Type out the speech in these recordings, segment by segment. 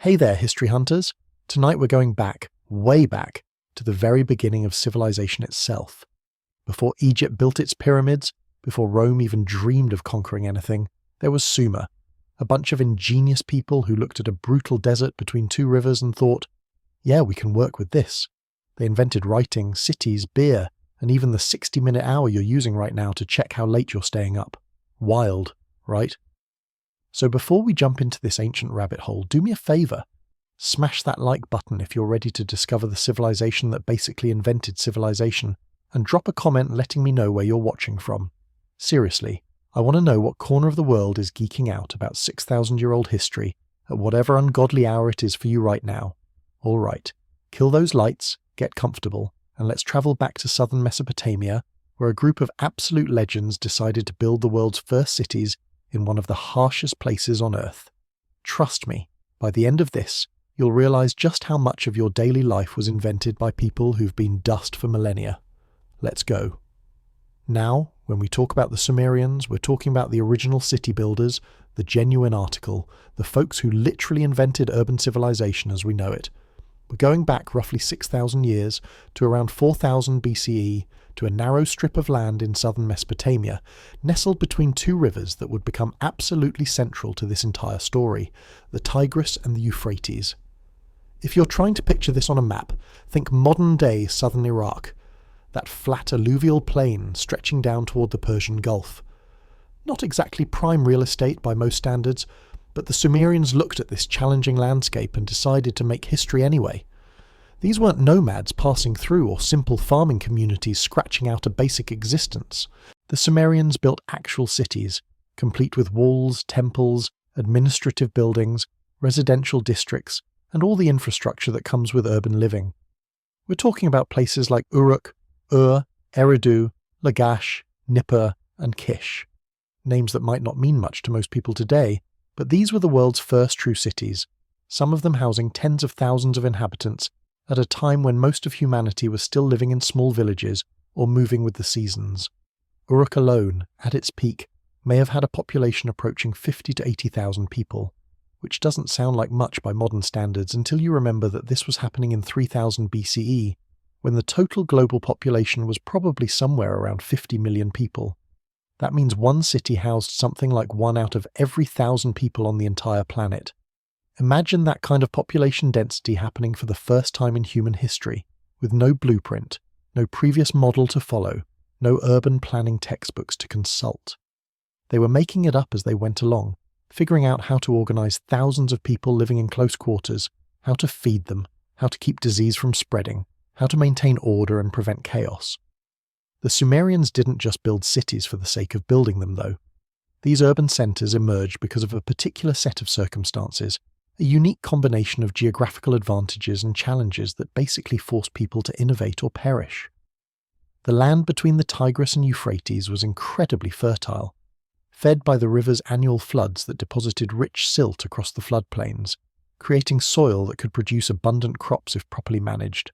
Hey there, history hunters! Tonight we're going back, way back, to the very beginning of civilization itself. Before Egypt built its pyramids, before Rome even dreamed of conquering anything, there was Sumer, a bunch of ingenious people who looked at a brutal desert between two rivers and thought, yeah, we can work with this. They invented writing, cities, beer, and even the 60-minute hour you're using right now to check how late you're staying up. Wild, right? So before we jump into this ancient rabbit hole, do me a favour. Smash that like button if you're ready to discover the civilization that basically invented civilization, and drop a comment letting me know where you're watching from. Seriously, I want to know what corner of the world is geeking out about 6,000-year-old history at whatever ungodly hour it is for you right now. All right, kill those lights, get comfortable, and let's travel back to southern Mesopotamia, where a group of absolute legends decided to build the world's first cities in one of the harshest places on Earth. Trust me, by the end of this, you'll realize just how much of your daily life was invented by people who've been dust for millennia. Let's go. Now, when we talk about the Sumerians, we're talking about the original city builders, the genuine article, the folks who literally invented urban civilization as we know it. We're going back roughly 6,000 years to around 4000 BCE to a narrow strip of land in southern Mesopotamia, nestled between two rivers that would become absolutely central to this entire story, the Tigris and the Euphrates. If you're trying to picture this on a map, think modern-day southern Iraq, that flat alluvial plain stretching down toward the Persian Gulf. Not exactly prime real estate by most standards, but the Sumerians looked at this challenging landscape and decided to make history anyway. These weren't nomads passing through or simple farming communities scratching out a basic existence. The Sumerians built actual cities, complete with walls, temples, administrative buildings, residential districts, and all the infrastructure that comes with urban living. We're talking about places like Uruk, Ur, Eridu, Lagash, Nippur, and Kish. Names that might not mean much to most people today, but these were the world's first true cities, some of them housing tens of thousands of inhabitants at a time when most of humanity was still living in small villages or moving with the seasons. Uruk alone, at its peak, may have had a population approaching 50 to 80,000 people, which doesn't sound like much by modern standards until you remember that this was happening in 3000 BCE, when the total global population was probably somewhere around 50 million people. That means one city housed something like 1 out of every 1,000 people on the entire planet. Imagine that kind of population density happening for the first time in human history, with no blueprint, no previous model to follow, no urban planning textbooks to consult. They were making it up as they went along, figuring out how to organize thousands of people living in close quarters, how to feed them, how to keep disease from spreading, how to maintain order and prevent chaos. The Sumerians didn't just build cities for the sake of building them, though. These urban centers emerged because of a particular set of circumstances, a unique combination of geographical advantages and challenges that basically forced people to innovate or perish. The land between the Tigris and Euphrates was incredibly fertile, fed by the river's annual floods that deposited rich silt across the floodplains, creating soil that could produce abundant crops if properly managed.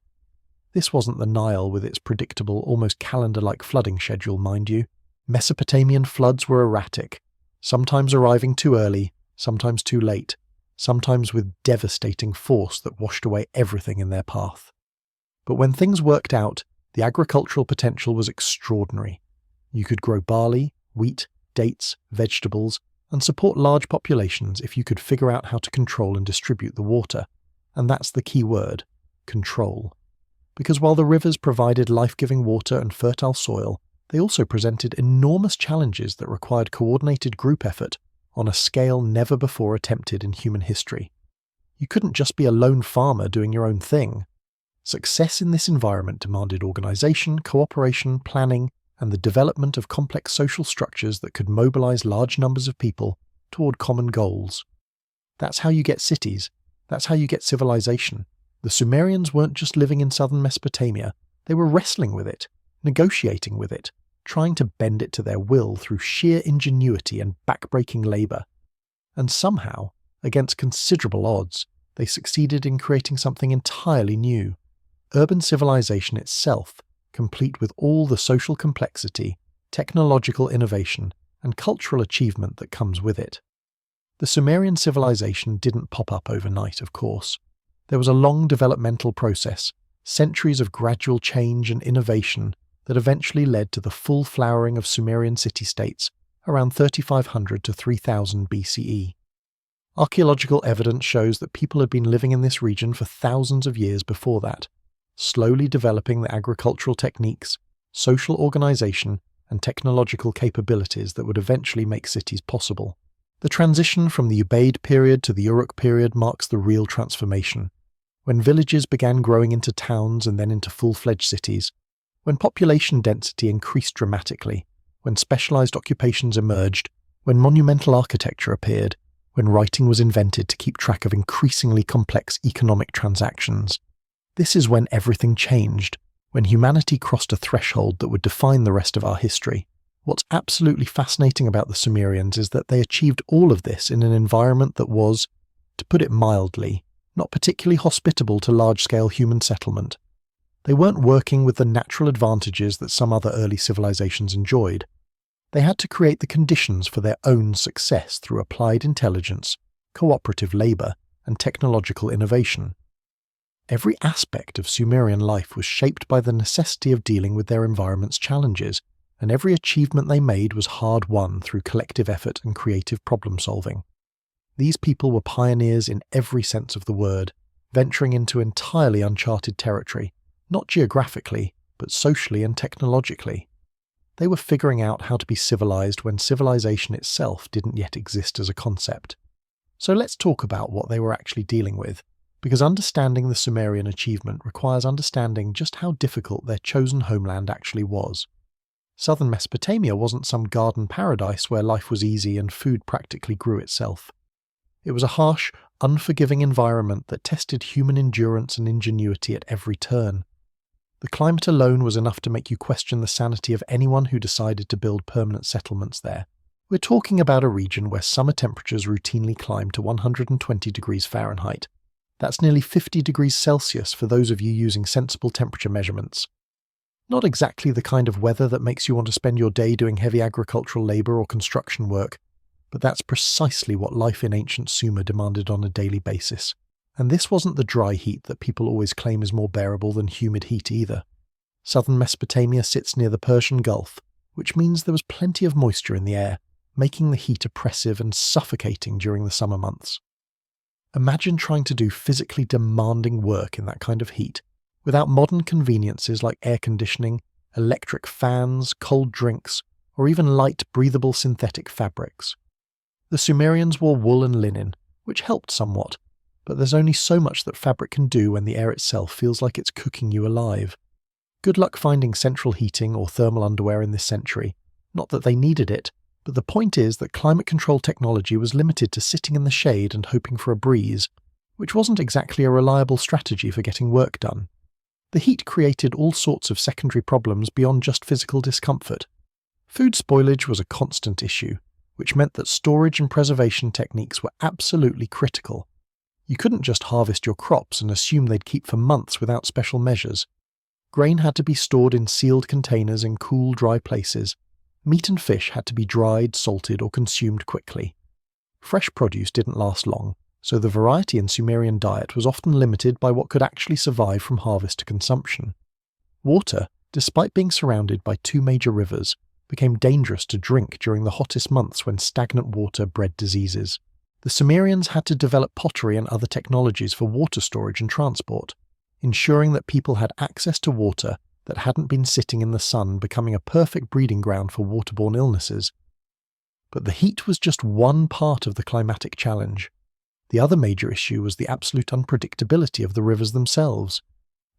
This wasn't the Nile with its predictable, almost calendar-like flooding schedule, mind you. Mesopotamian floods were erratic, sometimes arriving too early, sometimes too late, sometimes with devastating force that washed away everything in their path. But when things worked out, the agricultural potential was extraordinary. You could grow barley, wheat, dates, vegetables, and support large populations if you could figure out how to control and distribute the water. And that's the key word, control. Because while the rivers provided life-giving water and fertile soil, they also presented enormous challenges that required coordinated group effort on a scale never before attempted in human history. You couldn't just be a lone farmer doing your own thing. Success in this environment demanded organization, cooperation, planning, and the development of complex social structures that could mobilize large numbers of people toward common goals. That's how you get cities. That's how you get civilization. The Sumerians weren't just living in southern Mesopotamia, they were wrestling with it, negotiating with it, trying to bend it to their will through sheer ingenuity and backbreaking labor. And somehow, against considerable odds, they succeeded in creating something entirely new. Urban civilization itself, complete with all the social complexity, technological innovation, and cultural achievement that comes with it. The Sumerian civilization didn't pop up overnight, of course. There was a long developmental process, centuries of gradual change and innovation that eventually led to the full flowering of Sumerian city-states around 3500 to 3000 BCE. Archaeological evidence shows that people had been living in this region for thousands of years before that, slowly developing the agricultural techniques, social organization, and technological capabilities that would eventually make cities possible. The transition from the Ubaid period to the Uruk period marks the real transformation, when villages began growing into towns and then into full-fledged cities, when population density increased dramatically, when specialized occupations emerged, when monumental architecture appeared, when writing was invented to keep track of increasingly complex economic transactions. This is when everything changed, when humanity crossed a threshold that would define the rest of our history. What's absolutely fascinating about the Sumerians is that they achieved all of this in an environment that was, to put it mildly, not particularly hospitable to large-scale human settlement. They weren't working with the natural advantages that some other early civilizations enjoyed. They had to create the conditions for their own success through applied intelligence, cooperative labor, and technological innovation. Every aspect of Sumerian life was shaped by the necessity of dealing with their environment's challenges, and every achievement they made was hard-won through collective effort and creative problem-solving. These people were pioneers in every sense of the word, venturing into entirely uncharted territory, not geographically, but socially and technologically. They were figuring out how to be civilized when civilization itself didn't yet exist as a concept. So let's talk about what they were actually dealing with, because understanding the Sumerian achievement requires understanding just how difficult their chosen homeland actually was. Southern Mesopotamia wasn't some garden paradise where life was easy and food practically grew itself. It was a harsh, unforgiving environment that tested human endurance and ingenuity at every turn. The climate alone was enough to make you question the sanity of anyone who decided to build permanent settlements there. We're talking about a region where summer temperatures routinely climb to 120 degrees Fahrenheit. That's nearly 50 degrees Celsius for those of you using sensible temperature measurements. Not exactly the kind of weather that makes you want to spend your day doing heavy agricultural labor or construction work, but that's precisely what life in ancient Sumer demanded on a daily basis. And this wasn't the dry heat that people always claim is more bearable than humid heat either. Southern Mesopotamia sits near the Persian Gulf, which means there was plenty of moisture in the air, making the heat oppressive and suffocating during the summer months. Imagine trying to do physically demanding work in that kind of heat, without modern conveniences like air conditioning, electric fans, cold drinks, or even light, breathable synthetic fabrics. The Sumerians wore wool and linen, which helped somewhat, but there's only so much that fabric can do when the air itself feels like it's cooking you alive. Good luck finding central heating or thermal underwear in this century. Not that they needed it, but the point is that climate control technology was limited to sitting in the shade and hoping for a breeze, which wasn't exactly a reliable strategy for getting work done. The heat created all sorts of secondary problems beyond just physical discomfort. Food spoilage was a constant issue, which meant that storage and preservation techniques were absolutely critical. You couldn't just harvest your crops and assume they'd keep for months without special measures. Grain had to be stored in sealed containers in cool, dry places. Meat and fish had to be dried, salted, or consumed quickly. Fresh produce didn't last long, so the variety in Sumerian diet was often limited by what could actually survive from harvest to consumption. Water, despite being surrounded by two major rivers, became dangerous to drink during the hottest months when stagnant water bred diseases. The Sumerians had to develop pottery and other technologies for water storage and transport, ensuring that people had access to water that hadn't been sitting in the sun, becoming a perfect breeding ground for waterborne illnesses. But the heat was just one part of the climatic challenge. The other major issue was the absolute unpredictability of the rivers themselves.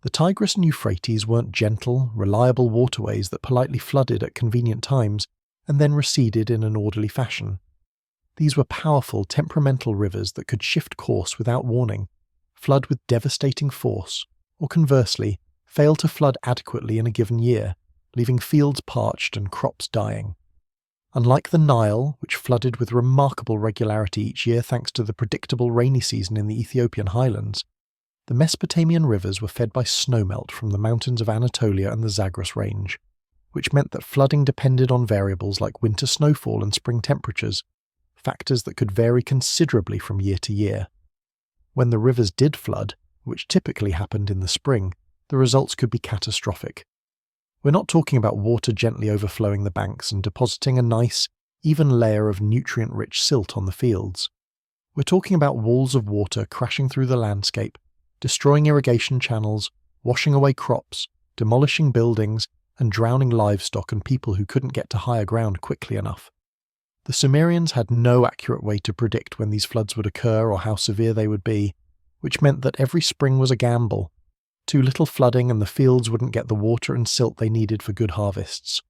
The Tigris and Euphrates weren't gentle, reliable waterways that politely flooded at convenient times and then receded in an orderly fashion. These were powerful, temperamental rivers that could shift course without warning, flood with devastating force, or conversely, fail to flood adequately in a given year, leaving fields parched and crops dying. Unlike the Nile, which flooded with remarkable regularity each year thanks to the predictable rainy season in the Ethiopian highlands, the Mesopotamian rivers were fed by snowmelt from the mountains of Anatolia and the Zagros Range, which meant that flooding depended on variables like winter snowfall and spring temperatures, factors that could vary considerably from year to year. When the rivers did flood, which typically happened in the spring, the results could be catastrophic. We're not talking about water gently overflowing the banks and depositing a nice, even layer of nutrient-rich silt on the fields. We're talking about walls of water crashing through the landscape, destroying irrigation channels, washing away crops, demolishing buildings, and drowning livestock and people who couldn't get to higher ground quickly enough. The Sumerians had no accurate way to predict when these floods would occur or how severe they would be, which meant that every spring was a gamble. Too little flooding and the fields wouldn't get the water and silt they needed for good harvests.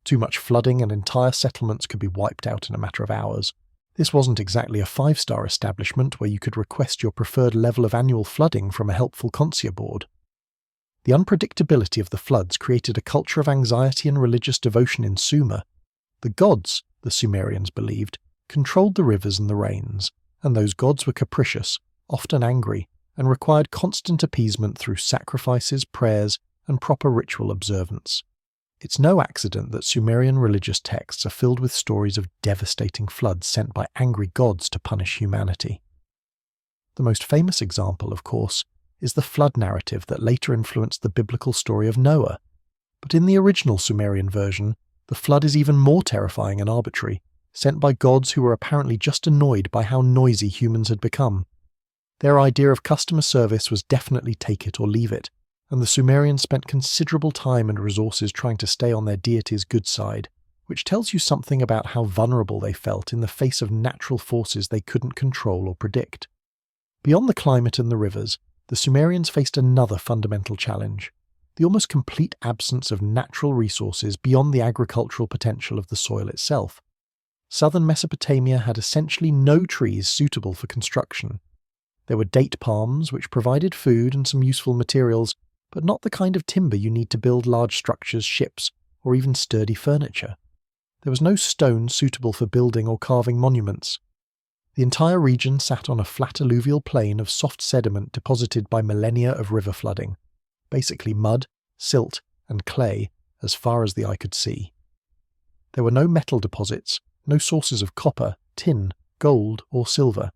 Too much flooding and entire settlements could be wiped out in a matter of hours. This wasn't exactly a 5-star establishment where you could request your preferred level of annual flooding from a helpful concierge board. The unpredictability of the floods created a culture of anxiety and religious devotion in Sumer. The gods, the Sumerians believed, controlled the rivers and the rains, and those gods were capricious, often angry, and required constant appeasement through sacrifices, prayers, and proper ritual observance. It's no accident that Sumerian religious texts are filled with stories of devastating floods sent by angry gods to punish humanity. The most famous example, of course, is the flood narrative that later influenced the biblical story of Noah. But in the original Sumerian version, the flood is even more terrifying and arbitrary, sent by gods who were apparently just annoyed by how noisy humans had become. Their idea of customer service was definitely take it or leave it, and the Sumerians spent considerable time and resources trying to stay on their deity's good side, which tells you something about how vulnerable they felt in the face of natural forces they couldn't control or predict. Beyond the climate and the rivers, the Sumerians faced another fundamental challenge: the almost complete absence of natural resources beyond the agricultural potential of the soil itself. Southern Mesopotamia had essentially no trees suitable for construction. There were date palms, which provided food and some useful materials, but not the kind of timber you need to build large structures, ships, or even sturdy furniture. There was no stone suitable for building or carving monuments. The entire region sat on a flat alluvial plain of soft sediment deposited by millennia of river flooding, basically mud, silt, and clay as far as the eye could see. There were no metal deposits, no sources of copper, tin, gold, or silver.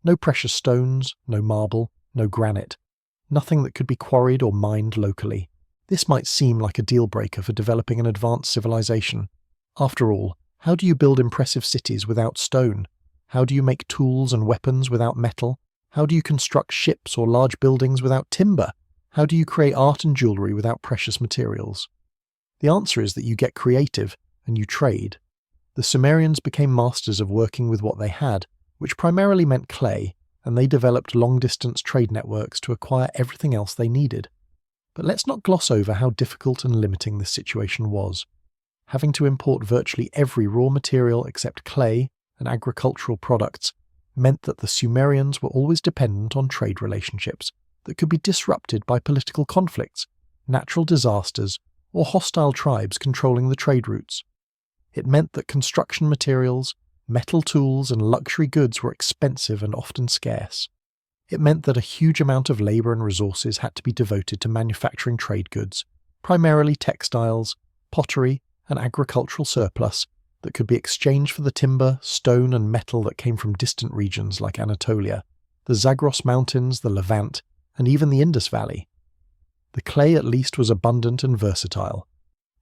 No precious stones, no marble, no granite. Nothing that could be quarried or mined locally. This might seem like a deal-breaker for developing an advanced civilization. After all, how do you build impressive cities without stone? How do you make tools and weapons without metal? How do you construct ships or large buildings without timber? How do you create art and jewelry without precious materials? The answer is that you get creative and you trade. The Sumerians became masters of working with what they had, which primarily meant clay, and they developed long-distance trade networks to acquire everything else they needed. But let's not gloss over how difficult and limiting this situation was. Having to import virtually every raw material except clay and agricultural products meant that the Sumerians were always dependent on trade relationships that could be disrupted by political conflicts, natural disasters, or hostile tribes controlling the trade routes. It meant that construction materials, metal tools, and luxury goods were expensive and often scarce. It meant that a huge amount of labour and resources had to be devoted to manufacturing trade goods, primarily textiles, pottery, and agricultural surplus that could be exchanged for the timber, stone, and metal that came from distant regions like Anatolia, the Zagros Mountains, the Levant, and even the Indus Valley. The clay at least was abundant and versatile.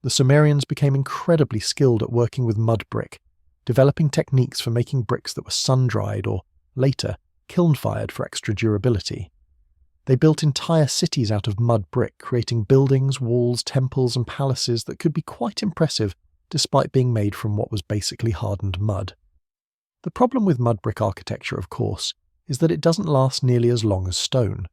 The Sumerians became incredibly skilled at working with mud brick, developing techniques for making bricks that were sun-dried or, later, kiln-fired for extra durability. They built entire cities out of mud brick, creating buildings, walls, temples, and palaces that could be quite impressive despite being made from what was basically hardened mud. The problem with mud brick architecture, of course, is that it doesn't last nearly as long as stone.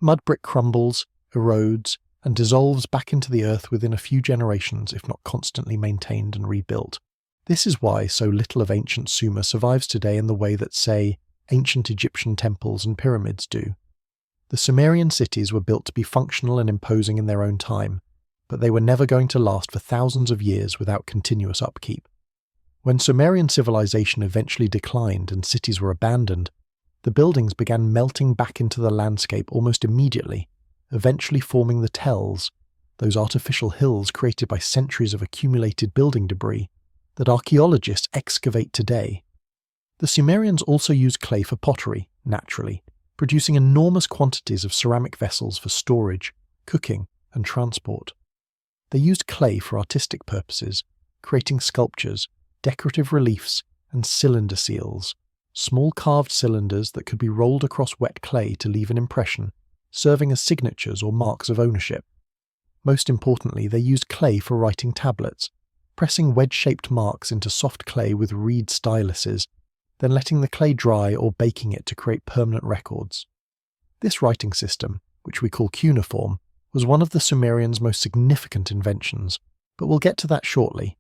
Mud brick crumbles, erodes, and dissolves back into the earth within a few generations if not constantly maintained and rebuilt. This is why so little of ancient Sumer survives today in the way that, say, ancient Egyptian temples and pyramids do. The Sumerian cities were built to be functional and imposing in their own time, but they were never going to last for thousands of years without continuous upkeep. When Sumerian civilization eventually declined and cities were abandoned, the buildings began melting back into the landscape almost immediately, eventually forming the tells, those artificial hills created by centuries of accumulated building debris that archaeologists excavate today. The Sumerians also used clay for pottery, naturally, producing enormous quantities of ceramic vessels for storage, cooking, and transport. They used clay for artistic purposes, creating sculptures, decorative reliefs, and cylinder seals, small carved cylinders that could be rolled across wet clay to leave an impression, serving as signatures or marks of ownership. Most importantly, they used clay for writing tablets, pressing wedge-shaped marks into soft clay with reed styluses, then letting the clay dry or baking it to create permanent records. This writing system, which we call cuneiform, was one of the Sumerians' most significant inventions, but we'll get to that shortly.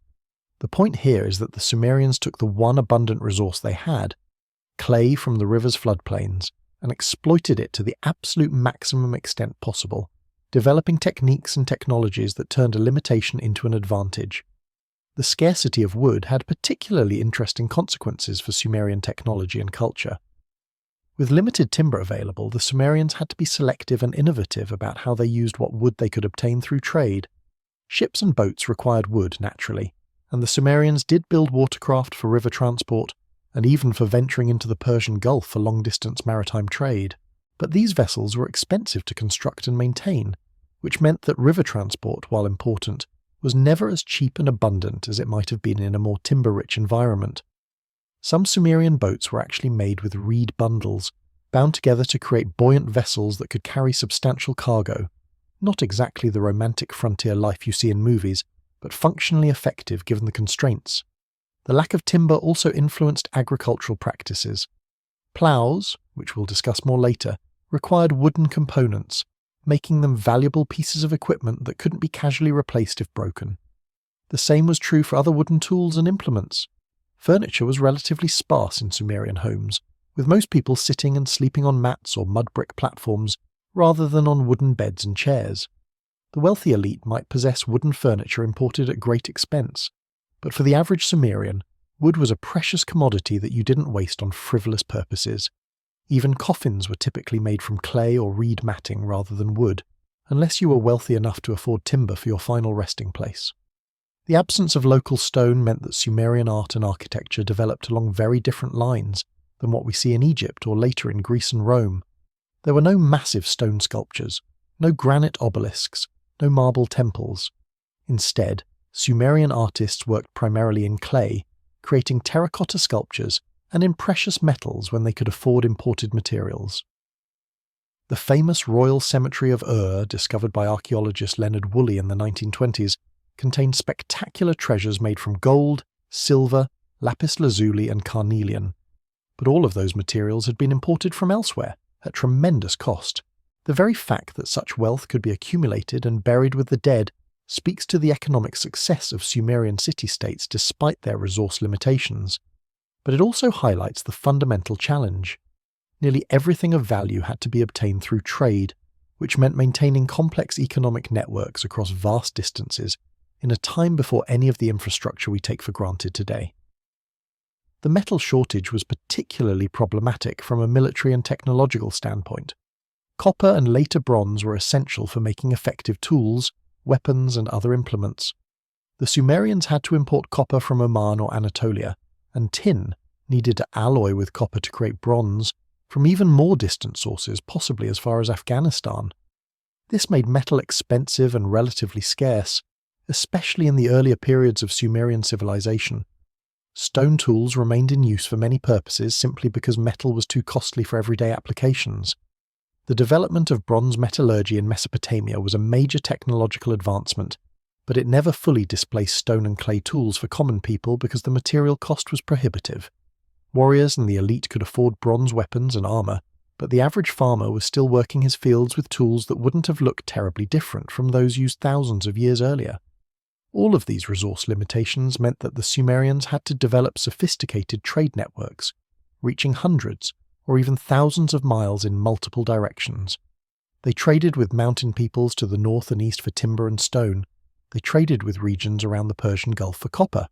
The point here is that the Sumerians took the one abundant resource they had, clay from the river's floodplains, and exploited it to the absolute maximum extent possible, developing techniques and technologies that turned a limitation into an advantage. The scarcity of wood had particularly interesting consequences for Sumerian technology and culture. With limited timber available, the Sumerians had to be selective and innovative about how they used what wood they could obtain through trade. Ships and boats required wood, naturally, and the Sumerians did build watercraft for river transport, and even for venturing into the Persian Gulf for long-distance maritime trade. But these vessels were expensive to construct and maintain, which meant that river transport, while important, was never as cheap and abundant as it might have been in a more timber-rich environment. Some Sumerian boats were actually made with reed bundles, bound together to create buoyant vessels that could carry substantial cargo. Not exactly the romantic frontier life you see in movies, but functionally effective given the constraints. The lack of timber also influenced agricultural practices. Ploughs, which we'll discuss more later, required wooden components, making them valuable pieces of equipment that couldn't be casually replaced if broken. The same was true for other wooden tools and implements. Furniture was relatively sparse in Sumerian homes, with most people sitting and sleeping on mats or mud brick platforms rather than on wooden beds and chairs. The wealthy elite might possess wooden furniture imported at great expense, but for the average Sumerian, wood was a precious commodity that you didn't waste on frivolous purposes. Even coffins were typically made from clay or reed matting rather than wood, unless you were wealthy enough to afford timber for your final resting place. The absence of local stone meant that Sumerian art and architecture developed along very different lines than what we see in Egypt or later in Greece and Rome. There were no massive stone sculptures, no granite obelisks, no marble temples. Instead, Sumerian artists worked primarily in clay, creating terracotta sculptures and in precious metals when they could afford imported materials. The famous royal cemetery of Ur, discovered by archaeologist Leonard Woolley in the 1920s, contained spectacular treasures made from gold, silver, lapis lazuli and carnelian. But all of those materials had been imported from elsewhere, at tremendous cost. The very fact that such wealth could be accumulated and buried with the dead speaks to the economic success of Sumerian city-states despite their resource limitations. But it also highlights the fundamental challenge. Nearly everything of value had to be obtained through trade, which meant maintaining complex economic networks across vast distances in a time before any of the infrastructure we take for granted today. The metal shortage was particularly problematic from a military and technological standpoint. Copper and later bronze were essential for making effective tools, weapons, and other implements. The Sumerians had to import copper from Oman or Anatolia, and tin, needed to alloy with copper to create bronze, from even more distant sources, possibly as far as Afghanistan. This made metal expensive and relatively scarce, especially in the earlier periods of Sumerian civilization. Stone tools remained in use for many purposes simply because metal was too costly for everyday applications. The development of bronze metallurgy in Mesopotamia was a major technological advancement, but it never fully displaced stone and clay tools for common people because the material cost was prohibitive. Warriors and the elite could afford bronze weapons and armor, but the average farmer was still working his fields with tools that wouldn't have looked terribly different from those used thousands of years earlier. All of these resource limitations meant that the Sumerians had to develop sophisticated trade networks, reaching hundreds or even thousands of miles in multiple directions. They traded with mountain peoples to the north and east for timber and stone. They traded with regions around the Persian Gulf for copper.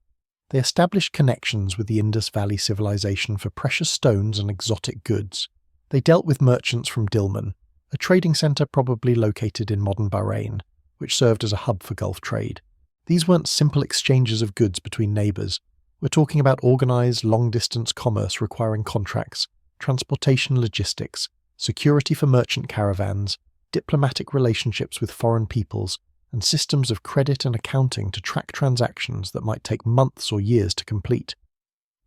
They established connections with the Indus Valley civilization for precious stones and exotic goods. They dealt with merchants from Dilmun, a trading center probably located in modern Bahrain, which served as a hub for Gulf trade. These weren't simple exchanges of goods between neighbors. We're talking about organized, long-distance commerce requiring contracts, transportation logistics, security for merchant caravans, diplomatic relationships with foreign peoples, and systems of credit and accounting to track transactions that might take months or years to complete.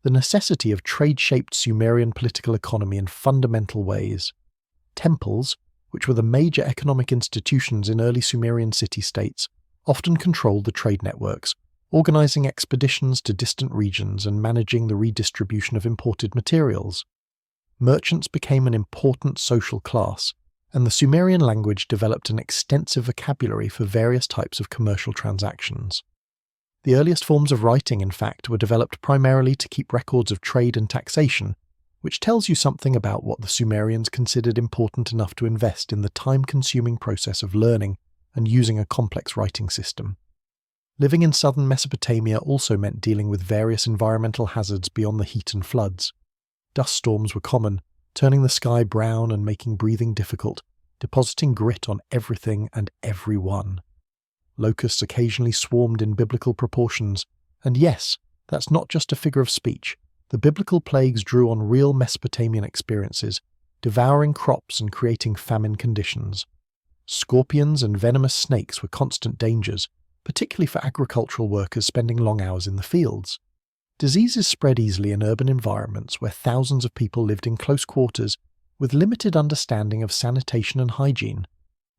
The necessity of trade shaped Sumerian political economy in fundamental ways. Temples, which were the major economic institutions in early Sumerian city-states, often controlled the trade networks, organizing expeditions to distant regions and managing the redistribution of imported materials. Merchants became an important social class, and the Sumerian language developed an extensive vocabulary for various types of commercial transactions. The earliest forms of writing, in fact, were developed primarily to keep records of trade and taxation, which tells you something about what the Sumerians considered important enough to invest in the time-consuming process of learning and using a complex writing system. Living in southern Mesopotamia also meant dealing with various environmental hazards beyond the heat and floods. Dust storms were common, turning the sky brown and making breathing difficult, depositing grit on everything and everyone. Locusts occasionally swarmed in biblical proportions, and yes, that's not just a figure of speech. The biblical plagues drew on real Mesopotamian experiences, devouring crops and creating famine conditions. Scorpions and venomous snakes were constant dangers, particularly for agricultural workers spending long hours in the fields. Diseases spread easily in urban environments where thousands of people lived in close quarters with limited understanding of sanitation and hygiene,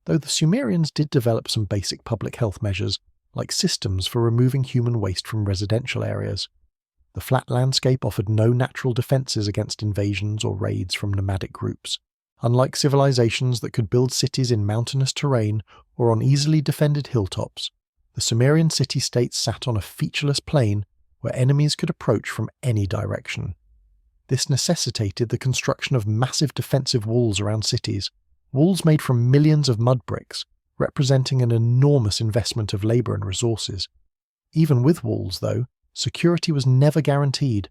though the Sumerians did develop some basic public health measures, like systems for removing human waste from residential areas. The flat landscape offered no natural defences against invasions or raids from nomadic groups. Unlike civilizations that could build cities in mountainous terrain or on easily defended hilltops, the Sumerian city-states sat on a featureless plain where enemies could approach from any direction. This necessitated the construction of massive defensive walls around cities, walls made from millions of mud bricks, representing an enormous investment of labour and resources. Even with walls, though, security was never guaranteed.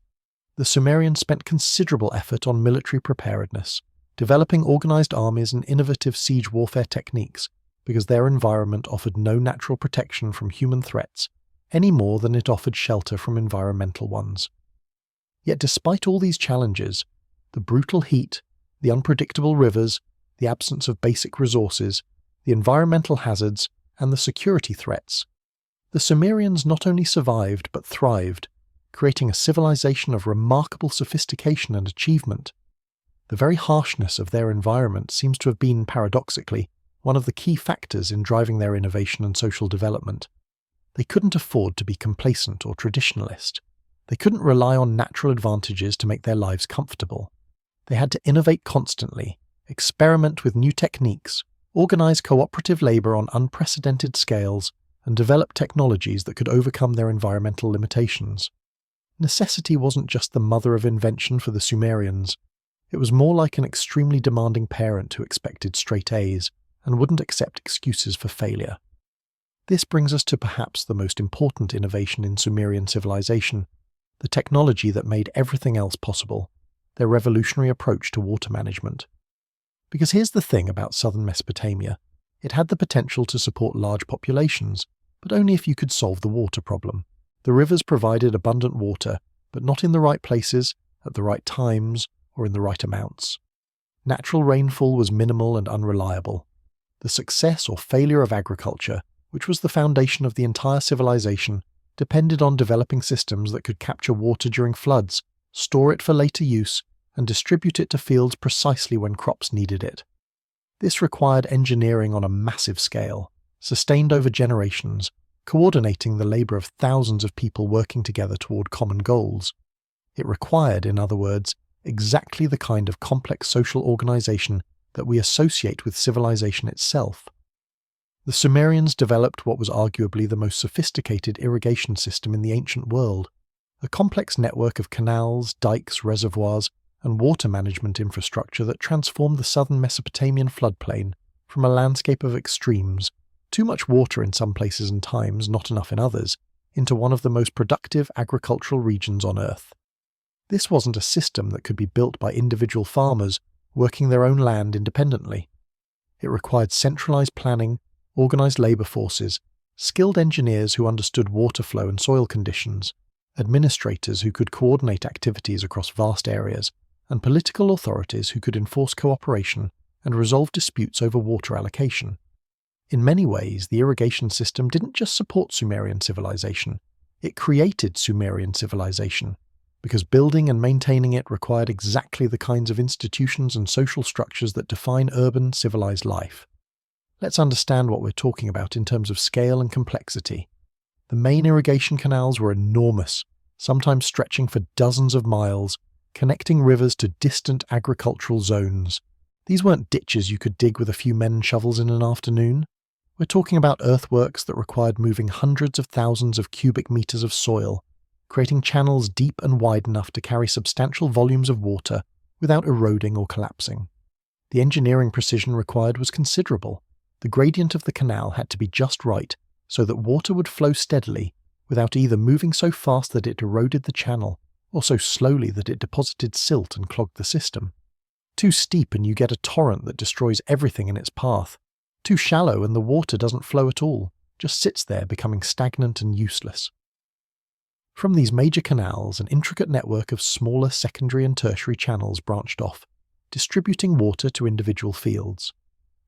The Sumerians spent considerable effort on military preparedness, developing organised armies and innovative siege warfare techniques, because their environment offered no natural protection from human threats, any more than it offered shelter from environmental ones. Yet despite all these challenges, the brutal heat, the unpredictable rivers, the absence of basic resources, the environmental hazards, and the security threats, the Sumerians not only survived but thrived, creating a civilization of remarkable sophistication and achievement. The very harshness of their environment seems to have been, paradoxically, one of the key factors in driving their innovation and social development. They couldn't afford to be complacent or traditionalist. They couldn't rely on natural advantages to make their lives comfortable. They had to innovate constantly, experiment with new techniques, organize cooperative labor on unprecedented scales, and develop technologies that could overcome their environmental limitations. Necessity wasn't just the mother of invention for the Sumerians. It was more like an extremely demanding parent who expected straight A's and wouldn't accept excuses for failure. This brings us to perhaps the most important innovation in Sumerian civilization, the technology that made everything else possible, their revolutionary approach to water management. Because here's the thing about southern Mesopotamia, it had the potential to support large populations, but only if you could solve the water problem. The rivers provided abundant water, but not in the right places, at the right times, or in the right amounts. Natural rainfall was minimal and unreliable. The success or failure of agriculture, which was the foundation of the entire civilization, depended on developing systems that could capture water during floods, store it for later use, and distribute it to fields precisely when crops needed it. This required engineering on a massive scale, sustained over generations, coordinating the labour of thousands of people working together toward common goals. It required, in other words, exactly the kind of complex social organisation that we associate with civilization itself. The Sumerians developed what was arguably the most sophisticated irrigation system in the ancient world, a complex network of canals, dikes, reservoirs, and water management infrastructure that transformed the southern Mesopotamian floodplain from a landscape of extremes, too much water in some places and times, not enough in others, into one of the most productive agricultural regions on Earth. This wasn't a system that could be built by individual farmers working their own land independently. It required centralized planning, organized labor forces, skilled engineers who understood water flow and soil conditions, administrators who could coordinate activities across vast areas, and political authorities who could enforce cooperation and resolve disputes over water allocation. In many ways, the irrigation system didn't just support Sumerian civilization, it created Sumerian civilization, because building and maintaining it required exactly the kinds of institutions and social structures that define urban, civilized life. Let's understand what we're talking about in terms of scale and complexity. The main irrigation canals were enormous, sometimes stretching for dozens of miles, connecting rivers to distant agricultural zones. These weren't ditches you could dig with a few men and shovels in an afternoon. We're talking about earthworks that required moving hundreds of thousands of cubic meters of soil, creating channels deep and wide enough to carry substantial volumes of water without eroding or collapsing. The engineering precision required was considerable. The gradient of the canal had to be just right so that water would flow steadily without either moving so fast that it eroded the channel or so slowly that it deposited silt and clogged the system. Too steep and you get a torrent that destroys everything in its path. Too shallow and the water doesn't flow at all, just sits there becoming stagnant and useless. From these major canals, an intricate network of smaller secondary and tertiary channels branched off, distributing water to individual fields.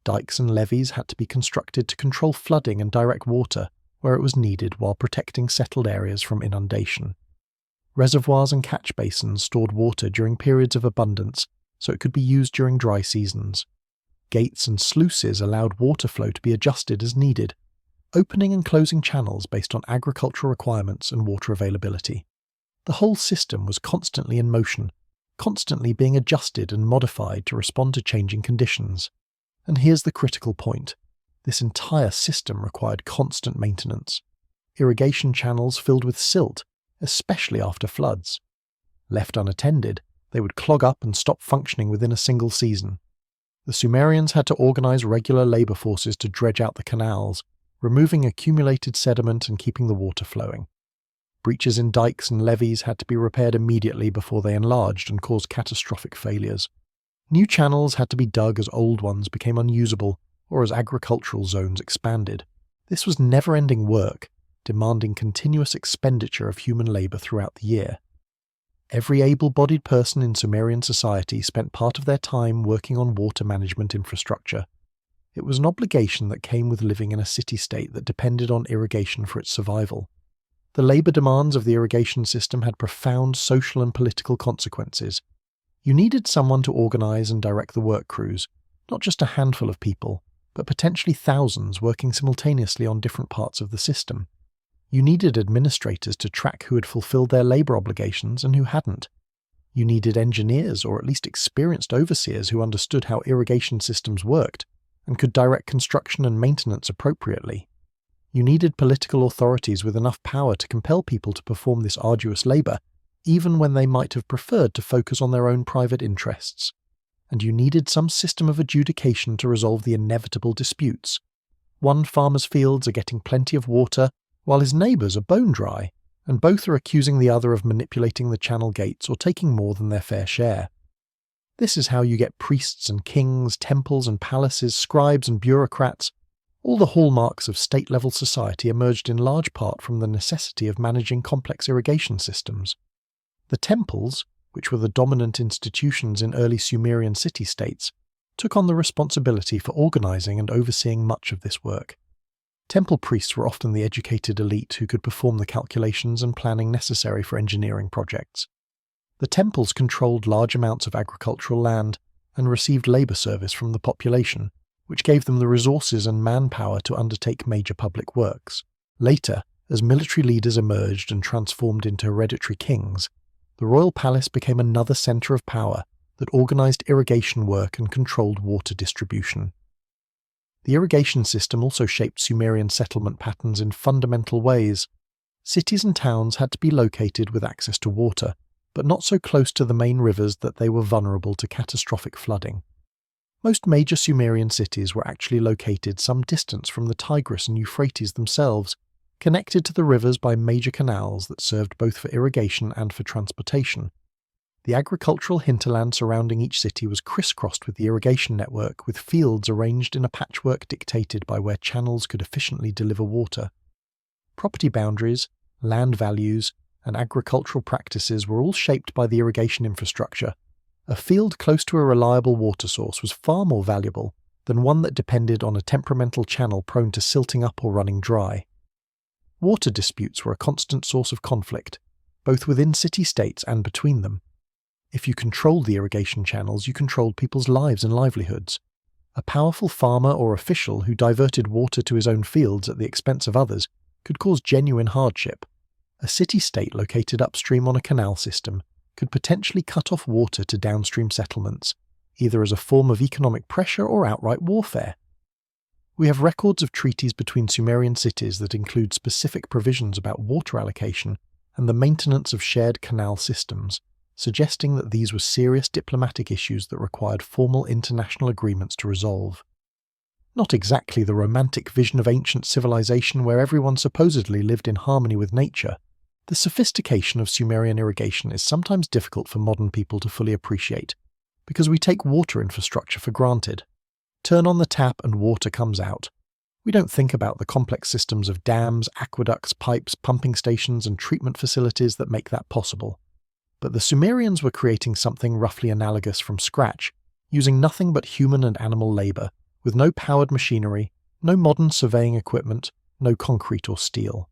Dikes and levees had to be constructed to control flooding and direct water where it was needed while protecting settled areas from inundation. Reservoirs and catch basins stored water during periods of abundance so it could be used during dry seasons. Gates and sluices allowed water flow to be adjusted as needed, opening and closing channels based on agricultural requirements and water availability. The whole system was constantly in motion, constantly being adjusted and modified to respond to changing conditions. And here's the critical point. This entire system required constant maintenance. Irrigation channels filled with silt, especially after floods. Left unattended, they would clog up and stop functioning within a single season. The Sumerians had to organize regular labor forces to dredge out the canals, removing accumulated sediment and keeping the water flowing. Breaches in dikes and levees had to be repaired immediately before they enlarged and caused catastrophic failures. New channels had to be dug as old ones became unusable or as agricultural zones expanded. This was never-ending work, demanding continuous expenditure of human labor throughout the year. Every able-bodied person in Sumerian society spent part of their time working on water management infrastructure. It was an obligation that came with living in a city-state that depended on irrigation for its survival. The labor demands of the irrigation system had profound social and political consequences. You needed someone to organize and direct the work crews, not just a handful of people, but potentially thousands working simultaneously on different parts of the system. You needed administrators to track who had fulfilled their labor obligations and who hadn't. You needed engineers or at least experienced overseers who understood how irrigation systems worked and could direct construction and maintenance appropriately. You needed political authorities with enough power to compel people to perform this arduous labor, even when they might have preferred to focus on their own private interests. And you needed some system of adjudication to resolve the inevitable disputes. One farmer's fields are getting plenty of water, while his neighbours are bone dry, and both are accusing the other of manipulating the channel gates or taking more than their fair share. This is how you get priests and kings, temples and palaces, scribes and bureaucrats. All the hallmarks of state-level society emerged in large part from the necessity of managing complex irrigation systems. The temples, which were the dominant institutions in early Sumerian city-states, took on the responsibility for organising and overseeing much of this work. Temple priests were often the educated elite who could perform the calculations and planning necessary for engineering projects. The temples controlled large amounts of agricultural land and received labour service from the population, which gave them the resources and manpower to undertake major public works. Later, as military leaders emerged and transformed into hereditary kings, the royal palace became another centre of power that organised irrigation work and controlled water distribution. The irrigation system also shaped Sumerian settlement patterns in fundamental ways. Cities and towns had to be located with access to water, but not so close to the main rivers that they were vulnerable to catastrophic flooding. Most major Sumerian cities were actually located some distance from the Tigris and Euphrates themselves, connected to the rivers by major canals that served both for irrigation and for transportation. The agricultural hinterland surrounding each city was crisscrossed with the irrigation network, with fields arranged in a patchwork dictated by where channels could efficiently deliver water. Property boundaries, land values, and agricultural practices were all shaped by the irrigation infrastructure. A field close to a reliable water source was far more valuable than one that depended on a temperamental channel prone to silting up or running dry. Water disputes were a constant source of conflict, both within city-states and between them. If you controlled the irrigation channels, you controlled people's lives and livelihoods. A powerful farmer or official who diverted water to his own fields at the expense of others could cause genuine hardship. A city-state located upstream on a canal system could potentially cut off water to downstream settlements, either as a form of economic pressure or outright warfare. We have records of treaties between Sumerian cities that include specific provisions about water allocation and the maintenance of shared canal systems, suggesting that these were serious diplomatic issues that required formal international agreements to resolve. Not exactly the romantic vision of ancient civilization where everyone supposedly lived in harmony with nature, the sophistication of Sumerian irrigation is sometimes difficult for modern people to fully appreciate, because we take water infrastructure for granted. Turn on the tap and water comes out. We don't think about the complex systems of dams, aqueducts, pipes, pumping stations, and treatment facilities that make that possible. But the Sumerians were creating something roughly analogous from scratch, using nothing but human and animal labor, with no powered machinery, no modern surveying equipment, no concrete or steel.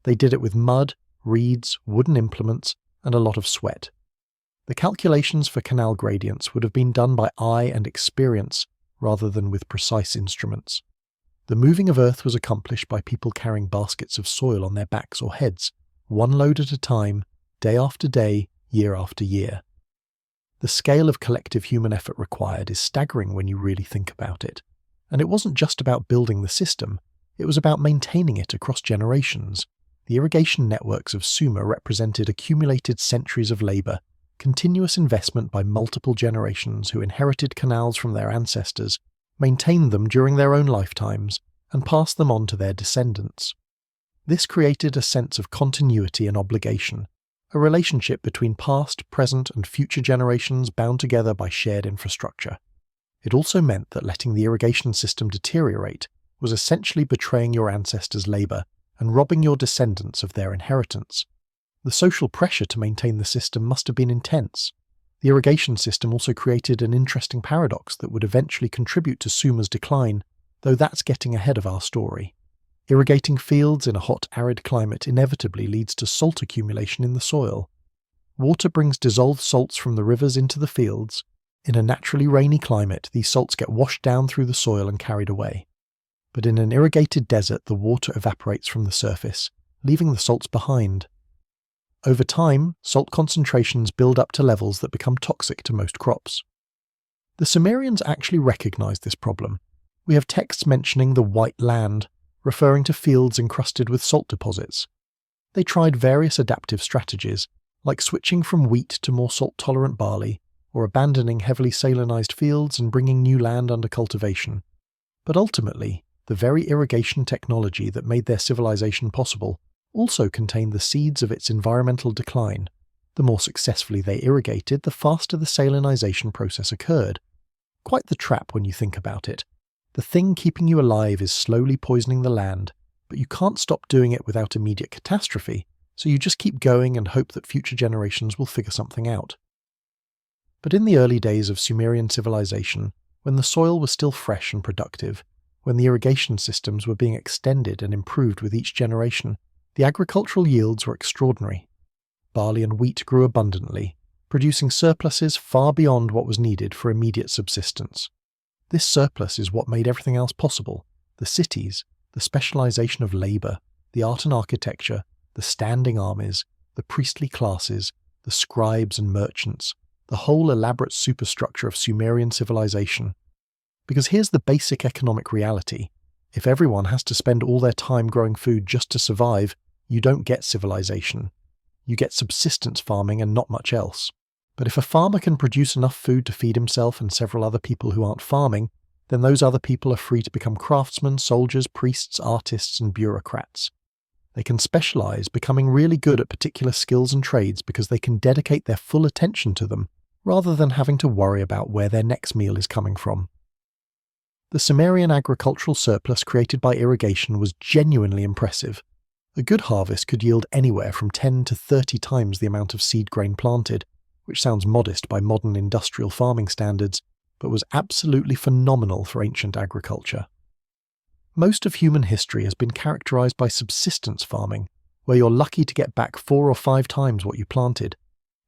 They did it with mud, reeds, wooden implements, and a lot of sweat. The calculations for canal gradients would have been done by eye and experience rather than with precise instruments. The moving of earth was accomplished by people carrying baskets of soil on their backs or heads, one load at a time, day after day, year after year. The scale of collective human effort required is staggering when you really think about it. And it wasn't just about building the system, it was about maintaining it across generations. The irrigation networks of Sumer represented accumulated centuries of labor, continuous investment by multiple generations who inherited canals from their ancestors, maintained them during their own lifetimes, and passed them on to their descendants. This created a sense of continuity and obligation, a relationship between past, present, and future generations bound together by shared infrastructure. It also meant that letting the irrigation system deteriorate was essentially betraying your ancestors' labor and robbing your descendants of their inheritance. The social pressure to maintain the system must have been intense. The irrigation system also created an interesting paradox that would eventually contribute to Sumer's decline, though that's getting ahead of our story. Irrigating fields in a hot, arid climate inevitably leads to salt accumulation in the soil. Water brings dissolved salts from the rivers into the fields. In a naturally rainy climate, these salts get washed down through the soil and carried away. But in an irrigated desert, the water evaporates from the surface, leaving the salts behind. Over time, salt concentrations build up to levels that become toxic to most crops. The Sumerians actually recognized this problem. We have texts mentioning the white land, referring to fields encrusted with salt deposits. They tried various adaptive strategies, like switching from wheat to more salt-tolerant barley, or abandoning heavily salinized fields and bringing new land under cultivation. But ultimately, the very irrigation technology that made their civilization possible also contained the seeds of its environmental decline. The more successfully they irrigated, the faster the salinization process occurred. Quite the trap when you think about it. The thing keeping you alive is slowly poisoning the land, but you can't stop doing it without immediate catastrophe, so you just keep going and hope that future generations will figure something out. But in the early days of Sumerian civilization, when the soil was still fresh and productive, when the irrigation systems were being extended and improved with each generation, the agricultural yields were extraordinary. Barley and wheat grew abundantly, producing surpluses far beyond what was needed for immediate subsistence. This surplus is what made everything else possible: the cities, the specialization of labor, the art and architecture, the standing armies, the priestly classes, the scribes and merchants, the whole elaborate superstructure of Sumerian civilization. Because here's the basic economic reality. If everyone has to spend all their time growing food just to survive, you don't get civilization. You get subsistence farming and not much else. But if a farmer can produce enough food to feed himself and several other people who aren't farming, then those other people are free to become craftsmen, soldiers, priests, artists, and bureaucrats. They can specialize, becoming really good at particular skills and trades because they can dedicate their full attention to them, rather than having to worry about where their next meal is coming from. The Sumerian agricultural surplus created by irrigation was genuinely impressive. A good harvest could yield anywhere from 10 to 30 times the amount of seed grain planted, which sounds modest by modern industrial farming standards, but was absolutely phenomenal for ancient agriculture. Most of human history has been characterized by subsistence farming, where you're lucky to get back 4 or 5 times what you planted,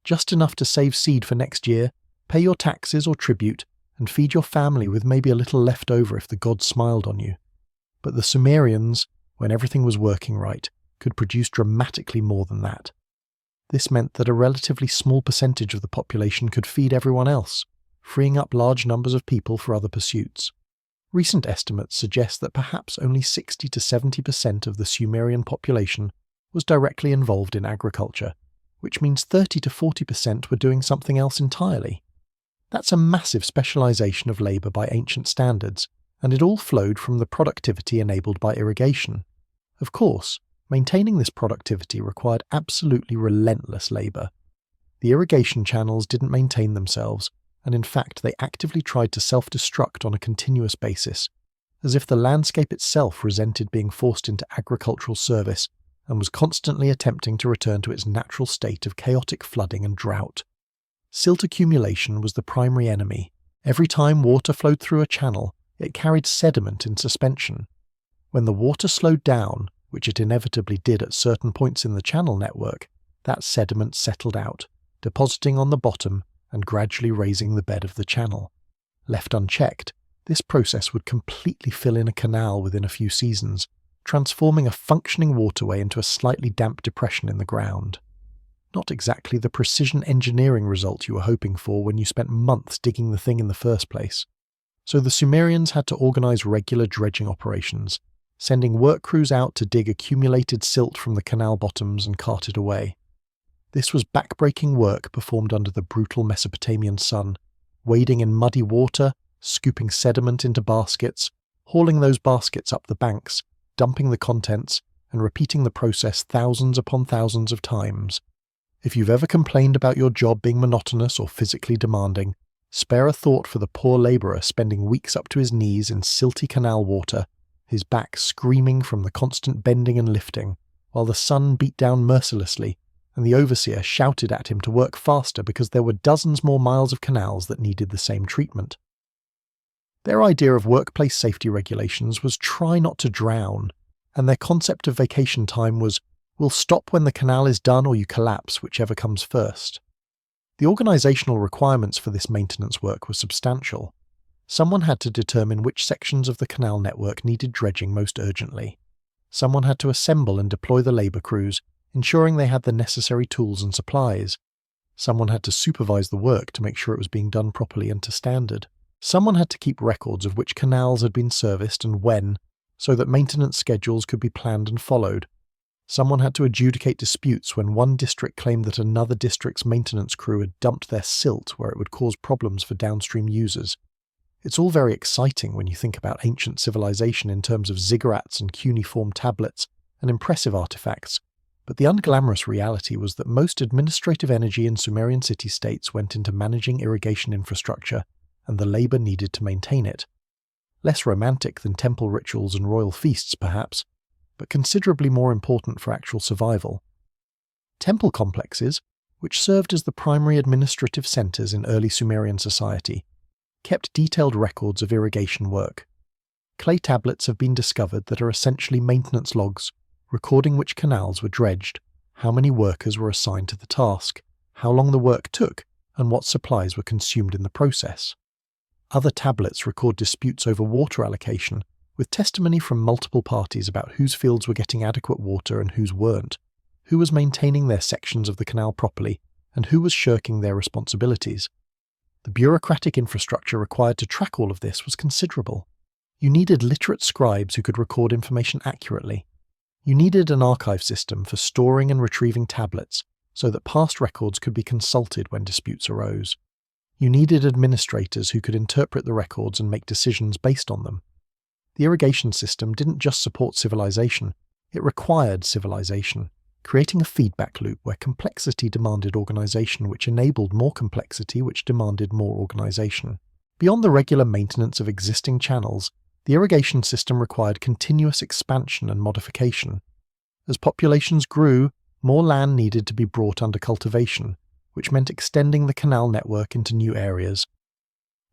just enough to save seed for next year, pay your taxes or tribute, and feed your family with maybe a little left over if the gods smiled on you. But the Sumerians, when everything was working right, could produce dramatically more than that. This meant that a relatively small percentage of the population could feed everyone else, freeing up large numbers of people for other pursuits. Recent estimates suggest that perhaps only 60 to 70% of the Sumerian population was directly involved in agriculture, which means 30 to 40% were doing something else entirely. That's a massive specialization of labor by ancient standards, and it all flowed from the productivity enabled by irrigation. Of course, maintaining this productivity required absolutely relentless labor. The irrigation channels didn't maintain themselves, and in fact they actively tried to self-destruct on a continuous basis, as if the landscape itself resented being forced into agricultural service and was constantly attempting to return to its natural state of chaotic flooding and drought. Silt accumulation was the primary enemy. Every time water flowed through a channel, it carried sediment in suspension. When the water slowed down, which it inevitably did at certain points in the channel network, that sediment settled out, depositing on the bottom and gradually raising the bed of the channel. Left unchecked, this process would completely fill in a canal within a few seasons, transforming a functioning waterway into a slightly damp depression in the ground. Not exactly the precision engineering result you were hoping for when you spent months digging the thing in the first place. So the Sumerians had to organize regular dredging operations, sending work crews out to dig accumulated silt from the canal bottoms and cart it away. This was backbreaking work performed under the brutal Mesopotamian sun, wading in muddy water, scooping sediment into baskets, hauling those baskets up the banks, dumping the contents, and repeating the process thousands upon thousands of times. If you've ever complained about your job being monotonous or physically demanding, spare a thought for the poor labourer spending weeks up to his knees in silty canal water, his back screaming from the constant bending and lifting, while the sun beat down mercilessly, and the overseer shouted at him to work faster because there were dozens more miles of canals that needed the same treatment. Their idea of workplace safety regulations was try not to drown, and their concept of vacation time was, we'll stop when the canal is done or you collapse, whichever comes first. The organizational requirements for this maintenance work were substantial. Someone had to determine which sections of the canal network needed dredging most urgently. Someone had to assemble and deploy the labor crews, ensuring they had the necessary tools and supplies. Someone had to supervise the work to make sure it was being done properly and to standard. Someone had to keep records of which canals had been serviced and when, so that maintenance schedules could be planned and followed. Someone had to adjudicate disputes when one district claimed that another district's maintenance crew had dumped their silt where it would cause problems for downstream users. It's all very exciting when you think about ancient civilization in terms of ziggurats and cuneiform tablets and impressive artifacts, but the unglamorous reality was that most administrative energy in Sumerian city-states went into managing irrigation infrastructure and the labor needed to maintain it. Less romantic than temple rituals and royal feasts, perhaps, but considerably more important for actual survival. Temple complexes, which served as the primary administrative centers in early Sumerian society, kept detailed records of irrigation work. Clay tablets have been discovered that are essentially maintenance logs, recording which canals were dredged, how many workers were assigned to the task, how long the work took, and what supplies were consumed in the process. Other tablets record disputes over water allocation, with testimony from multiple parties about whose fields were getting adequate water and whose weren't, who was maintaining their sections of the canal properly, and who was shirking their responsibilities. The bureaucratic infrastructure required to track all of this was considerable. You needed literate scribes who could record information accurately. You needed an archive system for storing and retrieving tablets so that past records could be consulted when disputes arose. You needed administrators who could interpret the records and make decisions based on them. The irrigation system didn't just support civilization, it required civilization, creating a feedback loop where complexity demanded organization which enabled more complexity which demanded more organization. Beyond the regular maintenance of existing channels, the irrigation system required continuous expansion and modification. As populations grew, more land needed to be brought under cultivation, which meant extending the canal network into new areas.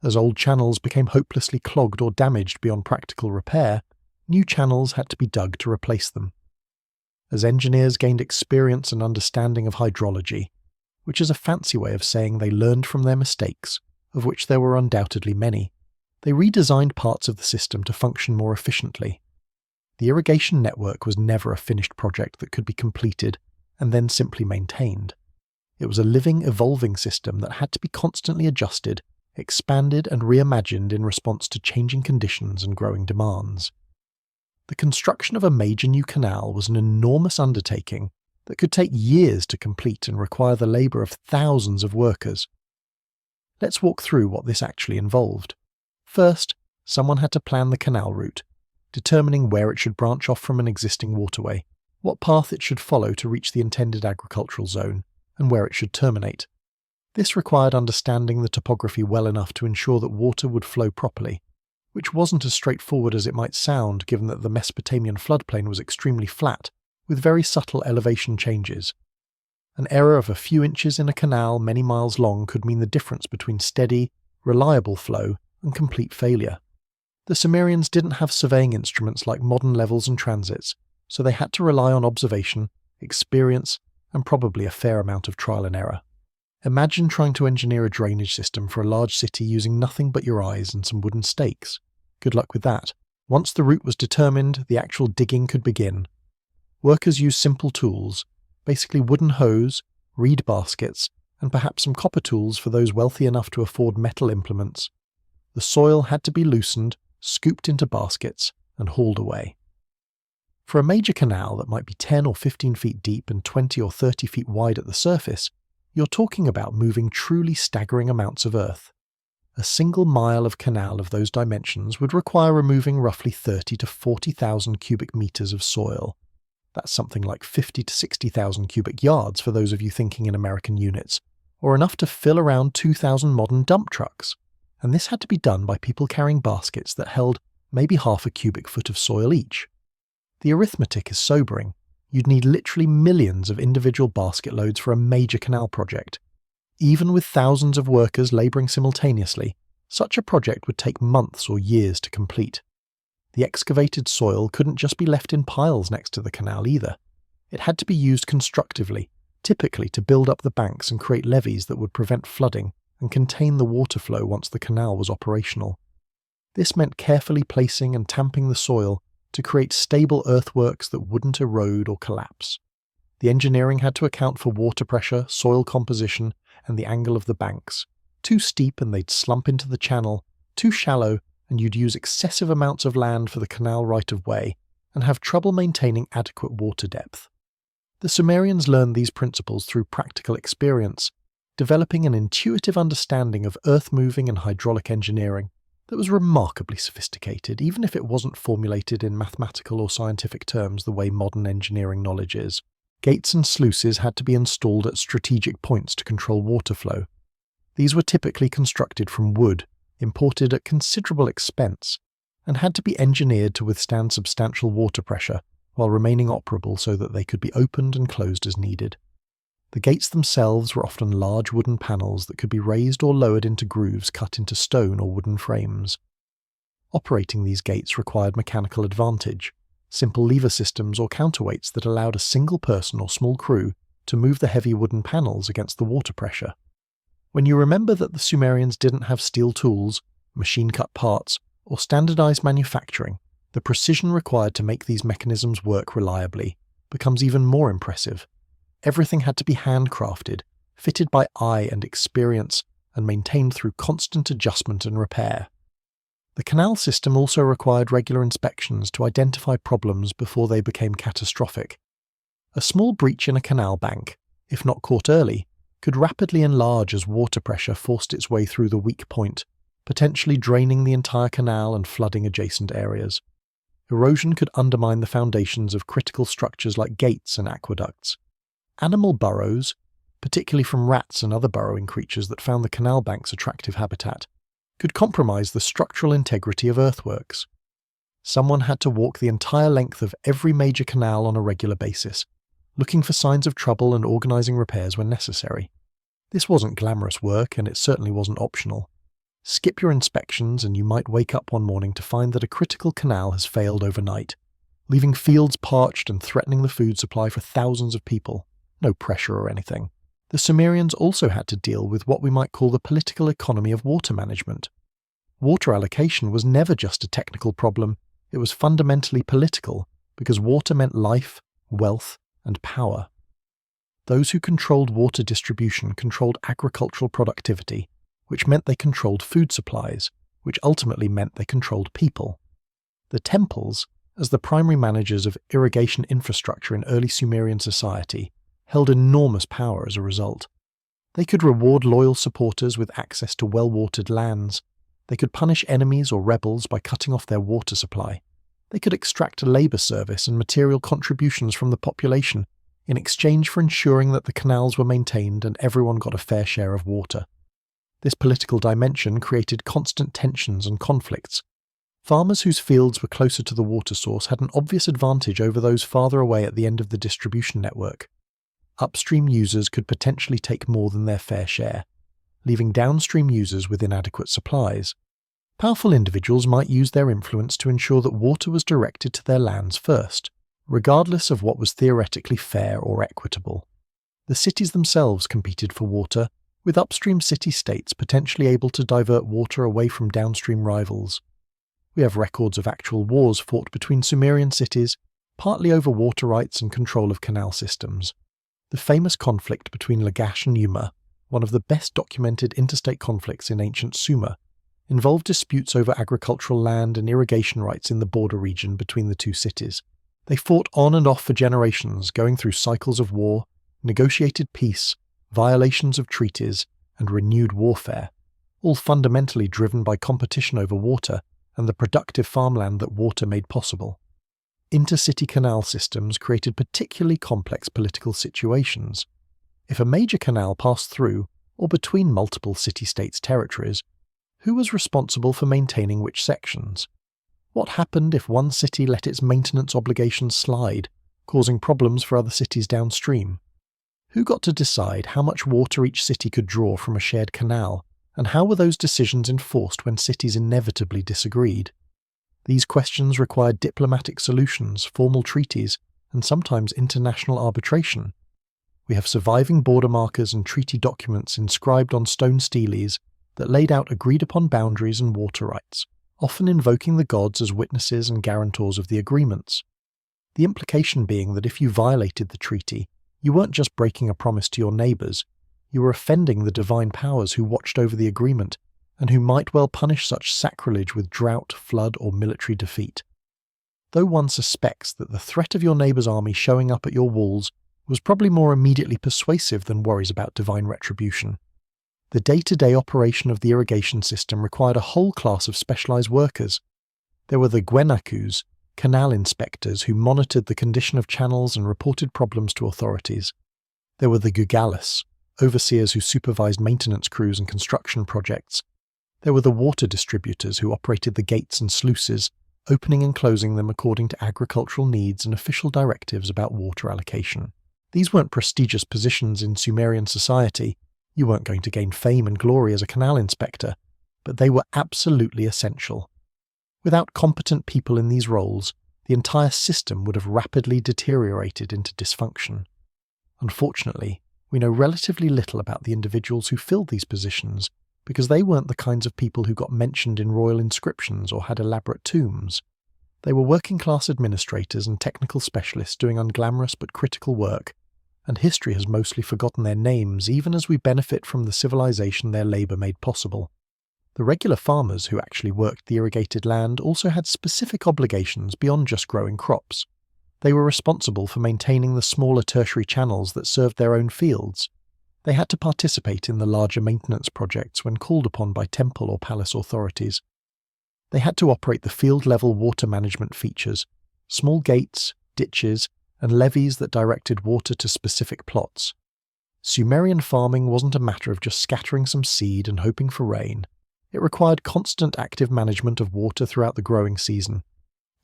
As old channels became hopelessly clogged or damaged beyond practical repair, new channels had to be dug to replace them. As engineers gained experience and understanding of hydrology, which is a fancy way of saying they learned from their mistakes, of which there were undoubtedly many, they redesigned parts of the system to function more efficiently. The irrigation network was never a finished project that could be completed and then simply maintained. It was a living, evolving system that had to be constantly adjusted, expanded and reimagined in response to changing conditions and growing demands. The construction of a major new canal was an enormous undertaking that could take years to complete and require the labour of thousands of workers. Let's walk through what this actually involved. First, someone had to plan the canal route, determining where it should branch off from an existing waterway, what path it should follow to reach the intended agricultural zone, and where it should terminate. This required understanding the topography well enough to ensure that water would flow properly, which wasn't as straightforward as it might sound given that the Mesopotamian floodplain was extremely flat, with very subtle elevation changes. An error of a few inches in a canal many miles long could mean the difference between steady, reliable flow and complete failure. The Sumerians didn't have surveying instruments like modern levels and transits, so they had to rely on observation, experience, and probably a fair amount of trial and error. Imagine trying to engineer a drainage system for a large city using nothing but your eyes and some wooden stakes. Good luck with that. Once the route was determined, the actual digging could begin. Workers used simple tools, basically wooden hoes, reed baskets, and perhaps some copper tools for those wealthy enough to afford metal implements. The soil had to be loosened, scooped into baskets, and hauled away. For a major canal that might be 10 or 15 feet deep and 20 or 30 feet wide at the surface, you're talking about moving truly staggering amounts of earth. A single mile of canal of those dimensions would require removing roughly 30 to 40,000 cubic meters of soil. That's something like 50 to 60,000 cubic yards for those of you thinking in American units, or enough to fill around 2,000 modern dump trucks. And this had to be done by people carrying baskets that held maybe half a cubic foot of soil each. The arithmetic is sobering. You'd need literally millions of individual basket loads for a major canal project. Even with thousands of workers labouring simultaneously, such a project would take months or years to complete. The excavated soil couldn't just be left in piles next to the canal either. It had to be used constructively, typically to build up the banks and create levees that would prevent flooding and contain the water flow once the canal was operational. This meant carefully placing and tamping the soil to create stable earthworks that wouldn't erode or collapse. The engineering had to account for water pressure, soil composition, and the angle of the banks. Too steep and they'd slump into the channel, too shallow and you'd use excessive amounts of land for the canal right-of-way and have trouble maintaining adequate water depth. The Sumerians learned these principles through practical experience, developing an intuitive understanding of earth-moving and hydraulic engineering that was remarkably sophisticated, even if it wasn't formulated in mathematical or scientific terms the way modern engineering knowledge is. Gates and sluices had to be installed at strategic points to control water flow. These were typically constructed from wood, imported at considerable expense, and had to be engineered to withstand substantial water pressure while remaining operable so that they could be opened and closed as needed. The gates themselves were often large wooden panels that could be raised or lowered into grooves cut into stone or wooden frames. Operating these gates required mechanical advantage, simple lever systems or counterweights that allowed a single person or small crew to move the heavy wooden panels against the water pressure. When you remember that the Sumerians didn't have steel tools, machine-cut parts, or standardized manufacturing, the precision required to make these mechanisms work reliably becomes even more impressive. Everything had to be handcrafted, fitted by eye and experience, and maintained through constant adjustment and repair. The canal system also required regular inspections to identify problems before they became catastrophic. A small breach in a canal bank, if not caught early, could rapidly enlarge as water pressure forced its way through the weak point, potentially draining the entire canal and flooding adjacent areas. Erosion could undermine the foundations of critical structures like gates and aqueducts. Animal burrows, particularly from rats and other burrowing creatures that found the canal banks attractive habitat, could compromise the structural integrity of earthworks. Someone had to walk the entire length of every major canal on a regular basis, looking for signs of trouble and organising repairs when necessary. This wasn't glamorous work, and it certainly wasn't optional. Skip your inspections and you might wake up one morning to find that a critical canal has failed overnight, leaving fields parched and threatening the food supply for thousands of people. No pressure or anything. The Sumerians also had to deal with what we might call the political economy of water management. Water allocation was never just a technical problem, it was fundamentally political, because water meant life, wealth, and power. Those who controlled water distribution controlled agricultural productivity, which meant they controlled food supplies, which ultimately meant they controlled people. The temples, as the primary managers of irrigation infrastructure in early Sumerian society, held enormous power as a result. They could reward loyal supporters with access to well-watered lands. They could punish enemies or rebels by cutting off their water supply. They could extract a labour service and material contributions from the population in exchange for ensuring that the canals were maintained and everyone got a fair share of water. This political dimension created constant tensions and conflicts. Farmers whose fields were closer to the water source had an obvious advantage over those farther away at the end of the distribution network. Upstream users could potentially take more than their fair share, leaving downstream users with inadequate supplies. Powerful individuals might use their influence to ensure that water was directed to their lands first, regardless of what was theoretically fair or equitable. The cities themselves competed for water, with upstream city-states potentially able to divert water away from downstream rivals. We have records of actual wars fought between Sumerian cities, partly over water rights and control of canal systems. The famous conflict between Lagash and Yuma, one of the best documented interstate conflicts in ancient Sumer, involved disputes over agricultural land and irrigation rights in the border region between the two cities. They fought on and off for generations, going through cycles of war, negotiated peace, violations of treaties, and renewed warfare, all fundamentally driven by competition over water and the productive farmland that water made possible. Intercity canal systems created particularly complex political situations. If a major canal passed through, or between multiple city-states' territories, who was responsible for maintaining which sections? What happened if one city let its maintenance obligations slide, causing problems for other cities downstream? Who got to decide how much water each city could draw from a shared canal, and how were those decisions enforced when cities inevitably disagreed? These questions required diplomatic solutions, formal treaties, and sometimes international arbitration. We have surviving border markers and treaty documents inscribed on stone steles that laid out agreed-upon boundaries and water rights, often invoking the gods as witnesses and guarantors of the agreements. The implication being that if you violated the treaty, you weren't just breaking a promise to your neighbours, you were offending the divine powers who watched over the agreement and who might well punish such sacrilege with drought, flood, or military defeat. Though one suspects that the threat of your neighbour's army showing up at your walls was probably more immediately persuasive than worries about divine retribution. The day-to-day operation of the irrigation system required a whole class of specialised workers. There were the Gwenakus, canal inspectors who monitored the condition of channels and reported problems to authorities. There were the Gugalis, overseers who supervised maintenance crews and construction projects. There were the water distributors who operated the gates and sluices, opening and closing them according to agricultural needs and official directives about water allocation. These weren't prestigious positions in Sumerian society. You weren't going to gain fame and glory as a canal inspector, but they were absolutely essential. Without competent people in these roles, the entire system would have rapidly deteriorated into dysfunction. Unfortunately, we know relatively little about the individuals who filled these positions because they weren't the kinds of people who got mentioned in royal inscriptions or had elaborate tombs. They were working-class administrators and technical specialists doing unglamorous but critical work, and history has mostly forgotten their names even as we benefit from the civilization their labour made possible. The regular farmers who actually worked the irrigated land also had specific obligations beyond just growing crops. They were responsible for maintaining the smaller tertiary channels that served their own fields. They had to participate in the larger maintenance projects when called upon by temple or palace authorities. They had to operate the field-level water management features, small gates, ditches, and levees that directed water to specific plots. Sumerian farming wasn't a matter of just scattering some seed and hoping for rain. It required constant active management of water throughout the growing season.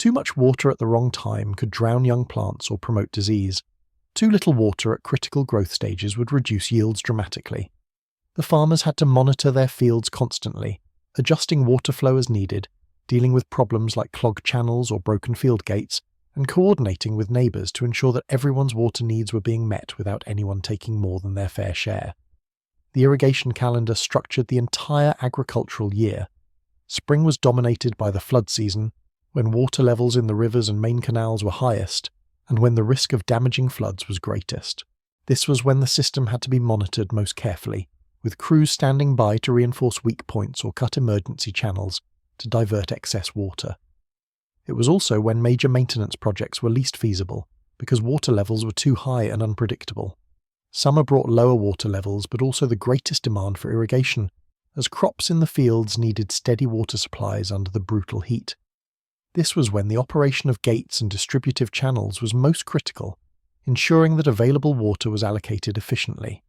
Too much water at the wrong time could drown young plants or promote disease. Too little water at critical growth stages would reduce yields dramatically. The farmers had to monitor their fields constantly, adjusting water flow as needed, dealing with problems like clogged channels or broken field gates, and coordinating with neighbours to ensure that everyone's water needs were being met without anyone taking more than their fair share. The irrigation calendar structured the entire agricultural year. Spring was dominated by the flood season, when water levels in the rivers and main canals were highest, and when the risk of damaging floods was greatest. This was when the system had to be monitored most carefully, with crews standing by to reinforce weak points or cut emergency channels to divert excess water. It was also when major maintenance projects were least feasible, because water levels were too high and unpredictable. Summer brought lower water levels, but also the greatest demand for irrigation, as crops in the fields needed steady water supplies under the brutal heat. This was when the operation of gates and distributive channels was most critical, ensuring that available water was allocated efficiently.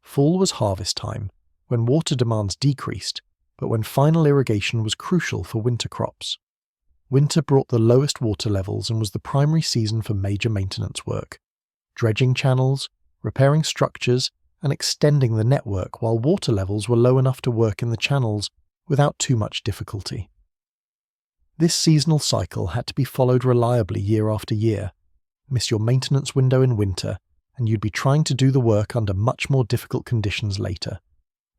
Fall was harvest time, when water demands decreased, but when final irrigation was crucial for winter crops. Winter brought the lowest water levels and was the primary season for major maintenance work, dredging channels, repairing structures, and extending the network while water levels were low enough to work in the channels without too much difficulty. This seasonal cycle had to be followed reliably year after year. Miss your maintenance window in winter, and you'd be trying to do the work under much more difficult conditions later.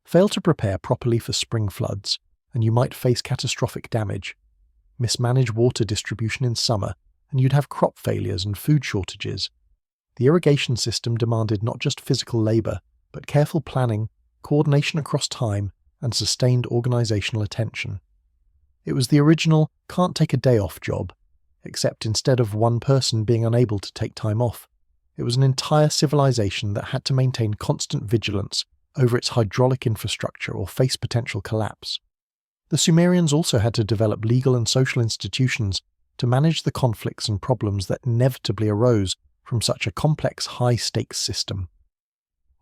Fail to prepare properly for spring floods, and you might face catastrophic damage. Mismanage water distribution in summer, and you'd have crop failures and food shortages. The irrigation system demanded not just physical labour, but careful planning, coordination across time, and sustained organisational attention. It was the original can't take a day off job, except instead of one person being unable to take time off, it was an entire civilization that had to maintain constant vigilance over its hydraulic infrastructure or face potential collapse. The Sumerians also had to develop legal and social institutions to manage the conflicts and problems that inevitably arose from such a complex high-stakes system.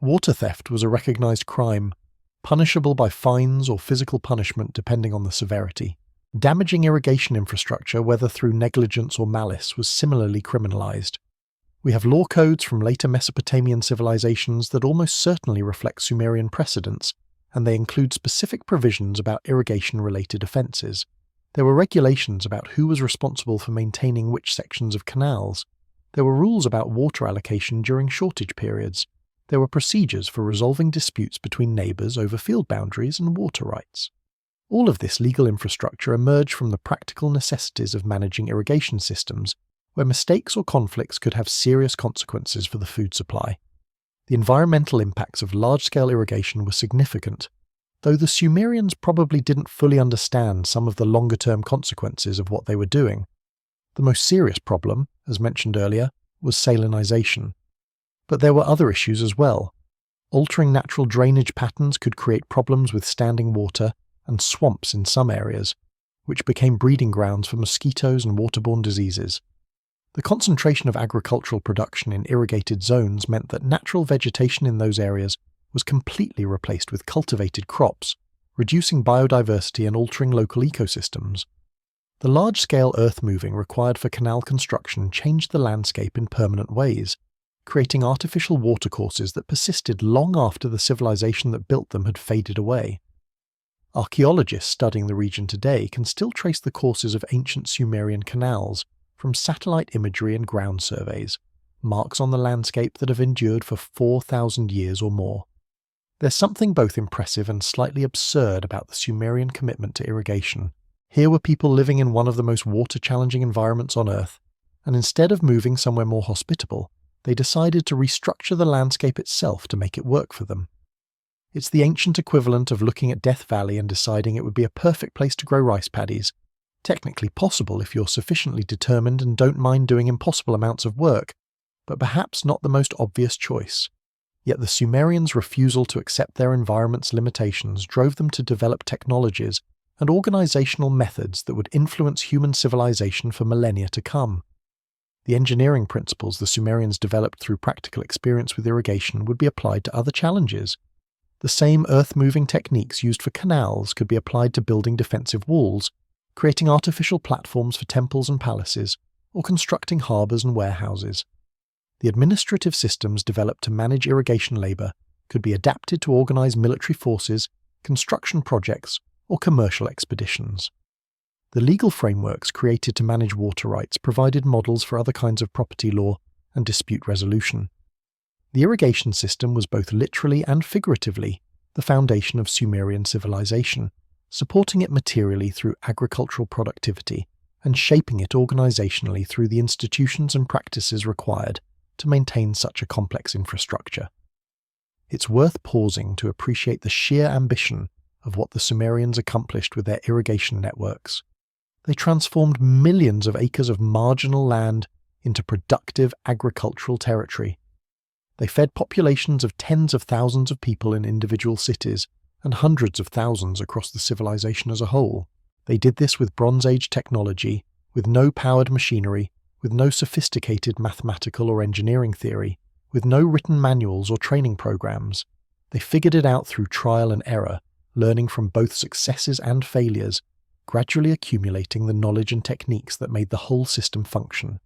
Water theft was a recognized crime, punishable by fines or physical punishment depending on the severity. Damaging irrigation infrastructure, whether through negligence or malice, was similarly criminalized. We have law codes from later Mesopotamian civilizations that almost certainly reflect Sumerian precedents, and they include specific provisions about irrigation-related offences. There were regulations about who was responsible for maintaining which sections of canals. There were rules about water allocation during shortage periods. There were procedures for resolving disputes between neighbours over field boundaries and water rights. All of this legal infrastructure emerged from the practical necessities of managing irrigation systems, where mistakes or conflicts could have serious consequences for the food supply. The environmental impacts of large-scale irrigation were significant, though the Sumerians probably didn't fully understand some of the longer-term consequences of what they were doing. The most serious problem, as mentioned earlier, was salinization. But there were other issues as well. Altering natural drainage patterns could create problems with standing water and swamps in some areas, which became breeding grounds for mosquitoes and waterborne diseases. The concentration of agricultural production in irrigated zones meant that natural vegetation in those areas was completely replaced with cultivated crops, reducing biodiversity and altering local ecosystems. The large-scale earth-moving required for canal construction changed the landscape in permanent ways, creating artificial watercourses that persisted long after the civilization that built them had faded away. Archaeologists studying the region today can still trace the courses of ancient Sumerian canals from satellite imagery and ground surveys, marks on the landscape that have endured for 4,000 years or more. There's something both impressive and slightly absurd about the Sumerian commitment to irrigation. Here were people living in one of the most water-challenging environments on Earth, and instead of moving somewhere more hospitable, they decided to restructure the landscape itself to make it work for them. It's the ancient equivalent of looking at Death Valley and deciding it would be a perfect place to grow rice paddies. Technically possible if you're sufficiently determined and don't mind doing impossible amounts of work, but perhaps not the most obvious choice. Yet the Sumerians' refusal to accept their environment's limitations drove them to develop technologies and organizational methods that would influence human civilization for millennia to come. The engineering principles the Sumerians developed through practical experience with irrigation would be applied to other challenges. The same earth-moving techniques used for canals could be applied to building defensive walls, creating artificial platforms for temples and palaces, or constructing harbours and warehouses. The administrative systems developed to manage irrigation labour could be adapted to organise military forces, construction projects, or commercial expeditions. The legal frameworks created to manage water rights provided models for other kinds of property law and dispute resolution. The irrigation system was both literally and figuratively the foundation of Sumerian civilization, supporting it materially through agricultural productivity and shaping it organisationally through the institutions and practices required to maintain such a complex infrastructure. It's worth pausing to appreciate the sheer ambition of what the Sumerians accomplished with their irrigation networks. They transformed millions of acres of marginal land into productive agricultural territory. They fed populations of tens of thousands of people in individual cities and hundreds of thousands across the civilization as a whole. They did this with Bronze Age technology, with no powered machinery, with no sophisticated mathematical or engineering theory, with no written manuals or training programs. They figured it out through trial and error, learning from both successes and failures, gradually accumulating the knowledge and techniques that made the whole system function.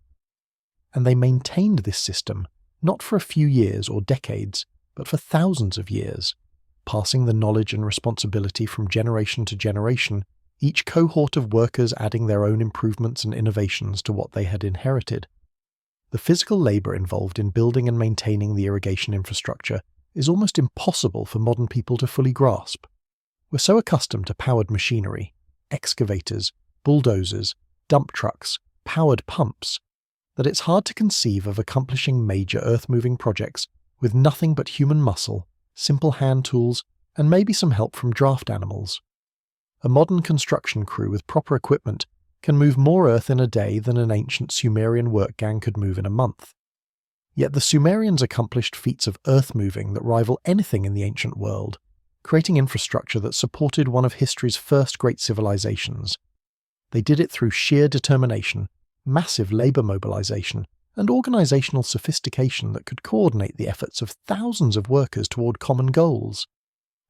And they maintained this system, not for a few years or decades, but for thousands of years, passing the knowledge and responsibility from generation to generation, each cohort of workers adding their own improvements and innovations to what they had inherited. The physical labour involved in building and maintaining the irrigation infrastructure is almost impossible for modern people to fully grasp. We're so accustomed to powered machinery, excavators, bulldozers, dump trucks, powered pumps, that it's hard to conceive of accomplishing major earth-moving projects with nothing but human muscle, simple hand tools, and maybe some help from draft animals. A modern construction crew with proper equipment can move more earth in a day than an ancient Sumerian work gang could move in a month. Yet the Sumerians accomplished feats of earth-moving that rival anything in the ancient world, creating infrastructure that supported one of history's first great civilizations. They did it through sheer determination, massive labour mobilization, and organizational sophistication that could coordinate the efforts of thousands of workers toward common goals.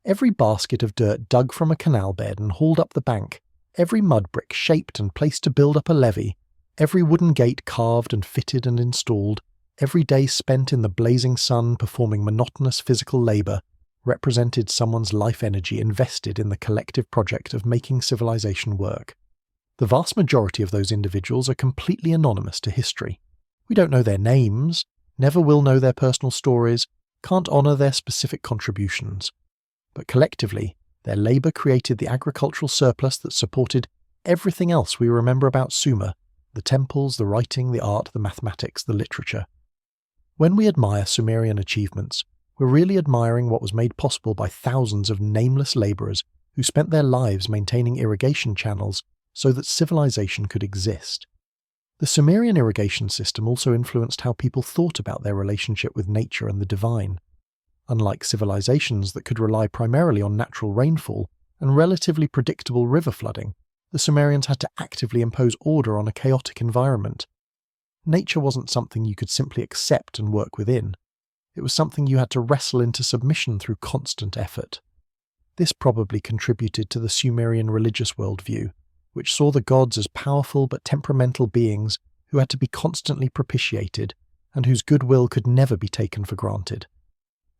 Every basket of dirt dug from a canal bed and hauled up the bank, every mud brick shaped and placed to build up a levee, every wooden gate carved and fitted and installed, every day spent in the blazing sun performing monotonous physical labour, represented someone's life energy invested in the collective project of making civilization work. The vast majority of those individuals are completely anonymous to history. We don't know their names, never will know their personal stories, can't honour their specific contributions. But collectively, their labour created the agricultural surplus that supported everything else we remember about Sumer: the temples, the writing, the art, the mathematics, the literature. When we admire Sumerian achievements, we're really admiring what was made possible by thousands of nameless labourers who spent their lives maintaining irrigation channels so that civilization could exist. The Sumerian irrigation system also influenced how people thought about their relationship with nature and the divine. Unlike civilizations that could rely primarily on natural rainfall and relatively predictable river flooding, the Sumerians had to actively impose order on a chaotic environment. Nature wasn't something you could simply accept and work within. It was something you had to wrestle into submission through constant effort. This probably contributed to the Sumerian religious worldview, which saw the gods as powerful but temperamental beings who had to be constantly propitiated and whose goodwill could never be taken for granted.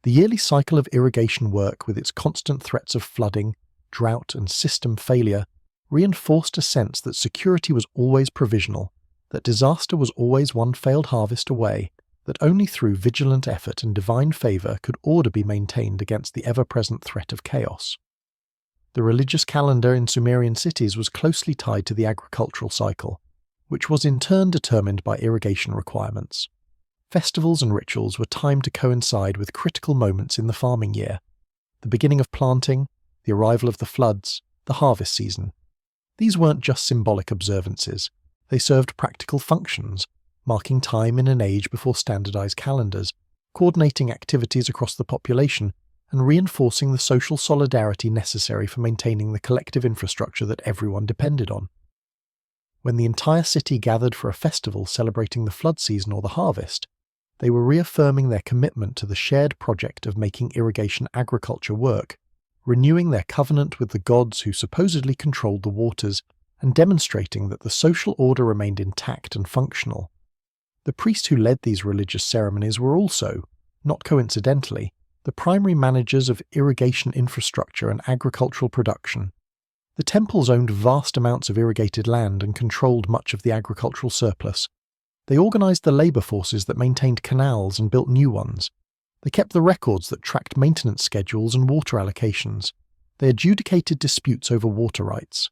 The yearly cycle of irrigation work, with its constant threats of flooding, drought, and system failure, reinforced a sense that security was always provisional, that disaster was always one failed harvest away, that only through vigilant effort and divine favour could order be maintained against the ever-present threat of chaos. The religious calendar in Sumerian cities was closely tied to the agricultural cycle, which was in turn determined by irrigation requirements. Festivals and rituals were timed to coincide with critical moments in the farming year: the beginning of planting, the arrival of the floods, the harvest season. These weren't just symbolic observances, they served practical functions, marking time in an age before standardized calendars, coordinating activities across the population, and reinforcing the social solidarity necessary for maintaining the collective infrastructure that everyone depended on. When the entire city gathered for a festival celebrating the flood season or the harvest, they were reaffirming their commitment to the shared project of making irrigation agriculture work, renewing their covenant with the gods who supposedly controlled the waters, and demonstrating that the social order remained intact and functional. The priests who led these religious ceremonies were also, not coincidentally, the primary managers of irrigation infrastructure and agricultural production. The temples owned vast amounts of irrigated land and controlled much of the agricultural surplus. They organized the labor forces that maintained canals and built new ones. They kept the records that tracked maintenance schedules and water allocations. They adjudicated disputes over water rights.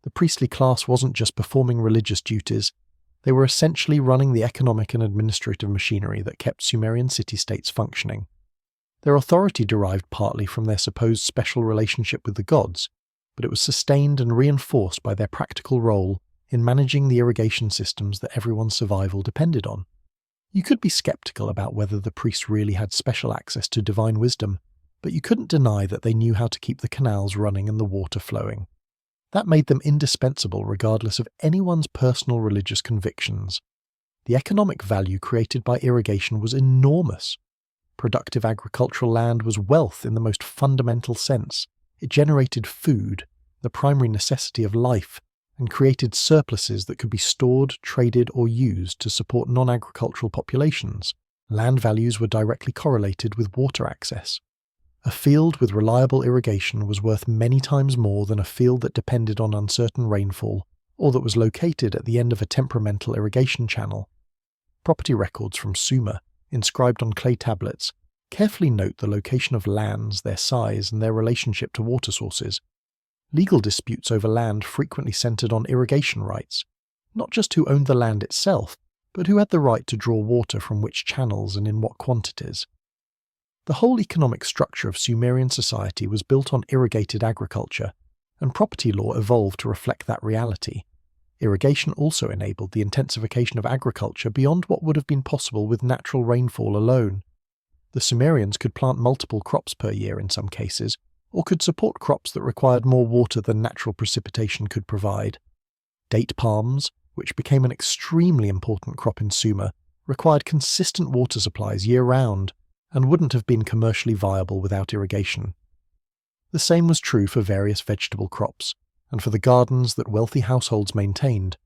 The priestly class wasn't just performing religious duties, they were essentially running the economic and administrative machinery that kept Sumerian city-states functioning. Their authority derived partly from their supposed special relationship with the gods, but it was sustained and reinforced by their practical role in managing the irrigation systems that everyone's survival depended on. You could be skeptical about whether the priests really had special access to divine wisdom, but you couldn't deny that they knew how to keep the canals running and the water flowing. That made them indispensable regardless of anyone's personal religious convictions. The economic value created by irrigation was enormous. Productive agricultural land was wealth in the most fundamental sense. It generated food, the primary necessity of life, and created surpluses that could be stored, traded, or used to support non-agricultural populations. Land values were directly correlated with water access. A field with reliable irrigation was worth many times more than a field that depended on uncertain rainfall, or that was located at the end of a temperamental irrigation channel. Property records from Sumer, inscribed on clay tablets, carefully note the location of lands, their size, and their relationship to water sources. Legal disputes over land frequently centered on irrigation rights, not just who owned the land itself, but who had the right to draw water from which channels and in what quantities. The whole economic structure of Sumerian society was built on irrigated agriculture, and property law evolved to reflect that reality. Irrigation also enabled the intensification of agriculture beyond what would have been possible with natural rainfall alone. The Sumerians could plant multiple crops per year in some cases, or could support crops that required more water than natural precipitation could provide. Date palms, which became an extremely important crop in Sumer, required consistent water supplies year-round, and wouldn't have been commercially viable without irrigation. The same was true for various vegetable crops, and for the gardens that wealthy households maintained.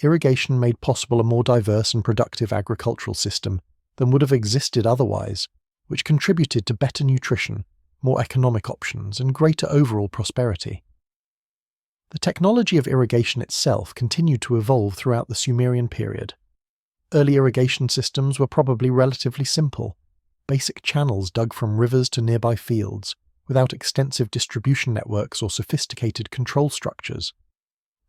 Irrigation made possible a more diverse and productive agricultural system than would have existed otherwise, which contributed to better nutrition, more economic options, and greater overall prosperity. The technology of irrigation itself continued to evolve throughout the Sumerian period. Early irrigation systems were probably relatively simple, basic channels dug from rivers to nearby fields, without extensive distribution networks or sophisticated control structures.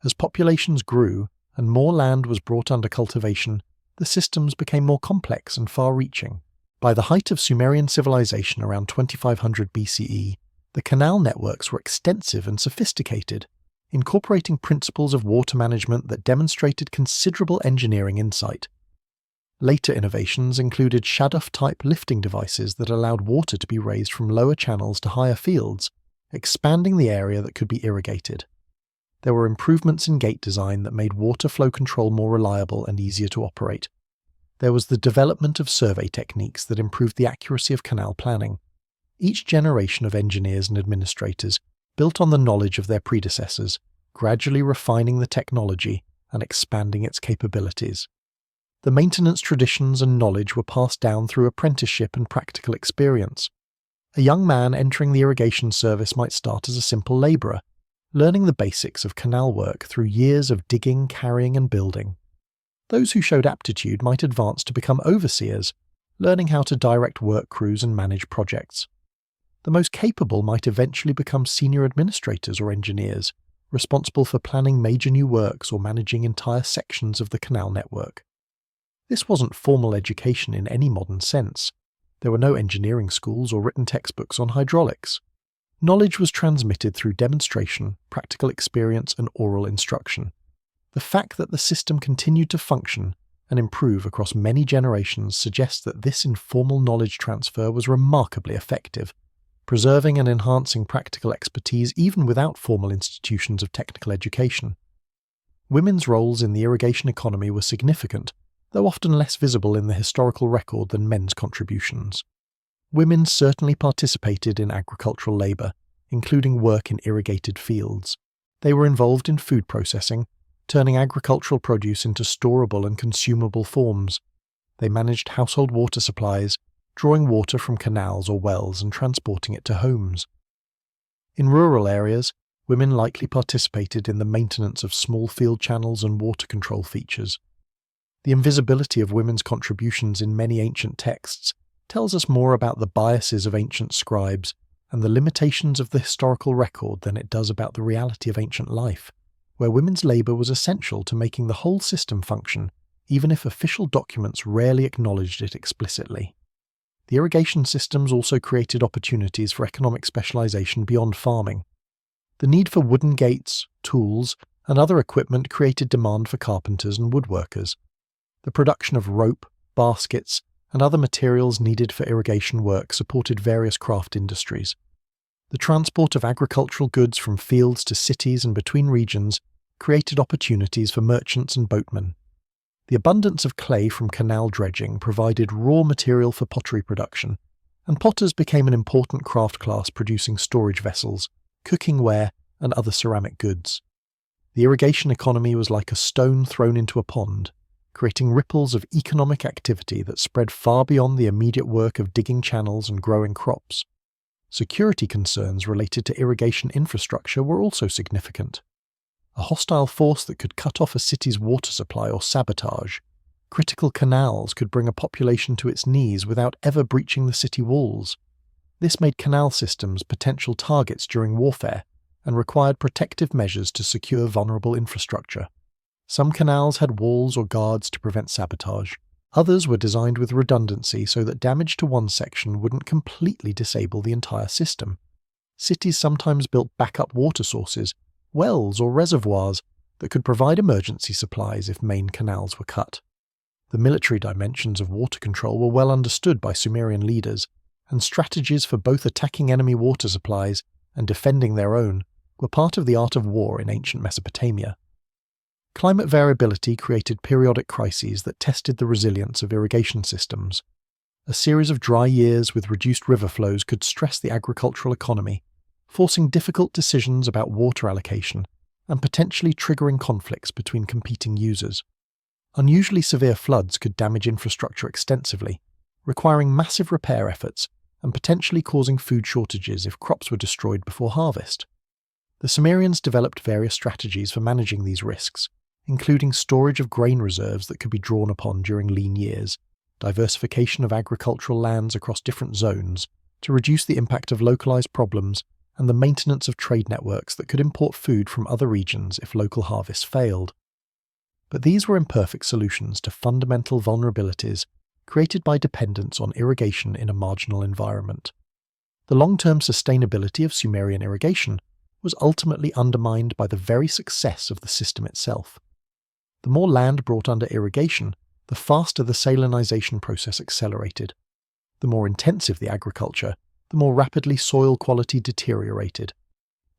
As populations grew and more land was brought under cultivation, the systems became more complex and far-reaching. By the height of Sumerian civilization around 2500 BCE, the canal networks were extensive and sophisticated, incorporating principles of water management that demonstrated considerable engineering insight. Later innovations included Shaduf-type lifting devices that allowed water to be raised from lower channels to higher fields, expanding the area that could be irrigated. There were improvements in gate design that made water flow control more reliable and easier to operate. There was the development of survey techniques that improved the accuracy of canal planning. Each generation of engineers and administrators built on the knowledge of their predecessors, gradually refining the technology and expanding its capabilities. The maintenance traditions and knowledge were passed down through apprenticeship and practical experience. A young man entering the irrigation service might start as a simple labourer, learning the basics of canal work through years of digging, carrying and building. Those who showed aptitude might advance to become overseers, learning how to direct work crews and manage projects. The most capable might eventually become senior administrators or engineers, responsible for planning major new works or managing entire sections of the canal network. This wasn't formal education in any modern sense. There were no engineering schools or written textbooks on hydraulics. Knowledge was transmitted through demonstration, practical experience, and oral instruction. The fact that the system continued to function and improve across many generations suggests that this informal knowledge transfer was remarkably effective, preserving and enhancing practical expertise even without formal institutions of technical education. Women's roles in the irrigation economy were significant, though often less visible in the historical record than men's contributions. Women certainly participated in agricultural labour, including work in irrigated fields. They were involved in food processing, turning agricultural produce into storable and consumable forms. They managed household water supplies, drawing water from canals or wells and transporting it to homes. In rural areas, women likely participated in the maintenance of small field channels and water control features. The invisibility of women's contributions in many ancient texts tells us more about the biases of ancient scribes and the limitations of the historical record than it does about the reality of ancient life, where women's labour was essential to making the whole system function, even if official documents rarely acknowledged it explicitly. The irrigation systems also created opportunities for economic specialisation beyond farming. The need for wooden gates, tools, and other equipment created demand for carpenters and woodworkers. The production of rope, baskets, and other materials needed for irrigation work supported various craft industries. The transport of agricultural goods from fields to cities and between regions created opportunities for merchants and boatmen. The abundance of clay from canal dredging provided raw material for pottery production, and potters became an important craft class producing storage vessels, cooking ware, and other ceramic goods. The irrigation economy was like a stone thrown into a pond, creating ripples of economic activity that spread far beyond the immediate work of digging channels and growing crops. Security concerns related to irrigation infrastructure were also significant. A hostile force that could cut off a city's water supply or sabotage. Critical canals could bring a population to its knees without ever breaching the city walls. This made canal systems potential targets during warfare and required protective measures to secure vulnerable infrastructure. Some canals had walls or guards to prevent sabotage. Others were designed with redundancy so that damage to one section wouldn't completely disable the entire system. Cities sometimes built backup water sources, wells or reservoirs that could provide emergency supplies if main canals were cut. The military dimensions of water control were well understood by Sumerian leaders, and strategies for both attacking enemy water supplies and defending their own were part of the art of war in ancient Mesopotamia. Climate variability created periodic crises that tested the resilience of irrigation systems. A series of dry years with reduced river flows could stress the agricultural economy, forcing difficult decisions about water allocation and potentially triggering conflicts between competing users. Unusually severe floods could damage infrastructure extensively, requiring massive repair efforts and potentially causing food shortages if crops were destroyed before harvest. The Sumerians developed various strategies for managing these risks, including storage of grain reserves that could be drawn upon during lean years, diversification of agricultural lands across different zones to reduce the impact of localized problems, and the maintenance of trade networks that could import food from other regions if local harvests failed. But these were imperfect solutions to fundamental vulnerabilities created by dependence on irrigation in a marginal environment. The long-term sustainability of Sumerian irrigation was ultimately undermined by the very success of the system itself. The more land brought under irrigation, the faster the salinization process accelerated. The more intensive the agriculture, the more rapidly soil quality deteriorated.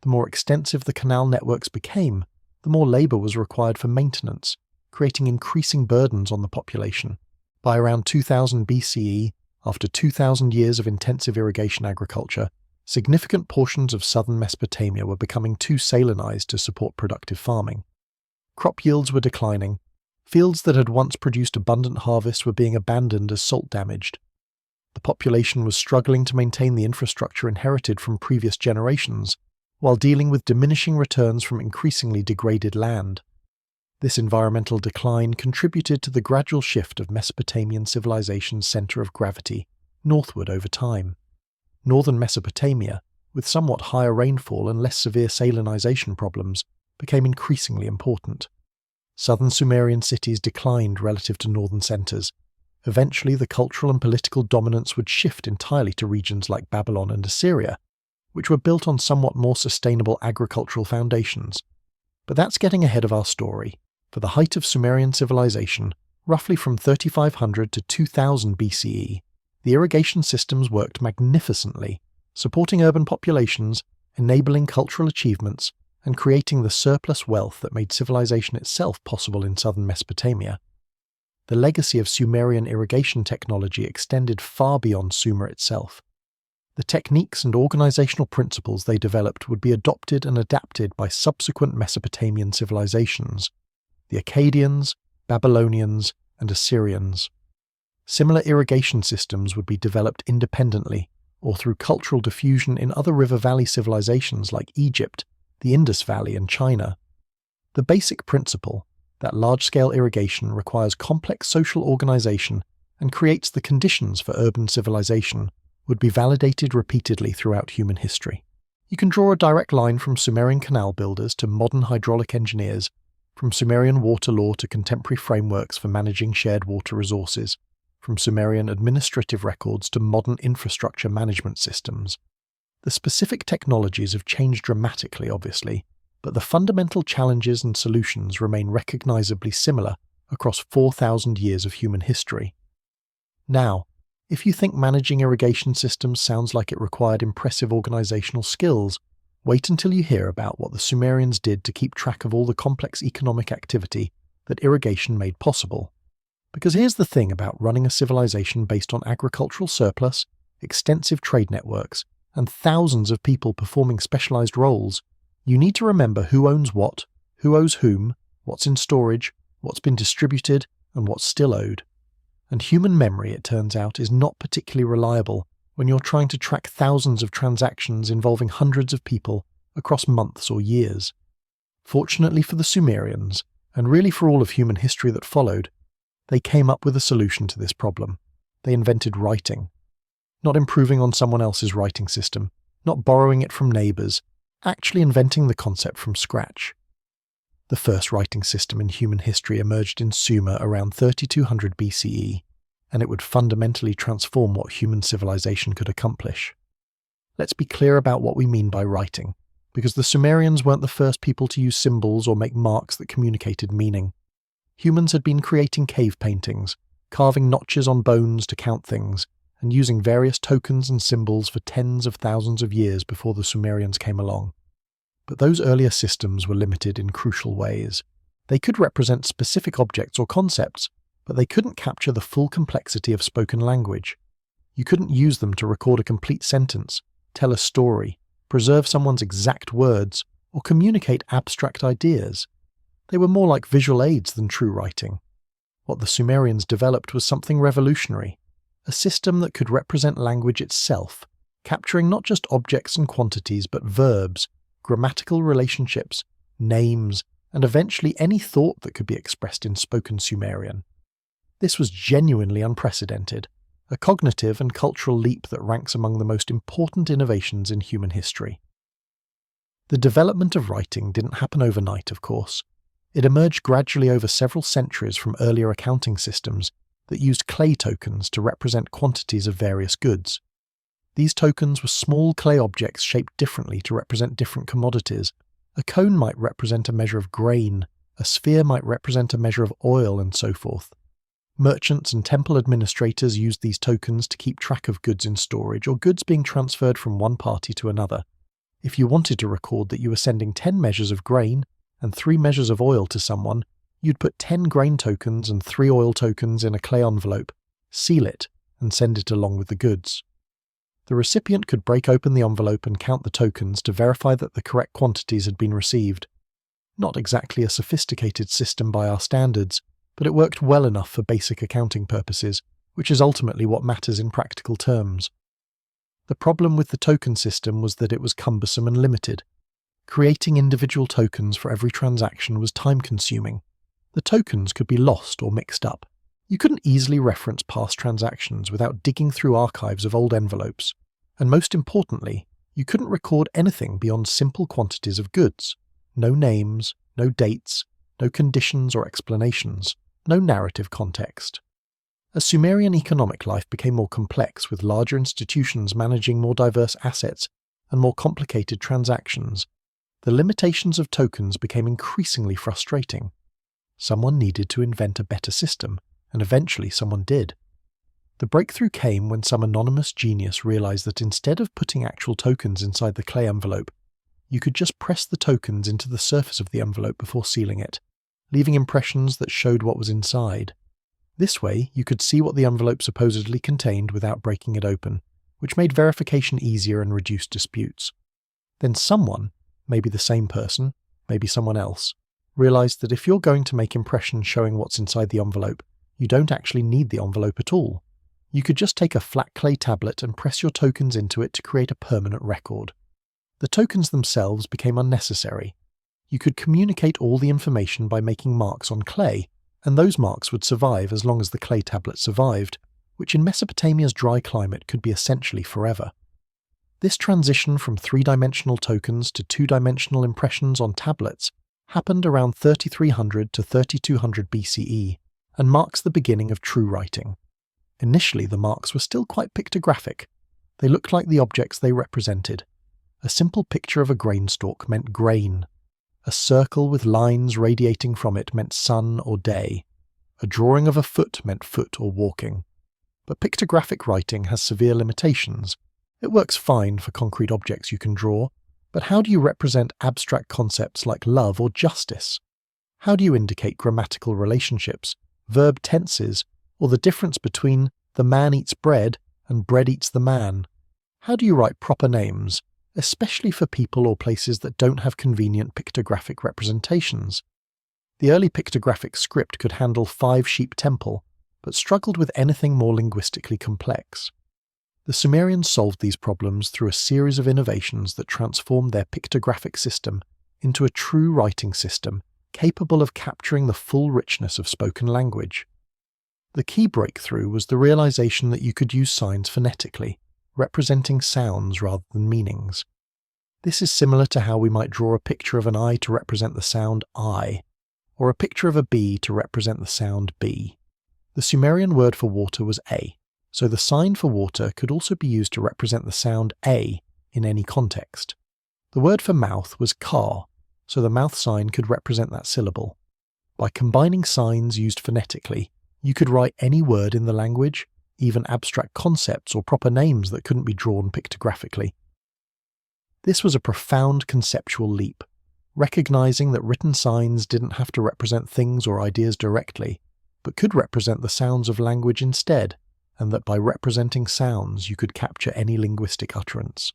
The more extensive the canal networks became, the more labour was required for maintenance, creating increasing burdens on the population. By around 2000 BCE, after 2,000 years of intensive irrigation agriculture, significant portions of southern Mesopotamia were becoming too salinized to support productive farming. Crop yields were declining. Fields that had once produced abundant harvests were being abandoned as salt-damaged. The population was struggling to maintain the infrastructure inherited from previous generations, while dealing with diminishing returns from increasingly degraded land. This environmental decline contributed to the gradual shift of Mesopotamian civilization's center of gravity northward over time. Northern Mesopotamia, with somewhat higher rainfall and less severe salinization problems, became increasingly important. Southern Sumerian cities declined relative to northern centers. Eventually, the cultural and political dominance would shift entirely to regions like Babylon and Assyria, which were built on somewhat more sustainable agricultural foundations. But that's getting ahead of our story. For the height of Sumerian civilization, roughly from 3500 to 2000 BCE, the irrigation systems worked magnificently, supporting urban populations, enabling cultural achievements, and creating the surplus wealth that made civilization itself possible in southern Mesopotamia. The legacy of Sumerian irrigation technology extended far beyond Sumer itself. The techniques and organizational principles they developed would be adopted and adapted by subsequent Mesopotamian civilizations, the Akkadians, Babylonians, and Assyrians. Similar irrigation systems would be developed independently or through cultural diffusion in other river valley civilizations like Egypt, the Indus Valley, and China. The basic principle, that large-scale irrigation requires complex social organization and creates the conditions for urban civilization, would be validated repeatedly throughout human history. You can draw a direct line from Sumerian canal builders to modern hydraulic engineers, from Sumerian water law to contemporary frameworks for managing shared water resources, from Sumerian administrative records to modern infrastructure management systems. The specific technologies have changed dramatically, obviously, but the fundamental challenges and solutions remain recognizably similar across 4,000 years of human history. Now, if you think managing irrigation systems sounds like it required impressive organizational skills, wait until you hear about what the Sumerians did to keep track of all the complex economic activity that irrigation made possible. Because here's the thing about running a civilization based on agricultural surplus, extensive trade networks, and thousands of people performing specialized roles. You need to remember who owns what, who owes whom, what's in storage, what's been distributed, and what's still owed. And human memory, it turns out, is not particularly reliable when you're trying to track thousands of transactions involving hundreds of people across months or years. Fortunately for the Sumerians, and really for all of human history that followed, they came up with a solution to this problem. They invented writing. Not improving on someone else's writing system, not borrowing it from neighbors, actually inventing the concept from scratch. The first writing system in human history emerged in Sumer around 3200 BCE, and it would fundamentally transform what human civilization could accomplish. Let's be clear about what we mean by writing, because the Sumerians weren't the first people to use symbols or make marks that communicated meaning. Humans had been creating cave paintings, carving notches on bones to count things, and using various tokens and symbols for tens of thousands of years before the Sumerians came along. But those earlier systems were limited in crucial ways. They could represent specific objects or concepts, but they couldn't capture the full complexity of spoken language. You couldn't use them to record a complete sentence, tell a story, preserve someone's exact words, or communicate abstract ideas. They were more like visual aids than true writing. What the Sumerians developed was something revolutionary, a system that could represent language itself, capturing not just objects and quantities but verbs, grammatical relationships, names, and eventually any thought that could be expressed in spoken Sumerian. This was genuinely unprecedented, a cognitive and cultural leap that ranks among the most important innovations in human history. The development of writing didn't happen overnight, of course. It emerged gradually over several centuries from earlier accounting systems that used clay tokens to represent quantities of various goods. These tokens were small clay objects shaped differently to represent different commodities. A cone might represent a measure of grain, a sphere might represent a measure of oil, and so forth. Merchants and temple administrators used these tokens to keep track of goods in storage or goods being transferred from one party to another. If you wanted to record that you were sending 10 measures of grain and 3 measures of oil to someone, you'd put 10 grain tokens and 3 oil tokens in a clay envelope, seal it, and send it along with the goods. The recipient could break open the envelope and count the tokens to verify that the correct quantities had been received. Not exactly a sophisticated system by our standards, but it worked well enough for basic accounting purposes, which is ultimately what matters in practical terms. The problem with the token system was that it was cumbersome and limited. Creating individual tokens for every transaction was time-consuming. The tokens could be lost or mixed up. You couldn't easily reference past transactions without digging through archives of old envelopes. And most importantly, you couldn't record anything beyond simple quantities of goods. No names, no dates, no conditions or explanations, no narrative context. As Sumerian economic life became more complex with larger institutions managing more diverse assets and more complicated transactions, the limitations of tokens became increasingly frustrating. Someone needed to invent a better system, and eventually someone did. The breakthrough came when some anonymous genius realized that instead of putting actual tokens inside the clay envelope, you could just press the tokens into the surface of the envelope before sealing it, leaving impressions that showed what was inside. This way, you could see what the envelope supposedly contained without breaking it open, which made verification easier and reduced disputes. Then someone, maybe the same person, maybe someone else, realized that if you're going to make impressions showing what's inside the envelope, you don't actually need the envelope at all. You could just take a flat clay tablet and press your tokens into it to create a permanent record. The tokens themselves became unnecessary. You could communicate all the information by making marks on clay, and those marks would survive as long as the clay tablet survived, which in Mesopotamia's dry climate could be essentially forever. This transition from three-dimensional tokens to two-dimensional impressions on tablets happened around 3300 to 3200 BCE and marks the beginning of true writing. Initially, the marks were still quite pictographic. They looked like the objects they represented. A simple picture of a grain stalk meant grain. A circle with lines radiating from it meant sun or day. A drawing of a foot meant foot or walking. But pictographic writing has severe limitations. It works fine for concrete objects you can draw, but how do you represent abstract concepts like love or justice? How do you indicate grammatical relationships, verb tenses, or the difference between the man eats bread and bread eats the man? How do you write proper names, especially for people or places that don't have convenient pictographic representations? The early pictographic script could handle 5-sheep temple, but struggled with anything more linguistically complex. The Sumerians solved these problems through a series of innovations that transformed their pictographic system into a true writing system capable of capturing the full richness of spoken language. The key breakthrough was the realization that you could use signs phonetically, representing sounds rather than meanings. This is similar to how we might draw a picture of an eye to represent the sound I, or a picture of a bee to represent the sound B. The Sumerian word for water was A, so the sign for water could also be used to represent the sound A in any context. The word for mouth was Ka, so the mouth sign could represent that syllable. By combining signs used phonetically, you could write any word in the language, even abstract concepts or proper names that couldn't be drawn pictographically. This was a profound conceptual leap, recognizing that written signs didn't have to represent things or ideas directly, but could represent the sounds of language instead, and that by representing sounds you could capture any linguistic utterance.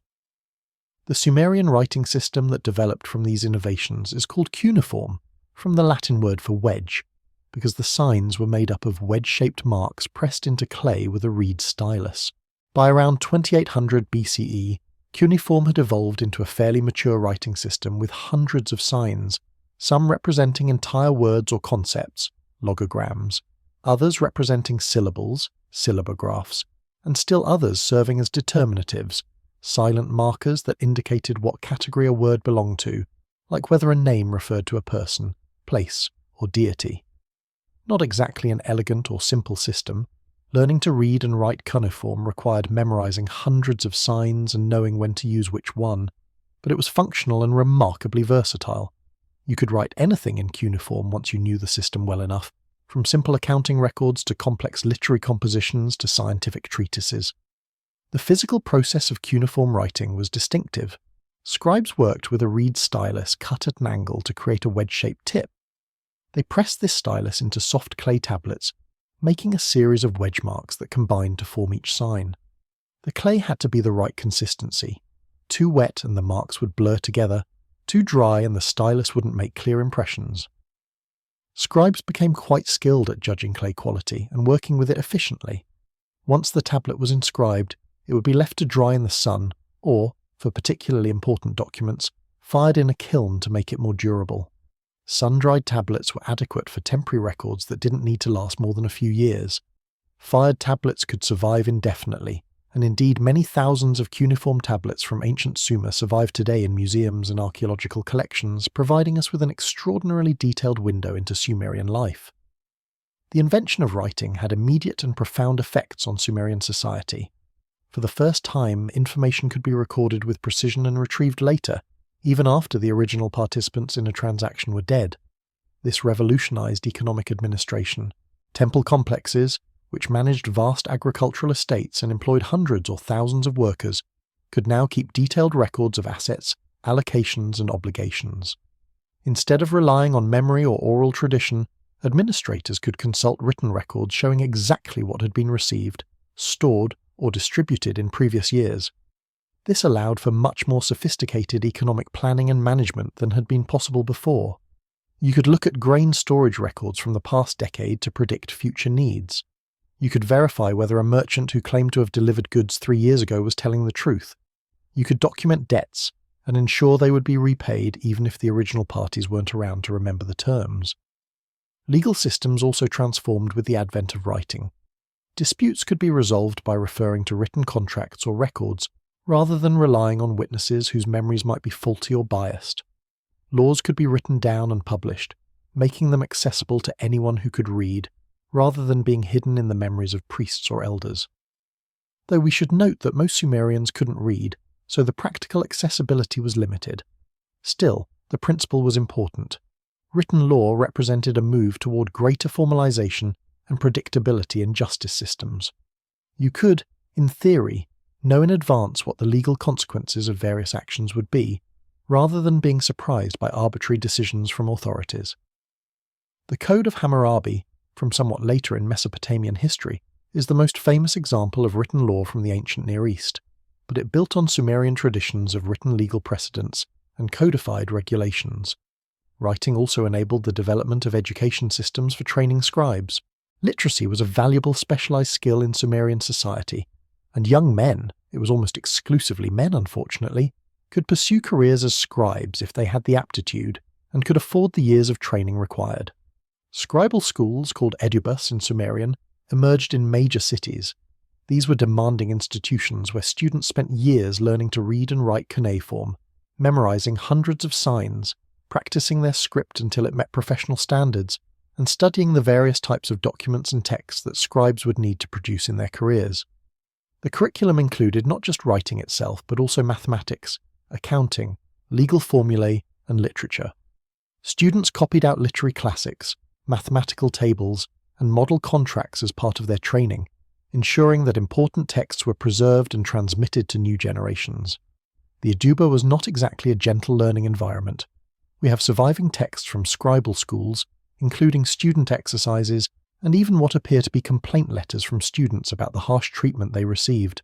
The Sumerian writing system that developed from these innovations is called cuneiform, from the Latin word for wedge, because the signs were made up of wedge-shaped marks pressed into clay with a reed stylus. By around 2800 BCE, cuneiform had evolved into a fairly mature writing system with hundreds of signs, some representing entire words or concepts, logograms, others representing syllables, syllabographs, and still others serving as determinatives, silent markers that indicated what category a word belonged to, like whether a name referred to a person, place, or deity. Not exactly an elegant or simple system, learning to read and write cuneiform required memorizing hundreds of signs and knowing when to use which one, but it was functional and remarkably versatile. You could write anything in cuneiform once you knew the system well enough, from simple accounting records to complex literary compositions to scientific treatises. The physical process of cuneiform writing was distinctive. Scribes worked with a reed stylus cut at an angle to create a wedge-shaped tip. They pressed this stylus into soft clay tablets, making a series of wedge marks that combined to form each sign. The clay had to be the right consistency. Too wet and the marks would blur together, too dry and the stylus wouldn't make clear impressions. Scribes became quite skilled at judging clay quality and working with it efficiently. Once the tablet was inscribed, it would be left to dry in the sun or, for particularly important documents, fired in a kiln to make it more durable. Sun-dried tablets were adequate for temporary records that didn't need to last more than a few years. Fired tablets could survive indefinitely, and indeed many thousands of cuneiform tablets from ancient Sumer survive today in museums and archaeological collections, providing us with an extraordinarily detailed window into Sumerian life. The invention of writing had immediate and profound effects on Sumerian society. For the first time, information could be recorded with precision and retrieved later, even after the original participants in a transaction were dead. This revolutionized economic administration. Temple complexes, which managed vast agricultural estates and employed hundreds or thousands of workers, could now keep detailed records of assets, allocations, and obligations. Instead of relying on memory or oral tradition, administrators could consult written records showing exactly what had been received, stored, or distributed in previous years. This allowed for much more sophisticated economic planning and management than had been possible before. You could look at grain storage records from the past decade to predict future needs. You could verify whether a merchant who claimed to have delivered goods 3 years ago was telling the truth. You could document debts and ensure they would be repaid even if the original parties weren't around to remember the terms. Legal systems also transformed with the advent of writing. Disputes could be resolved by referring to written contracts or records, rather than relying on witnesses whose memories might be faulty or biased. Laws could be written down and published, making them accessible to anyone who could read, rather than being hidden in the memories of priests or elders. Though we should note that most Sumerians couldn't read, so the practical accessibility was limited. Still, the principle was important. Written law represented a move toward greater formalization and predictability in justice systems. You could, in theory, know in advance what the legal consequences of various actions would be, rather than being surprised by arbitrary decisions from authorities. The Code of Hammurabi, from somewhat later in Mesopotamian history, is the most famous example of written law from the ancient Near East, but it built on Sumerian traditions of written legal precedents and codified regulations. Writing also enabled the development of education systems for training scribes. Literacy was a valuable specialized skill in Sumerian society, and young men, it was almost exclusively men unfortunately, could pursue careers as scribes if they had the aptitude and could afford the years of training required. Scribal schools, called edubus in Sumerian, emerged in major cities. These were demanding institutions where students spent years learning to read and write cuneiform, memorizing hundreds of signs, practicing their script until it met professional standards, and studying the various types of documents and texts that scribes would need to produce in their careers. The curriculum included not just writing itself, but also mathematics, accounting, legal formulae, and literature. Students copied out literary classics, mathematical tables, and model contracts as part of their training, ensuring that important texts were preserved and transmitted to new generations. The Eduba was not exactly a gentle learning environment. We have surviving texts from scribal schools, including student exercises and even what appear to be complaint letters from students about the harsh treatment they received.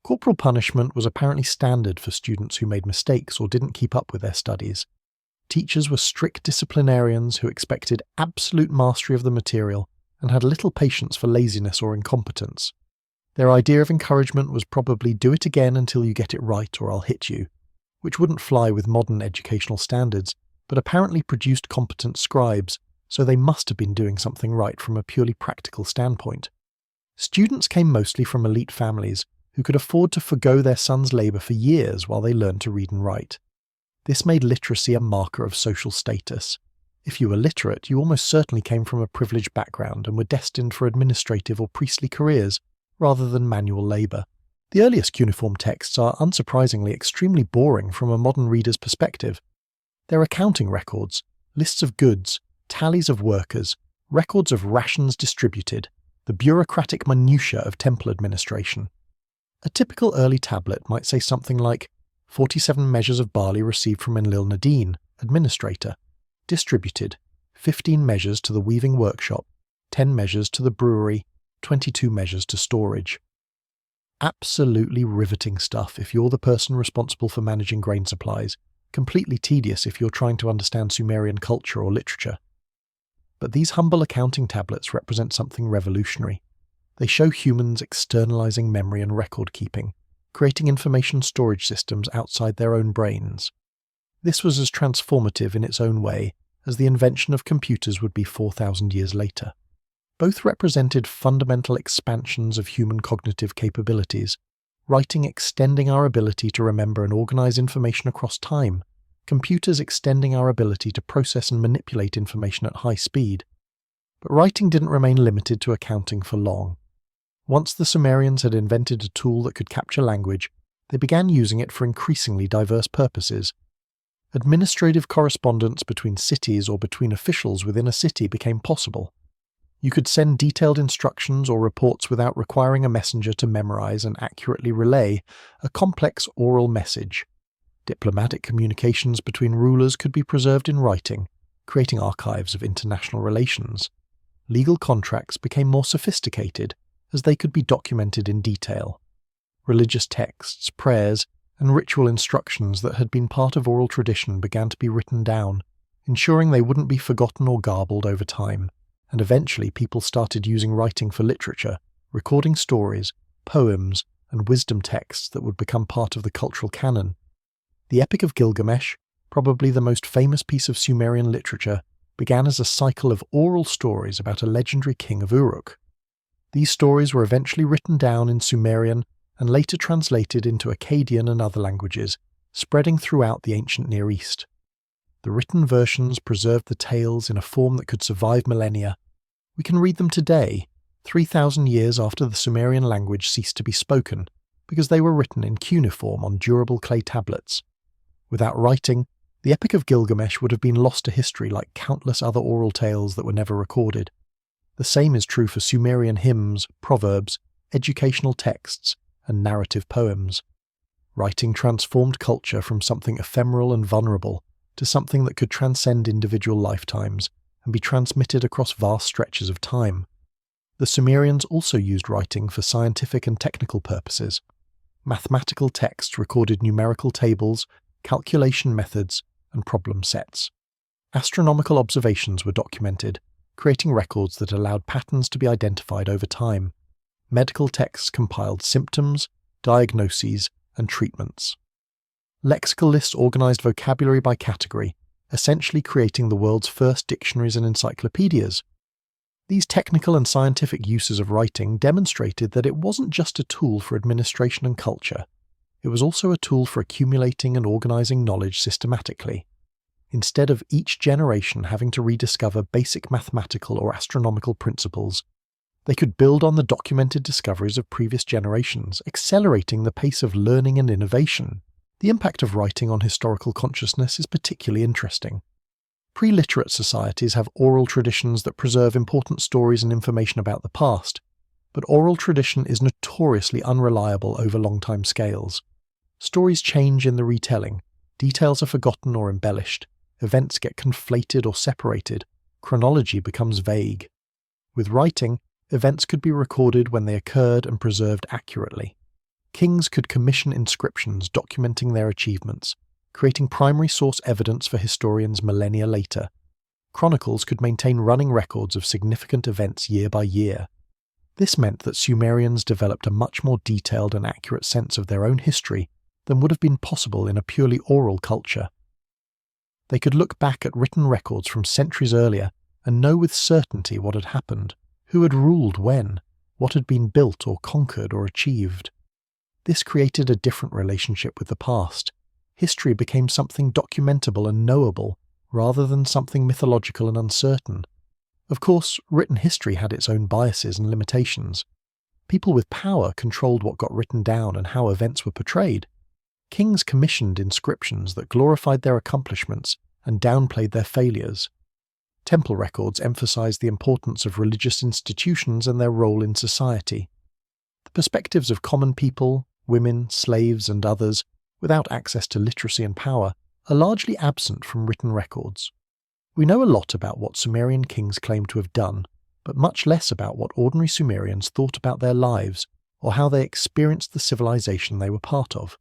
Corporal punishment was apparently standard for students who made mistakes or didn't keep up with their studies. Teachers were strict disciplinarians who expected absolute mastery of the material and had little patience for laziness or incompetence. Their idea of encouragement was probably do it again until you get it right or I'll hit you, which wouldn't fly with modern educational standards, but apparently produced competent scribes, so they must have been doing something right from a purely practical standpoint. Students came mostly from elite families who could afford to forgo their sons' labour for years while they learned to read and write. This made literacy a marker of social status. If you were literate, you almost certainly came from a privileged background and were destined for administrative or priestly careers, rather than manual labour. The earliest cuneiform texts are unsurprisingly extremely boring from a modern reader's perspective. They're accounting records, lists of goods, tallies of workers, records of rations distributed, the bureaucratic minutiae of temple administration. A typical early tablet might say something like 47 measures of barley received from Enlil-Nadine, administrator, distributed, 15 measures to the weaving workshop, 10 measures to the brewery, 22 measures to storage. Absolutely riveting stuff if you're the person responsible for managing grain supplies, completely tedious if you're trying to understand Sumerian culture or literature. But these humble accounting tablets represent something revolutionary. They show humans externalizing memory and record keeping, creating information storage systems outside their own brains. This was as transformative in its own way as the invention of computers would be 4,000 years later. Both represented fundamental expansions of human cognitive capabilities, writing extending our ability to remember and organize information across time, computers extending our ability to process and manipulate information at high speed. But writing didn't remain limited to accounting for long. Once the Sumerians had invented a tool that could capture language, they began using it for increasingly diverse purposes. Administrative correspondence between cities or between officials within a city became possible. You could send detailed instructions or reports without requiring a messenger to memorize and accurately relay a complex oral message. Diplomatic communications between rulers could be preserved in writing, creating archives of international relations. Legal contracts became more sophisticated, as they could be documented in detail. Religious texts, prayers, and ritual instructions that had been part of oral tradition began to be written down, ensuring they wouldn't be forgotten or garbled over time, and eventually people started using writing for literature, recording stories, poems, and wisdom texts that would become part of the cultural canon. The Epic of Gilgamesh, probably the most famous piece of Sumerian literature, began as a cycle of oral stories about a legendary king of Uruk. These stories were eventually written down in Sumerian and later translated into Akkadian and other languages, spreading throughout the ancient Near East. The written versions preserved the tales in a form that could survive millennia. We can read them today, 3,000 years after the Sumerian language ceased to be spoken, because they were written in cuneiform on durable clay tablets. Without writing, the Epic of Gilgamesh would have been lost to history like countless other oral tales that were never recorded. The same is true for Sumerian hymns, proverbs, educational texts, and narrative poems. Writing transformed culture from something ephemeral and vulnerable to something that could transcend individual lifetimes and be transmitted across vast stretches of time. The Sumerians also used writing for scientific and technical purposes. Mathematical texts recorded numerical tables, calculation methods, and problem sets. Astronomical observations were documented, creating records that allowed patterns to be identified over time. Medical texts compiled symptoms, diagnoses, and treatments. Lexical lists organized vocabulary by category, essentially creating the world's first dictionaries and encyclopedias. These technical and scientific uses of writing demonstrated that it wasn't just a tool for administration and culture. It was also a tool for accumulating and organizing knowledge systematically. Instead of each generation having to rediscover basic mathematical or astronomical principles, they could build on the documented discoveries of previous generations, accelerating the pace of learning and innovation. The impact of writing on historical consciousness is particularly interesting. Pre-literate societies have oral traditions that preserve important stories and information about the past, but oral tradition is notoriously unreliable over long time scales. Stories change in the retelling, details are forgotten or embellished, events get conflated or separated, chronology becomes vague. With writing, events could be recorded when they occurred and preserved accurately. Kings could commission inscriptions documenting their achievements, creating primary source evidence for historians millennia later. Chronicles could maintain running records of significant events year by year. This meant that Sumerians developed a much more detailed and accurate sense of their own history than would have been possible in a purely oral culture. They could look back at written records from centuries earlier and know with certainty what had happened, who had ruled when, what had been built or conquered or achieved. This created a different relationship with the past. History became something documentable and knowable, rather than something mythological and uncertain. Of course, written history had its own biases and limitations. People with power controlled what got written down and how events were portrayed. Kings commissioned inscriptions that glorified their accomplishments and downplayed their failures. Temple records emphasized the importance of religious institutions and their role in society. The perspectives of common people, women, slaves, and others, without access to literacy and power, are largely absent from written records. We know a lot about what Sumerian kings claim to have done, but much less about what ordinary Sumerians thought about their lives or how they experienced the civilization they were part of.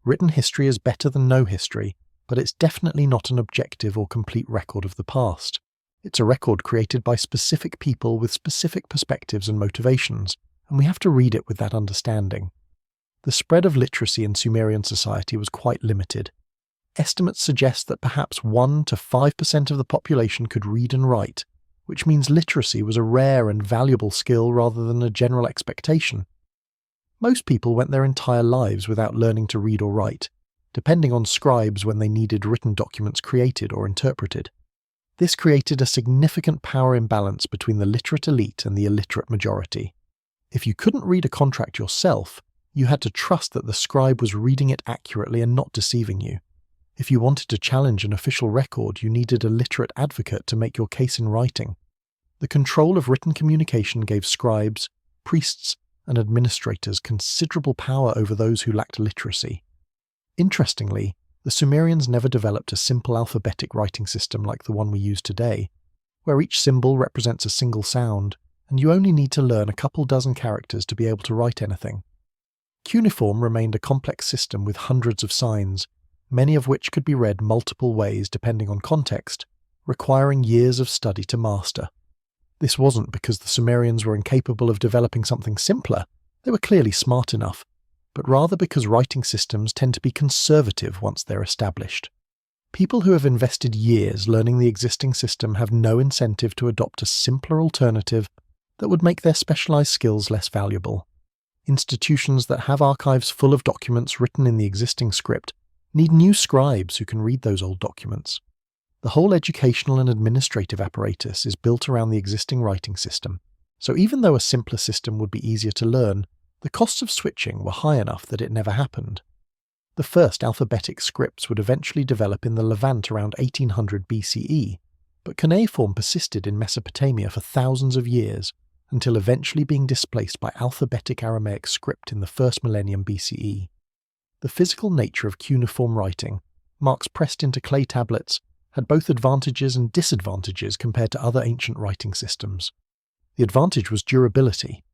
Written history is better than no history, but it's definitely not an objective or complete record of the past. It's a record created by specific people with specific perspectives and motivations, and we have to read it with that understanding. The spread of literacy in Sumerian society was quite limited. Estimates suggest that perhaps 1 to 5% of the population could read and write, which means literacy was a rare and valuable skill rather than a general expectation. Most people went their entire lives without learning to read or write, depending on scribes when they needed written documents created or interpreted. This created a significant power imbalance between the literate elite and the illiterate majority. If you couldn't read a contract yourself, you had to trust that the scribe was reading it accurately and not deceiving you. If you wanted to challenge an official record, you needed a literate advocate to make your case in writing. The control of written communication gave scribes, priests, and administrators considerable power over those who lacked literacy. Interestingly, the Sumerians never developed a simple alphabetic writing system like the one we use today, where each symbol represents a single sound, and you only need to learn a couple dozen characters to be able to write anything. Cuneiform remained a complex system with hundreds of signs, many of which could be read multiple ways depending on context, requiring years of study to master. This wasn't because the Sumerians were incapable of developing something simpler, they were clearly smart enough, but rather because writing systems tend to be conservative once they're established. People who have invested years learning the existing system have no incentive to adopt a simpler alternative that would make their specialized skills less valuable. Institutions that have archives full of documents written in the existing script need new scribes who can read those old documents. The whole educational and administrative apparatus is built around the existing writing system, so even though a simpler system would be easier to learn, the costs of switching were high enough that it never happened. The first alphabetic scripts would eventually develop in the Levant around 1800 BCE, but cuneiform persisted in Mesopotamia for thousands of years, until eventually being displaced by alphabetic Aramaic script in the first millennium BCE. The physical nature of cuneiform writing, marks pressed into clay tablets, had both advantages and disadvantages compared to other ancient writing systems. The advantage was durability.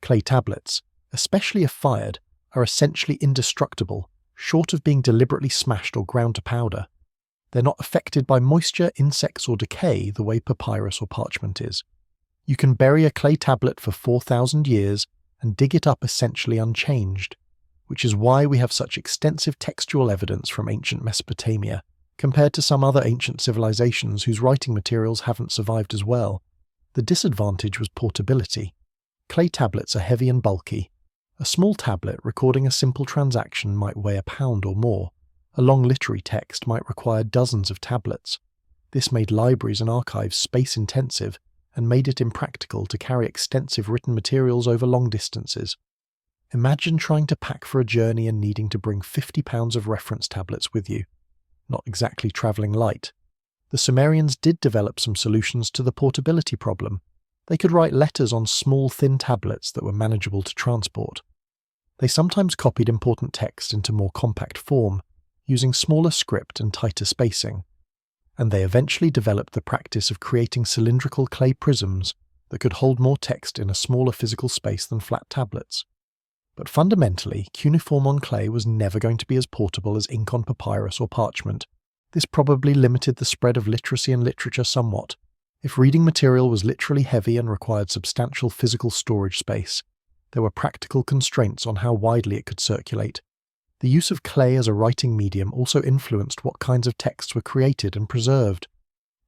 Clay tablets, especially if fired, are essentially indestructible, short of being deliberately smashed or ground to powder. They're not affected by moisture, insects, or decay the way papyrus or parchment is. You can bury a clay tablet for 4,000 years and dig it up essentially unchanged, which is why we have such extensive textual evidence from ancient Mesopotamia, compared to some other ancient civilizations whose writing materials haven't survived as well. The disadvantage was portability. Clay tablets are heavy and bulky. A small tablet recording a simple transaction might weigh a pound or more. A long literary text might require dozens of tablets. This made libraries and archives space-intensive and made it impractical to carry extensive written materials over long distances. Imagine trying to pack for a journey and needing to bring 50 pounds of reference tablets with you. Not exactly travelling light. The Sumerians did develop some solutions to the portability problem. They could write letters on small, thin tablets that were manageable to transport. They sometimes copied important text into more compact form, using smaller script and tighter spacing. And they eventually developed the practice of creating cylindrical clay prisms that could hold more text in a smaller physical space than flat tablets. But fundamentally, cuneiform on clay was never going to be as portable as ink on papyrus or parchment. This probably limited the spread of literacy and literature somewhat. If reading material was literally heavy and required substantial physical storage space, there were practical constraints on how widely it could circulate. The use of clay as a writing medium also influenced what kinds of texts were created and preserved.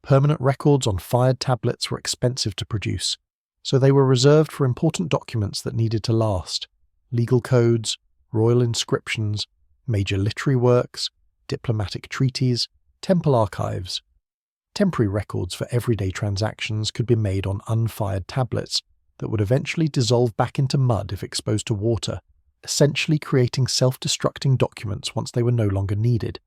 Permanent records on fired tablets were expensive to produce, so they were reserved for important documents that needed to last. Legal codes, royal inscriptions, major literary works, diplomatic treaties, temple archives. Temporary records for everyday transactions could be made on unfired tablets that would eventually dissolve back into mud if exposed to water, essentially creating self-destructing documents once they were no longer needed.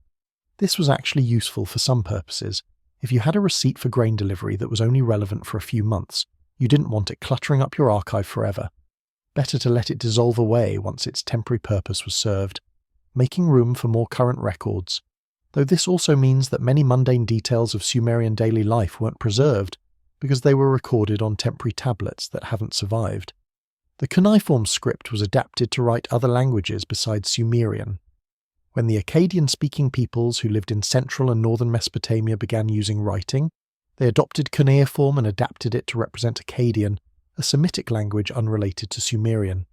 This was actually useful for some purposes. If you had a receipt for grain delivery that was only relevant for a few months, you didn't want it cluttering up your archive forever. Better to let it dissolve away once its temporary purpose was served, making room for more current records, though this also means that many mundane details of Sumerian daily life weren't preserved because they were recorded on temporary tablets that haven't survived. The cuneiform script was adapted to write other languages besides Sumerian. When the Akkadian-speaking peoples who lived in central and northern Mesopotamia began using writing, they adopted cuneiform and adapted it to represent Akkadian, a Semitic language unrelated to Sumerian.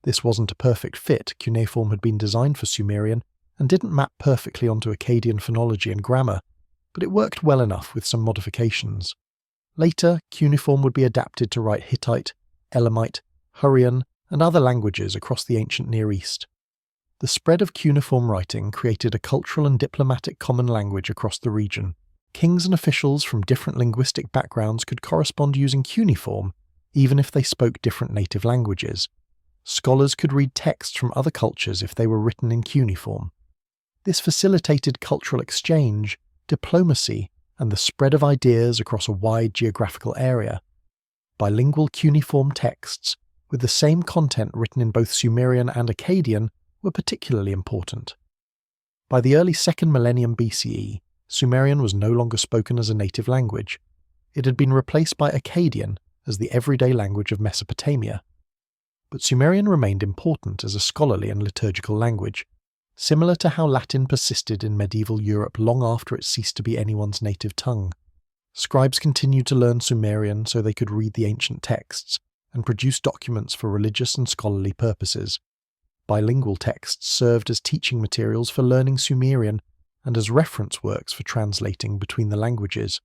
This wasn't a perfect fit. Cuneiform had been designed for Sumerian and didn't map perfectly onto Akkadian phonology and grammar, but it worked well enough with some modifications. Later, cuneiform would be adapted to write Hittite, Elamite, Hurrian, and other languages across the ancient Near East. The spread of cuneiform writing created a cultural and diplomatic common language across the region. Kings and officials from different linguistic backgrounds could correspond using cuneiform, even if they spoke different native languages. Scholars could read texts from other cultures if they were written in cuneiform. This facilitated cultural exchange, diplomacy, and the spread of ideas across a wide geographical area. Bilingual cuneiform texts, with the same content written in both Sumerian and Akkadian, were particularly important. By the early 2nd millennium BCE, Sumerian was no longer spoken as a native language. It had been replaced by Akkadian as the everyday language of Mesopotamia. but Sumerian remained important as a scholarly and liturgical language, similar to how Latin persisted in medieval Europe long after it ceased to be anyone's native tongue. Scribes continued to learn Sumerian so they could read the ancient texts and produce documents for religious and scholarly purposes. Bilingual texts served as teaching materials for learning Sumerian and as reference works for translating between the languages.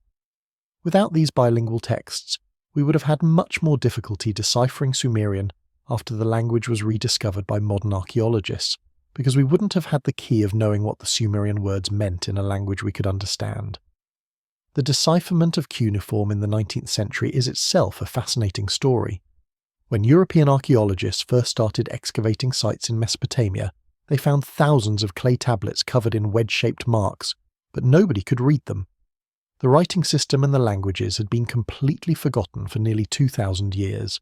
Without these bilingual texts, we would have had much more difficulty deciphering Sumerian after the language was rediscovered by modern archaeologists, because we wouldn't have had the key of knowing what the Sumerian words meant in a language we could understand. The decipherment of cuneiform in the 19th century is itself a fascinating story. When European archaeologists first started excavating sites in Mesopotamia, they found thousands of clay tablets covered in wedge-shaped marks, but nobody could read them. The writing system and the languages had been completely forgotten for nearly 2,000 years.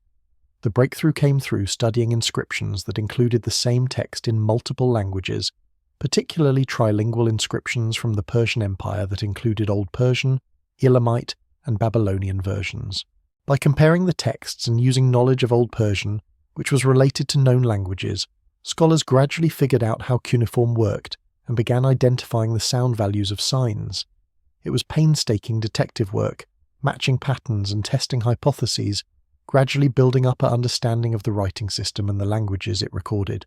The breakthrough came through studying inscriptions that included the same text in multiple languages, particularly trilingual inscriptions from the Persian Empire that included Old Persian, Elamite, and Babylonian versions. By comparing the texts and using knowledge of Old Persian, which was related to known languages, scholars gradually figured out how cuneiform worked and began identifying the sound values of signs. It was painstaking detective work, matching patterns and testing hypotheses, gradually building up our understanding of the writing system and the languages it recorded.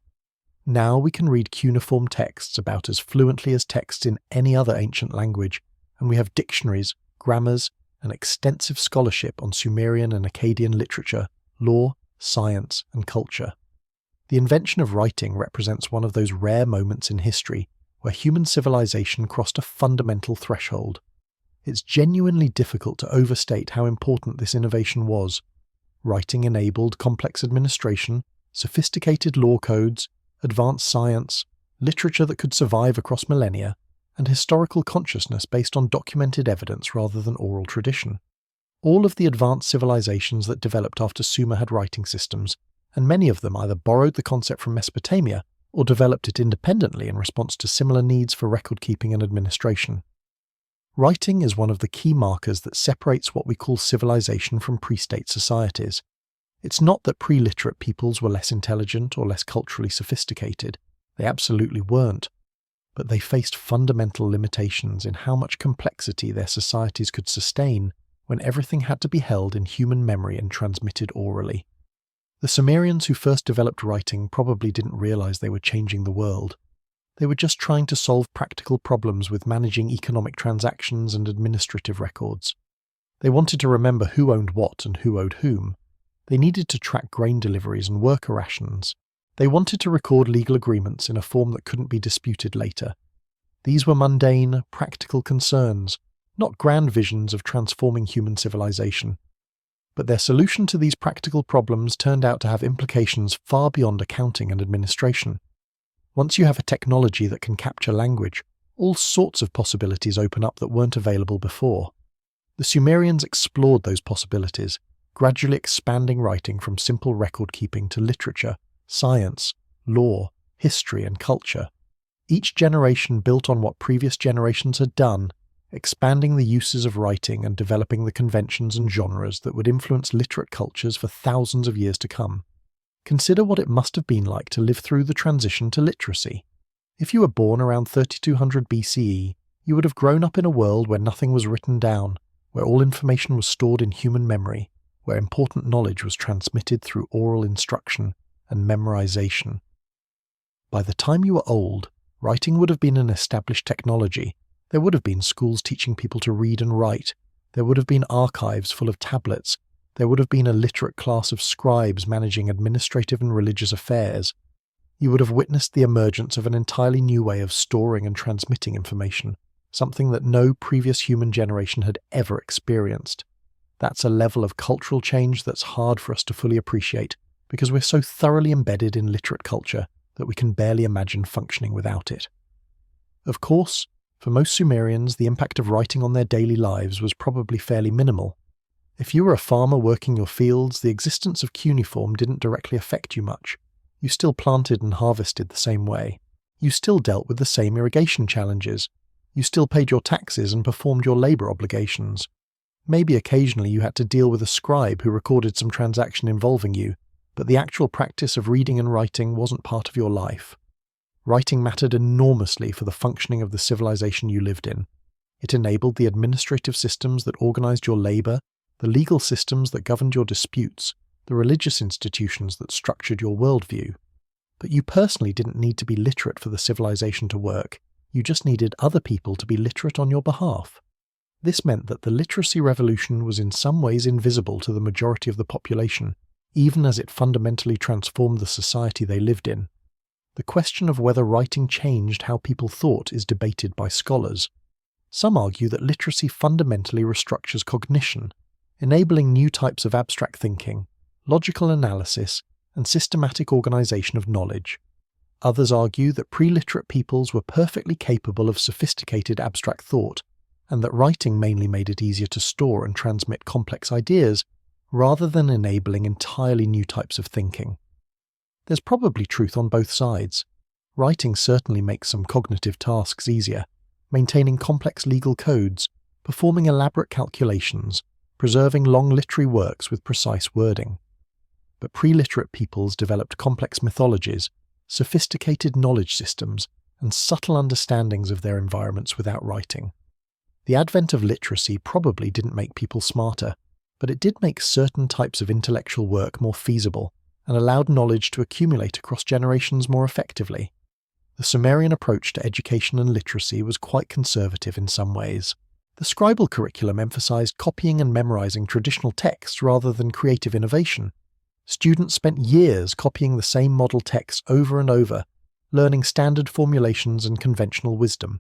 Now we can read cuneiform texts about as fluently as texts in any other ancient language, and we have dictionaries, grammars, and extensive scholarship on Sumerian and Akkadian literature, law, science, and culture. The invention of writing represents one of those rare moments in history where human civilization crossed a fundamental threshold. It's genuinely difficult to overstate how important this innovation was. Writing enabled complex administration, sophisticated law codes, advanced science, literature that could survive across millennia, and historical consciousness based on documented evidence rather than oral tradition. All of the advanced civilizations that developed after Sumer had writing systems, and many of them either borrowed the concept from Mesopotamia or developed it independently in response to similar needs for record-keeping and administration. Writing is one of the key markers that separates what we call civilization from pre-state societies. It's not that pre-literate peoples were less intelligent or less culturally sophisticated. They absolutely weren't. But they faced fundamental limitations in how much complexity their societies could sustain when everything had to be held in human memory and transmitted orally. The Sumerians who first developed writing probably didn't realize they were changing the world. They were just trying to solve practical problems with managing economic transactions and administrative records. They wanted to remember who owned what and who owed whom. They needed to track grain deliveries and worker rations. They wanted to record legal agreements in a form that couldn't be disputed later. These were mundane, practical concerns, not grand visions of transforming human civilization. But their solution to these practical problems turned out to have implications far beyond accounting and administration. Once you have a technology that can capture language, all sorts of possibilities open up that weren't available before. The Sumerians explored those possibilities, gradually expanding writing from simple record-keeping to literature, science, law, history, and culture. Each generation built on what previous generations had done, expanding the uses of writing and developing the conventions and genres that would influence literate cultures for thousands of years to come. Consider what it must have been like to live through the transition to literacy. If you were born around 3200 BCE, you would have grown up in a world where nothing was written down, where all information was stored in human memory, where important knowledge was transmitted through oral instruction and memorization. By the time you were old, writing would have been an established technology. There would have been schools teaching people to read and write. There would have been archives full of tablets. There would have been a literate class of scribes managing administrative and religious affairs. You would have witnessed the emergence of an entirely new way of storing and transmitting information, something that no previous human generation had ever experienced. That's a level of cultural change that's hard for us to fully appreciate, because we're so thoroughly embedded in literate culture that we can barely imagine functioning without it. Of course, for most Sumerians, the impact of writing on their daily lives was probably fairly minimal. If you were a farmer working your fields, the existence of cuneiform didn't directly affect you much. You still planted and harvested the same way. You still dealt with the same irrigation challenges. You still paid your taxes and performed your labor obligations. Maybe occasionally you had to deal with a scribe who recorded some transaction involving you, but the actual practice of reading and writing wasn't part of your life. Writing mattered enormously for the functioning of the civilization you lived in. It enabled the administrative systems that organized your labor, the legal systems that governed your disputes, the religious institutions that structured your worldview. But you personally didn't need to be literate for the civilization to work. You just needed other people to be literate on your behalf. This meant that the literacy revolution was in some ways invisible to the majority of the population, even as it fundamentally transformed the society they lived in. The question of whether writing changed how people thought is debated by scholars. Some argue that literacy fundamentally restructures cognition, enabling new types of abstract thinking, logical analysis, and systematic organization of knowledge. Others argue that pre-literate peoples were perfectly capable of sophisticated abstract thought, and that writing mainly made it easier to store and transmit complex ideas, rather than enabling entirely new types of thinking. There's probably truth on both sides. Writing certainly makes some cognitive tasks easier, maintaining complex legal codes, performing elaborate calculations, preserving long literary works with precise wording. But pre-literate peoples developed complex mythologies, sophisticated knowledge systems, and subtle understandings of their environments without writing. The advent of literacy probably didn't make people smarter, but it did make certain types of intellectual work more feasible and allowed knowledge to accumulate across generations more effectively. The Sumerian approach to education and literacy was quite conservative in some ways. The scribal curriculum emphasized copying and memorizing traditional texts rather than creative innovation. Students spent years copying the same model texts over and over, learning standard formulations and conventional wisdom.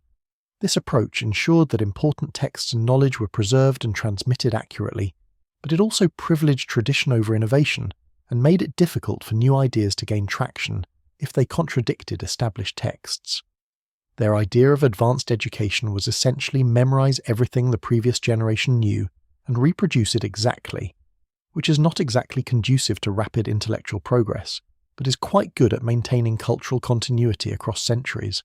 This approach ensured that important texts and knowledge were preserved and transmitted accurately, but it also privileged tradition over innovation and made it difficult for new ideas to gain traction if they contradicted established texts. Their idea of advanced education was essentially memorize everything the previous generation knew and reproduce it exactly, which is not exactly conducive to rapid intellectual progress, but is quite good at maintaining cultural continuity across centuries.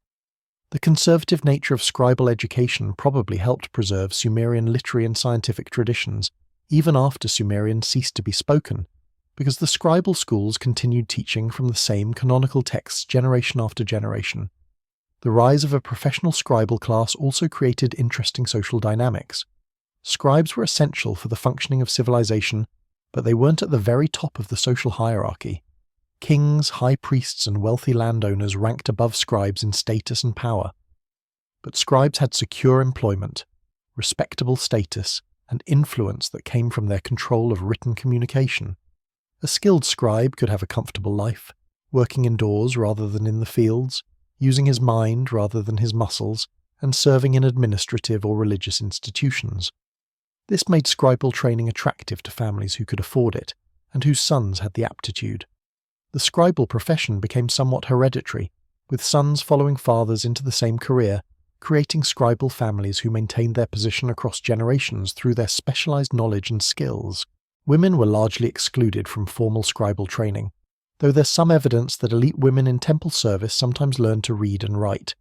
The conservative nature of scribal education probably helped preserve Sumerian literary and scientific traditions, even after Sumerian ceased to be spoken, because the scribal schools continued teaching from the same canonical texts generation after generation. The rise of a professional scribal class also created interesting social dynamics. Scribes were essential for the functioning of civilization, but they weren't at the very top of the social hierarchy. Kings, high priests, and wealthy landowners ranked above scribes in status and power. But scribes had secure employment, respectable status, and influence that came from their control of written communication. A skilled scribe could have a comfortable life, working indoors rather than in the fields, using his mind rather than his muscles, and serving in administrative or religious institutions. This made scribal training attractive to families who could afford it, and whose sons had the aptitude. The scribal profession became somewhat hereditary, with sons following fathers into the same career, creating scribal families who maintained their position across generations through their specialized knowledge and skills. Women were largely excluded from formal scribal training, though there's some evidence that elite women in temple service sometimes learned to read and write.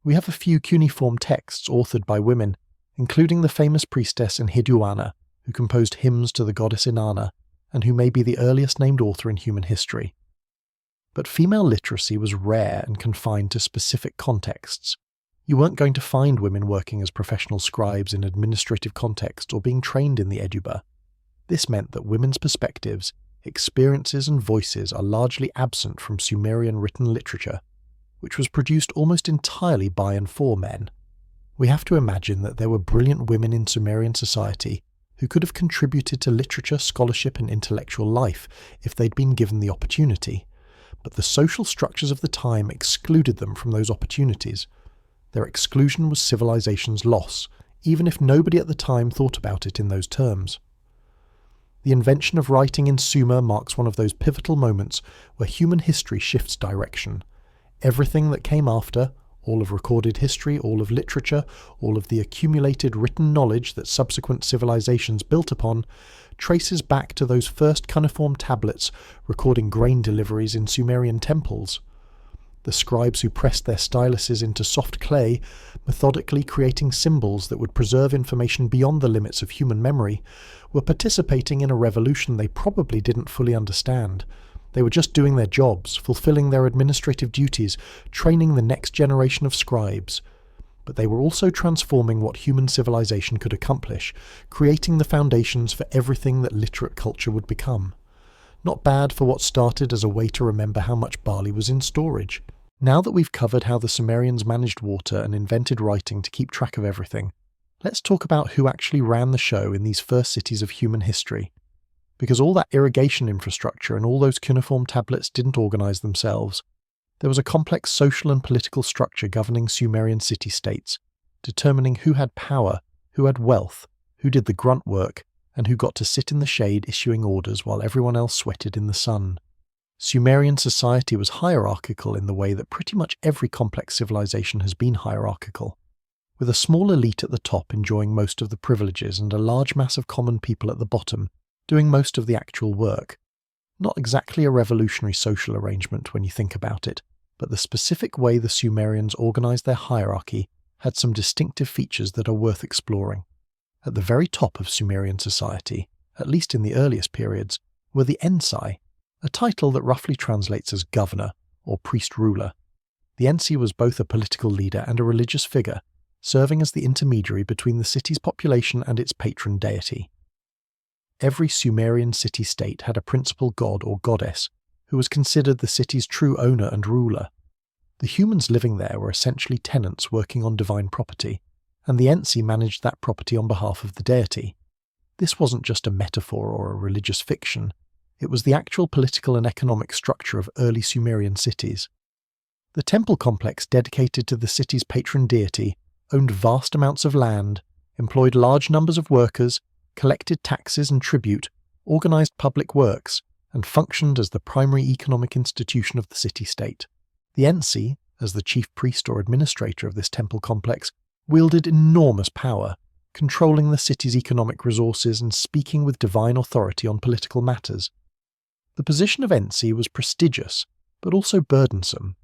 We have a few cuneiform texts authored by women, including the famous priestess Enheduanna, who composed hymns to the goddess Inanna, and who may be the earliest named author in human history. But female literacy was rare and confined to specific contexts. You weren't going to find women working as professional scribes in administrative contexts or being trained in the Eduba. This meant that women's perspectives, experiences, and voices are largely absent from Sumerian written literature, which was produced almost entirely by and for men. We have to imagine that there were brilliant women in Sumerian society who could have contributed to literature, scholarship, and intellectual life if they'd been given the opportunity, but the social structures of the time excluded them from those opportunities. Their exclusion was civilization's loss, even if nobody at the time thought about it in those terms. The invention of writing in Sumer marks one of those pivotal moments where human history shifts direction. Everything that came after, all of recorded history, all of literature, all of the accumulated written knowledge that subsequent civilizations built upon, traces back to those first cuneiform tablets recording grain deliveries in Sumerian temples. The scribes who pressed their styluses into soft clay, methodically creating symbols that would preserve information beyond the limits of human memory, were participating in a revolution they probably didn't fully understand, They were just doing their jobs, fulfilling their administrative duties, training the next generation of scribes. But they were also transforming what human civilization could accomplish, creating the foundations for everything that literate culture would become. Not bad for what started as a way to remember how much barley was in storage. Now that we've covered how the Sumerians managed water and invented writing to keep track of everything, let's talk about who actually ran the show in these first cities of human history. Because all that irrigation infrastructure and all those cuneiform tablets didn't organize themselves. There was a complex social and political structure governing Sumerian city-states, determining who had power, who had wealth, who did the grunt work, and who got to sit in the shade issuing orders while everyone else sweated in the sun. Sumerian society was hierarchical in the way that pretty much every complex civilization has been hierarchical, with a small elite at the top enjoying most of the privileges and a large mass of common people at the bottom doing most of the actual work. Not exactly a revolutionary social arrangement when you think about it, but the specific way the Sumerians organized their hierarchy had some distinctive features that are worth exploring. At the very top of Sumerian society, at least in the earliest periods, were the Ensi, a title that roughly translates as governor or priest-ruler. The Ensi was both a political leader and a religious figure, serving as the intermediary between the city's population and its patron deity. Every Sumerian city-state had a principal god or goddess, who was considered the city's true owner and ruler. The humans living there were essentially tenants working on divine property, and the Ensi managed that property on behalf of the deity. This wasn't just a metaphor or a religious fiction, it was the actual political and economic structure of early Sumerian cities. The temple complex dedicated to the city's patron deity owned vast amounts of land, employed large numbers of workers, collected taxes and tribute, organized public works, and functioned as the primary economic institution of the city-state. The Ensi, as the chief priest or administrator of this temple complex, wielded enormous power, controlling the city's economic resources and speaking with divine authority on political matters. The position of Ensi was prestigious, but also burdensome.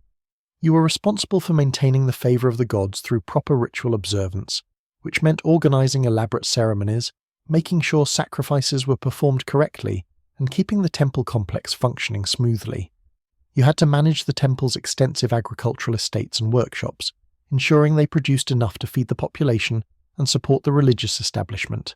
You were responsible for maintaining the favor of the gods through proper ritual observance, which meant organizing elaborate ceremonies, making sure sacrifices were performed correctly, and keeping the temple complex functioning smoothly. You had to manage the temple's extensive agricultural estates and workshops, ensuring they produced enough to feed the population and support the religious establishment.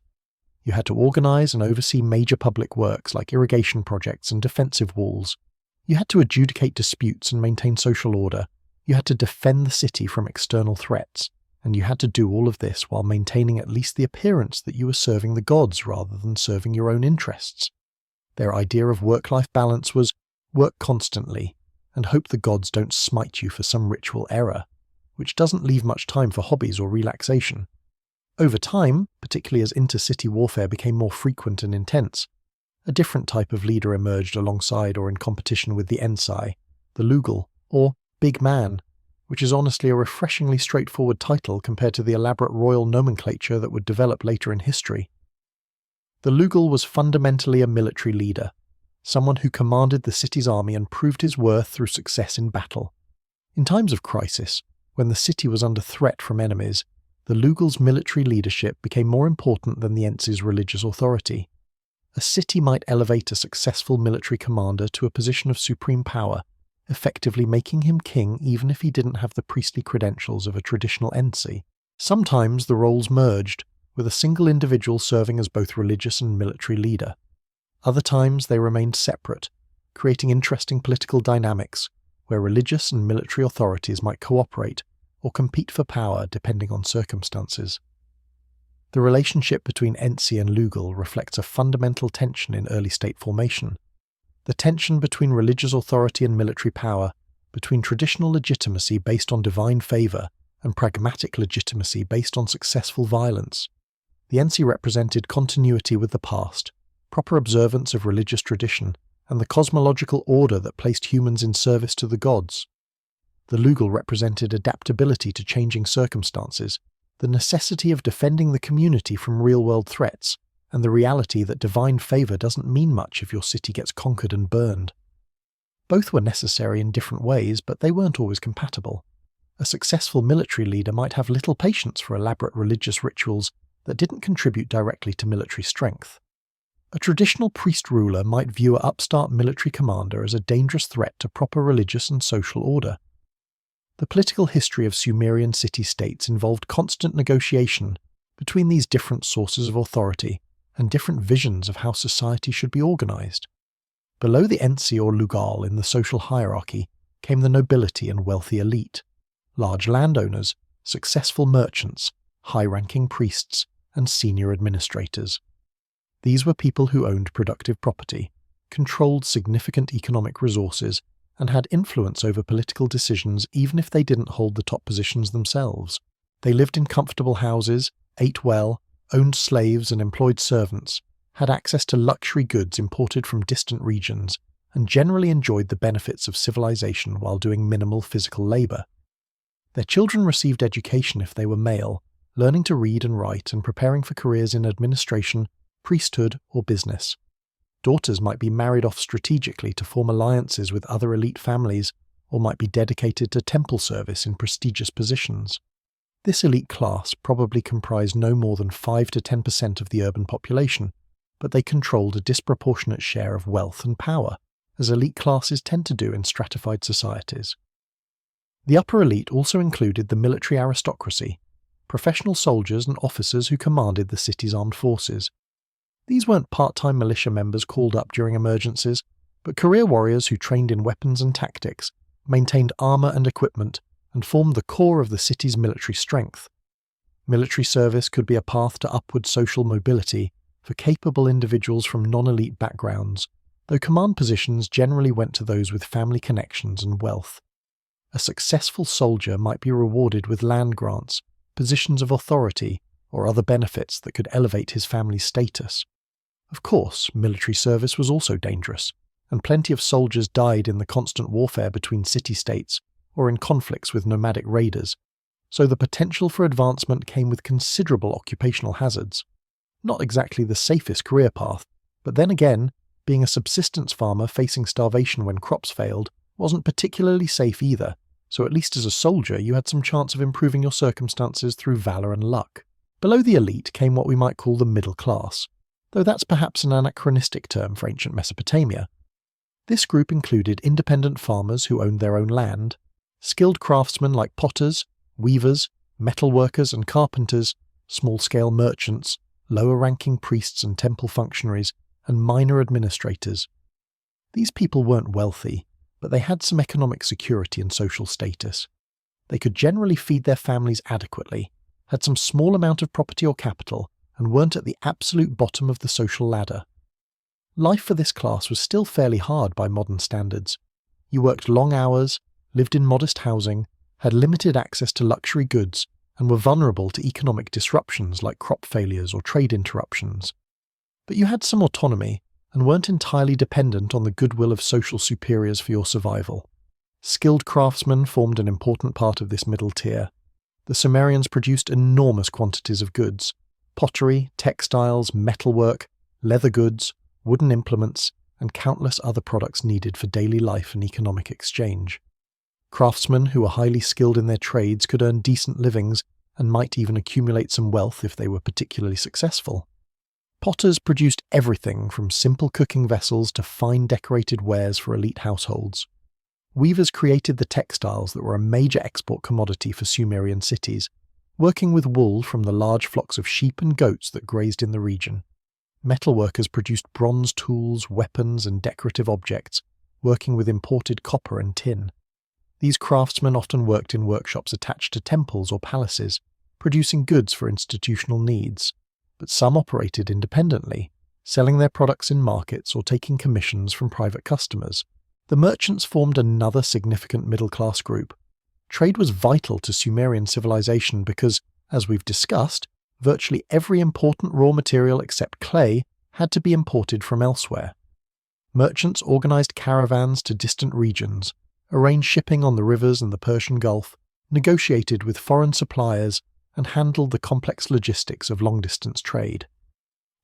You had to organize and oversee major public works like irrigation projects and defensive walls. You had to adjudicate disputes and maintain social order. You had to defend the city from external threats. And you had to do all of this while maintaining at least the appearance that you were serving the gods rather than serving your own interests. Their idea of work-life balance was work constantly and hope the gods don't smite you for some ritual error, which doesn't leave much time for hobbies or relaxation. Over time, particularly as intercity warfare became more frequent and intense, a different type of leader emerged alongside or in competition with the Ensi, the Lugal, or Big Man, which is honestly a refreshingly straightforward title compared to the elaborate royal nomenclature that would develop later in history. The Lugal was fundamentally a military leader, someone who commanded the city's army and proved his worth through success in battle. In times of crisis, when the city was under threat from enemies, the Lugal's military leadership became more important than the Ensi's religious authority. A city might elevate a successful military commander to a position of supreme power, effectively making him king even if he didn't have the priestly credentials of a traditional Ensi. Sometimes the roles merged, with a single individual serving as both religious and military leader. Other times they remained separate, creating interesting political dynamics, where religious and military authorities might cooperate or compete for power depending on circumstances. The relationship between Ensi and Lugal reflects a fundamental tension in early state formation. The tension between religious authority and military power, between traditional legitimacy based on divine favor and pragmatic legitimacy based on successful violence. The Ensi represented continuity with the past, proper observance of religious tradition, and the cosmological order that placed humans in service to the gods. The Lugal represented adaptability to changing circumstances, the necessity of defending the community from real-world threats, and the reality that divine favor doesn't mean much if your city gets conquered and burned. Both were necessary in different ways, but they weren't always compatible. A successful military leader might have little patience for elaborate religious rituals that didn't contribute directly to military strength. A traditional priest ruler might view an upstart military commander as a dangerous threat to proper religious and social order. The political history of Sumerian city-states involved constant negotiation between these different sources of authority and different visions of how society should be organized. Below the Ensi or Lugal in the social hierarchy came the nobility and wealthy elite, large landowners, successful merchants, high-ranking priests, and senior administrators. These were people who owned productive property, controlled significant economic resources, and had influence over political decisions even if they didn't hold the top positions themselves. They lived in comfortable houses, ate well, owned slaves and employed servants, had access to luxury goods imported from distant regions, and generally enjoyed the benefits of civilization while doing minimal physical labor. Their children received education if they were male, learning to read and write and preparing for careers in administration, priesthood, or business. Daughters might be married off strategically to form alliances with other elite families, or might be dedicated to temple service in prestigious positions. This elite class probably comprised no more than 5 to 10% of the urban population, but they controlled a disproportionate share of wealth and power, as elite classes tend to do in stratified societies. The upper elite also included the military aristocracy, professional soldiers and officers who commanded the city's armed forces. These weren't part-time militia members called up during emergencies, but career warriors who trained in weapons and tactics, maintained armor and equipment, and formed the core of the city's military strength. Military service could be a path to upward social mobility for capable individuals from non-elite backgrounds, though command positions generally went to those with family connections and wealth. A successful soldier might be rewarded with land grants, positions of authority, or other benefits that could elevate his family's status. Of course, military service was also dangerous, and plenty of soldiers died in the constant warfare between city-states or in conflicts with nomadic raiders, so the potential for advancement came with considerable occupational hazards. Not exactly the safest career path, but then again, being a subsistence farmer facing starvation when crops failed wasn't particularly safe either, so at least as a soldier you had some chance of improving your circumstances through valor and luck. Below the elite came what we might call the middle class, though that's perhaps an anachronistic term for ancient Mesopotamia. This group included independent farmers who owned their own land, skilled craftsmen like potters, weavers, metalworkers and carpenters, small-scale merchants, lower-ranking priests and temple functionaries, and minor administrators. These people weren't wealthy, but they had some economic security and social status. They could generally feed their families adequately, had some small amount of property or capital, and weren't at the absolute bottom of the social ladder. Life for this class was still fairly hard by modern standards. You worked long hours, lived in modest housing, had limited access to luxury goods, and were vulnerable to economic disruptions like crop failures or trade interruptions. But you had some autonomy, and weren't entirely dependent on the goodwill of social superiors for your survival. Skilled craftsmen formed an important part of this middle tier. The Sumerians produced enormous quantities of goods: pottery, textiles, metalwork, leather goods, wooden implements, and countless other products needed for daily life and economic exchange. Craftsmen who were highly skilled in their trades could earn decent livings and might even accumulate some wealth if they were particularly successful. Potters produced everything from simple cooking vessels to fine decorated wares for elite households. Weavers created the textiles that were a major export commodity for Sumerian cities, working with wool from the large flocks of sheep and goats that grazed in the region. Metalworkers produced bronze tools, weapons, and decorative objects, working with imported copper and tin. These craftsmen often worked in workshops attached to temples or palaces, producing goods for institutional needs, but some operated independently, selling their products in markets or taking commissions from private customers. The merchants formed another significant middle-class group. Trade was vital to Sumerian civilization because, as we've discussed, virtually every important raw material except clay had to be imported from elsewhere. Merchants organized caravans to distant regions, arranged shipping on the rivers and the Persian Gulf, negotiated with foreign suppliers, and handled the complex logistics of long-distance trade.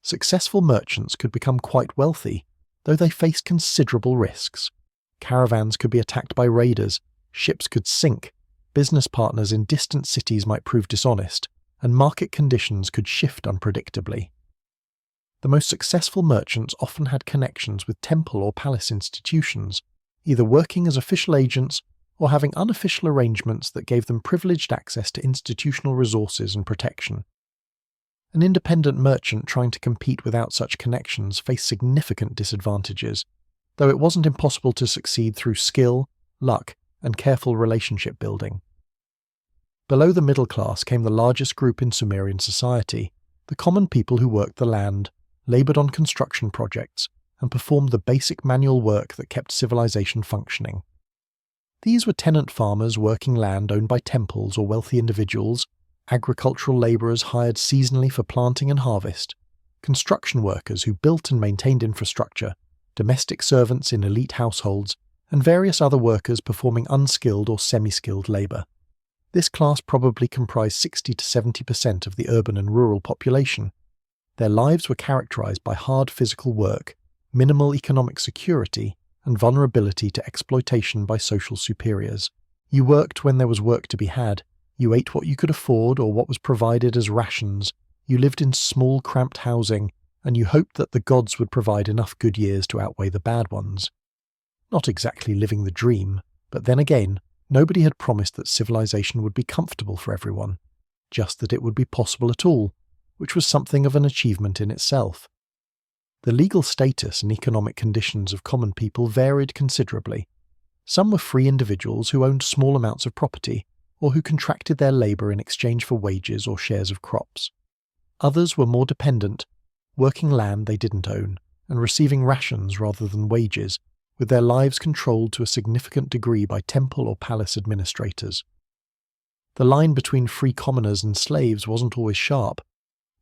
Successful merchants could become quite wealthy, though they faced considerable risks. Caravans could be attacked by raiders, ships could sink, business partners in distant cities might prove dishonest, and market conditions could shift unpredictably. The most successful merchants often had connections with temple or palace institutions, either working as official agents or having unofficial arrangements that gave them privileged access to institutional resources and protection. An independent merchant trying to compete without such connections faced significant disadvantages, though it wasn't impossible to succeed through skill, luck, and careful relationship building. Below the middle class came the largest group in Sumerian society, the common people who worked the land, laboured on construction projects, and performed the basic manual work that kept civilization functioning. These were tenant farmers working land owned by temples or wealthy individuals, agricultural labourers hired seasonally for planting and harvest, construction workers who built and maintained infrastructure, domestic servants in elite households, and various other workers performing unskilled or semi-skilled labour. This class probably comprised 60 to 70% of the urban and rural population. Their lives were characterised by hard physical work, minimal economic security, and vulnerability to exploitation by social superiors. You worked when there was work to be had, you ate what you could afford or what was provided as rations, you lived in small cramped housing, and you hoped that the gods would provide enough good years to outweigh the bad ones. Not exactly living the dream, but then again, nobody had promised that civilization would be comfortable for everyone, just that it would be possible at all, which was something of an achievement in itself. The legal status and economic conditions of common people varied considerably. Some were free individuals who owned small amounts of property, or who contracted their labour in exchange for wages or shares of crops. Others were more dependent, working land they didn't own, and receiving rations rather than wages, with their lives controlled to a significant degree by temple or palace administrators. The line between free commoners and slaves wasn't always sharp.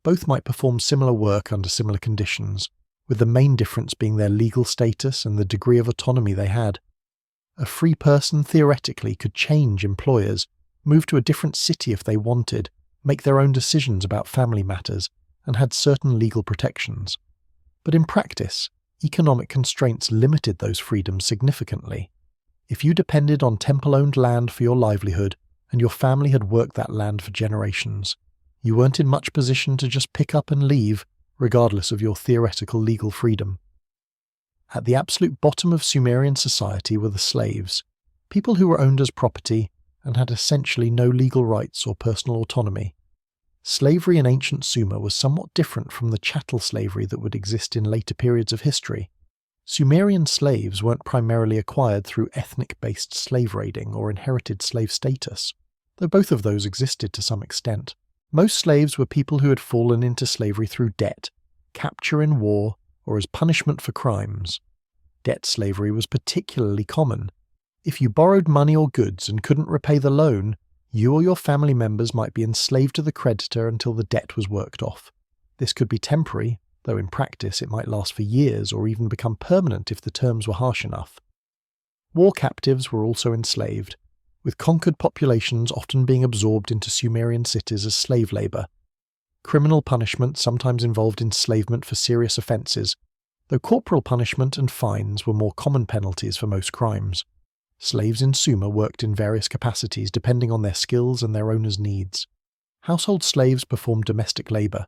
Both might perform similar work under similar conditions, with the main difference being their legal status and the degree of autonomy they had. A free person theoretically could change employers, move to a different city if they wanted, make their own decisions about family matters, and had certain legal protections. But in practice, economic constraints limited those freedoms significantly. If you depended on temple-owned land for your livelihood, and your family had worked that land for generations, you weren't in much position to just pick up and leave, regardless of your theoretical legal freedom. At the absolute bottom of Sumerian society were the slaves, people who were owned as property and had essentially no legal rights or personal autonomy. Slavery in ancient Sumer was somewhat different from the chattel slavery that would exist in later periods of history. Sumerian slaves weren't primarily acquired through ethnic-based slave raiding or inherited slave status, though both of those existed to some extent. Most slaves were people who had fallen into slavery through debt, capture in war, or as punishment for crimes. Debt slavery was particularly common. If you borrowed money or goods and couldn't repay the loan, you or your family members might be enslaved to the creditor until the debt was worked off. This could be temporary, though in practice it might last for years or even become permanent if the terms were harsh enough. War captives were also enslaved, with conquered populations often being absorbed into Sumerian cities as slave labour. Criminal punishment sometimes involved enslavement for serious offences, though corporal punishment and fines were more common penalties for most crimes. Slaves in Sumer worked in various capacities depending on their skills and their owners' needs. Household slaves performed domestic labour,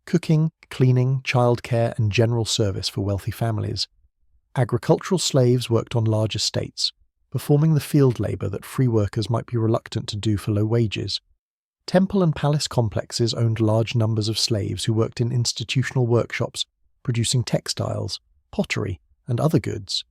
cooking, cleaning, childcare, and general service for wealthy families. Agricultural slaves worked on large estates, performing the field labour that free workers might be reluctant to do for low wages. Temple and palace complexes owned large numbers of slaves who worked in institutional workshops, producing textiles, pottery, and other goods.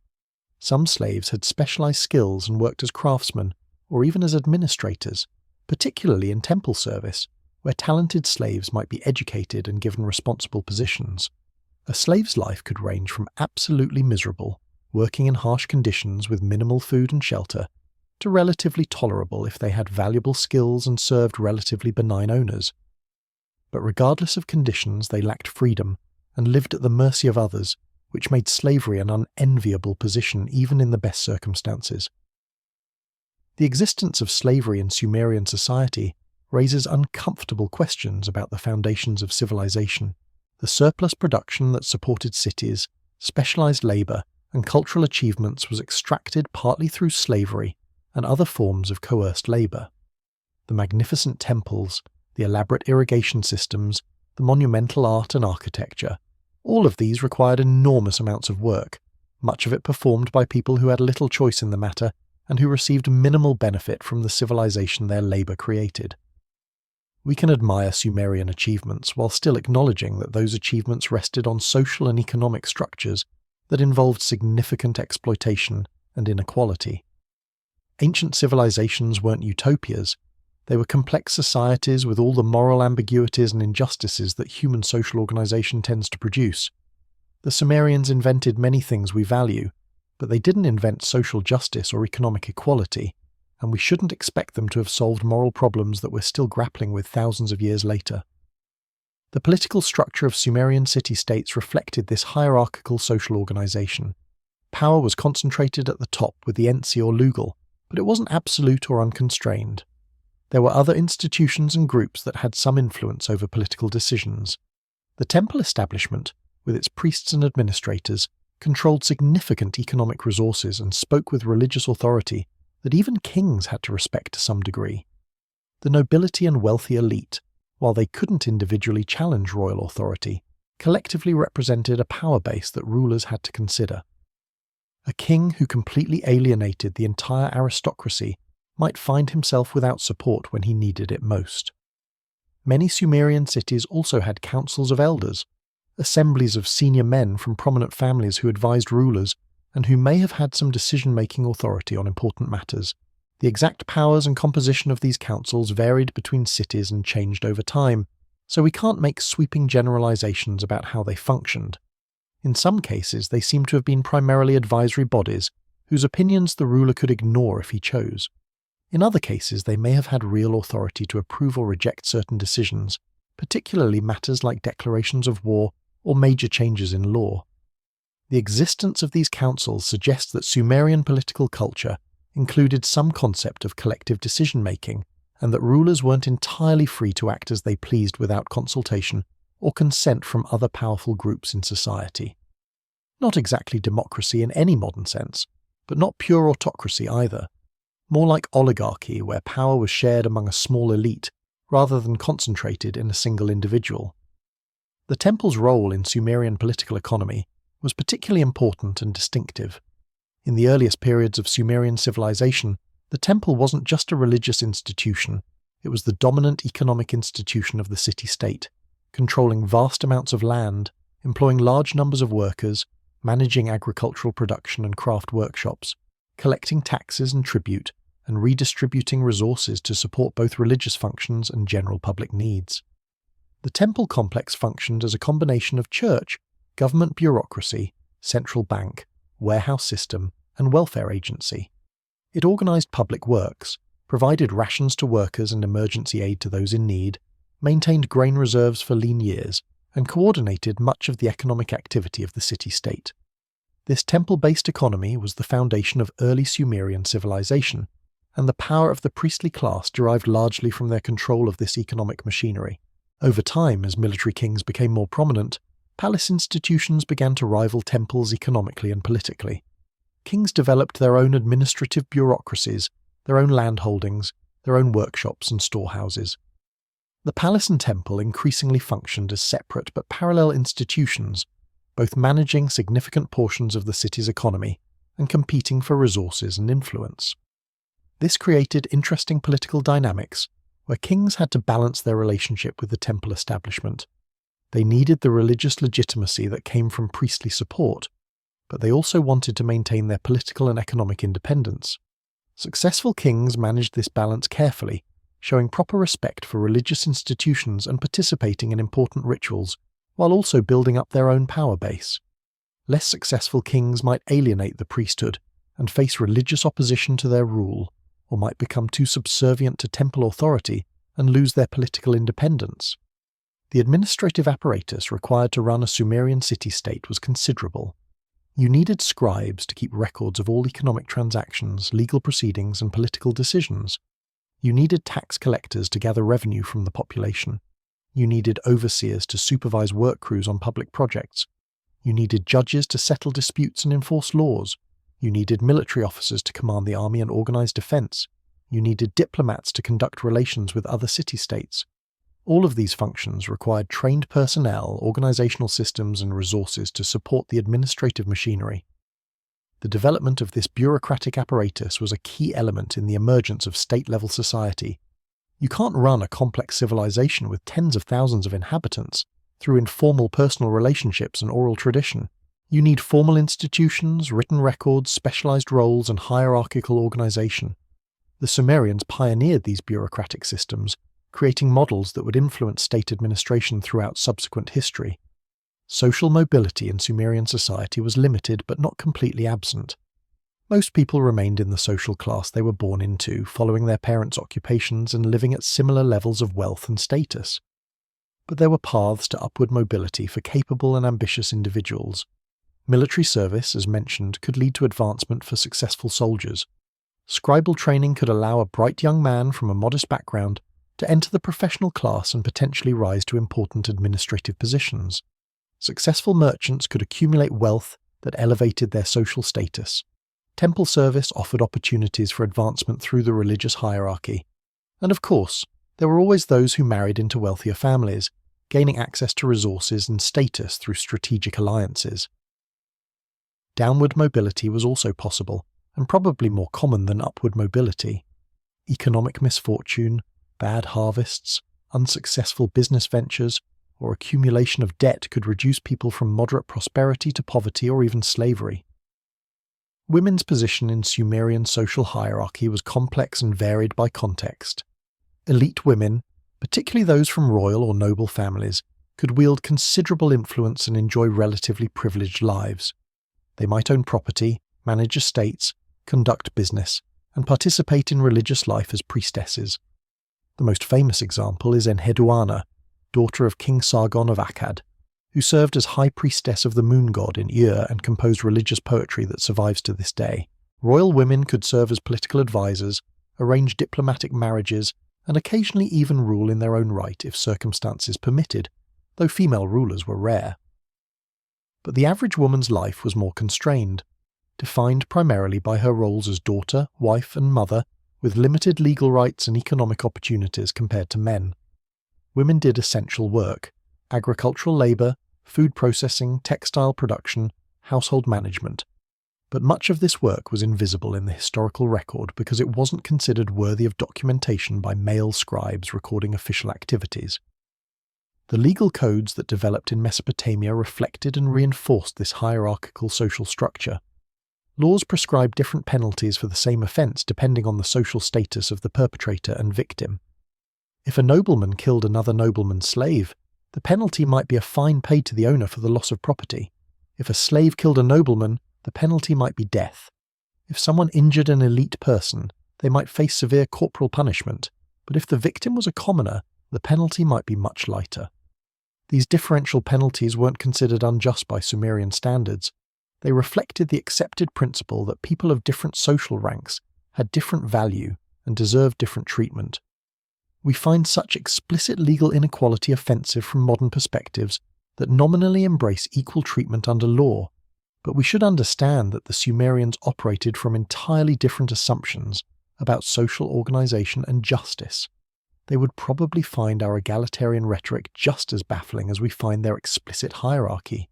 Some slaves had specialised skills and worked as craftsmen, or even as administrators, particularly in temple service, where talented slaves might be educated and given responsible positions. A slave's life could range from absolutely miserable, working in harsh conditions with minimal food and shelter, to relatively tolerable if they had valuable skills and served relatively benign owners. But regardless of conditions, they lacked freedom and lived at the mercy of others, which made slavery an unenviable position even in the best circumstances. The existence of slavery in Sumerian society raises uncomfortable questions about the foundations of civilization. The surplus production that supported cities, specialized labor, and cultural achievements was extracted partly through slavery and other forms of coerced labor. The magnificent temples, the elaborate irrigation systems, the monumental art and architecture, All of these required enormous amounts of work, much of it performed by people who had little choice in the matter and who received minimal benefit from the civilization their labour created. We can admire Sumerian achievements while still acknowledging that those achievements rested on social and economic structures that involved significant exploitation and inequality. Ancient civilizations weren't utopias. They were complex societies with all the moral ambiguities and injustices that human social organization tends to produce. The Sumerians invented many things we value, but they didn't invent social justice or economic equality, and we shouldn't expect them to have solved moral problems that we're still grappling with thousands of years later. The political structure of Sumerian city-states reflected this hierarchical social organization. Power was concentrated at the top with the Ensi or Lugal, but it wasn't absolute or unconstrained. There were other institutions and groups that had some influence over political decisions. The temple establishment, with its priests and administrators, controlled significant economic resources and spoke with religious authority that even kings had to respect to some degree. The nobility and wealthy elite, while they couldn't individually challenge royal authority, collectively represented a power base that rulers had to consider. A king who completely alienated the entire aristocracy might find himself without support when he needed it most. Many Sumerian cities also had councils of elders, assemblies of senior men from prominent families who advised rulers and who may have had some decision-making authority on important matters. The exact powers and composition of these councils varied between cities and changed over time, so we can't make sweeping generalizations about how they functioned. In some cases, they seem to have been primarily advisory bodies, whose opinions the ruler could ignore if he chose. In other cases, they may have had real authority to approve or reject certain decisions, particularly matters like declarations of war or major changes in law. The existence of these councils suggests that Sumerian political culture included some concept of collective decision-making, and that rulers weren't entirely free to act as they pleased without consultation or consent from other powerful groups in society. Not exactly democracy in any modern sense, but not pure autocracy either. More like oligarchy, where power was shared among a small elite rather than concentrated in a single individual. The temple's role in Sumerian political economy was particularly important and distinctive. In the earliest periods of Sumerian civilization, the temple wasn't just a religious institution, it was the dominant economic institution of the city-state, controlling vast amounts of land, employing large numbers of workers, managing agricultural production and craft workshops, collecting taxes and tribute, and redistributing resources to support both religious functions and general public needs. The temple complex functioned as a combination of church, government bureaucracy, central bank, warehouse system, and welfare agency. It organized public works, provided rations to workers and emergency aid to those in need, maintained grain reserves for lean years, and coordinated much of the economic activity of the city-state. This temple-based economy was the foundation of early Sumerian civilization, and the power of the priestly class derived largely from their control of this economic machinery. Over time, as military kings became more prominent, palace institutions began to rival temples economically and politically. Kings developed their own administrative bureaucracies, their own landholdings, their own workshops and storehouses. The palace and temple increasingly functioned as separate but parallel institutions, both managing significant portions of the city's economy and competing for resources and influence. This created interesting political dynamics, where kings had to balance their relationship with the temple establishment. They needed the religious legitimacy that came from priestly support, but they also wanted to maintain their political and economic independence. Successful kings managed this balance carefully, showing proper respect for religious institutions and participating in important rituals, while also building up their own power base. Less successful kings might alienate the priesthood and face religious opposition to their rule, or might become too subservient to temple authority and lose their political independence. The administrative apparatus required to run a Sumerian city-state was considerable. You needed scribes to keep records of all economic transactions, legal proceedings, and political decisions. You needed tax collectors to gather revenue from the population. You needed overseers to supervise work crews on public projects. You needed judges to settle disputes and enforce laws. You needed military officers to command the army and organize defense. You needed diplomats to conduct relations with other city-states. All of these functions required trained personnel, organizational systems, and resources to support the administrative machinery. The development of this bureaucratic apparatus was a key element in the emergence of state-level society. You can't run a complex civilization with tens of thousands of inhabitants through informal personal relationships and oral tradition. You need formal institutions, written records, specialized roles, and hierarchical organization. The Sumerians pioneered these bureaucratic systems, creating models that would influence state administration throughout subsequent history. Social mobility in Sumerian society was limited but not completely absent. Most people remained in the social class they were born into, following their parents' occupations and living at similar levels of wealth and status. But there were paths to upward mobility for capable and ambitious individuals. Military service, as mentioned, could lead to advancement for successful soldiers. Scribal training could allow a bright young man from a modest background to enter the professional class and potentially rise to important administrative positions. Successful merchants could accumulate wealth that elevated their social status. Temple service offered opportunities for advancement through the religious hierarchy. And of course, there were always those who married into wealthier families, gaining access to resources and status through strategic alliances. Downward mobility was also possible, and probably more common than upward mobility. Economic misfortune, bad harvests, unsuccessful business ventures, or accumulation of debt could reduce people from moderate prosperity to poverty or even slavery. Women's position in Sumerian social hierarchy was complex and varied by context. Elite women, particularly those from royal or noble families, could wield considerable influence and enjoy relatively privileged lives. They might own property, manage estates, conduct business, and participate in religious life as priestesses. The most famous example is Enheduanna, daughter of King Sargon of Akkad, who served as high priestess of the moon god in Ur and composed religious poetry that survives to this day. Royal women could serve as political advisors, arrange diplomatic marriages, and occasionally even rule in their own right if circumstances permitted, though female rulers were rare. But the average woman's life was more constrained, defined primarily by her roles as daughter, wife, and mother, with limited legal rights and economic opportunities compared to men. Women did essential work: agricultural labor, food processing, textile production, household management. But much of this work was invisible in the historical record because it wasn't considered worthy of documentation by male scribes recording official activities. The legal codes that developed in Mesopotamia reflected and reinforced this hierarchical social structure. Laws prescribed different penalties for the same offense depending on the social status of the perpetrator and victim. If a nobleman killed another nobleman's slave, the penalty might be a fine paid to the owner for the loss of property. If a slave killed a nobleman, the penalty might be death. If someone injured an elite person, they might face severe corporal punishment, but if the victim was a commoner, the penalty might be much lighter. These differential penalties weren't considered unjust by Sumerian standards. They reflected the accepted principle that people of different social ranks had different value and deserved different treatment. We find such explicit legal inequality offensive from modern perspectives that nominally embrace equal treatment under law, but we should understand that the Sumerians operated from entirely different assumptions about social organization and justice. They would probably find our egalitarian rhetoric just as baffling as we find their explicit hierarchy.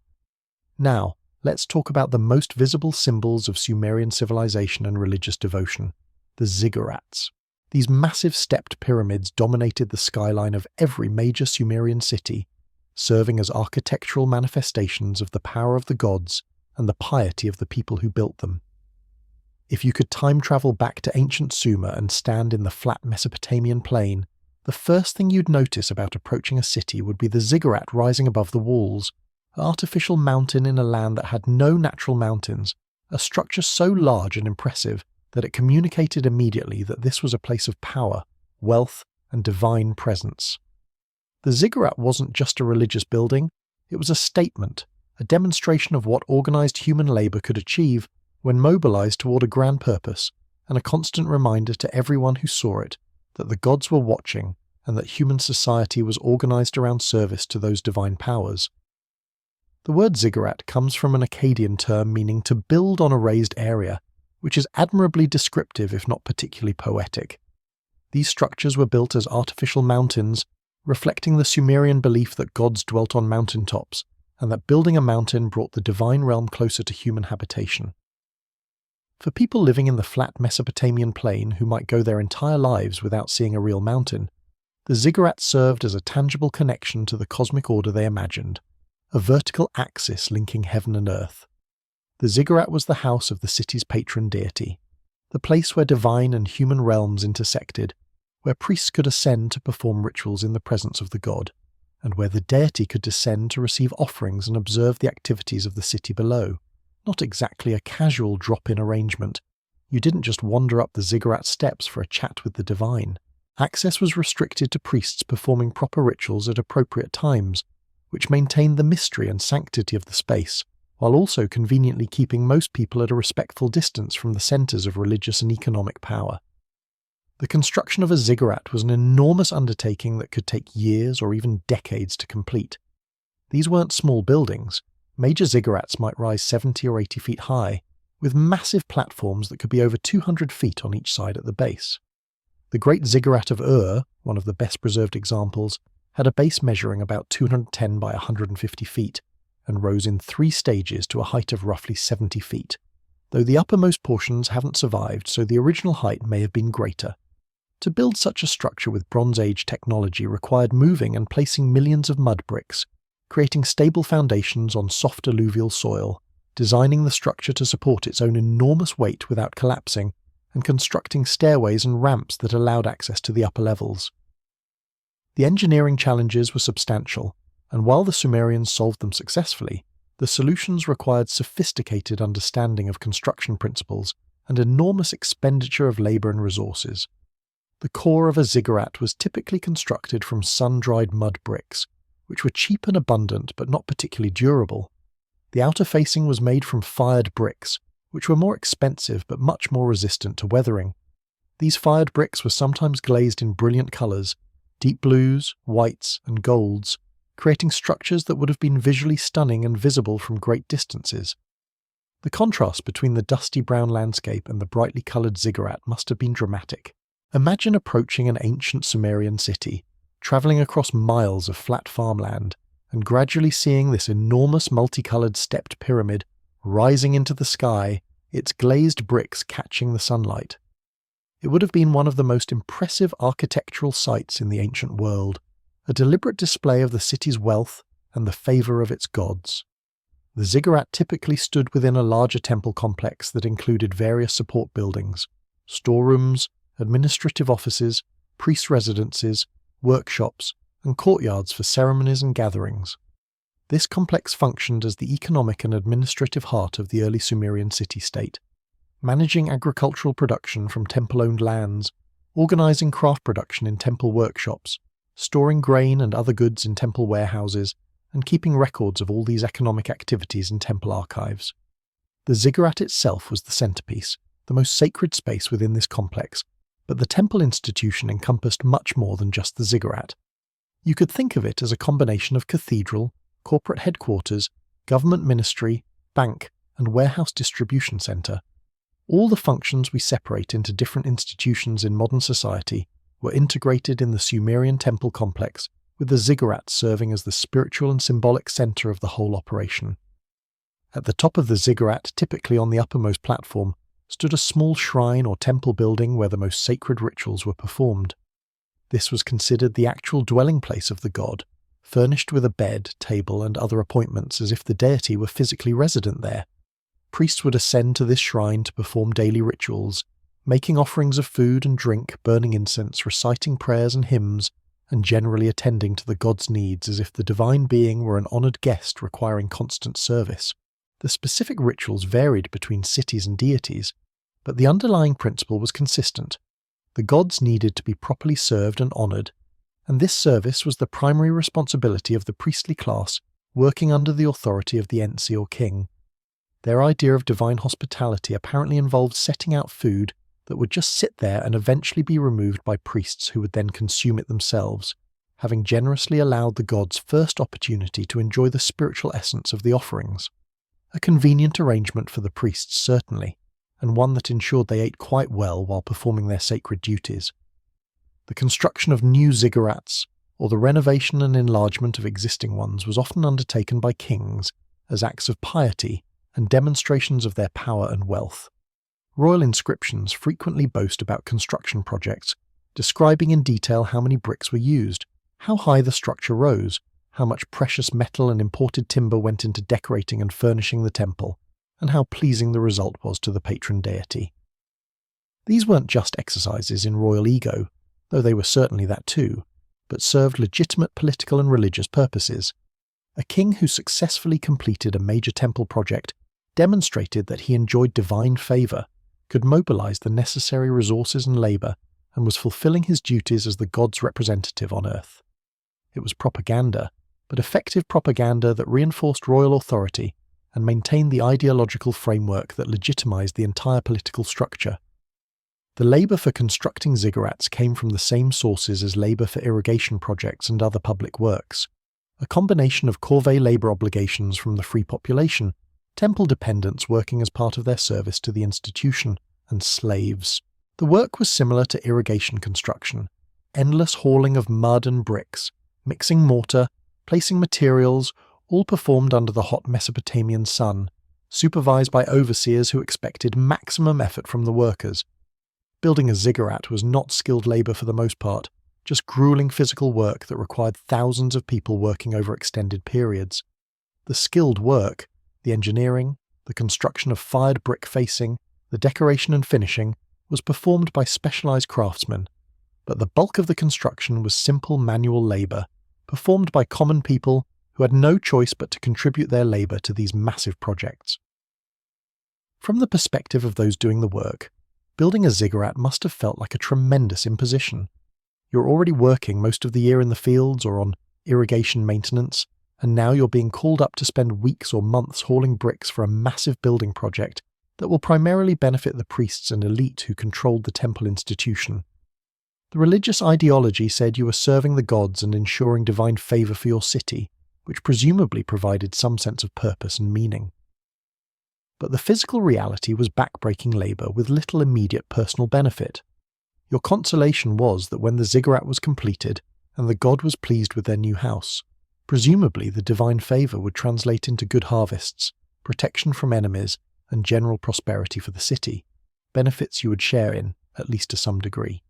Now, let's talk about the most visible symbols of Sumerian civilization and religious devotion, the ziggurats. These massive stepped pyramids dominated the skyline of every major Sumerian city, serving as architectural manifestations of the power of the gods and the piety of the people who built them. If you could time travel back to ancient Sumer and stand in the flat Mesopotamian plain, the first thing you'd notice about approaching a city would be the ziggurat rising above the walls, an artificial mountain in a land that had no natural mountains, a structure so large and impressive that it communicated immediately that this was a place of power, wealth, and divine presence. The ziggurat wasn't just a religious building, it was a statement, a demonstration of what organized human labor could achieve when mobilized toward a grand purpose, and a constant reminder to everyone who saw it that the gods were watching and that human society was organized around service to those divine powers. The word ziggurat comes from an Akkadian term meaning to build on a raised area, which is admirably descriptive if not particularly poetic. These structures were built as artificial mountains, reflecting the Sumerian belief that gods dwelt on mountaintops and that building a mountain brought the divine realm closer to human habitation. For people living in the flat Mesopotamian plain who might go their entire lives without seeing a real mountain, the ziggurat served as a tangible connection to the cosmic order they imagined, a vertical axis linking heaven and earth. The ziggurat was the house of the city's patron deity, the place where divine and human realms intersected, where priests could ascend to perform rituals in the presence of the god, and where the deity could descend to receive offerings and observe the activities of the city below. Not exactly a casual drop-in arrangement. You didn't just wander up the ziggurat steps for a chat with the divine. Access was restricted to priests performing proper rituals at appropriate times, which maintained the mystery and sanctity of the space, while also conveniently keeping most people at a respectful distance from the centres of religious and economic power. The construction of a ziggurat was an enormous undertaking that could take years or even decades to complete. These weren't small buildings. Major ziggurats might rise 70 or 80 feet high, with massive platforms that could be over 200 feet on each side at the base. The Great Ziggurat of Ur, one of the best preserved examples, had a base measuring about 210 by 150 feet, and rose in 3 stages to a height of roughly 70 feet, though the uppermost portions haven't survived, so the original height may have been greater. To build such a structure with Bronze Age technology required moving and placing millions of mud bricks, creating stable foundations on soft alluvial soil, designing the structure to support its own enormous weight without collapsing, and constructing stairways and ramps that allowed access to the upper levels. The engineering challenges were substantial, and while the Sumerians solved them successfully, the solutions required sophisticated understanding of construction principles and enormous expenditure of labour and resources. The core of a ziggurat was typically constructed from sun-dried mud bricks, which were cheap and abundant but not particularly durable. The outer facing was made from fired bricks, which were more expensive but much more resistant to weathering. These fired bricks were sometimes glazed in brilliant colours, deep blues, whites, and golds, creating structures that would have been visually stunning and visible from great distances. The contrast between the dusty brown landscape and the brightly coloured ziggurat must have been dramatic. Imagine approaching an ancient Sumerian city, travelling across miles of flat farmland, and gradually seeing this enormous multicoloured stepped pyramid rising into the sky, its glazed bricks catching the sunlight. It would have been one of the most impressive architectural sights in the ancient world, a deliberate display of the city's wealth and the favour of its gods. The ziggurat typically stood within a larger temple complex that included various support buildings, storerooms, administrative offices, priest residences, workshops, and courtyards for ceremonies and gatherings. This complex functioned as the economic and administrative heart of the early Sumerian city-state, managing agricultural production from temple-owned lands, organising craft production in temple workshops, storing grain and other goods in temple warehouses, and keeping records of all these economic activities in temple archives. The ziggurat itself was the centrepiece, the most sacred space within this complex, but the temple institution encompassed much more than just the ziggurat. You could think of it as a combination of cathedral, corporate headquarters, government ministry, bank, and warehouse distribution centre. All the functions we separate into different institutions in modern society were integrated in the Sumerian temple complex, with the ziggurat serving as the spiritual and symbolic centre of the whole operation. At the top of the ziggurat, typically on the uppermost platform, stood a small shrine or temple building where the most sacred rituals were performed. This was considered the actual dwelling place of the god, furnished with a bed, table, and other appointments as if the deity were physically resident there. Priests would ascend to this shrine to perform daily rituals, making offerings of food and drink, burning incense, reciting prayers and hymns, and generally attending to the god's needs as if the divine being were an honoured guest requiring constant service. The specific rituals varied between cities and deities, but the underlying principle was consistent. The gods needed to be properly served and honoured, and this service was the primary responsibility of the priestly class working under the authority of the Ensi or king. Their idea of divine hospitality apparently involved setting out food that would just sit there and eventually be removed by priests who would then consume it themselves, having generously allowed the gods first opportunity to enjoy the spiritual essence of the offerings. A convenient arrangement for the priests, certainly, and one that ensured they ate quite well while performing their sacred duties. The construction of new ziggurats, or the renovation and enlargement of existing ones was often undertaken by kings as acts of piety and demonstrations of their power and wealth. Royal inscriptions frequently boast about construction projects, describing in detail how many bricks were used, how high the structure rose, how much precious metal and imported timber went into decorating and furnishing the temple, and how pleasing the result was to the patron deity. These weren't just exercises in royal ego, though they were certainly that too, but served legitimate political and religious purposes. A king who successfully completed a major temple project demonstrated that he enjoyed divine favour, could mobilize the necessary resources and labour, and was fulfilling his duties as the god's representative on earth. It was propaganda, but effective propaganda that reinforced royal authority and maintained the ideological framework that legitimized the entire political structure. The labour for constructing ziggurats came from the same sources as labour for irrigation projects and other public works, a combination of corvée labour obligations from the free population, temple dependents working as part of their service to the institution, and slaves. The work was similar to irrigation construction, endless hauling of mud and bricks, mixing mortar, placing materials, all performed under the hot Mesopotamian sun, supervised by overseers who expected maximum effort from the workers. Building a ziggurat was not skilled labour for the most part, just grueling physical work that required thousands of people working over extended periods. The skilled work, the engineering, the construction of fired brick facing, the decoration and finishing, was performed by specialised craftsmen, but the bulk of the construction was simple manual labour, performed by common people who had no choice but to contribute their labour to these massive projects. From the perspective of those doing the work, building a ziggurat must have felt like a tremendous imposition. You're already working most of the year in the fields or on irrigation maintenance, and now you're being called up to spend weeks or months hauling bricks for a massive building project that will primarily benefit the priests and elite who controlled the temple institution. The religious ideology said you were serving the gods and ensuring divine favour for your city, which presumably provided some sense of purpose and meaning. But the physical reality was backbreaking labour with little immediate personal benefit. Your consolation was that when the ziggurat was completed and the god was pleased with their new house, presumably the divine favour would translate into good harvests, protection from enemies, and general prosperity for the city, benefits you would share in, at least to some degree.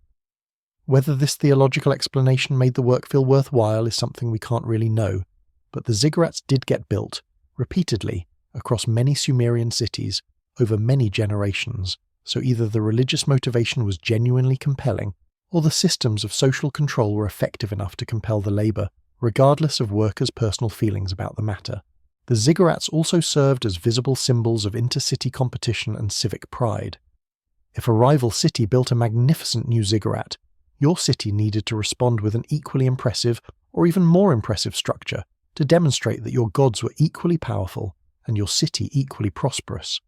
Whether this theological explanation made the work feel worthwhile is something we can't really know, but the ziggurats did get built, repeatedly, across many Sumerian cities, over many generations, so either the religious motivation was genuinely compelling, or the systems of social control were effective enough to compel the labour, regardless of workers' personal feelings about the matter. The ziggurats also served as visible symbols of intercity competition and civic pride. If a rival city built a magnificent new ziggurat, your city needed to respond with an equally impressive, or even more impressive structure, to demonstrate that your gods were equally powerful and your city equally prosperous.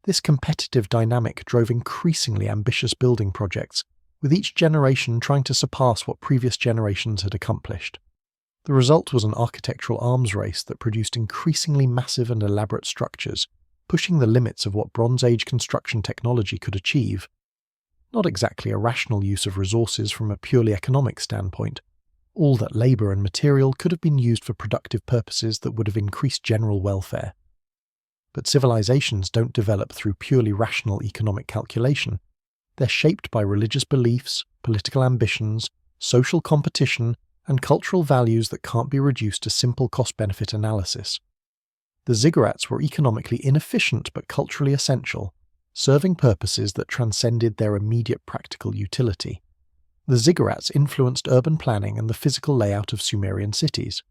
This competitive dynamic drove increasingly ambitious building projects, with each generation trying to surpass what previous generations had accomplished. The result was an architectural arms race that produced increasingly massive and elaborate structures, pushing the limits of what Bronze Age construction technology could achieve. Not exactly a rational use of resources from a purely economic standpoint. All that labour and material could have been used for productive purposes that would have increased general welfare. But civilizations don't develop through purely rational economic calculation. They're shaped by religious beliefs, political ambitions, social competition, and cultural values that can't be reduced to simple cost-benefit analysis. The ziggurats were economically inefficient but culturally essential, serving purposes that transcended their immediate practical utility. The ziggurats influenced urban planning and the physical layout of Sumerian cities.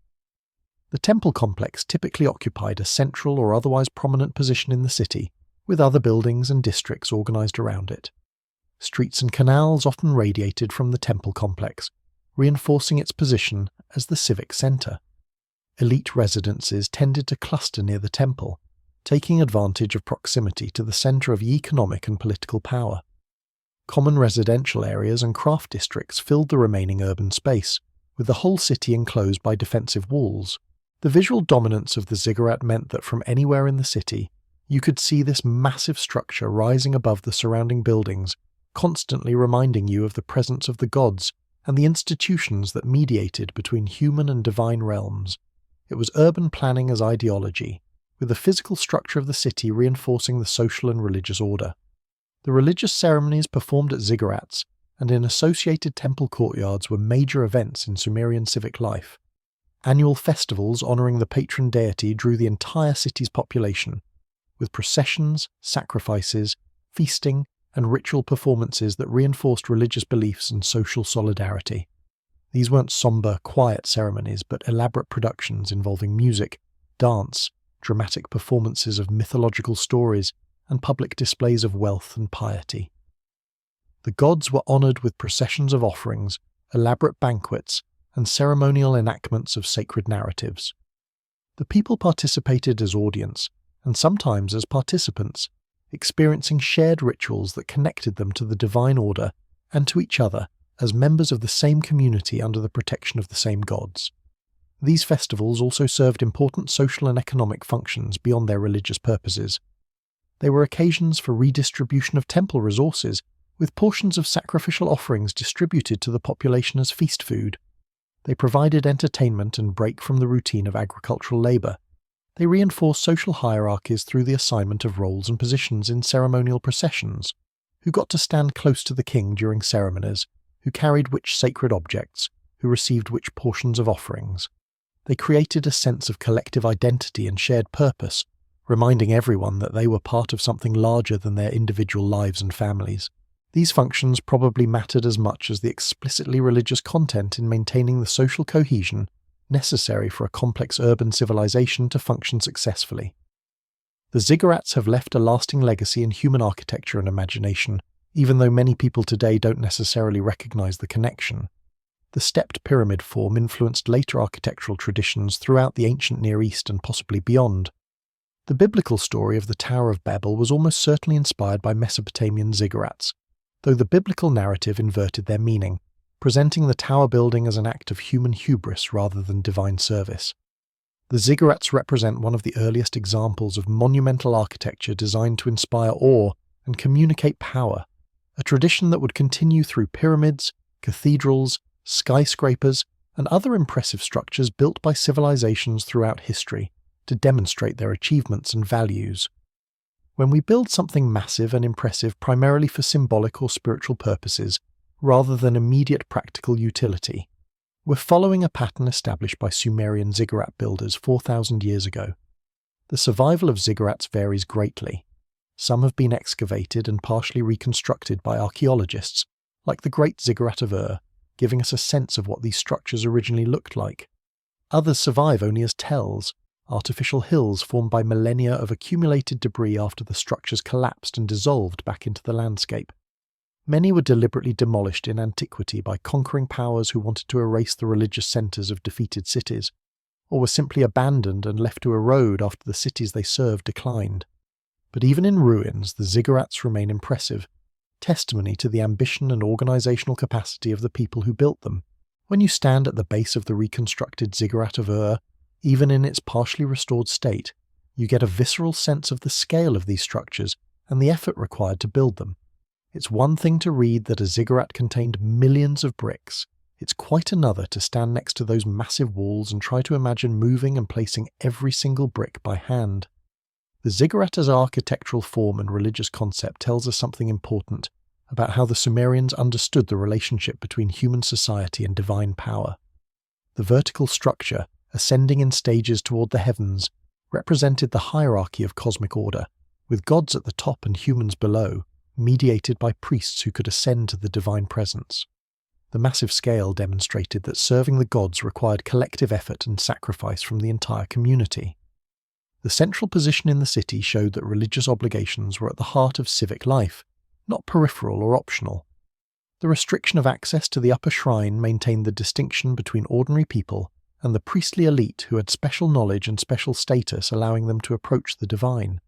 The temple complex typically occupied a central or otherwise prominent position in the city, with other buildings and districts organized around it. Streets and canals often radiated from the temple complex, reinforcing its position as the civic center. Elite residences tended to cluster near the temple, taking advantage of proximity to the center of economic and political power. Common residential areas and craft districts filled the remaining urban space, with the whole city enclosed by defensive walls. The visual dominance of the ziggurat meant that from anywhere in the city, you could see this massive structure rising above the surrounding buildings, constantly reminding you of the presence of the gods and the institutions that mediated between human and divine realms. It was urban planning as ideology, with the physical structure of the city reinforcing the social and religious order. The religious ceremonies performed at ziggurats and in associated temple courtyards were major events in Sumerian civic life. Annual festivals honouring the patron deity drew the entire city's population, with processions, sacrifices, feasting, and ritual performances that reinforced religious beliefs and social solidarity. These weren't sombre, quiet ceremonies, but elaborate productions involving music, dance, dramatic performances of mythological stories, and public displays of wealth and piety. The gods were honoured with processions of offerings, elaborate banquets, and ceremonial enactments of sacred narratives. The people participated as audience, and sometimes as participants, experiencing shared rituals that connected them to the divine order and to each other as members of the same community under the protection of the same gods. These festivals also served important social and economic functions beyond their religious purposes. They were occasions for redistribution of temple resources, with portions of sacrificial offerings distributed to the population as feast food. They provided entertainment and break from the routine of agricultural labour. They reinforced social hierarchies through the assignment of roles and positions in ceremonial processions: who got to stand close to the king during ceremonies, who carried which sacred objects, who received which portions of offerings. They created a sense of collective identity and shared purpose, reminding everyone that they were part of something larger than their individual lives and families. These functions probably mattered as much as the explicitly religious content in maintaining the social cohesion necessary for a complex urban civilization to function successfully. The ziggurats have left a lasting legacy in human architecture and imagination, even though many people today don't necessarily recognize the connection. The stepped pyramid form influenced later architectural traditions throughout the ancient Near East and possibly beyond. The biblical story of the Tower of Babel was almost certainly inspired by Mesopotamian ziggurats, though the biblical narrative inverted their meaning, presenting the tower building as an act of human hubris rather than divine service. The ziggurats represent one of the earliest examples of monumental architecture designed to inspire awe and communicate power, a tradition that would continue through pyramids, cathedrals, skyscrapers, and other impressive structures built by civilizations throughout history to demonstrate their achievements and values. When we build something massive and impressive primarily for symbolic or spiritual purposes, rather than immediate practical utility, we're following a pattern established by Sumerian ziggurat builders 4,000 years ago. The survival of ziggurats varies greatly. Some have been excavated and partially reconstructed by archaeologists, like the Great Ziggurat of Ur, giving us a sense of what these structures originally looked like. Others survive only as tells, artificial hills formed by millennia of accumulated debris after the structures collapsed and dissolved back into the landscape. Many were deliberately demolished in antiquity by conquering powers who wanted to erase the religious centres of defeated cities, or were simply abandoned and left to erode after the cities they served declined. But even in ruins, the ziggurats remain impressive, testimony to the ambition and organisational capacity of the people who built them. When you stand at the base of the reconstructed ziggurat of Ur, even in its partially restored state, you get a visceral sense of the scale of these structures and the effort required to build them. It's one thing to read that a ziggurat contained millions of bricks. It's quite another to stand next to those massive walls and try to imagine moving and placing every single brick by hand. The ziggurat as architectural form and religious concept tells us something important about how the Sumerians understood the relationship between human society and divine power. The vertical structure, ascending in stages toward the heavens, represented the hierarchy of cosmic order, with gods at the top and humans below, mediated by priests who could ascend to the divine presence. The massive scale demonstrated that serving the gods required collective effort and sacrifice from the entire community. The central position in the city showed that religious obligations were at the heart of civic life, not peripheral or optional. The restriction of access to the upper shrine maintained the distinction between ordinary people and the priestly elite who had special knowledge and special status allowing them to approach the divine.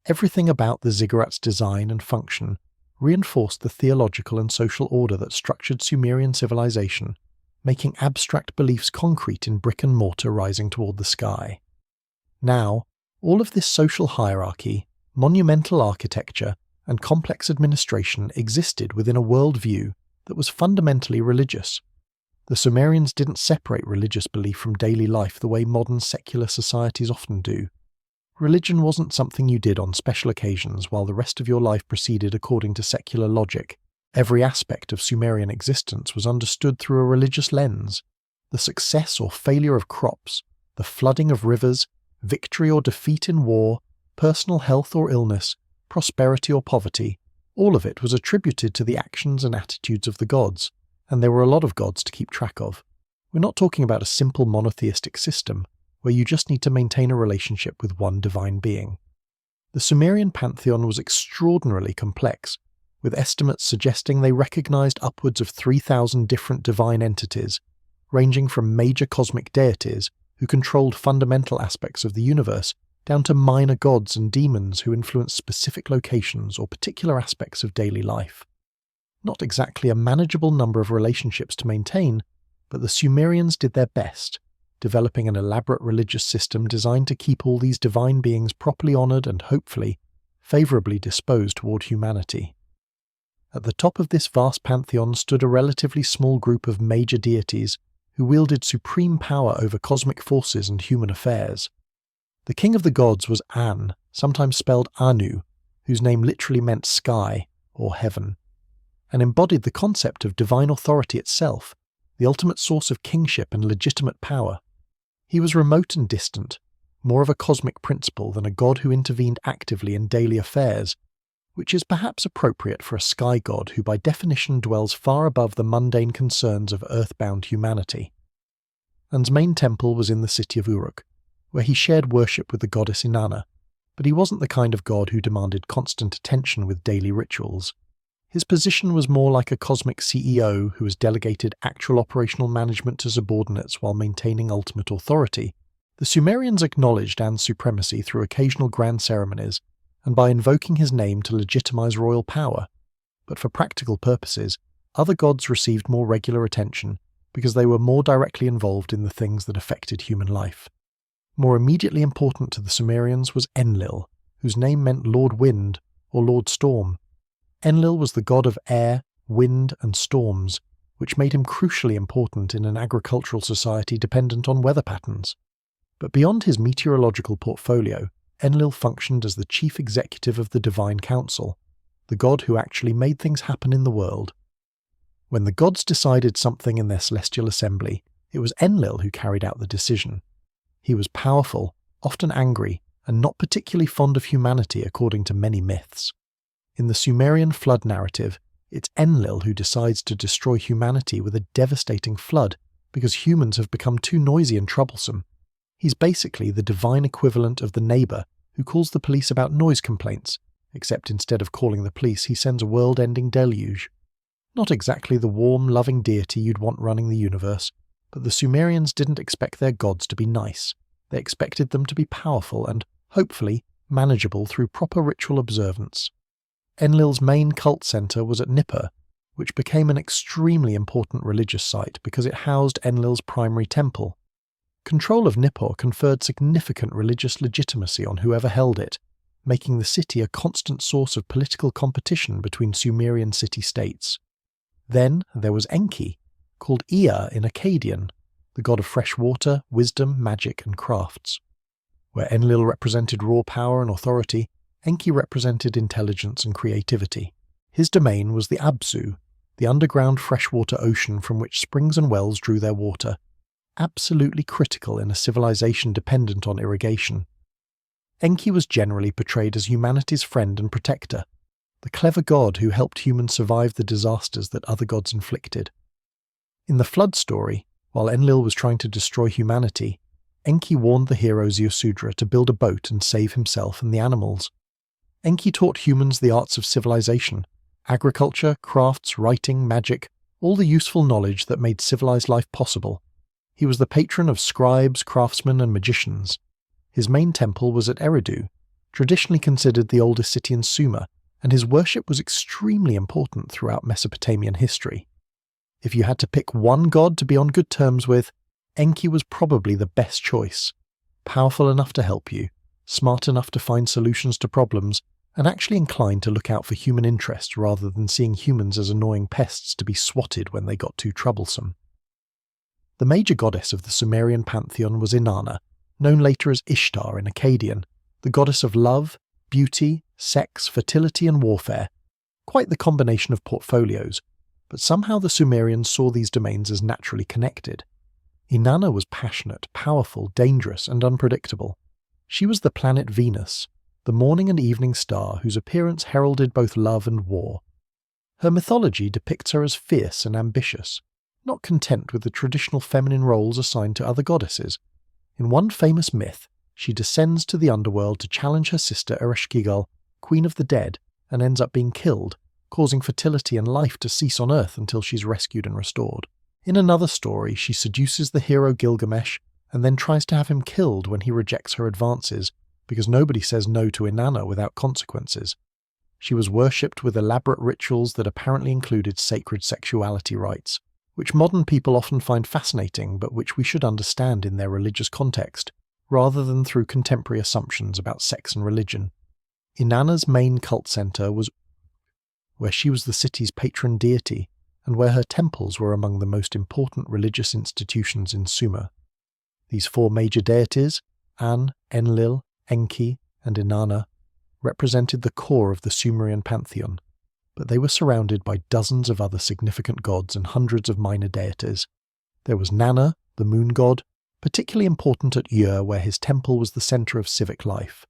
Everything about the ziggurat's design and function reinforced the theological and social order that structured Sumerian civilization, making abstract beliefs concrete in brick and mortar rising toward the sky. Now, all of this social hierarchy, monumental architecture, and complex administration existed within a worldview that was fundamentally religious. The Sumerians didn't separate religious belief from daily life the way modern secular societies often do. Religion wasn't something you did on special occasions while the rest of your life proceeded according to secular logic. Every aspect of Sumerian existence was understood through a religious lens. The success or failure of crops, the flooding of rivers, victory or defeat in war, personal health or illness, prosperity or poverty, all of it was attributed to the actions and attitudes of the gods, and there were a lot of gods to keep track of. We're not talking about a simple monotheistic system, where you just need to maintain a relationship with one divine being. The Sumerian pantheon was extraordinarily complex, with estimates suggesting they recognized upwards of 3,000 different divine entities, ranging from major cosmic deities who controlled fundamental aspects of the universe down to minor gods and demons who influenced specific locations or particular aspects of daily life. Not exactly a manageable number of relationships to maintain, but the Sumerians did their best, developing an elaborate religious system designed to keep all these divine beings properly honored and, hopefully, favorably disposed toward humanity. At the top of this vast pantheon stood a relatively small group of major deities who wielded supreme power over cosmic forces and human affairs. The king of the gods was An, sometimes spelled Anu, whose name literally meant sky or heaven, and embodied the concept of divine authority itself, the ultimate source of kingship and legitimate power. He was remote and distant, more of a cosmic principle than a god who intervened actively in daily affairs, which is perhaps appropriate for a sky god who by definition dwells far above the mundane concerns of earthbound humanity. An's main temple was in the city of Uruk, where he shared worship with the goddess Inanna, but he wasn't the kind of god who demanded constant attention with daily rituals. His position was more like a cosmic CEO who has delegated actual operational management to subordinates while maintaining ultimate authority. The Sumerians acknowledged An's supremacy through occasional grand ceremonies and by invoking his name to legitimize royal power, but for practical purposes, other gods received more regular attention because they were more directly involved in the things that affected human life. More immediately important to the Sumerians was Enlil, whose name meant Lord Wind or Lord Storm. Enlil was the god of air, wind, and storms, which made him crucially important in an agricultural society dependent on weather patterns. But beyond his meteorological portfolio, Enlil functioned as the chief executive of the Divine Council, the god who actually made things happen in the world. When the gods decided something in their celestial assembly, it was Enlil who carried out the decision. He was powerful, often angry, and not particularly fond of humanity according to many myths. In the Sumerian flood narrative, it's Enlil who decides to destroy humanity with a devastating flood because humans have become too noisy and troublesome. He's basically the divine equivalent of the neighbor who calls the police about noise complaints, except instead of calling the police, he sends a world-ending deluge. Not exactly the warm, loving deity you'd want running the universe, but the Sumerians didn't expect their gods to be nice. They expected them to be powerful and, hopefully, manageable through proper ritual observance. Enlil's main cult center was at Nippur, which became an extremely important religious site because it housed Enlil's primary temple. Control of Nippur conferred significant religious legitimacy on whoever held it, making the city a constant source of political competition between Sumerian city-states. Then there was Enki, called Ea in Akkadian, the god of fresh water, wisdom, magic, and crafts. Where Enlil represented raw power and authority, Enki represented intelligence and creativity. His domain was the Abzu, the underground freshwater ocean from which springs and wells drew their water, absolutely critical in a civilization dependent on irrigation. Enki was generally portrayed as humanity's friend and protector, the clever god who helped humans survive the disasters that other gods inflicted. In the flood story, while Enlil was trying to destroy humanity, Enki warned the hero Ziusudra to build a boat and save himself and the animals. Enki taught humans the arts of civilization, agriculture, crafts, writing, magic, all the useful knowledge that made civilized life possible. He was the patron of scribes, craftsmen, and magicians. His main temple was at Eridu, traditionally considered the oldest city in Sumer, and his worship was extremely important throughout Mesopotamian history. If you had to pick one god to be on good terms with, Enki was probably the best choice. Powerful enough to help you, smart enough to find solutions to problems, and actually inclined to look out for human interests rather than seeing humans as annoying pests to be swatted when they got too troublesome. The major goddess of the Sumerian pantheon was Inanna, known later as Ishtar in Akkadian, the goddess of love, beauty, sex, fertility and warfare. Quite the combination of portfolios, but somehow the Sumerians saw these domains as naturally connected. Inanna was passionate, powerful, dangerous and unpredictable. She was the planet Venus, the morning and evening star whose appearance heralded both love and war. Her mythology depicts her as fierce and ambitious, not content with the traditional feminine roles assigned to other goddesses. In one famous myth, she descends to the underworld to challenge her sister Ereshkigal, queen of the dead, and ends up being killed, causing fertility and life to cease on Earth until she's rescued and restored. In another story, she seduces the hero Gilgamesh and then tries to have him killed when he rejects her advances, because nobody says no to Inanna without consequences. She was worshipped with elaborate rituals that apparently included sacred sexuality rites, which modern people often find fascinating but which we should understand in their religious context, rather than through contemporary assumptions about sex and religion. Inanna's main cult center was where she was the city's patron deity, and where her temples were among the most important religious institutions in Sumer. These four major deities, An, Enlil, Enki, and Inanna, represented the core of the Sumerian pantheon, but they were surrounded by dozens of other significant gods and hundreds of minor deities. There was Nanna, the moon god, particularly important at Ur, where his temple was the center of civic life.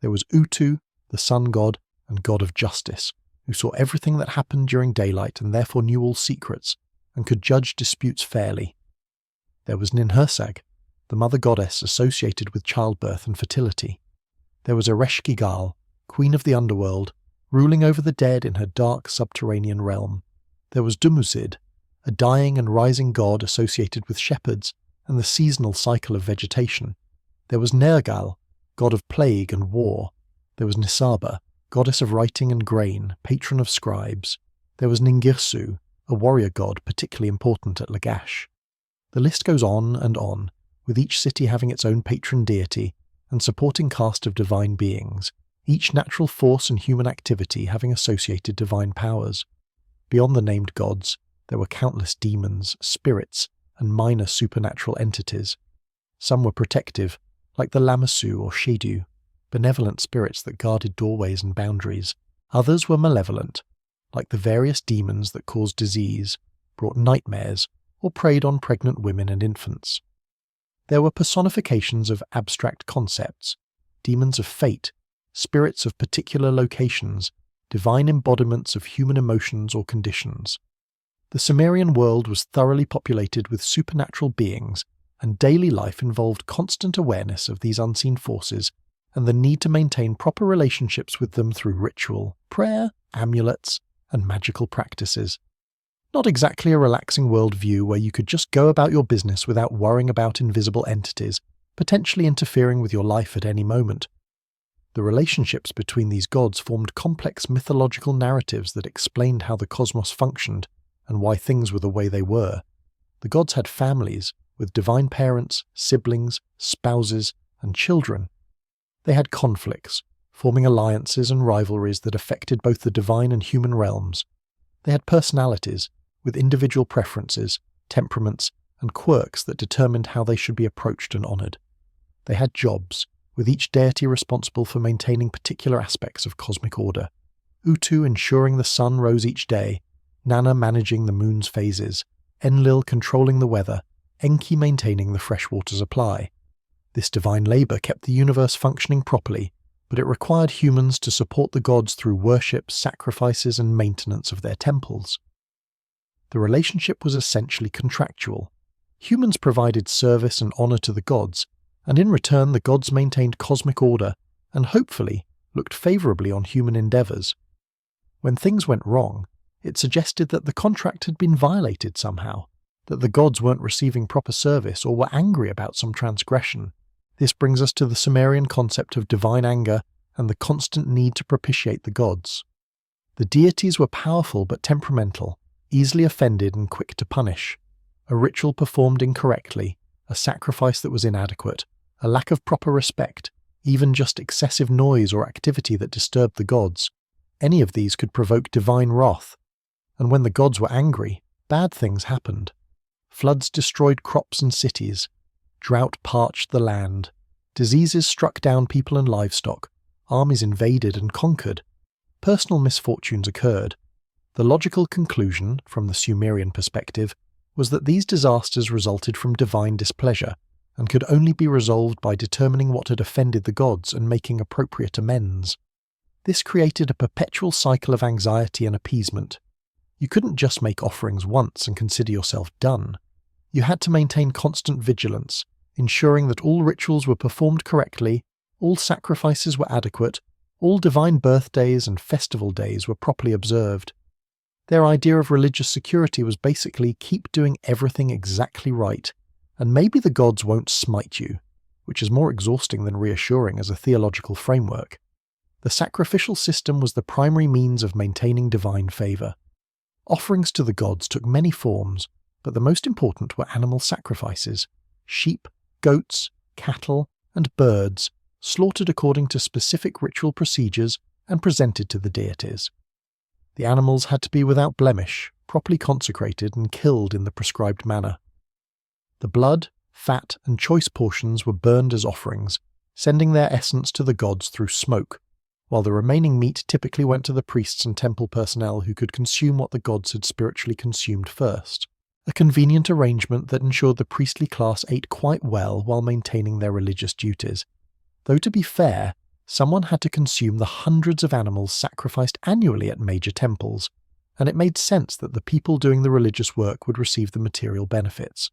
There was Utu, the sun god and god of justice, who saw everything that happened during daylight and therefore knew all secrets, and could judge disputes fairly. There was Ninhursag, the mother goddess associated with childbirth and fertility. There was Ereshkigal, queen of the underworld, ruling over the dead in her dark subterranean realm. There was Dumuzid, a dying and rising god associated with shepherds and the seasonal cycle of vegetation. There was Nergal, god of plague and war. There was Nisaba, goddess of writing and grain, patron of scribes. There was Ningirsu, a warrior god particularly important at Lagash. The list goes on, with each city having its own patron deity and supporting caste of divine beings, each natural force and human activity having associated divine powers. Beyond the named gods, there were countless demons, spirits, and minor supernatural entities. Some were protective, like the Lamassu or Shedu, benevolent spirits that guarded doorways and boundaries. Others were malevolent, like the various demons that caused disease, brought nightmares, or preyed on pregnant women and infants. There were personifications of abstract concepts, demons of fate, spirits of particular locations, divine embodiments of human emotions or conditions. The Sumerian world was thoroughly populated with supernatural beings, and daily life involved constant awareness of these unseen forces and the need to maintain proper relationships with them through ritual, prayer, amulets, and magical practices. Not exactly a relaxing worldview where you could just go about your business without worrying about invisible entities, potentially interfering with your life at any moment. The relationships between these gods formed complex mythological narratives that explained how the cosmos functioned and why things were the way they were. The gods had families, with divine parents, siblings, spouses, and children. They had conflicts, forming alliances and rivalries that affected both the divine and human realms. They had personalities, with individual preferences, temperaments, and quirks that determined how they should be approached and honoured. They had jobs, with each deity responsible for maintaining particular aspects of cosmic order. Utu ensuring the sun rose each day, Nanna managing the moon's phases, Enlil controlling the weather, Enki maintaining the freshwater supply. This divine labour kept the universe functioning properly, but it required humans to support the gods through worship, sacrifices, and maintenance of their temples. The relationship was essentially contractual. Humans provided service and honour to the gods, and in return the gods maintained cosmic order and hopefully looked favourably on human endeavours. When things went wrong, it suggested that the contract had been violated somehow, that the gods weren't receiving proper service or were angry about some transgression. This brings us to the Sumerian concept of divine anger and the constant need to propitiate the gods. The deities were powerful but temperamental, easily offended and quick to punish. A ritual performed incorrectly, a sacrifice that was inadequate, a lack of proper respect, even just excessive noise or activity that disturbed the gods. Any of these could provoke divine wrath. And when the gods were angry, bad things happened. Floods destroyed crops and cities. Drought parched the land. Diseases struck down people and livestock. Armies invaded and conquered. Personal misfortunes occurred. The logical conclusion, from the Sumerian perspective, was that these disasters resulted from divine displeasure and could only be resolved by determining what had offended the gods and making appropriate amends. This created a perpetual cycle of anxiety and appeasement. You couldn't just make offerings once and consider yourself done. You had to maintain constant vigilance, ensuring that all rituals were performed correctly, all sacrifices were adequate, all divine birthdays and festival days were properly observed. Their idea of religious security was basically keep doing everything exactly right, and maybe the gods won't smite you, which is more exhausting than reassuring as a theological framework. The sacrificial system was the primary means of maintaining divine favour. Offerings to the gods took many forms, but the most important were animal sacrifices: sheep, goats, cattle, and birds, slaughtered according to specific ritual procedures and presented to the deities. The animals had to be without blemish, properly consecrated and killed in the prescribed manner. The blood, fat, and choice portions were burned as offerings, sending their essence to the gods through smoke, while the remaining meat typically went to the priests and temple personnel who could consume what the gods had spiritually consumed first. A convenient arrangement that ensured the priestly class ate quite well while maintaining their religious duties. Though to be fair, someone had to consume the hundreds of animals sacrificed annually at major temples, and it made sense that the people doing the religious work would receive the material benefits.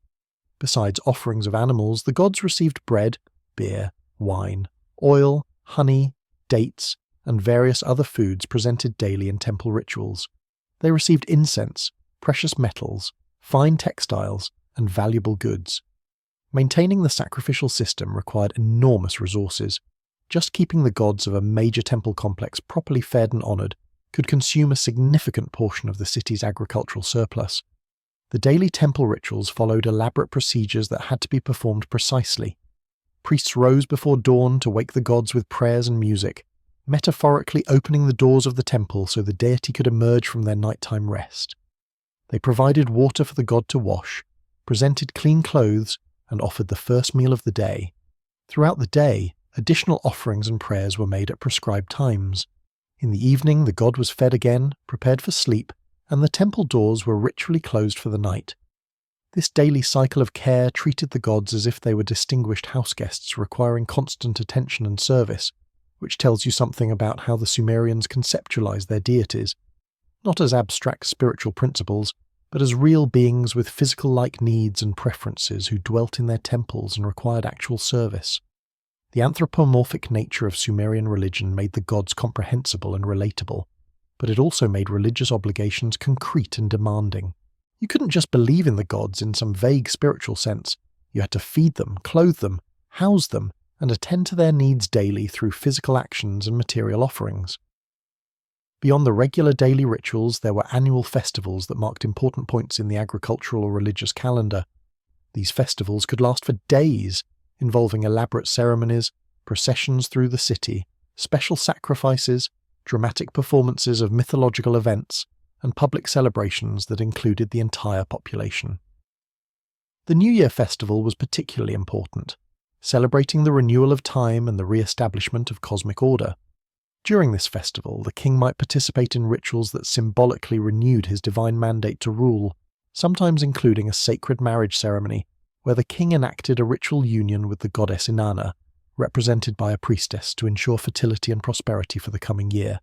Besides offerings of animals, the gods received bread, beer, wine, oil, honey, dates, and various other foods presented daily in temple rituals. They received incense, precious metals, fine textiles, and valuable goods. Maintaining the sacrificial system required enormous resources. Just keeping the gods of a major temple complex properly fed and honoured could consume a significant portion of the city's agricultural surplus. The daily temple rituals followed elaborate procedures that had to be performed precisely. Priests rose before dawn to wake the gods with prayers and music, metaphorically opening the doors of the temple so the deity could emerge from their nighttime rest. They provided water for the god to wash, presented clean clothes, and offered the first meal of the day. Throughout the day, additional offerings and prayers were made at prescribed times. In the evening, the god was fed again, prepared for sleep, and the temple doors were ritually closed for the night. This daily cycle of care treated the gods as if they were distinguished houseguests requiring constant attention and service, which tells you something about how the Sumerians conceptualized their deities, not as abstract spiritual principles, but as real beings with physical-like needs and preferences who dwelt in their temples and required actual service. The anthropomorphic nature of Sumerian religion made the gods comprehensible and relatable, but it also made religious obligations concrete and demanding. You couldn't just believe in the gods in some vague spiritual sense. You had to feed them, clothe them, house them, and attend to their needs daily through physical actions and material offerings. Beyond the regular daily rituals, there were annual festivals that marked important points in the agricultural or religious calendar. These festivals could last for days, involving elaborate ceremonies, processions through the city, special sacrifices, dramatic performances of mythological events, and public celebrations that included the entire population. The New Year festival was particularly important, celebrating the renewal of time and the re-establishment of cosmic order. During this festival, the king might participate in rituals that symbolically renewed his divine mandate to rule, sometimes including a sacred marriage ceremony where the king enacted a ritual union with the goddess Inanna, represented by a priestess to ensure fertility and prosperity for the coming year.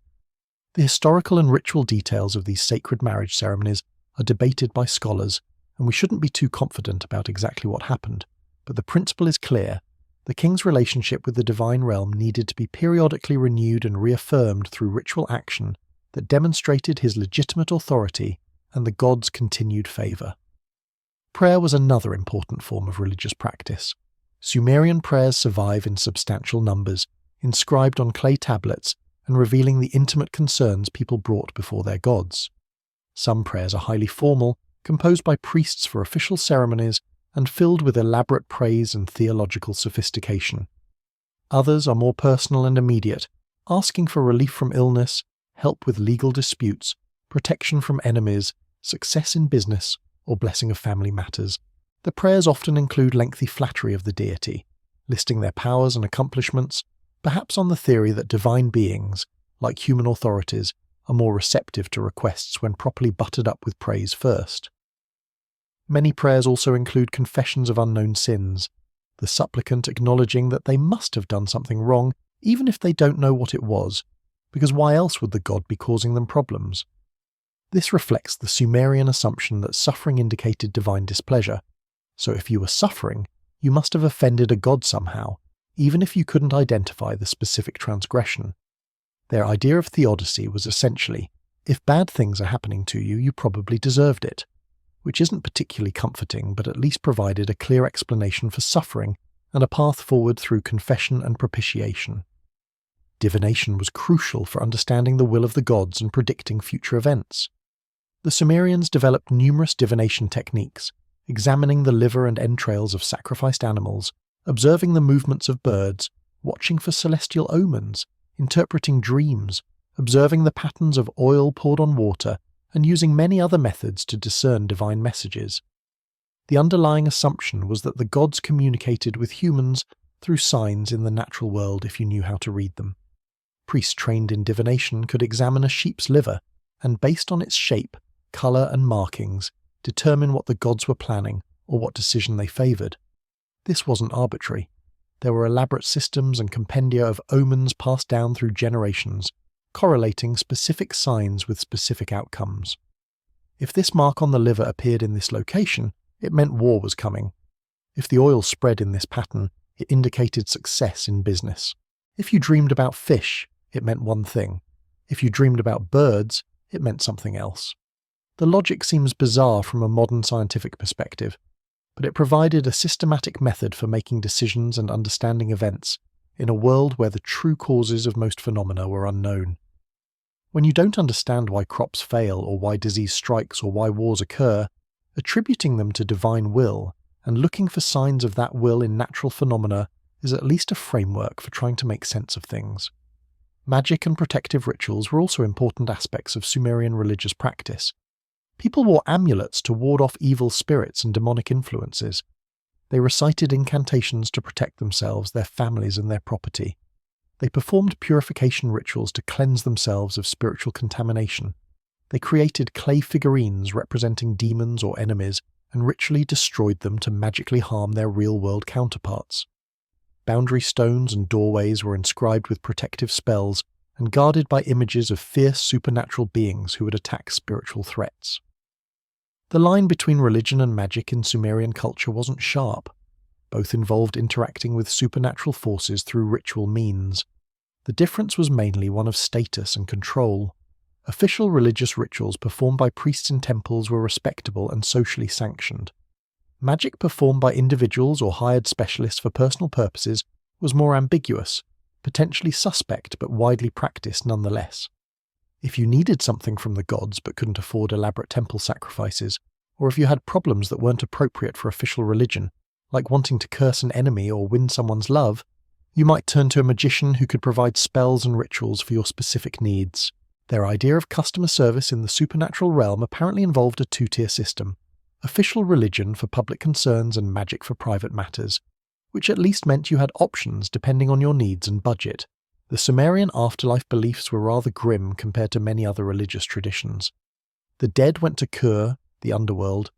The historical and ritual details of these sacred marriage ceremonies are debated by scholars, and we shouldn't be too confident about exactly what happened, but the principle is clear. The king's relationship with the divine realm needed to be periodically renewed and reaffirmed through ritual action that demonstrated his legitimate authority and the gods' continued favour. Prayer was another important form of religious practice. Sumerian prayers survive in substantial numbers, inscribed on clay tablets and revealing the intimate concerns people brought before their gods. Some prayers are highly formal, composed by priests for official ceremonies, and filled with elaborate praise and theological sophistication. Others are more personal and immediate, asking for relief from illness, help with legal disputes, protection from enemies, success in business, or blessing of family matters, The prayers often include lengthy flattery of the deity, listing their powers and accomplishments, perhaps on the theory that divine beings, like human authorities, are more receptive to requests when properly buttered up with praise first. Many prayers also include confessions of unknown sins, the supplicant acknowledging that they must have done something wrong even if they don't know what it was, because why else would the god be causing them problems? This reflects the Sumerian assumption that suffering indicated divine displeasure, so if you were suffering, you must have offended a god somehow, even if you couldn't identify the specific transgression. Their idea of theodicy was essentially, if bad things are happening to you, you probably deserved it, which isn't particularly comforting but at least provided a clear explanation for suffering and a path forward through confession and propitiation. Divination was crucial for understanding the will of the gods and predicting future events. The Sumerians developed numerous divination techniques, examining the liver and entrails of sacrificed animals, observing the movements of birds, watching for celestial omens, interpreting dreams, observing the patterns of oil poured on water, and using many other methods to discern divine messages. The underlying assumption was that the gods communicated with humans through signs in the natural world if you knew how to read them. Priests trained in divination could examine a sheep's liver and, based on its shape, colour and markings, determine what the gods were planning or what decision they favoured. This wasn't arbitrary. There were elaborate systems and compendia of omens passed down through generations, correlating specific signs with specific outcomes. If this mark on the liver appeared in this location, it meant war was coming. If the oil spread in this pattern, it indicated success in business. If you dreamed about fish, it meant one thing. If you dreamed about birds, it meant something else. The logic seems bizarre from a modern scientific perspective, but it provided a systematic method for making decisions and understanding events in a world where the true causes of most phenomena were unknown. When you don't understand why crops fail or why disease strikes or why wars occur, attributing them to divine will and looking for signs of that will in natural phenomena is at least a framework for trying to make sense of things. Magic and protective rituals were also important aspects of Sumerian religious practice. People wore amulets to ward off evil spirits and demonic influences. They recited incantations to protect themselves, their families, and their property. They performed purification rituals to cleanse themselves of spiritual contamination. They created clay figurines representing demons or enemies and ritually destroyed them to magically harm their real-world counterparts. Boundary stones and doorways were inscribed with protective spells and guarded by images of fierce supernatural beings who would attack spiritual threats. The line between religion and magic in Sumerian culture wasn't sharp. Both involved interacting with supernatural forces through ritual means. The difference was mainly one of status and control. Official religious rituals performed by priests in temples were respectable and socially sanctioned. Magic performed by individuals or hired specialists for personal purposes was more ambiguous, potentially suspect but widely practiced nonetheless. If you needed something from the gods but couldn't afford elaborate temple sacrifices, or if you had problems that weren't appropriate for official religion, like wanting to curse an enemy or win someone's love, you might turn to a magician who could provide spells and rituals for your specific needs. Their idea of customer service in the supernatural realm apparently involved a two-tier system: official religion for public concerns and magic for private matters, which at least meant you had options depending on your needs and budget. The Sumerian afterlife beliefs were rather grim compared to many other religious traditions. The dead went to Kur, the underworld,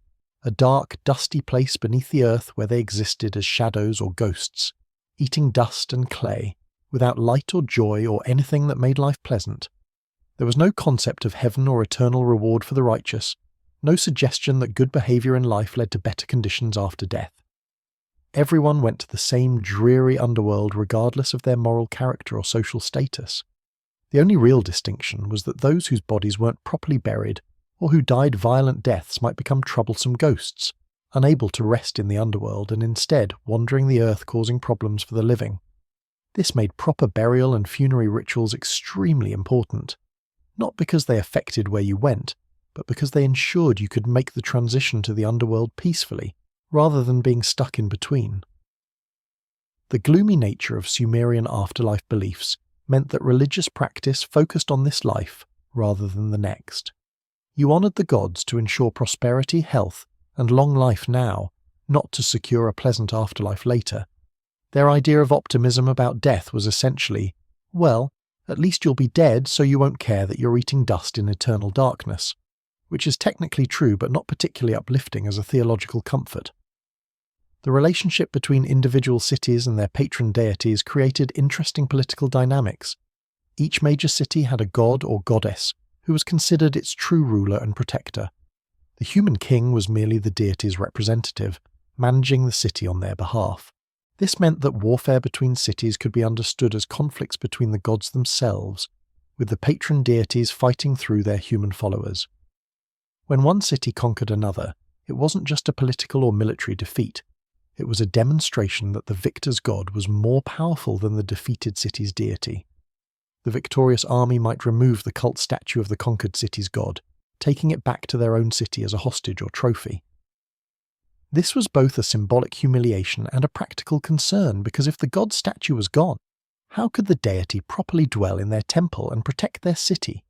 a dark, dusty place beneath the earth where they existed as shadows or ghosts, eating dust and clay, without light or joy or anything that made life pleasant. There was no concept of heaven or eternal reward for the righteous, no suggestion that good behaviour in life led to better conditions after death. Everyone went to the same dreary underworld regardless of their moral character or social status. The only real distinction was that those whose bodies weren't properly buried or who died violent deaths might become troublesome ghosts, unable to rest in the underworld and instead wandering the earth causing problems for the living. This made proper burial and funerary rituals extremely important, not because they affected where you went, but because they ensured you could make the transition to the underworld peacefully, rather than being stuck in between. The gloomy nature of Sumerian afterlife beliefs meant that religious practice focused on this life rather than the next. You honoured the gods to ensure prosperity, health, and long life now, not to secure a pleasant afterlife later. Their idea of optimism about death was essentially, well, at least you'll be dead so you won't care that you're eating dust in eternal darkness, which is technically true but not particularly uplifting as a theological comfort. The relationship between individual cities and their patron deities created interesting political dynamics. Each major city had a god or goddess who was considered its true ruler and protector. The human king was merely the deity's representative, managing the city on their behalf. This meant that warfare between cities could be understood as conflicts between the gods themselves, with the patron deities fighting through their human followers. When one city conquered another, it wasn't just a political or military defeat. It was a demonstration that the victor's god was more powerful than the defeated city's deity. The victorious army might remove the cult statue of the conquered city's god, taking it back to their own city as a hostage or trophy. This was both a symbolic humiliation and a practical concern, because if the god's statue was gone, how could the deity properly dwell in their temple and protect their city?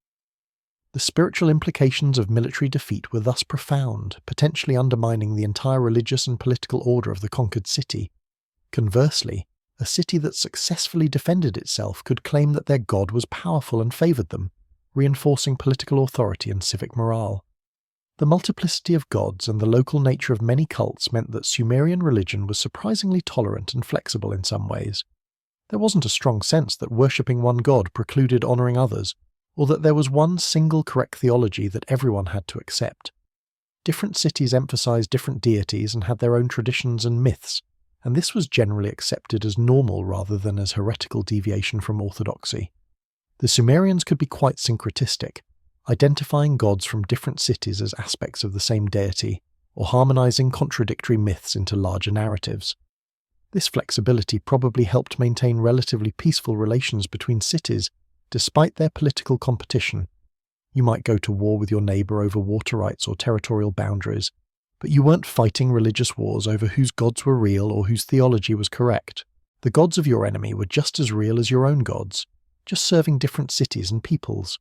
The spiritual implications of military defeat were thus profound, potentially undermining the entire religious and political order of the conquered city. Conversely, a city that successfully defended itself could claim that their god was powerful and favoured them, reinforcing political authority and civic morale. The multiplicity of gods and the local nature of many cults meant that Sumerian religion was surprisingly tolerant and flexible in some ways. There wasn't a strong sense that worshipping one god precluded honouring others, or that there was one single correct theology that everyone had to accept. Different cities emphasized different deities and had their own traditions and myths, and this was generally accepted as normal rather than as heretical deviation from orthodoxy. The Sumerians could be quite syncretistic, identifying gods from different cities as aspects of the same deity, or harmonizing contradictory myths into larger narratives. This flexibility probably helped maintain relatively peaceful relations between cities, despite their political competition. You might go to war with your neighbour over water rights or territorial boundaries, but you weren't fighting religious wars over whose gods were real or whose theology was correct. The gods of your enemy were just as real as your own gods, just serving different cities and peoples.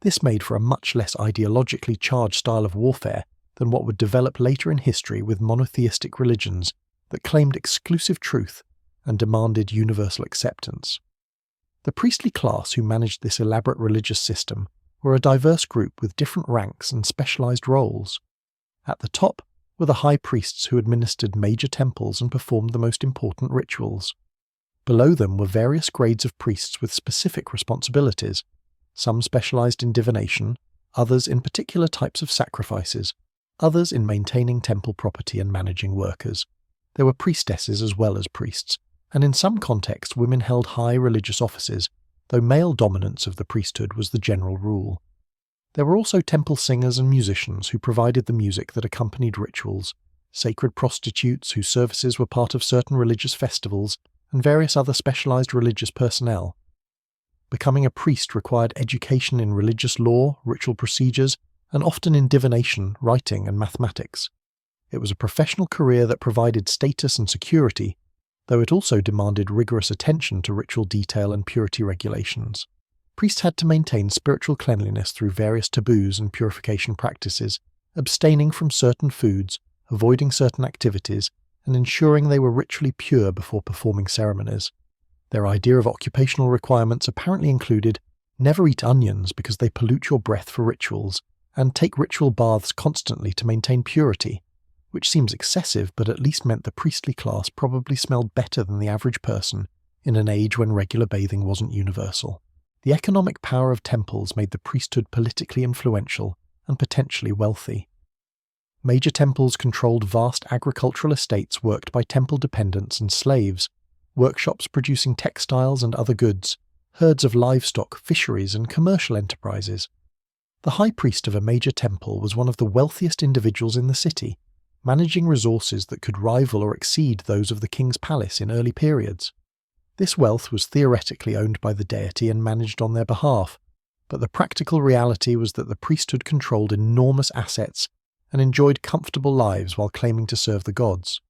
This made for a much less ideologically charged style of warfare than what would develop later in history with monotheistic religions that claimed exclusive truth and demanded universal acceptance. The priestly class who managed this elaborate religious system were a diverse group with different ranks and specialized roles. At the top were the high priests who administered major temples and performed the most important rituals. Below them were various grades of priests with specific responsibilities. Some specialized in divination, others in particular types of sacrifices, others in maintaining temple property and managing workers. There were priestesses as well as priests, and in some contexts women held high religious offices, though male dominance of the priesthood was the general rule. There were also temple singers and musicians who provided the music that accompanied rituals, sacred prostitutes whose services were part of certain religious festivals, and various other specialized religious personnel. Becoming a priest required education in religious law, ritual procedures, and often in divination, writing, and mathematics. It was a professional career that provided status and security, though it also demanded rigorous attention to ritual detail and purity regulations. Priests had to maintain spiritual cleanliness through various taboos and purification practices, abstaining from certain foods, avoiding certain activities, and ensuring they were ritually pure before performing ceremonies. Their idea of occupational requirements apparently included never eat onions because they pollute your breath for rituals, and take ritual baths constantly to maintain purity, which seems excessive but at least meant the priestly class probably smelled better than the average person in an age when regular bathing wasn't universal. The economic power of temples made the priesthood politically influential and potentially wealthy. Major temples controlled vast agricultural estates worked by temple dependents and slaves, workshops producing textiles and other goods, herds of livestock, fisheries, and commercial enterprises. The high priest of a major temple was one of the wealthiest individuals in the city, managing resources that could rival or exceed those of the king's palace in early periods. This wealth was theoretically owned by the deity and managed on their behalf, but the practical reality was that the priesthood controlled enormous assets and enjoyed comfortable lives while claiming to serve the gods.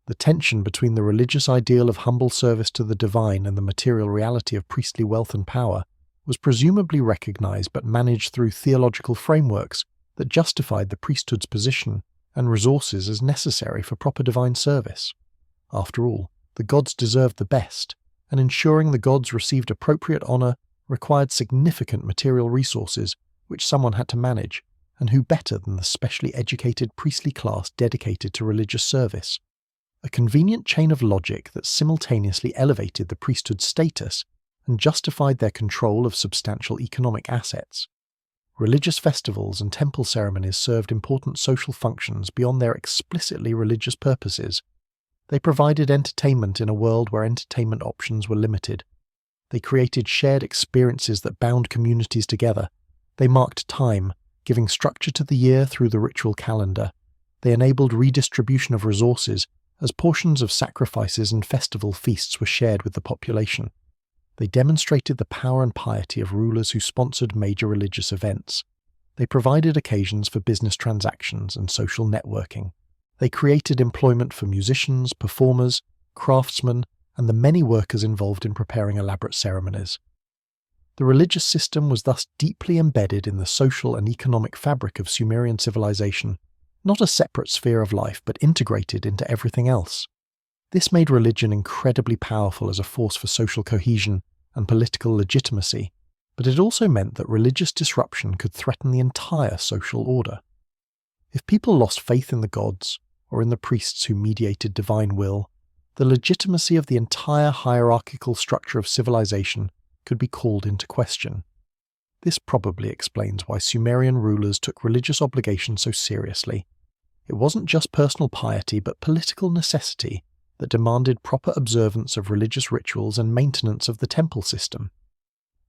The tension between the religious ideal of humble service to the divine and the material reality of priestly wealth and power was presumably recognized but managed through theological frameworks that justified the priesthood's position and resources as necessary for proper divine service. After all, the gods deserved the best, and ensuring the gods received appropriate honor required significant material resources which someone had to manage, and who better than the specially educated priestly class dedicated to religious service? A convenient chain of logic that simultaneously elevated the priesthood's status and justified their control of substantial economic assets. Religious festivals and temple ceremonies served important social functions beyond their explicitly religious purposes. They provided entertainment in a world where entertainment options were limited. They created shared experiences that bound communities together. They marked time, giving structure to the year through the ritual calendar. They enabled redistribution of resources as portions of sacrifices and festival feasts were shared with the population. They demonstrated the power and piety of rulers who sponsored major religious events. They provided occasions for business transactions and social networking. They created employment for musicians, performers, craftsmen, and the many workers involved in preparing elaborate ceremonies. The religious system was thus deeply embedded in the social and economic fabric of Sumerian civilization, not a separate sphere of life but integrated into everything else. This made religion incredibly powerful as a force for social cohesion and political legitimacy, but it also meant that religious disruption could threaten the entire social order. If people lost faith in the gods, or in the priests who mediated divine will, the legitimacy of the entire hierarchical structure of civilization could be called into question. This probably explains why Sumerian rulers took religious obligations so seriously. It wasn't just personal piety but political necessity that demanded proper observance of religious rituals and maintenance of the temple system.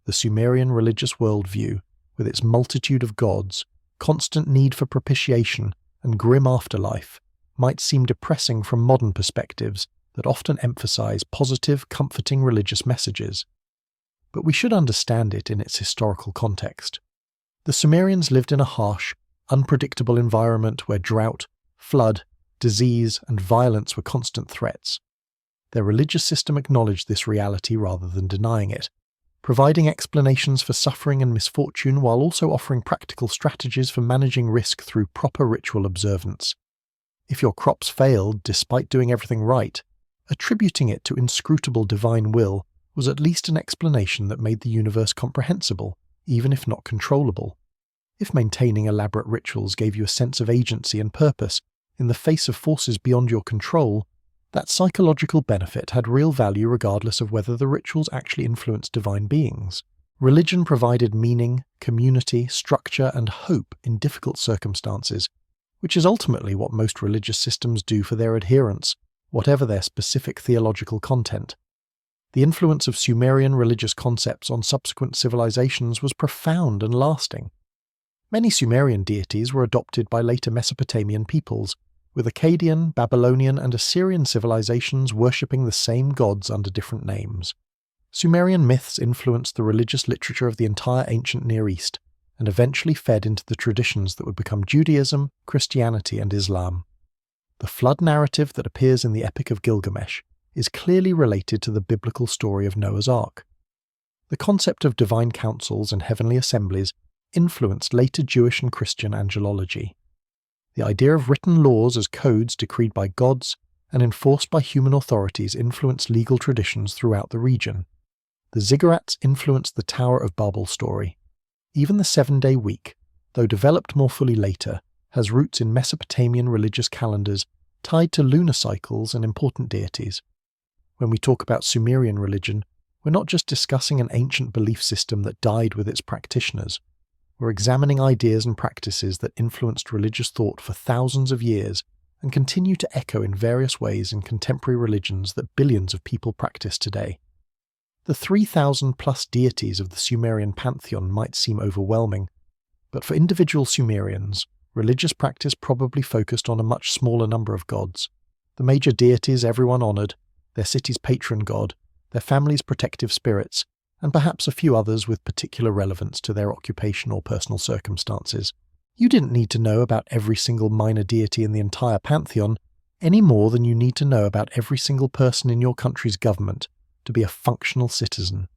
The Sumerian religious worldview, with its multitude of gods, constant need for propitiation, and grim afterlife, might seem depressing from modern perspectives that often emphasize positive, comforting religious messages. But we should understand it in its historical context. The Sumerians lived in a harsh, unpredictable environment where drought, flood, disease, and violence were constant threats. Their religious system acknowledged this reality rather than denying it, providing explanations for suffering and misfortune while also offering practical strategies for managing risk through proper ritual observance. If your crops failed despite doing everything right, attributing it to inscrutable divine will was at least an explanation that made the universe comprehensible, even if not controllable. If maintaining elaborate rituals gave you a sense of agency and purpose in the face of forces beyond your control, that psychological benefit had real value regardless of whether the rituals actually influenced divine beings. Religion provided meaning, community, structure, and hope in difficult circumstances, which is ultimately what most religious systems do for their adherents, whatever their specific theological content. The influence of Sumerian religious concepts on subsequent civilizations was profound and lasting. Many Sumerian deities were adopted by later Mesopotamian peoples, with Akkadian, Babylonian, and Assyrian civilizations worshipping the same gods under different names. Sumerian myths influenced the religious literature of the entire ancient Near East, and eventually fed into the traditions that would become Judaism, Christianity, and Islam. The flood narrative that appears in the Epic of Gilgamesh is clearly related to the biblical story of Noah's Ark. The concept of divine councils and heavenly assemblies influenced later Jewish and Christian angelology. The idea of written laws as codes decreed by gods and enforced by human authorities influenced legal traditions throughout the region. The ziggurats influenced the Tower of Babel story. Even the 7-day week, though developed more fully later, has roots in Mesopotamian religious calendars tied to lunar cycles and important deities. When we talk about Sumerian religion, we're not just discussing an ancient belief system that died with its practitioners. We're examining ideas and practices that influenced religious thought for thousands of years and continue to echo in various ways in contemporary religions that billions of people practice today. The 3,000-plus deities of the Sumerian pantheon might seem overwhelming, but for individual Sumerians, religious practice probably focused on a much smaller number of gods. The major deities everyone honored, their city's patron god, their family's protective spirits, and perhaps a few others with particular relevance to their occupation or personal circumstances. You didn't need to know about every single minor deity in the entire pantheon, any more than you need to know about every single person in your country's government to be a functional citizen.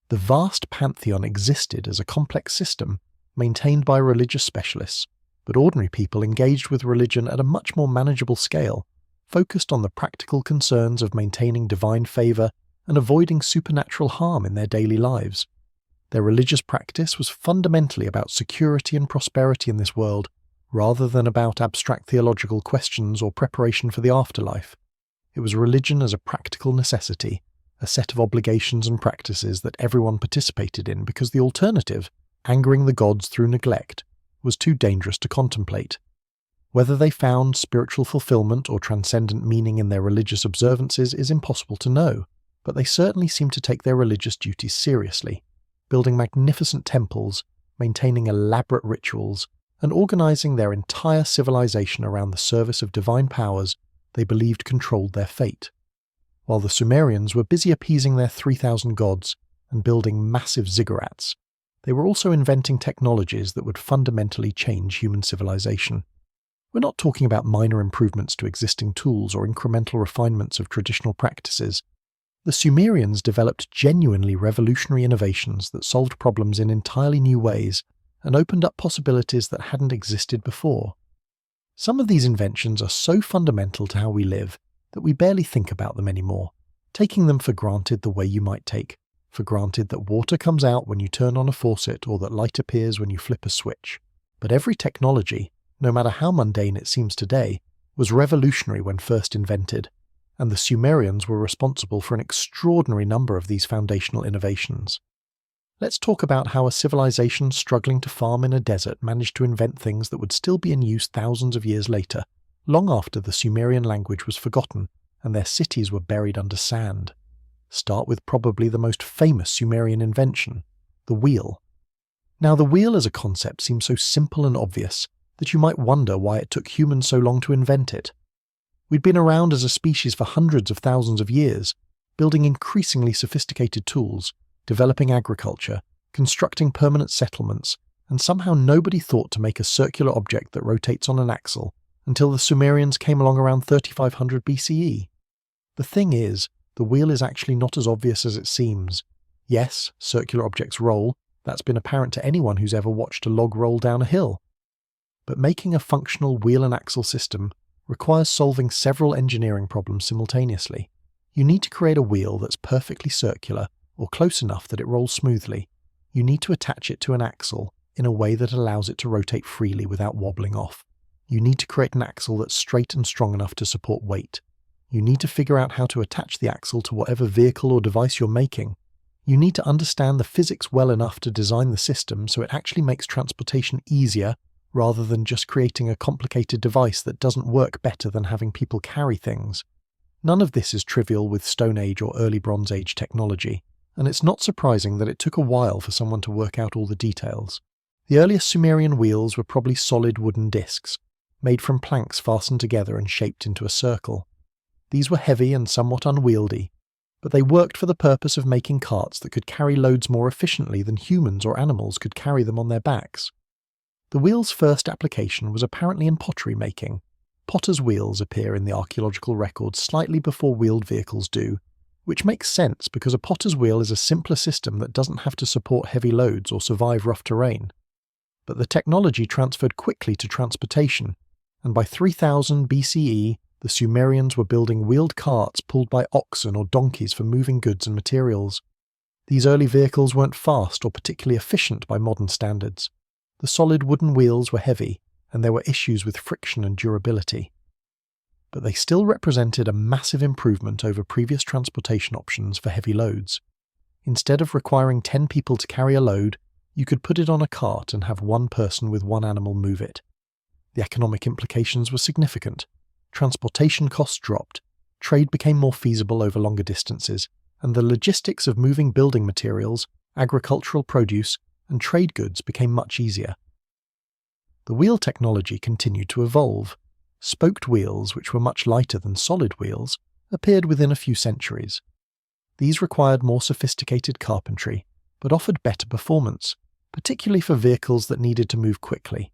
The vast pantheon existed as a complex system maintained by religious specialists, but ordinary people engaged with religion at a much more manageable scale, focused on the practical concerns of maintaining divine favour and avoiding supernatural harm in their daily lives. Their religious practice was fundamentally about security and prosperity in this world, rather than about abstract theological questions or preparation for the afterlife. It was religion as a practical necessity, a set of obligations and practices that everyone participated in because the alternative, angering the gods through neglect, was too dangerous to contemplate. Whether they found spiritual fulfillment or transcendent meaning in their religious observances is impossible to know, but they certainly seemed to take their religious duties seriously, building magnificent temples, maintaining elaborate rituals, and organizing their entire civilization around the service of divine powers they believed controlled their fate. While the Sumerians were busy appeasing their 3,000 gods and building massive ziggurats, they were also inventing technologies that would fundamentally change human civilization. We're not talking about minor improvements to existing tools or incremental refinements of traditional practices. The Sumerians developed genuinely revolutionary innovations that solved problems in entirely new ways and opened up possibilities that hadn't existed before. Some of these inventions are so fundamental to how we live that we barely think about them anymore, taking them for granted the way you might take for granted that water comes out when you turn on a faucet or that light appears when you flip a switch. But every technology, no matter how mundane it seems today, was revolutionary when first invented, and the Sumerians were responsible for an extraordinary number of these foundational innovations. Let's talk about how a civilization struggling to farm in a desert managed to invent things that would still be in use thousands of years later, long after the Sumerian language was forgotten and their cities were buried under sand. Start with probably the most famous Sumerian invention, the wheel. Now, the wheel as a concept seems so simple and obvious that you might wonder why it took humans so long to invent it. We'd been around as a species for hundreds of thousands of years, building increasingly sophisticated tools, developing agriculture, constructing permanent settlements, and somehow nobody thought to make a circular object that rotates on an axle until the Sumerians came along around 3500 BCE. The thing is, the wheel is actually not as obvious as it seems. Yes, circular objects roll. That's been apparent to anyone who's ever watched a log roll down a hill. But making a functional wheel and axle system requires solving several engineering problems simultaneously. You need to create a wheel that's perfectly circular or close enough that it rolls smoothly. You need to attach it to an axle in a way that allows it to rotate freely without wobbling off. You need to create an axle that's straight and strong enough to support weight. You need to figure out how to attach the axle to whatever vehicle or device you're making. You need to understand the physics well enough to design the system so it actually makes transportation easier rather than just creating a complicated device that doesn't work better than having people carry things. None of this is trivial with Stone Age or early Bronze Age technology, and it's not surprising that it took a while for someone to work out all the details. The earliest Sumerian wheels were probably solid wooden discs, made from planks fastened together and shaped into a circle. These were heavy and somewhat unwieldy, but they worked for the purpose of making carts that could carry loads more efficiently than humans or animals could carry them on their backs. The wheel's first application was apparently in pottery making. Potter's wheels appear in the archaeological records slightly before wheeled vehicles do, which makes sense because a potter's wheel is a simpler system that doesn't have to support heavy loads or survive rough terrain. But the technology transferred quickly to transportation, and by 3000 BCE, the Sumerians were building wheeled carts pulled by oxen or donkeys for moving goods and materials. These early vehicles weren't fast or particularly efficient by modern standards. The solid wooden wheels were heavy, and there were issues with friction and durability. But they still represented a massive improvement over previous transportation options for heavy loads. Instead of requiring 10 people to carry a load, you could put it on a cart and have one person with one animal move it. The economic implications were significant. Transportation costs dropped, trade became more feasible over longer distances, and the logistics of moving building materials, agricultural produce, and trade goods became much easier. The wheel technology continued to evolve. Spoked wheels, which were much lighter than solid wheels, appeared within a few centuries. These required more sophisticated carpentry, but offered better performance, particularly for vehicles that needed to move quickly.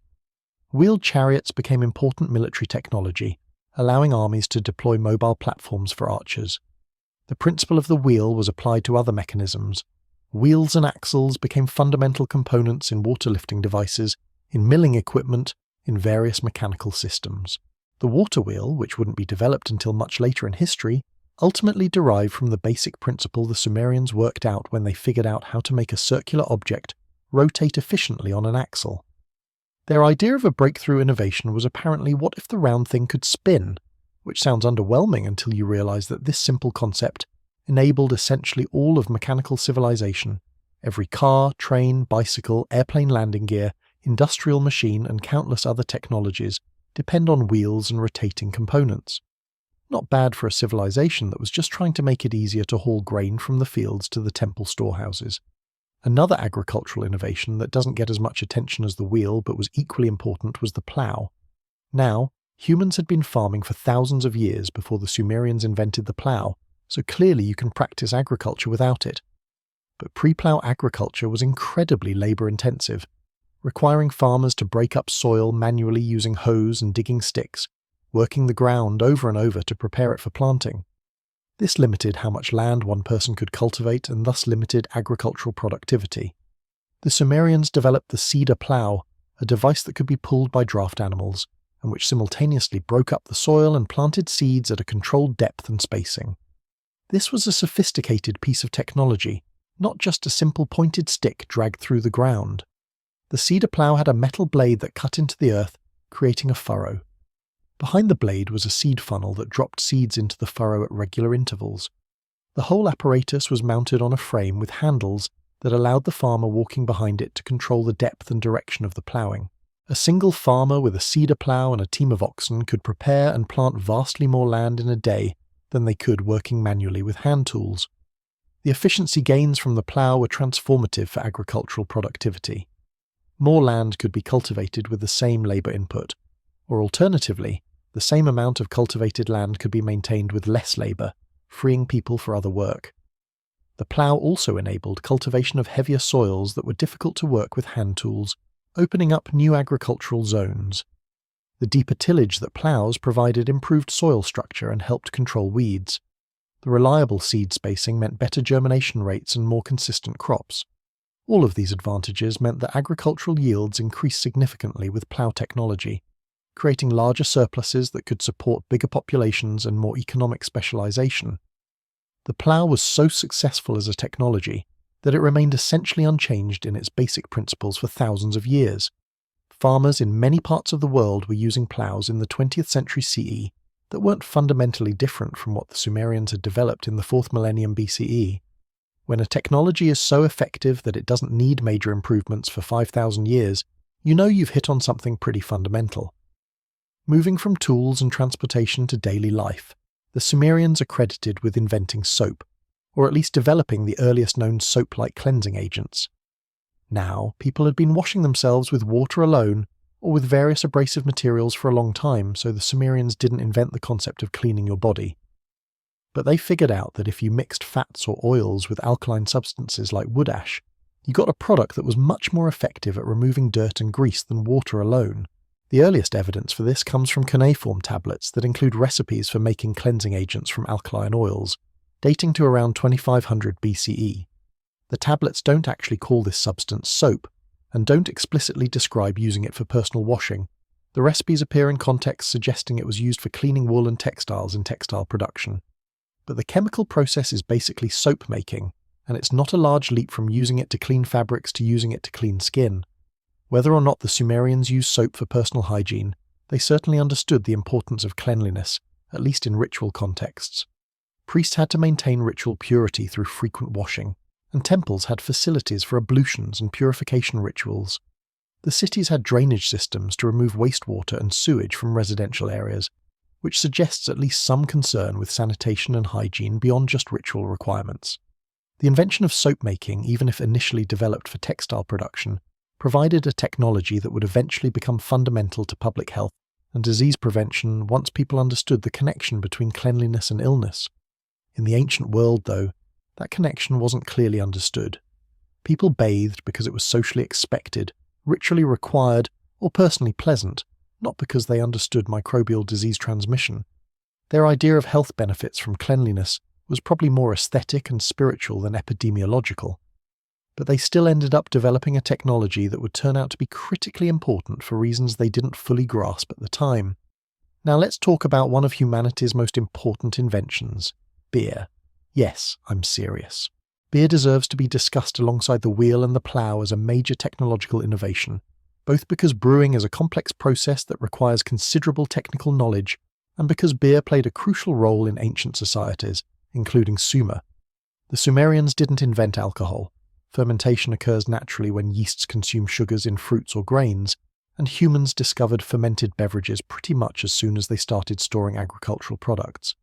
Wheeled chariots became important military technology, allowing armies to deploy mobile platforms for archers. The principle of the wheel was applied to other mechanisms. Wheels and axles became fundamental components in water lifting devices, in milling equipment, in various mechanical systems. The water wheel, which wouldn't be developed until much later in history, ultimately derived from the basic principle the Sumerians worked out when they figured out how to make a circular object rotate efficiently on an axle. Their idea of a breakthrough innovation was apparently what if the round thing could spin, which sounds underwhelming until you realize that this simple concept enabled essentially all of mechanical civilization. Every car, train, bicycle, airplane landing gear, industrial machine, and countless other technologies depend on wheels and rotating components. Not bad for a civilization that was just trying to make it easier to haul grain from the fields to the temple storehouses. Another agricultural innovation that doesn't get as much attention as the wheel but was equally important was the plough. Now, humans had been farming for thousands of years before the Sumerians invented the plough, so clearly you can practice agriculture without it. But pre-plough agriculture was incredibly labour-intensive, requiring farmers to break up soil manually using hoes and digging sticks, working the ground over and over to prepare it for planting. This limited how much land one person could cultivate and thus limited agricultural productivity. The Sumerians developed the cedar plough, a device that could be pulled by draft animals, and which simultaneously broke up the soil and planted seeds at a controlled depth and spacing. This was a sophisticated piece of technology, not just a simple pointed stick dragged through the ground. The cedar plough had a metal blade that cut into the earth, creating a furrow. Behind the blade was a seed funnel that dropped seeds into the furrow at regular intervals. The whole apparatus was mounted on a frame with handles that allowed the farmer walking behind it to control the depth and direction of the ploughing. A single farmer with a cedar plough and a team of oxen could prepare and plant vastly more land in a day than they could working manually with hand tools. The efficiency gains from the plough were transformative for agricultural productivity. More land could be cultivated with the same labour input, or alternatively, the same amount of cultivated land could be maintained with less labour, freeing people for other work. The plough also enabled cultivation of heavier soils that were difficult to work with hand tools, opening up new agricultural zones. The deeper tillage that ploughs provided improved soil structure and helped control weeds. The reliable seed spacing meant better germination rates and more consistent crops. All of these advantages meant that agricultural yields increased significantly with plough technology, creating larger surpluses that could support bigger populations and more economic specialization. The plough was so successful as a technology that it remained essentially unchanged in its basic principles for thousands of years. Farmers in many parts of the world were using ploughs in the 20th century CE that weren't fundamentally different from what the Sumerians had developed in the 4th millennium BCE. When a technology is so effective that it doesn't need major improvements for 5,000 years, you know you've hit on something pretty fundamental. Moving from tools and transportation to daily life, the Sumerians are credited with inventing soap, or at least developing the earliest known soap-like cleansing agents. Now, people had been washing themselves with water alone, or with various abrasive materials for a long time, so the Sumerians didn't invent the concept of cleaning your body. But they figured out that if you mixed fats or oils with alkaline substances like wood ash, you got a product that was much more effective at removing dirt and grease than water alone. The earliest evidence for this comes from cuneiform tablets that include recipes for making cleansing agents from alkaline oils, dating to around 2500 BCE. The tablets don't actually call this substance soap, and don't explicitly describe using it for personal washing. The recipes appear in contexts suggesting it was used for cleaning wool and textiles in textile production. But the chemical process is basically soap making, and it's not a large leap from using it to clean fabrics to using it to clean skin. Whether or not the Sumerians used soap for personal hygiene, they certainly understood the importance of cleanliness, at least in ritual contexts. Priests had to maintain ritual purity through frequent washing, and temples had facilities for ablutions and purification rituals. The cities had drainage systems to remove wastewater and sewage from residential areas, which suggests at least some concern with sanitation and hygiene beyond just ritual requirements. The invention of soap making, even if initially developed for textile production, provided a technology that would eventually become fundamental to public health and disease prevention once people understood the connection between cleanliness and illness. In the ancient world, though, that connection wasn't clearly understood. People bathed because it was socially expected, ritually required, or personally pleasant, not because they understood microbial disease transmission. Their idea of health benefits from cleanliness was probably more aesthetic and spiritual than epidemiological. but they still ended up developing a technology that would turn out to be critically important for reasons they didn't fully grasp at the time. Now let's talk about one of humanity's most important inventions, beer. Yes, I'm serious. Beer deserves to be discussed alongside the wheel and the plough as a major technological innovation, both because brewing is a complex process that requires considerable technical knowledge, and because beer played a crucial role in ancient societies, including Sumer. The Sumerians didn't invent alcohol. Fermentation occurs naturally when yeasts consume sugars in fruits or grains, and humans discovered fermented beverages pretty much as soon as they started storing agricultural products.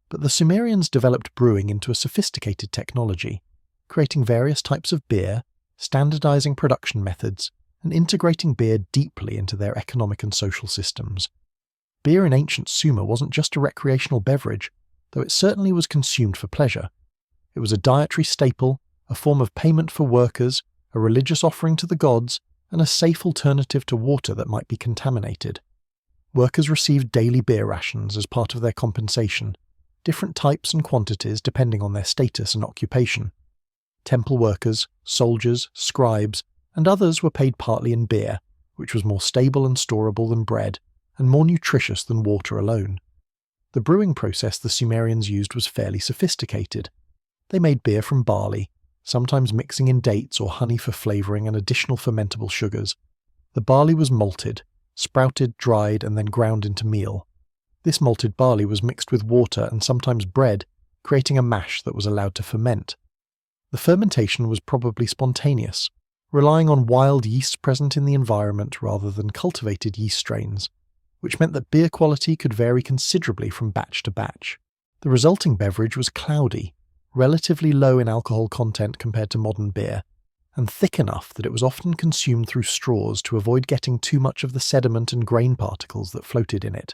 But the Sumerians developed brewing into a sophisticated technology, creating various types of beer, standardizing production methods, and integrating beer deeply into their economic and social systems. Beer in ancient Sumer wasn't just a recreational beverage, though it certainly was consumed for pleasure. It was a dietary staple, a form of payment for workers, a religious offering to the gods, and a safe alternative to water that might be contaminated. Workers received daily beer rations as part of their compensation, different types and quantities depending on their status and occupation. Temple workers, soldiers, scribes, and others were paid partly in beer, which was more stable and storable than bread, and more nutritious than water alone. The brewing process the Sumerians used was fairly sophisticated. They made beer from barley, sometimes mixing in dates or honey for flavouring and additional fermentable sugars. The barley was malted, sprouted, dried, and then ground into meal. This malted barley was mixed with water and sometimes bread, creating a mash that was allowed to ferment. The fermentation was probably spontaneous, relying on wild yeasts present in the environment rather than cultivated yeast strains, which meant that beer quality could vary considerably from batch to batch. The resulting beverage was cloudy, relatively low in alcohol content compared to modern beer, and thick enough that it was often consumed through straws to avoid getting too much of the sediment and grain particles that floated in it.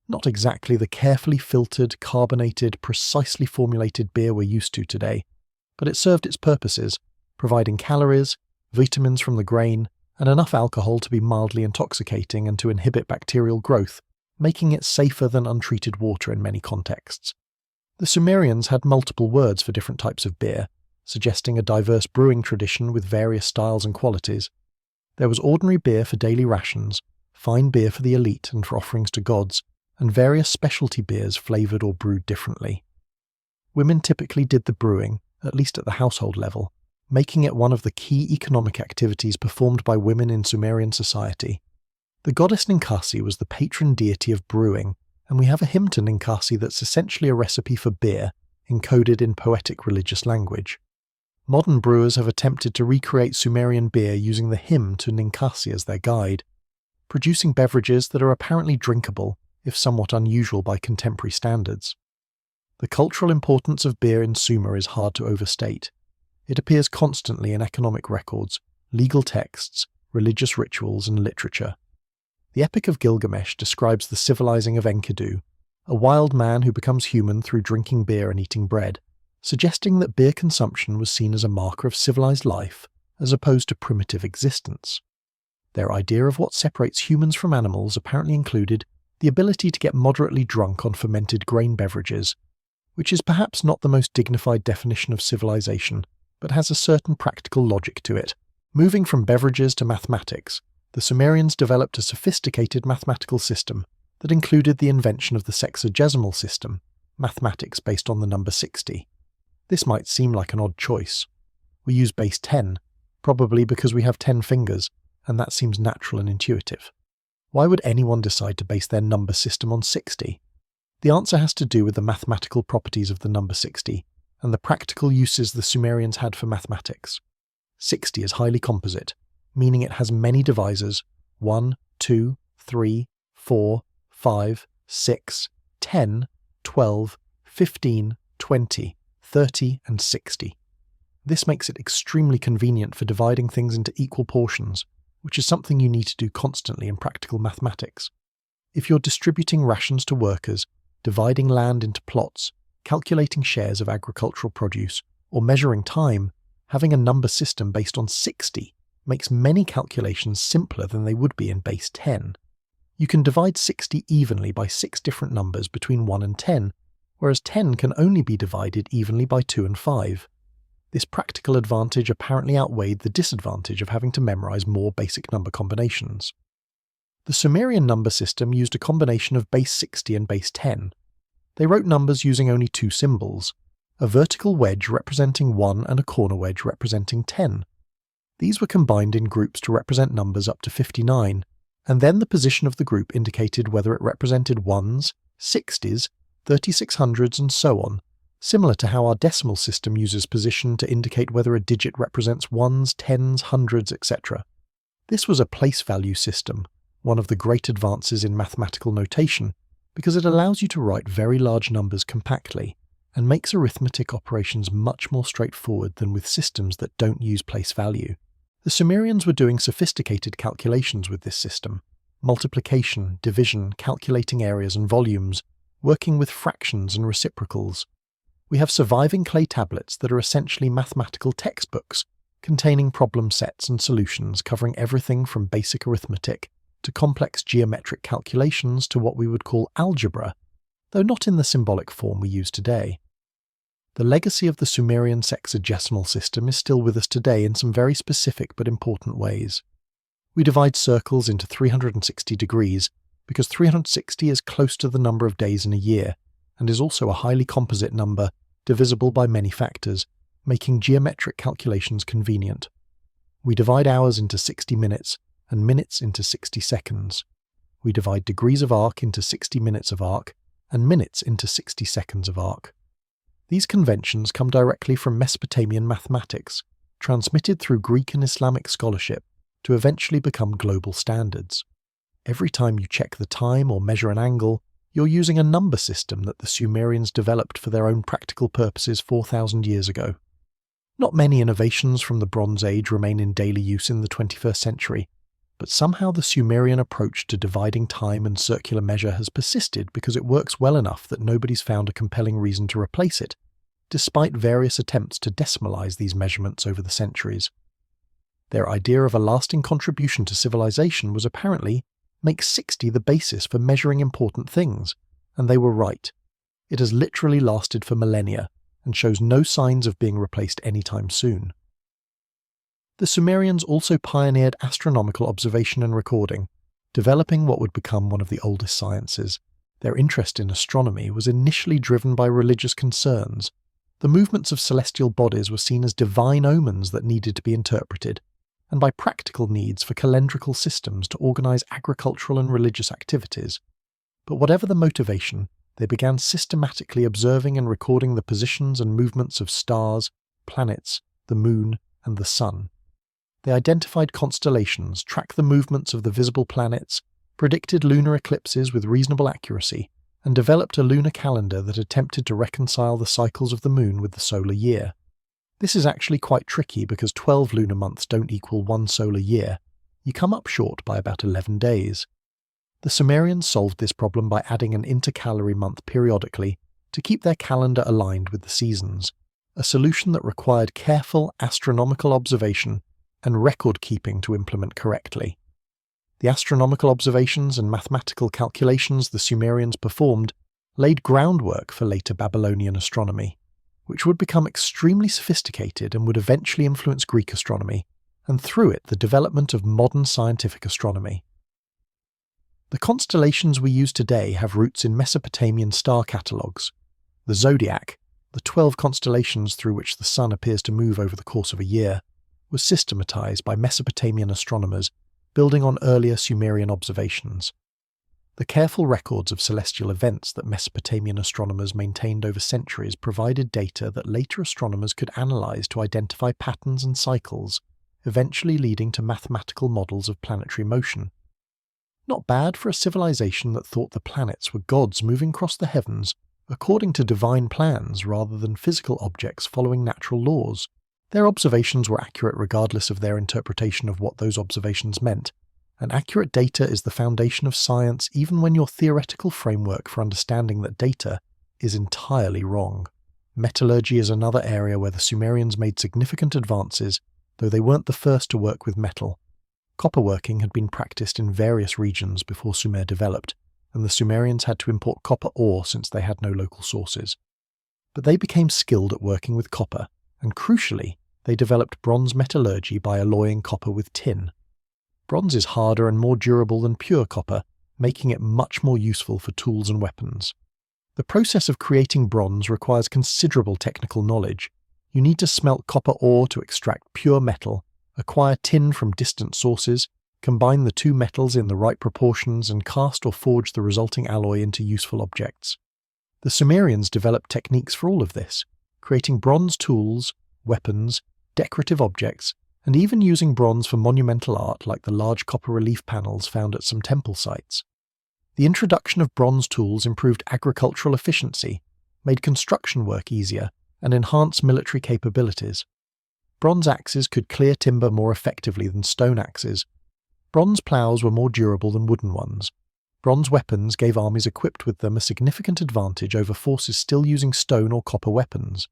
Not exactly the carefully filtered, carbonated, precisely formulated beer we're used to today, but it served its purposes, providing calories, vitamins from the grain, and enough alcohol to be mildly intoxicating and to inhibit bacterial growth, making it safer than untreated water in many contexts. The Sumerians had multiple words for different types of beer, suggesting a diverse brewing tradition with various styles and qualities. There was ordinary beer for daily rations, fine beer for the elite and for offerings to gods, and various specialty beers flavoured or brewed differently. Women typically did the brewing, at least at the household level, making it one of the key economic activities performed by women in Sumerian society. The goddess Ninkasi was the patron deity of brewing, and we have a hymn to Ninkasi that's essentially a recipe for beer, encoded in poetic religious language. Modern brewers have attempted to recreate Sumerian beer using the hymn to Ninkasi as their guide, producing beverages that are apparently drinkable, if somewhat unusual by contemporary standards. The cultural importance of beer in Sumer is hard to overstate. It appears constantly in economic records, legal texts, religious rituals, and literature. The Epic of Gilgamesh describes the civilizing of Enkidu, a wild man who becomes human through drinking beer and eating bread, suggesting that beer consumption was seen as a marker of civilized life, as opposed to primitive existence. Their idea of what separates humans from animals apparently included the ability to get moderately drunk on fermented grain beverages, which is perhaps not the most dignified definition of civilization, but has a certain practical logic to it. Moving from beverages to mathematics, the Sumerians developed a sophisticated mathematical system that included the invention of the sexagesimal system, mathematics based on the number 60. This might seem like an odd choice. We use base 10, probably because we have 10 fingers, and that seems natural and intuitive. Why would anyone decide to base their number system on 60? The answer has to do with the mathematical properties of the number 60, and the practical uses the Sumerians had for mathematics. 60 is highly composite, meaning it has many divisors: 1, 2, 3, 4, 5, 6, 10, 12, 15, 20, 30, and 60. This makes it extremely convenient for dividing things into equal portions, which is something you need to do constantly in practical mathematics. If you're distributing rations to workers, dividing land into plots, calculating shares of agricultural produce, or measuring time, having a number system based on 60 makes many calculations simpler than they would be in base 10. You can divide 60 evenly by 6 different numbers between 1 and 10, whereas 10 can only be divided evenly by 2 and 5. This practical advantage apparently outweighed the disadvantage of having to memorize more basic number combinations. The Sumerian number system used a combination of base 60 and base 10. They wrote numbers using only two symbols, a vertical wedge representing 1 and a corner wedge representing 10. These were combined in groups to represent numbers up to 59, and then the position of the group indicated whether it represented 1s, 60s, 3600s, and so on, similar to how our decimal system uses position to indicate whether a digit represents 1s, 10s, hundreds, etc. This was a place value system, one of the great advances in mathematical notation, because it allows you to write very large numbers compactly, and makes arithmetic operations much more straightforward than with systems that don't use place value. The Sumerians were doing sophisticated calculations with this system: multiplication, division, calculating areas and volumes, working with fractions and reciprocals. We have surviving clay tablets that are essentially mathematical textbooks, containing problem sets and solutions covering everything from basic arithmetic to complex geometric calculations to what we would call algebra, though not in the symbolic form we use today. The legacy of the Sumerian sexagesimal system is still with us today in some very specific but important ways. We divide circles into 360 degrees because 360 is close to the number of days in a year, and is also a highly composite number, divisible by many factors, making geometric calculations convenient. We divide hours into 60 minutes, and minutes into 60 seconds. We divide degrees of arc into 60 minutes of arc, and minutes into 60 seconds of arc. These conventions come directly from Mesopotamian mathematics, transmitted through Greek and Islamic scholarship, to eventually become global standards. Every time you check the time or measure an angle, you're using a number system that the Sumerians developed for their own practical purposes 4,000 years ago. Not many innovations from the Bronze Age remain in daily use in the 21st century, but somehow the Sumerian approach to dividing time and circular measure has persisted because it works well enough that nobody's found a compelling reason to replace it, despite various attempts to decimalize these measurements over the centuries. Their idea of a lasting contribution to civilization was apparently make 60 the basis for measuring important things, and they were right. It has literally lasted for millennia, and shows no signs of being replaced anytime soon. The Sumerians also pioneered astronomical observation and recording, developing what would become one of the oldest sciences. Their interest in astronomy was initially driven by religious concerns. The movements of celestial bodies were seen as divine omens that needed to be interpreted, and by practical needs for calendrical systems to organize agricultural and religious activities. But whatever the motivation, they began systematically observing and recording the positions and movements of stars, planets, the moon, and the sun. They identified constellations, tracked the movements of the visible planets, predicted lunar eclipses with reasonable accuracy, and developed a lunar calendar that attempted to reconcile the cycles of the moon with the solar year. This is actually quite tricky because 12 lunar months don't equal one solar year. You come up short by about 11 days. The Sumerians solved this problem by adding an intercalary month periodically to keep their calendar aligned with the seasons, a solution that required careful astronomical observation and record-keeping to implement correctly. The astronomical observations and mathematical calculations the Sumerians performed laid groundwork for later Babylonian astronomy, which would become extremely sophisticated and would eventually influence Greek astronomy, and through it the development of modern scientific astronomy. The constellations we use today have roots in Mesopotamian star catalogues. The zodiac, the 12 constellations through which the sun appears to move over the course of a year, was systematized by Mesopotamian astronomers, building on earlier Sumerian observations. The careful records of celestial events that Mesopotamian astronomers maintained over centuries provided data that later astronomers could analyze to identify patterns and cycles, eventually leading to mathematical models of planetary motion. Not bad for a civilization that thought the planets were gods moving across the heavens according to divine plans rather than physical objects following natural laws. Their observations were accurate regardless of their interpretation of what those observations meant, and accurate data is the foundation of science even when your theoretical framework for understanding that data is entirely wrong. Metallurgy is another area where the Sumerians made significant advances, though they weren't the first to work with metal. Copperworking had been practiced in various regions before Sumer developed, and the Sumerians had to import copper ore since they had no local sources. But they became skilled at working with copper, and crucially, they developed bronze metallurgy by alloying copper with tin. Bronze is harder and more durable than pure copper, making it much more useful for tools and weapons. The process of creating bronze requires considerable technical knowledge. You need to smelt copper ore to extract pure metal, acquire tin from distant sources, combine the two metals in the right proportions, and cast or forge the resulting alloy into useful objects. The Sumerians developed techniques for all of this, creating bronze tools, weapons, decorative objects, and even using bronze for monumental art like the large copper relief panels found at some temple sites. The introduction of bronze tools improved agricultural efficiency, made construction work easier, and enhanced military capabilities. Bronze axes could clear timber more effectively than stone axes. Bronze plows were more durable than wooden ones. Bronze weapons gave armies equipped with them a significant advantage over forces still using stone or copper weapons.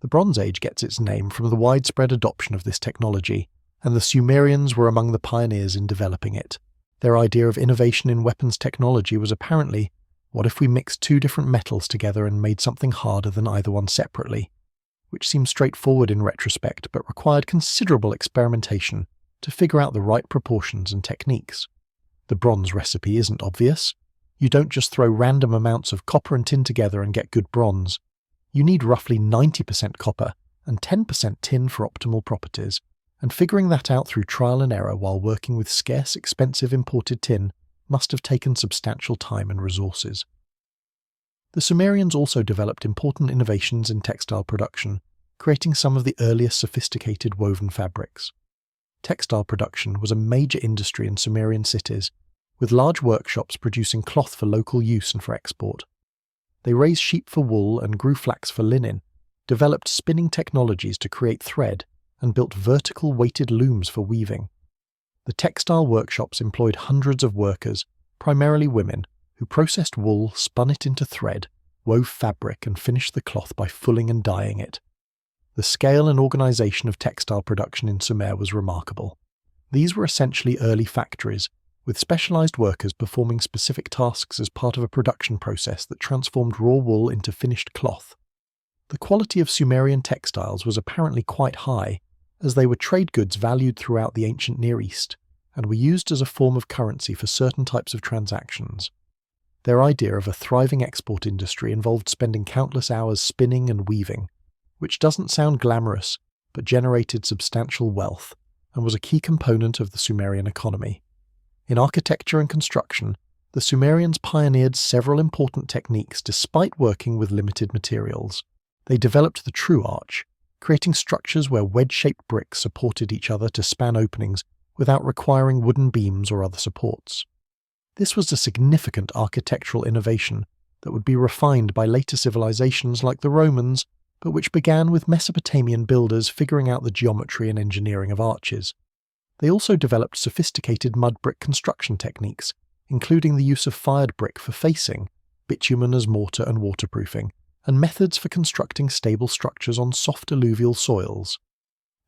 The Bronze Age gets its name from the widespread adoption of this technology, and the Sumerians were among the pioneers in developing it. Their idea of innovation in weapons technology was apparently, what if we mixed two different metals together and made something harder than either one separately? Which seems straightforward in retrospect, but required considerable experimentation to figure out the right proportions and techniques. The bronze recipe isn't obvious. You don't just throw random amounts of copper and tin together and get good bronze. You need roughly 90% copper and 10% tin for optimal properties, and figuring that out through trial and error while working with scarce, expensive imported tin must have taken substantial time and resources. The Sumerians also developed important innovations in textile production, creating some of the earliest sophisticated woven fabrics. Textile production was a major industry in Sumerian cities, with large workshops producing cloth for local use and for export. They raised sheep for wool and grew flax for linen, developed spinning technologies to create thread, and built vertical weighted looms for weaving. The textile workshops employed hundreds of workers, primarily women, who processed wool, spun it into thread, wove fabric, and finished the cloth by fulling and dyeing it. The scale and organization of textile production in Sumer was remarkable. These were essentially early factories, with specialized workers performing specific tasks as part of a production process that transformed raw wool into finished cloth. The quality of Sumerian textiles was apparently quite high, as they were trade goods valued throughout the ancient Near East, and were used as a form of currency for certain types of transactions. Their idea of a thriving export industry involved spending countless hours spinning and weaving, which doesn't sound glamorous, but generated substantial wealth, and was a key component of the Sumerian economy. In architecture and construction, the Sumerians pioneered several important techniques despite working with limited materials. They developed the true arch, creating structures where wedge-shaped bricks supported each other to span openings without requiring wooden beams or other supports. This was a significant architectural innovation that would be refined by later civilizations like the Romans, but which began with Mesopotamian builders figuring out the geometry and engineering of arches. They also developed sophisticated mud brick construction techniques, including the use of fired brick for facing, bitumen as mortar and waterproofing, and methods for constructing stable structures on soft alluvial soils.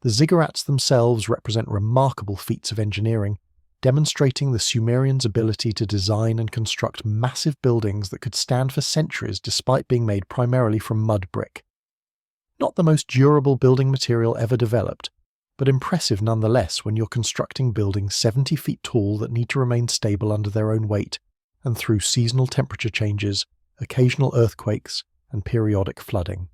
The ziggurats themselves represent remarkable feats of engineering, demonstrating the Sumerians' ability to design and construct massive buildings that could stand for centuries despite being made primarily from mud brick. Not the most durable building material ever developed, but impressive nonetheless when you're constructing buildings 70 feet tall that need to remain stable under their own weight and through seasonal temperature changes, occasional earthquakes, and periodic flooding.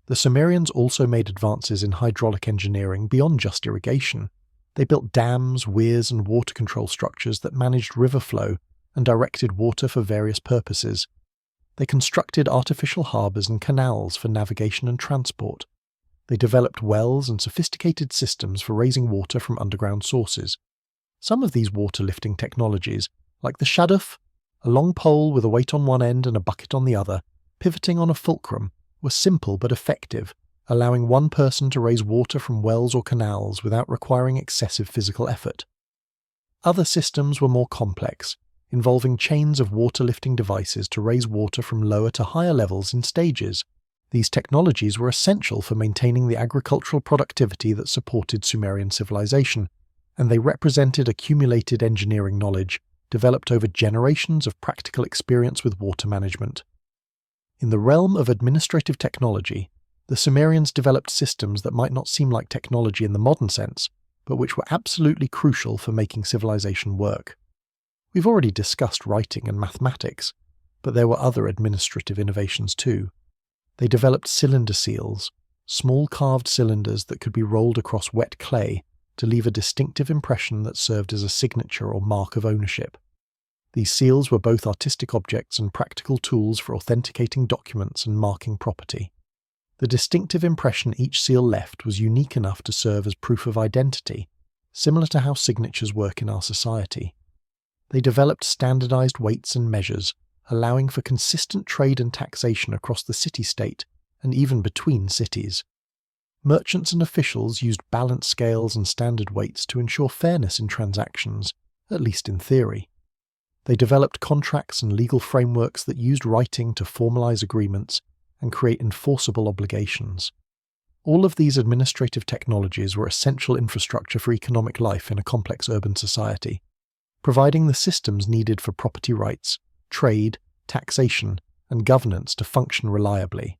The Sumerians also made advances in hydraulic engineering beyond just irrigation. They built dams, weirs, and water control structures that managed river flow and directed water for various purposes. They constructed artificial harbours and canals for navigation and transport. They developed wells and sophisticated systems for raising water from underground sources. Some of these water-lifting technologies, like the shaduf, a long pole with a weight on one end and a bucket on the other, pivoting on a fulcrum, were simple but effective, allowing one person to raise water from wells or canals without requiring excessive physical effort. Other systems were more complex, involving chains of water-lifting devices to raise water from lower to higher levels in stages. These technologies were essential for maintaining the agricultural productivity that supported Sumerian civilization, and they represented accumulated engineering knowledge developed over generations of practical experience with water management. In the realm of administrative technology, The Sumerians developed systems that might not seem like technology in the modern sense, but which were absolutely crucial for making civilization work. We've already discussed writing and mathematics, but there were other administrative innovations too. They developed cylinder seals, small carved cylinders that could be rolled across wet clay to leave a distinctive impression that served as a signature or mark of ownership. These seals were both artistic objects and practical tools for authenticating documents and marking property. The distinctive impression each seal left was unique enough to serve as proof of identity, similar to how signatures work in our society. They developed standardized weights and measures, allowing for consistent trade and taxation across the city-state and even between cities. Merchants and officials used balance scales and standard weights to ensure fairness in transactions, at least in theory. They developed contracts and legal frameworks that used writing to formalize agreements and create enforceable obligations. All of these administrative technologies were essential infrastructure for economic life in a complex urban society, providing the systems needed for property rights, trade, taxation, and governance to function reliably.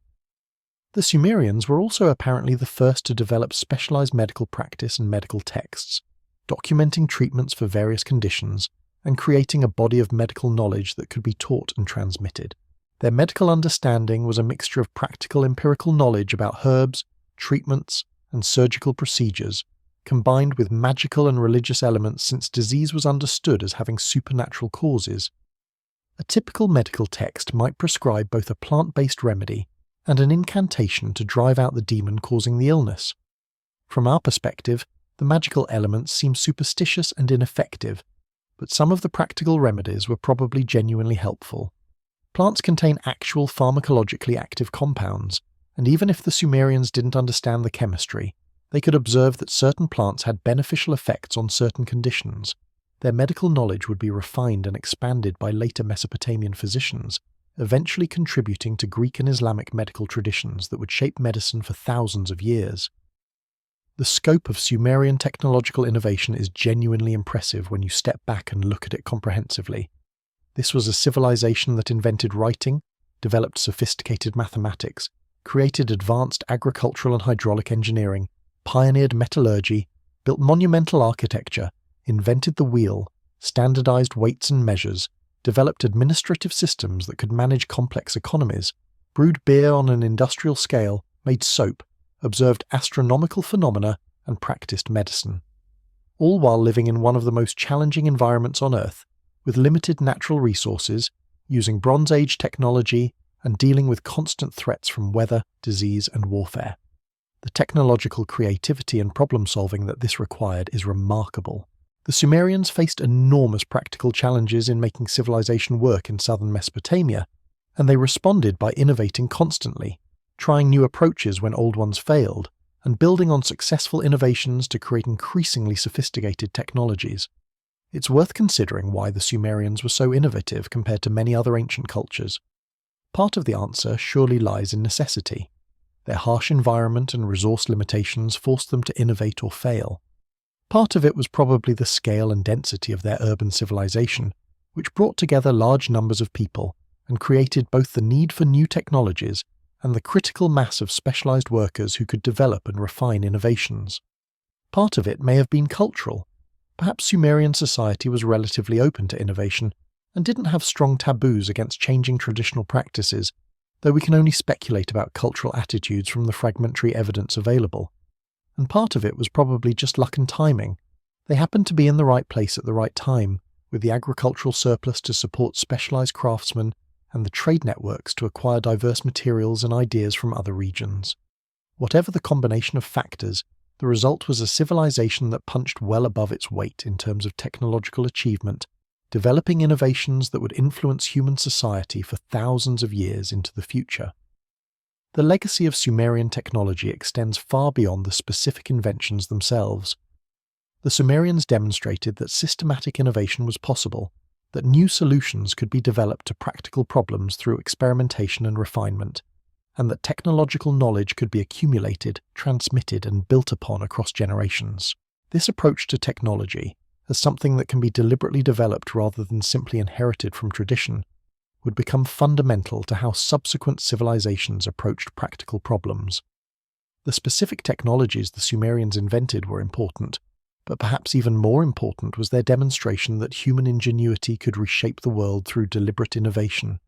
The Sumerians were also apparently the first to develop specialized medical practice and medical texts, documenting treatments for various conditions and creating a body of medical knowledge that could be taught and transmitted. Their medical understanding was a mixture of practical empirical knowledge about herbs, treatments, and surgical procedures, combined with magical and religious elements since disease was understood as having supernatural causes. A typical medical text might prescribe both a plant-based remedy and an incantation to drive out the demon causing the illness. From our perspective, the magical elements seem superstitious and ineffective, but some of the practical remedies were probably genuinely helpful. Plants contain actual pharmacologically active compounds, and even if the Sumerians didn't understand the chemistry, they could observe that certain plants had beneficial effects on certain conditions. Their medical knowledge would be refined and expanded by later Mesopotamian physicians, eventually contributing to Greek and Islamic medical traditions that would shape medicine for thousands of years. The scope of Sumerian technological innovation is genuinely impressive when you step back and look at it comprehensively. This was a civilization that invented writing, developed sophisticated mathematics, created advanced agricultural and hydraulic engineering, pioneered metallurgy, built monumental architecture, invented the wheel, standardized weights and measures, developed administrative systems that could manage complex economies, brewed beer on an industrial scale, made soap, observed astronomical phenomena, and practiced medicine. All while living in one of the most challenging environments on Earth, with limited natural resources, using Bronze Age technology, and dealing with constant threats from weather, disease, and warfare. The technological creativity and problem-solving that this required is remarkable. The Sumerians faced enormous practical challenges in making civilization work in southern Mesopotamia, and they responded by innovating constantly, trying new approaches when old ones failed, and building on successful innovations to create increasingly sophisticated technologies. It's worth considering why the Sumerians were so innovative compared to many other ancient cultures. Part of the answer surely lies in necessity. Their harsh environment and resource limitations forced them to innovate or fail. Part of it was probably the scale and density of their urban civilization, which brought together large numbers of people and created both the need for new technologies and the critical mass of specialized workers who could develop and refine innovations. Part of it may have been cultural. Perhaps Sumerian society was relatively open to innovation and didn't have strong taboos against changing traditional practices, though we can only speculate about cultural attitudes from the fragmentary evidence available. And part of it was probably just luck and timing. They happened to be in the right place at the right time, with the agricultural surplus to support specialized craftsmen and the trade networks to acquire diverse materials and ideas from other regions. Whatever the combination of factors, the result was a civilization that punched well above its weight in terms of technological achievement, developing innovations that would influence human society for thousands of years into the future. The legacy of Sumerian technology extends far beyond the specific inventions themselves. The Sumerians demonstrated that systematic innovation was possible, that new solutions could be developed to practical problems through experimentation and refinement, and that technological knowledge could be accumulated, transmitted, and built upon across generations. This approach to technology, as something that can be deliberately developed rather than simply inherited from tradition, would become fundamental to how subsequent civilizations approached practical problems. The specific technologies the Sumerians invented were important, but perhaps even more important was their demonstration that human ingenuity could reshape the world through deliberate innovation.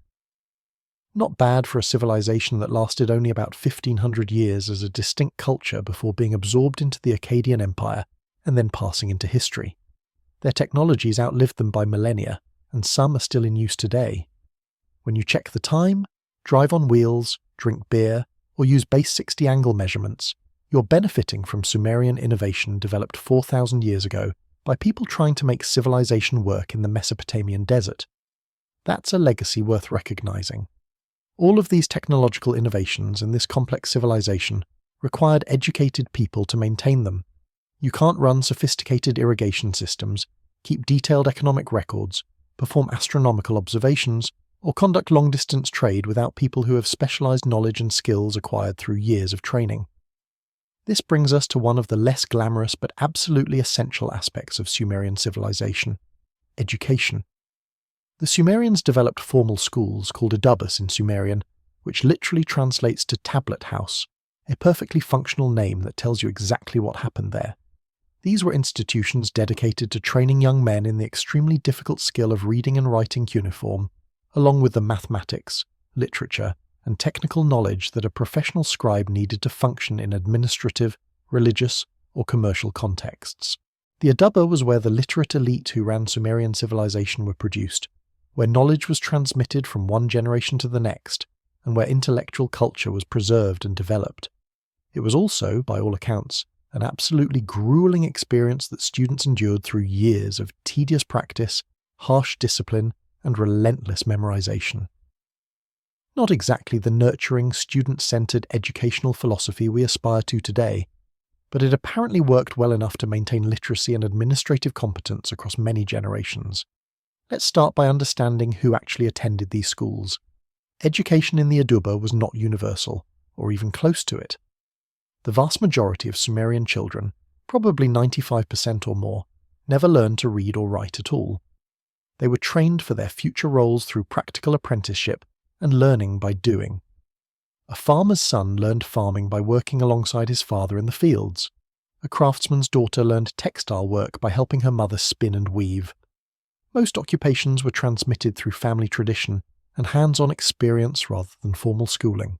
Not bad for a civilization that lasted only about 1,500 years as a distinct culture before being absorbed into the Akkadian Empire and then passing into history. Their technologies outlived them by millennia, and some are still in use today. When you check the time, drive on wheels, drink beer, or use base 60 angle measurements, you're benefiting from Sumerian innovation developed 4,000 years ago by people trying to make civilization work in the Mesopotamian desert. That's a legacy worth recognizing. All of these technological innovations in this complex civilization required educated people to maintain them. You can't run sophisticated irrigation systems, keep detailed economic records, perform astronomical observations, or conduct long-distance trade without people who have specialized knowledge and skills acquired through years of training. This brings us to one of the less glamorous but absolutely essential aspects of Sumerian civilization: education. The Sumerians developed formal schools called adubas in Sumerian, which literally translates to tablet house, a perfectly functional name that tells you exactly what happened there. These were institutions dedicated to training young men in the extremely difficult skill of reading and writing cuneiform, along with the mathematics, literature, and technical knowledge that a professional scribe needed to function in administrative, religious, or commercial contexts. The aduba was where the literate elite who ran Sumerian civilization were produced, where knowledge was transmitted from one generation to the next, and where intellectual culture was preserved and developed. It was also, by all accounts, an absolutely grueling experience that students endured through years of tedious practice, harsh discipline, and relentless memorization. Not exactly the nurturing, student-centered educational philosophy we aspire to today, but it apparently worked well enough to maintain literacy and administrative competence across many generations. Let's start by understanding who actually attended these schools. Education in the aduba was not universal, or even close to it. The vast majority of Sumerian children, probably 95% or more, never learned to read or write at all. They were trained for their future roles through practical apprenticeship and learning by doing. A farmer's son learned farming by working alongside his father in the fields. A craftsman's daughter learned textile work by helping her mother spin and weave. Most occupations were transmitted through family tradition and hands-on experience rather than formal schooling.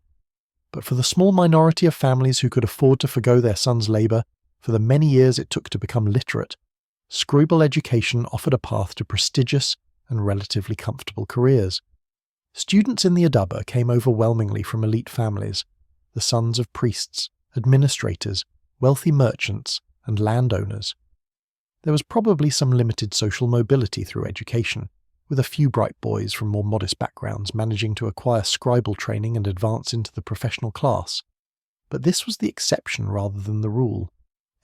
But for the small minority of families who could afford to forgo their sons' labour for the many years it took to become literate, scribal education offered a path to prestigious and relatively comfortable careers. Students in the aduba came overwhelmingly from elite families, the sons of priests, administrators, wealthy merchants, and landowners. There was probably some limited social mobility through education, with a few bright boys from more modest backgrounds managing to acquire scribal training and advance into the professional class. But this was the exception rather than the rule.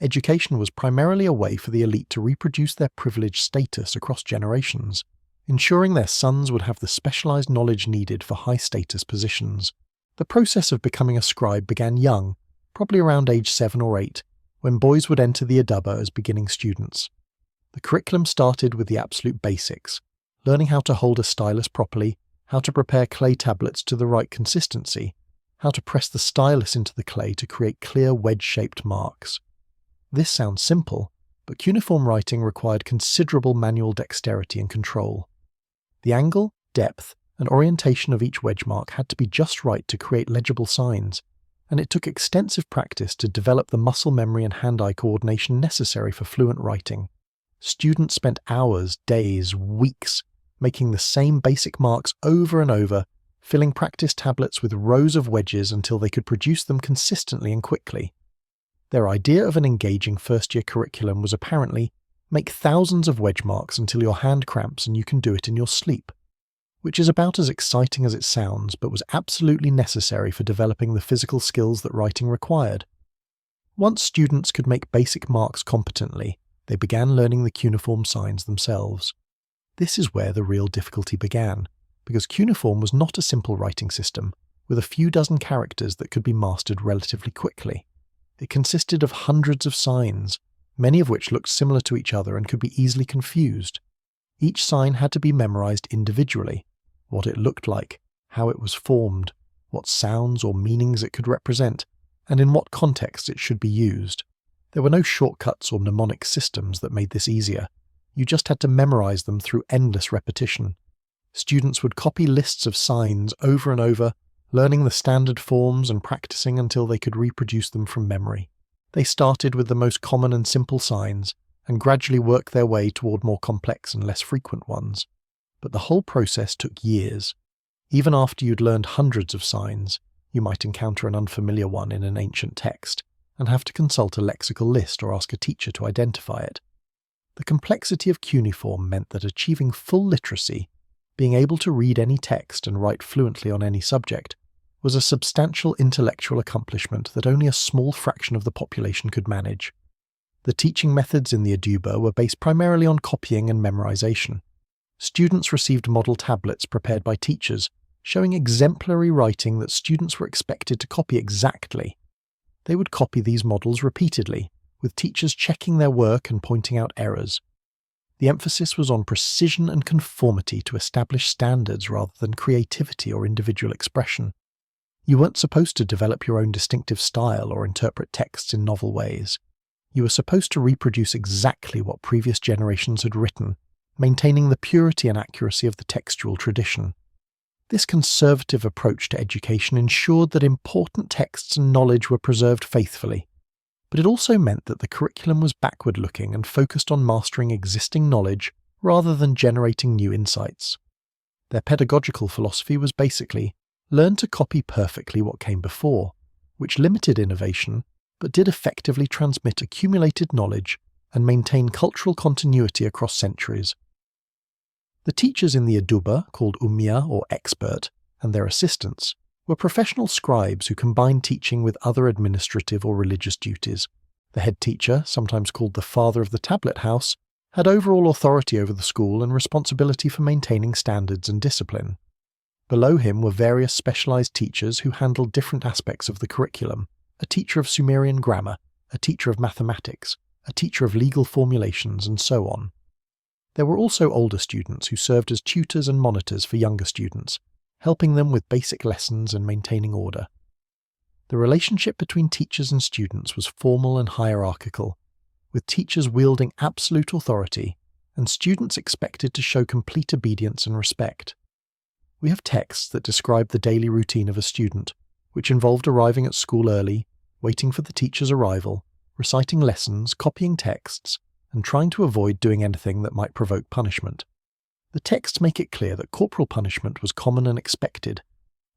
Education was primarily a way for the elite to reproduce their privileged status across generations, ensuring their sons would have the specialized knowledge needed for high-status positions. The process of becoming a scribe began young, probably around age 7 or 8, when boys would enter the aduba as beginning students. The curriculum started with the absolute basics, learning how to hold a stylus properly, how to prepare clay tablets to the right consistency, how to press the stylus into the clay to create clear wedge-shaped marks. This sounds simple, but cuneiform writing required considerable manual dexterity and control. The angle, depth, and orientation of each wedge mark had to be just right to create legible signs, and it took extensive practice to develop the muscle memory and hand-eye coordination necessary for fluent writing. Students spent hours, days, weeks making the same basic marks over and over, filling practice tablets with rows of wedges until they could produce them consistently and quickly. Their idea of an engaging first-year curriculum was apparently, make thousands of wedge marks until your hand cramps and you can do it in your sleep, which is about as exciting as it sounds, but was absolutely necessary for developing the physical skills that writing required. Once students could make basic marks competently, they began learning the cuneiform signs themselves. This is where the real difficulty began, because cuneiform was not a simple writing system, with a few dozen characters that could be mastered relatively quickly. It consisted of hundreds of signs, many of which looked similar to each other and could be easily confused. Each sign had to be memorized individually, what it looked like, how it was formed, what sounds or meanings it could represent, and in what context it should be used. There were no shortcuts or mnemonic systems that made this easier. You just had to memorize them through endless repetition. Students would copy lists of signs over and over, learning the standard forms and practicing until they could reproduce them from memory. They started with the most common and simple signs, and gradually worked their way toward more complex and less frequent ones. But the whole process took years. Even after you'd learned hundreds of signs, you might encounter an unfamiliar one in an ancient text, and have to consult a lexical list or ask a teacher to identify it. The complexity of cuneiform meant that achieving full literacy, being able to read any text and write fluently on any subject, was a substantial intellectual accomplishment that only a small fraction of the population could manage. The teaching methods in the Aduba were based primarily on copying and memorization. Students received model tablets prepared by teachers, showing exemplary writing that students were expected to copy exactly. They would copy these models repeatedly, with teachers checking their work and pointing out errors. The emphasis was on precision and conformity to established standards rather than creativity or individual expression. You weren't supposed to develop your own distinctive style or interpret texts in novel ways. You were supposed to reproduce exactly what previous generations had written, maintaining the purity and accuracy of the textual tradition. This conservative approach to education ensured that important texts and knowledge were preserved faithfully, but it also meant that the curriculum was backward-looking and focused on mastering existing knowledge rather than generating new insights. Their pedagogical philosophy was basically, learn to copy perfectly what came before, which limited innovation, but did effectively transmit accumulated knowledge and maintain cultural continuity across centuries. The teachers in the Aduba, called Ummiya or expert, and their assistants, were professional scribes who combined teaching with other administrative or religious duties. The head teacher, sometimes called the father of the tablet house, had overall authority over the school and responsibility for maintaining standards and discipline. Below him were various specialized teachers who handled different aspects of the curriculum: a teacher of Sumerian grammar, a teacher of mathematics, a teacher of legal formulations, and so on. There were also older students who served as tutors and monitors for younger students, helping them with basic lessons and maintaining order. The relationship between teachers and students was formal and hierarchical, with teachers wielding absolute authority and students expected to show complete obedience and respect. We have texts that describe the daily routine of a student, which involved arriving at school early, waiting for the teacher's arrival, reciting lessons, copying texts, and trying to avoid doing anything that might provoke punishment. The texts make it clear that corporal punishment was common and expected.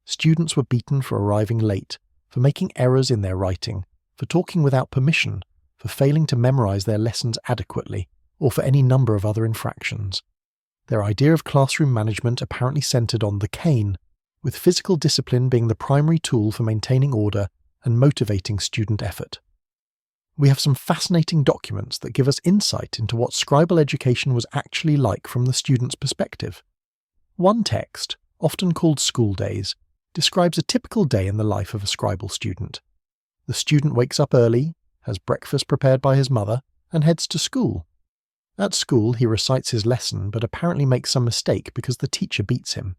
Students were beaten for arriving late, for making errors in their writing, for talking without permission, for failing to memorize their lessons adequately, or for any number of other infractions. Their idea of classroom management apparently centered on the cane, with physical discipline being the primary tool for maintaining order and motivating student effort. We have some fascinating documents that give us insight into what scribal education was actually like from the student's perspective. One text, often called School Days, describes a typical day in the life of a scribal student. The student wakes up early, has breakfast prepared by his mother, and heads to school. At school, he recites his lesson but apparently makes some mistake because the teacher beats him.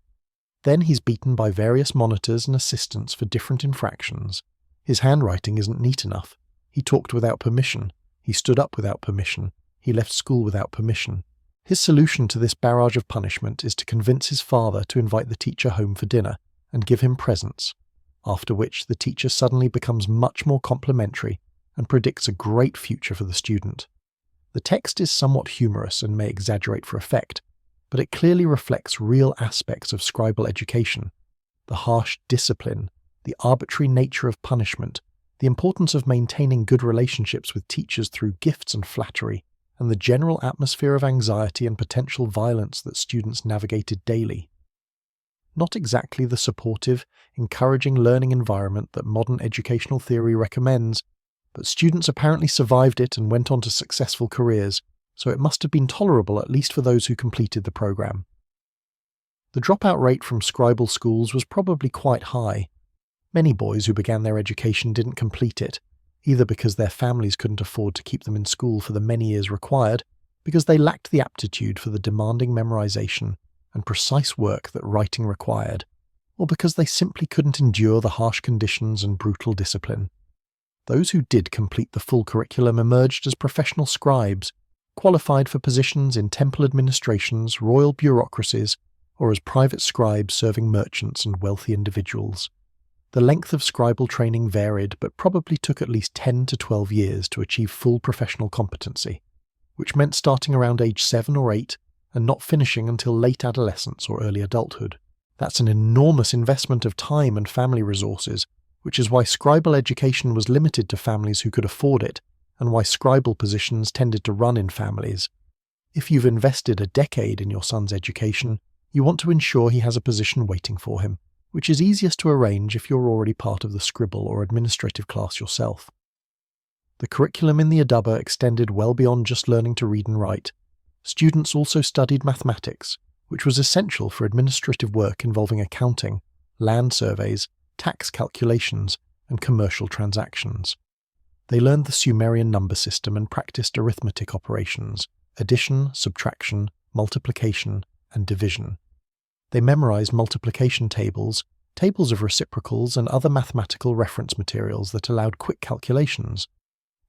Then he's beaten by various monitors and assistants for different infractions. His handwriting isn't neat enough. He talked without permission. He stood up without permission. He left school without permission. His solution to this barrage of punishment is to convince his father to invite the teacher home for dinner and give him presents, after which the teacher suddenly becomes much more complimentary and predicts a great future for the student. The text is somewhat humorous and may exaggerate for effect, but it clearly reflects real aspects of scribal education: the harsh discipline, the arbitrary nature of punishment, the importance of maintaining good relationships with teachers through gifts and flattery, and the general atmosphere of anxiety and potential violence that students navigated daily. Not exactly the supportive, encouraging learning environment that modern educational theory recommends, but students apparently survived it and went on to successful careers, so it must have been tolerable at least for those who completed the program. The dropout rate from scribal schools was probably quite high. Many boys who began their education didn't complete it, either because their families couldn't afford to keep them in school for the many years required, because they lacked the aptitude for the demanding memorization and precise work that writing required, or because they simply couldn't endure the harsh conditions and brutal discipline. Those who did complete the full curriculum emerged as professional scribes, qualified for positions in temple administrations, royal bureaucracies, or as private scribes serving merchants and wealthy individuals. The length of scribal training varied, but probably took at least 10 to 12 years to achieve full professional competency, which meant starting around age 7 or 8 and not finishing until late adolescence or early adulthood. That's an enormous investment of time and family resources, which is why scribal education was limited to families who could afford it, and why scribal positions tended to run in families. If you've invested a decade in your son's education, you want to ensure he has a position waiting for him, which is easiest to arrange if you're already part of the scribal or administrative class yourself. The curriculum in the Adaba extended well beyond just learning to read and write. Students also studied mathematics, which was essential for administrative work involving accounting, land surveys, tax calculations, and commercial transactions. They learned the Sumerian number system and practiced arithmetic operations, addition, subtraction, multiplication, and division. They memorized multiplication tables, tables of reciprocals, and other mathematical reference materials that allowed quick calculations.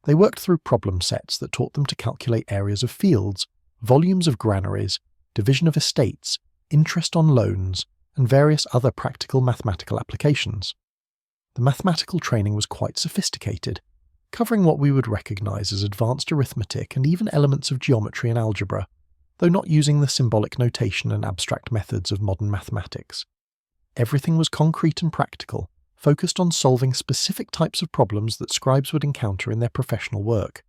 They worked through problem sets that taught them to calculate areas of fields, volumes of granaries, division of estates, interest on loans, and various other practical mathematical applications. The mathematical training was quite sophisticated, covering what we would recognize as advanced arithmetic and even elements of geometry and algebra, though not using the symbolic notation and abstract methods of modern mathematics. Everything was concrete and practical, focused on solving specific types of problems that scribes would encounter in their professional work.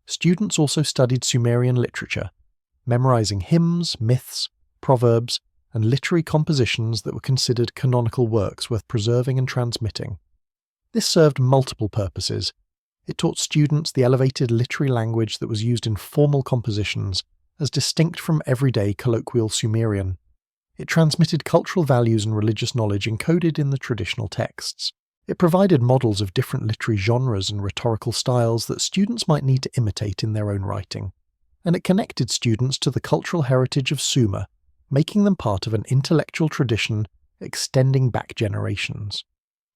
Students also studied Sumerian literature, memorizing hymns, myths, proverbs, and literary compositions that were considered canonical works worth preserving and transmitting. This served multiple purposes. It taught students the elevated literary language that was used in formal compositions, as distinct from everyday colloquial Sumerian. It transmitted cultural values and religious knowledge encoded in the traditional texts. It provided models of different literary genres and rhetorical styles that students might need to imitate in their own writing. And it connected students to the cultural heritage of Sumer, making them part of an intellectual tradition extending back generations.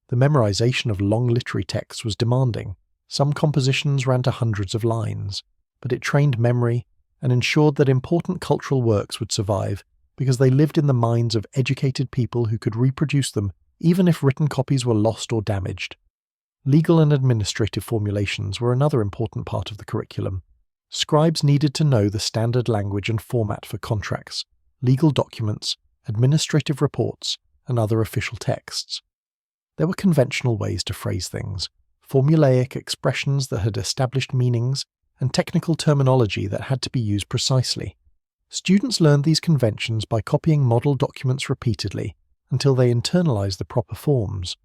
The memorization of long literary texts was demanding. Some compositions ran to hundreds of lines, but it trained memory and ensured that important cultural works would survive because they lived in the minds of educated people who could reproduce them even if written copies were lost or damaged. Legal and administrative formulations were another important part of the curriculum. Scribes needed to know the standard language and format for contracts, legal documents, administrative reports, and other official texts. There were conventional ways to phrase things, formulaic expressions that had established meanings, and technical terminology that had to be used precisely. Students learned these conventions by copying model documents repeatedly until they internalized the proper forms.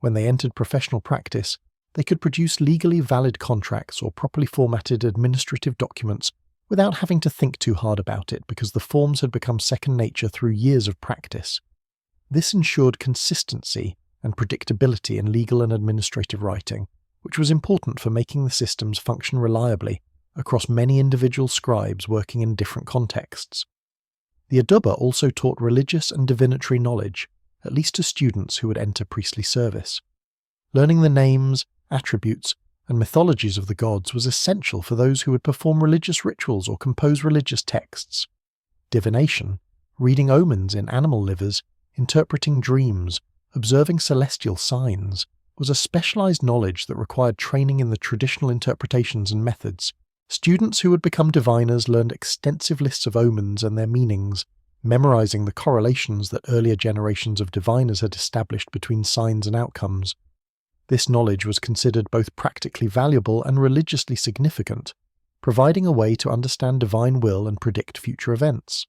When they entered professional practice, they could produce legally valid contracts or properly formatted administrative documents without having to think too hard about it because the forms had become second nature through years of practice. This ensured consistency and predictability in legal and administrative writing, which was important for making the systems function reliably across many individual scribes working in different contexts. The Adaba also taught religious and divinatory knowledge, at least to students who would enter priestly service. Learning the names, attributes, and mythologies of the gods was essential for those who would perform religious rituals or compose religious texts. Divination, reading omens in animal livers, interpreting dreams, observing celestial signs, was a specialized knowledge that required training in the traditional interpretations and methods. Students who would become diviners learned extensive lists of omens and their meanings, memorizing the correlations that earlier generations of diviners had established between signs and outcomes. This knowledge was considered both practically valuable and religiously significant, providing a way to understand divine will and predict future events.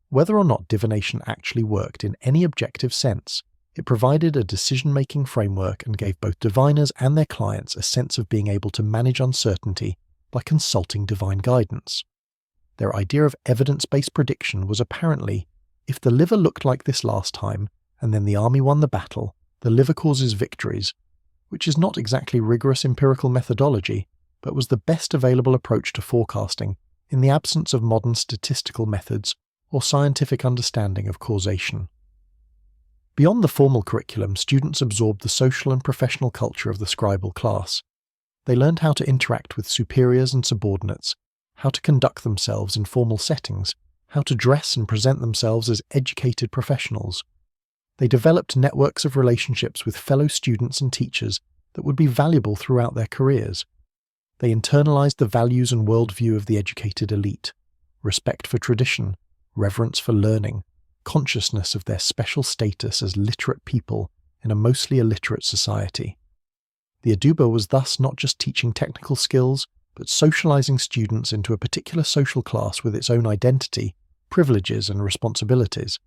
Whether or not divination actually worked in any objective sense, it provided a decision-making framework and gave both diviners and their clients a sense of being able to manage uncertainty by consulting divine guidance. Their idea of evidence-based prediction was apparently, if the liver looked like this last time, and then the army won the battle, the liver causes victories, which is not exactly rigorous empirical methodology, but was the best available approach to forecasting in the absence of modern statistical methods or scientific understanding of causation. Beyond the formal curriculum, students absorbed the social and professional culture of the scribal class. They learned how to interact with superiors and subordinates, how to conduct themselves in formal settings, how to dress and present themselves as educated professionals. They developed networks of relationships with fellow students and teachers that would be valuable throughout their careers. They internalized the values and worldview of the educated elite: respect for tradition, reverence for learning, consciousness of their special status as literate people in a mostly illiterate society. The Aduba was thus not just teaching technical skills, but socializing students into a particular social class with its own identity, privileges, and responsibilities.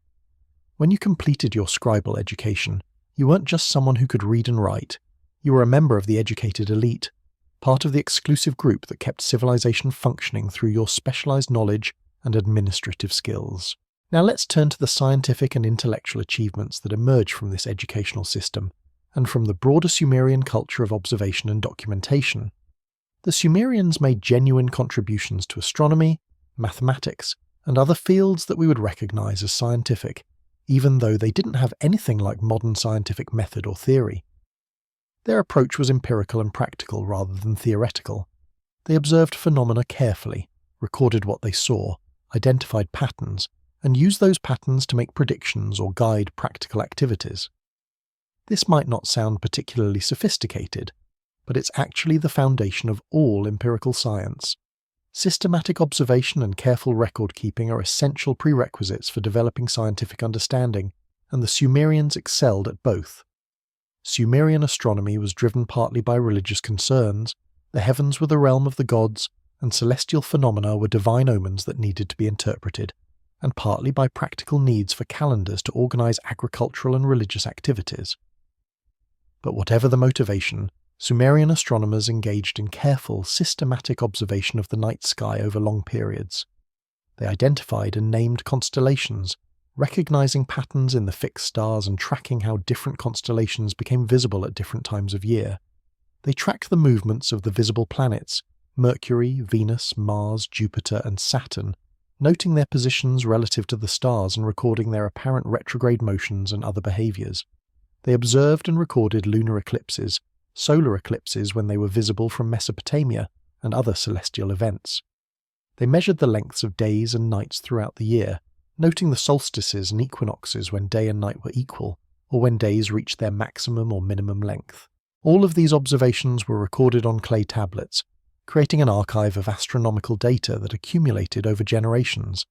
When you completed your scribal education, you weren't just someone who could read and write. You were a member of the educated elite, part of the exclusive group that kept civilization functioning through your specialized knowledge and administrative skills. Now let's turn to the scientific and intellectual achievements that emerge from this educational system, and from the broader Sumerian culture of observation and documentation. The Sumerians made genuine contributions to astronomy, mathematics, and other fields that we would recognize as scientific, even though they didn't have anything like modern scientific method or theory. Their approach was empirical and practical rather than theoretical. They observed phenomena carefully, recorded what they saw, identified patterns, and used those patterns to make predictions or guide practical activities. This might not sound particularly sophisticated, but it's actually the foundation of all empirical science. Systematic observation and careful record-keeping are essential prerequisites for developing scientific understanding, and the Sumerians excelled at both. Sumerian astronomy was driven partly by religious concerns. The heavens were the realm of the gods, and celestial phenomena were divine omens that needed to be interpreted, and partly by practical needs for calendars to organize agricultural and religious activities. But whatever the motivation, Sumerian astronomers engaged in careful, systematic observation of the night sky over long periods. They identified and named constellations, recognizing patterns in the fixed stars and tracking how different constellations became visible at different times of year. They tracked the movements of the visible planets, Mercury, Venus, Mars, Jupiter, and Saturn, noting their positions relative to the stars and recording their apparent retrograde motions and other behaviors. They observed and recorded lunar eclipses, solar eclipses when they were visible from Mesopotamia, and other celestial events. They measured the lengths of days and nights throughout the year, noting the solstices and equinoxes when day and night were equal, or when days reached their maximum or minimum length. All of these observations were recorded on clay tablets, creating an archive of astronomical data that accumulated over generations.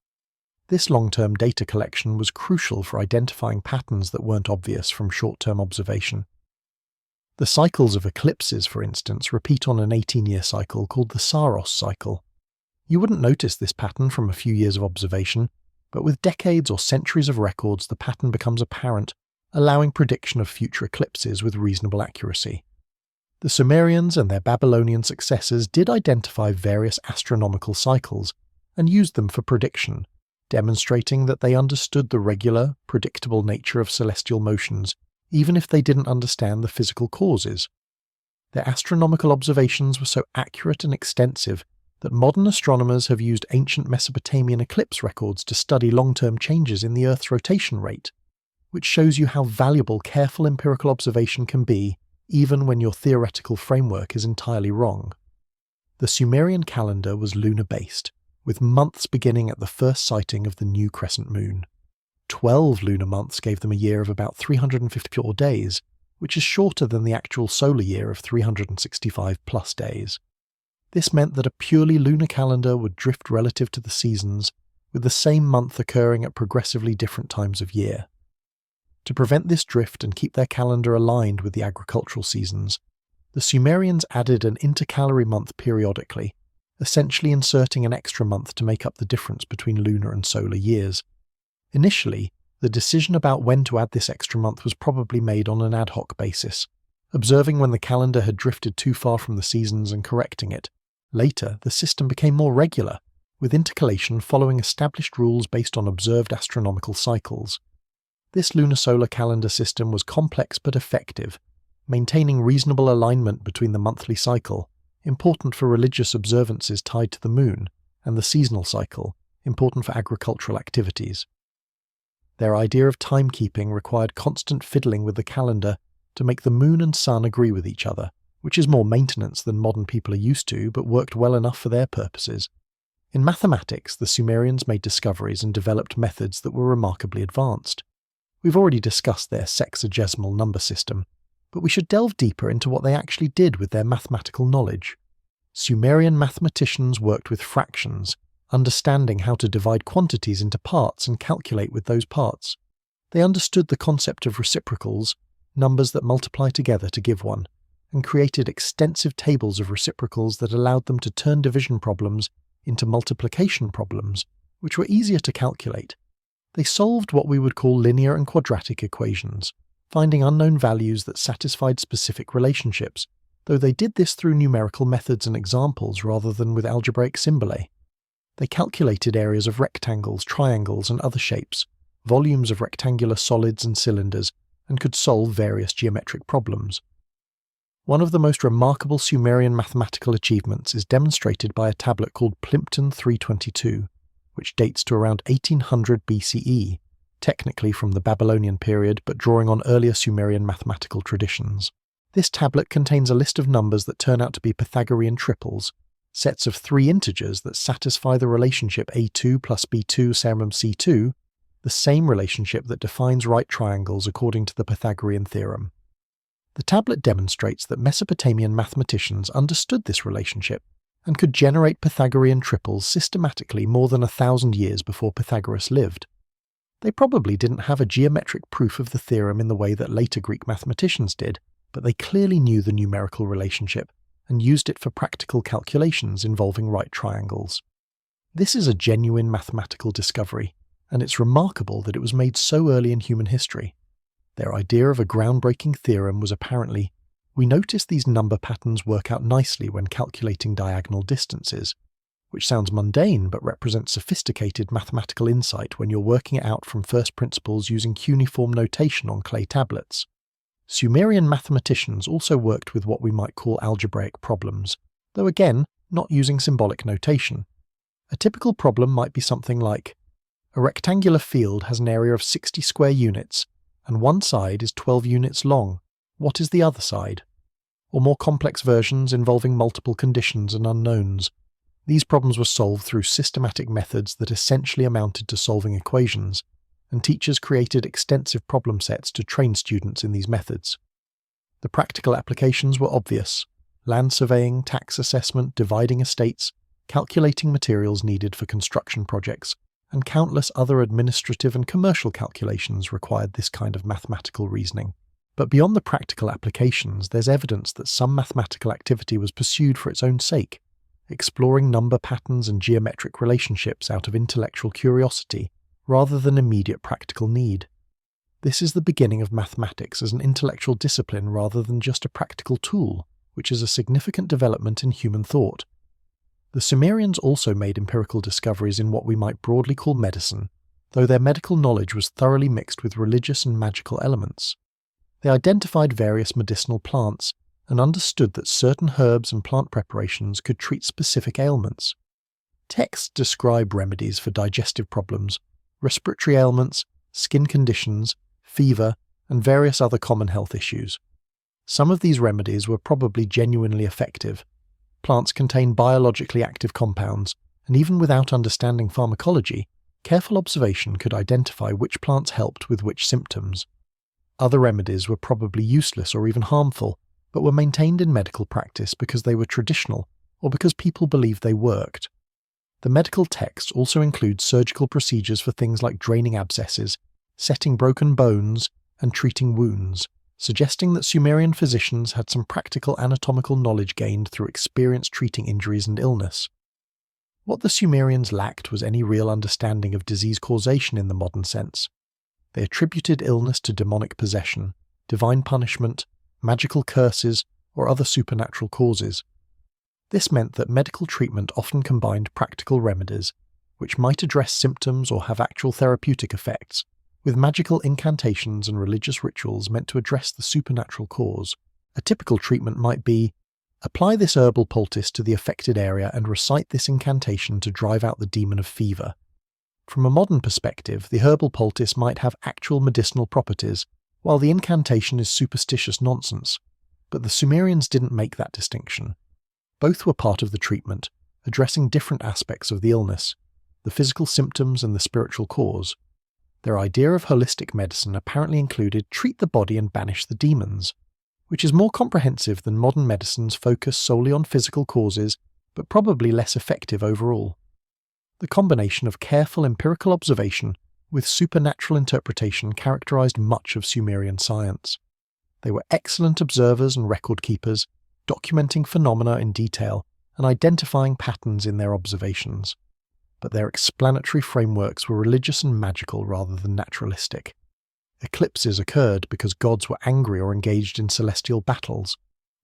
This long-term data collection was crucial for identifying patterns that weren't obvious from short-term observation. The cycles of eclipses, for instance, repeat on an 18-year cycle called the Saros cycle. You wouldn't notice this pattern from a few years of observation, but with decades or centuries of records, the pattern becomes apparent, allowing prediction of future eclipses with reasonable accuracy. The Sumerians and their Babylonian successors did identify various astronomical cycles and used them for prediction, demonstrating that they understood the regular, predictable nature of celestial motions, even if they didn't understand the physical causes. Their astronomical observations were so accurate and extensive that modern astronomers have used ancient Mesopotamian eclipse records to study long-term changes in the Earth's rotation rate, which shows you how valuable careful empirical observation can be, even when your theoretical framework is entirely wrong. The Sumerian calendar was lunar-based, with months beginning at the first sighting of the new crescent moon. 12 lunar months gave them a year of about 354 days, which is shorter than the actual solar year of 365+ days. This meant that a purely lunar calendar would drift relative to the seasons, with the same month occurring at progressively different times of year. To prevent this drift and keep their calendar aligned with the agricultural seasons, the Sumerians added an intercalary month periodically, essentially inserting an extra month to make up the difference between lunar and solar years. Initially, the decision about when to add this extra month was probably made on an ad hoc basis, observing when the calendar had drifted too far from the seasons and correcting it. Later, the system became more regular, with intercalation following established rules based on observed astronomical cycles. This lunar-solar calendar system was complex but effective, maintaining reasonable alignment between the monthly cycle, important for religious observances tied to the moon, and the seasonal cycle, important for agricultural activities. Their idea of timekeeping required constant fiddling with the calendar to make the moon and sun agree with each other, which is more maintenance than modern people are used to, but worked well enough for their purposes. In mathematics, the Sumerians made discoveries and developed methods that were remarkably advanced. We've already discussed their sexagesimal number system, but we should delve deeper into what they actually did with their mathematical knowledge. Sumerian mathematicians worked with fractions, understanding how to divide quantities into parts and calculate with those parts. They understood the concept of reciprocals, numbers that multiply together to give one, and created extensive tables of reciprocals that allowed them to turn division problems into multiplication problems, which were easier to calculate. They solved what we would call linear and quadratic equations, finding unknown values that satisfied specific relationships, though they did this through numerical methods and examples rather than with algebraic symbolae. They calculated areas of rectangles, triangles, and other shapes, volumes of rectangular solids and cylinders, and could solve various geometric problems. One of the most remarkable Sumerian mathematical achievements is demonstrated by a tablet called Plimpton 322, which dates to around 1800 BCE, technically from the Babylonian period but drawing on earlier Sumerian mathematical traditions. This tablet contains a list of numbers that turn out to be Pythagorean triples, sets of 3 integers that satisfy the relationship a2 plus b2 summum c2, the same relationship that defines right triangles according to the Pythagorean theorem. The tablet demonstrates that Mesopotamian mathematicians understood this relationship and could generate Pythagorean triples systematically more than 1,000 years before Pythagoras lived. They probably didn't have a geometric proof of the theorem in the way that later Greek mathematicians did, but they clearly knew the numerical relationship and used it for practical calculations involving right triangles. This is a genuine mathematical discovery, and it's remarkable that it was made so early in human history. Their idea of a groundbreaking theorem was apparently, we notice these number patterns work out nicely when calculating diagonal distances, which sounds mundane but represents sophisticated mathematical insight when you're working it out from first principles using cuneiform notation on clay tablets. Sumerian mathematicians also worked with what we might call algebraic problems, though again, not using symbolic notation. A typical problem might be something like, a rectangular field has an area of 60 square units, and one side is 12 units long. What is the other side? Or more complex versions involving multiple conditions and unknowns. These problems were solved through systematic methods that essentially amounted to solving equations, and teachers created extensive problem sets to train students in these methods. The practical applications were obvious: land surveying, tax assessment, dividing estates, calculating materials needed for construction projects, and countless other administrative and commercial calculations required this kind of mathematical reasoning. But beyond the practical applications, there's evidence that some mathematical activity was pursued for its own sake, exploring number patterns and geometric relationships out of intellectual curiosity rather than immediate practical need. This is the beginning of mathematics as an intellectual discipline rather than just a practical tool, which is a significant development in human thought. The Sumerians also made empirical discoveries in what we might broadly call medicine, though their medical knowledge was thoroughly mixed with religious and magical elements. They identified various medicinal plants and understood that certain herbs and plant preparations could treat specific ailments. Texts describe remedies for digestive problems, respiratory ailments, skin conditions, fever, and various other common health issues. Some of these remedies were probably genuinely effective. Plants contain biologically active compounds, and even without understanding pharmacology, careful observation could identify which plants helped with which symptoms. Other remedies were probably useless or even harmful, but were maintained in medical practice because they were traditional or because people believed they worked. The medical texts also include surgical procedures for things like draining abscesses, setting broken bones, and treating wounds, suggesting that Sumerian physicians had some practical anatomical knowledge gained through experience treating injuries and illness. What the Sumerians lacked was any real understanding of disease causation in the modern sense. They attributed illness to demonic possession, divine punishment, magical curses, or other supernatural causes. This meant that medical treatment often combined practical remedies, which might address symptoms or have actual therapeutic effects, with magical incantations and religious rituals meant to address the supernatural cause. A typical treatment might be, apply this herbal poultice to the affected area and recite this incantation to drive out the demon of fever. From a modern perspective, the herbal poultice might have actual medicinal properties, while the incantation is superstitious nonsense. But the Sumerians didn't make that distinction. Both were part of the treatment, addressing different aspects of the illness, the physical symptoms and the spiritual cause. Their idea of holistic medicine apparently included treat the body and banish the demons, which is more comprehensive than modern medicine's focus solely on physical causes, but probably less effective overall. The combination of careful empirical observation with supernatural interpretation characterized much of Sumerian science. They were excellent observers and record keepers, documenting phenomena in detail and identifying patterns in their observations. But their explanatory frameworks were religious and magical rather than naturalistic. Eclipses occurred because gods were angry or engaged in celestial battles.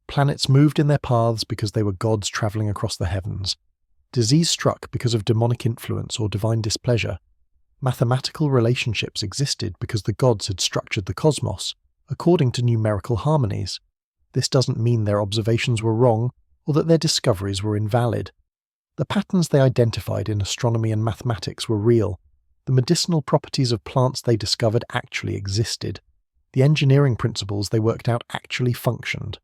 Planets moved in their paths because they were gods traveling across the heavens. Disease struck because of demonic influence or divine displeasure. Mathematical relationships existed because the gods had structured the cosmos, according to numerical harmonies. This doesn't mean their observations were wrong or that their discoveries were invalid. The patterns they identified in astronomy and mathematics were real. The medicinal properties of plants they discovered actually existed. The engineering principles they worked out actually functioned.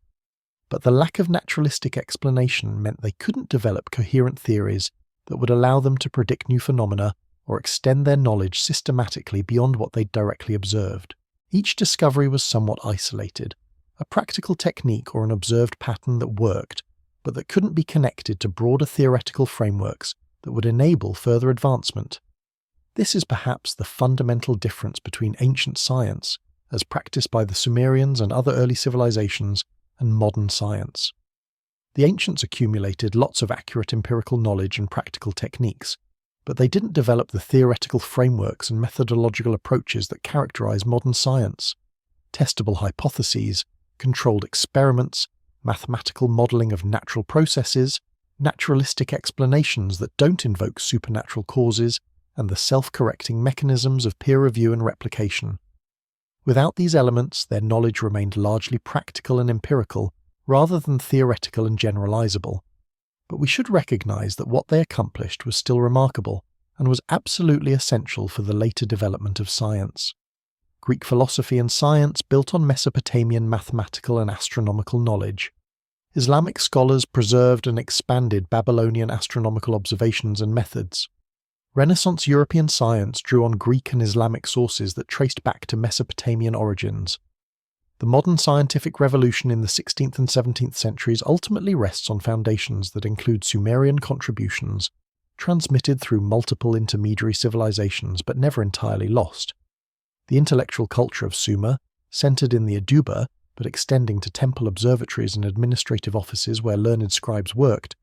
But the lack of naturalistic explanation meant they couldn't develop coherent theories that would allow them to predict new phenomena or extend their knowledge systematically beyond what they'd directly observed. Each discovery was somewhat isolated, a practical technique or an observed pattern that worked, but that couldn't be connected to broader theoretical frameworks that would enable further advancement. This is perhaps the fundamental difference between ancient science, as practiced by the Sumerians and other early civilizations, and modern science. The ancients accumulated lots of accurate empirical knowledge and practical techniques, but they didn't develop the theoretical frameworks and methodological approaches that characterize modern science. Testable hypotheses, controlled experiments, mathematical modeling of natural processes, naturalistic explanations that don't invoke supernatural causes, and the self-correcting mechanisms of peer review and replication. Without these elements, their knowledge remained largely practical and empirical, rather than theoretical and generalizable. But we should recognize that what they accomplished was still remarkable, and was absolutely essential for the later development of science. Greek philosophy and science built on Mesopotamian mathematical and astronomical knowledge. Islamic scholars preserved and expanded Babylonian astronomical observations and methods. Renaissance European science drew on Greek and Islamic sources that traced back to Mesopotamian origins. The modern scientific revolution in the 16th and 17th centuries ultimately rests on foundations that include Sumerian contributions, transmitted through multiple intermediary civilizations but never entirely lost. The intellectual culture of Sumer, centered in the Aduba but extending to temple observatories and administrative offices where learned scribes worked,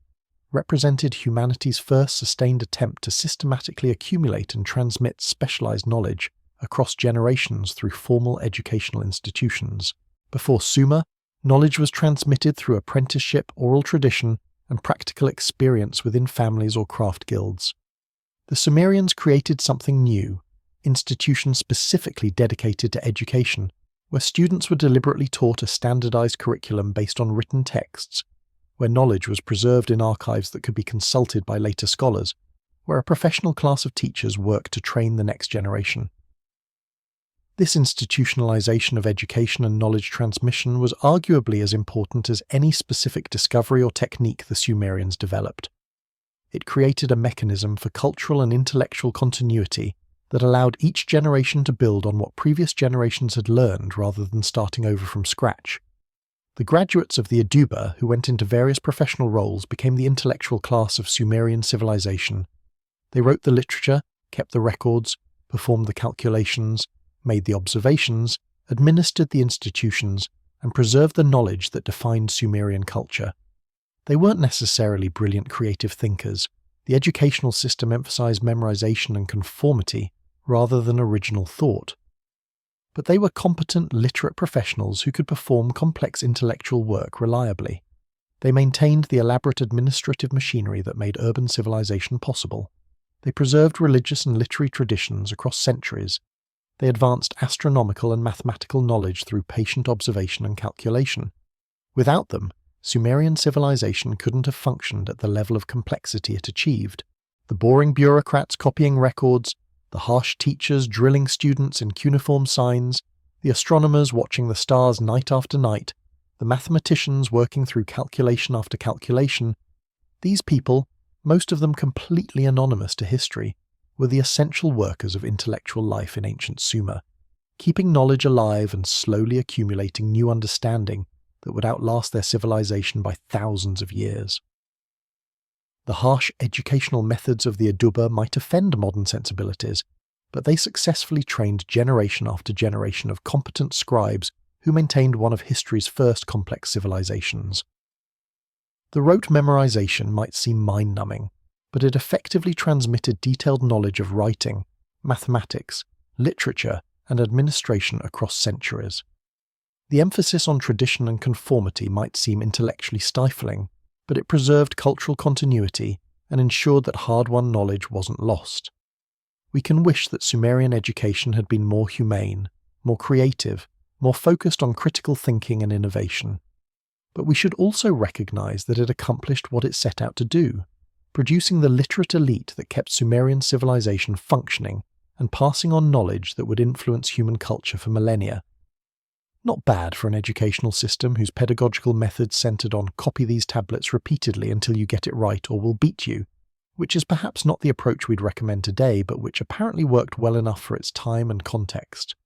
represented humanity's first sustained attempt to systematically accumulate and transmit specialized knowledge across generations through formal educational institutions. Before Sumer, knowledge was transmitted through apprenticeship, oral tradition, and practical experience within families or craft guilds. The Sumerians created something new, institutions specifically dedicated to education, where students were deliberately taught a standardized curriculum based on written texts, where knowledge was preserved in archives that could be consulted by later scholars, where a professional class of teachers worked to train the next generation. This institutionalization of education and knowledge transmission was arguably as important as any specific discovery or technique the Sumerians developed. It created a mechanism for cultural and intellectual continuity that allowed each generation to build on what previous generations had learned rather than starting over from scratch. The graduates of the Aduba who went into various professional roles became the intellectual class of Sumerian civilization. They wrote the literature, kept the records, performed the calculations, made the observations, administered the institutions, and preserved the knowledge that defined Sumerian culture. They weren't necessarily brilliant creative thinkers. The educational system emphasized memorization and conformity rather than original thought. But they were competent, literate professionals who could perform complex intellectual work reliably. They maintained the elaborate administrative machinery that made urban civilization possible. They preserved religious and literary traditions across centuries. They advanced astronomical and mathematical knowledge through patient observation and calculation. Without them, Sumerian civilization couldn't have functioned at the level of complexity it achieved. The boring bureaucrats copying records, the harsh teachers drilling students in cuneiform signs, the astronomers watching the stars night after night, the mathematicians working through calculation after calculation, these people, most of them completely anonymous to history, were the essential workers of intellectual life in ancient Sumer, keeping knowledge alive and slowly accumulating new understanding that would outlast their civilization by thousands of years. The harsh educational methods of the Aduba might offend modern sensibilities, but they successfully trained generation after generation of competent scribes who maintained one of history's first complex civilizations. The rote memorization might seem mind-numbing, but it effectively transmitted detailed knowledge of writing, mathematics, literature, and administration across centuries. The emphasis on tradition and conformity might seem intellectually stifling, but it preserved cultural continuity and ensured that hard-won knowledge wasn't lost. We can wish that Sumerian education had been more humane, more creative, more focused on critical thinking and innovation. But we should also recognize that it accomplished what it set out to do, producing the literate elite that kept Sumerian civilization functioning and passing on knowledge that would influence human culture for millennia. Not bad for an educational system whose pedagogical methods centered on copy these tablets repeatedly until you get it right or we'll beat you, which is perhaps not the approach we'd recommend today, but which apparently worked well enough for its time and context.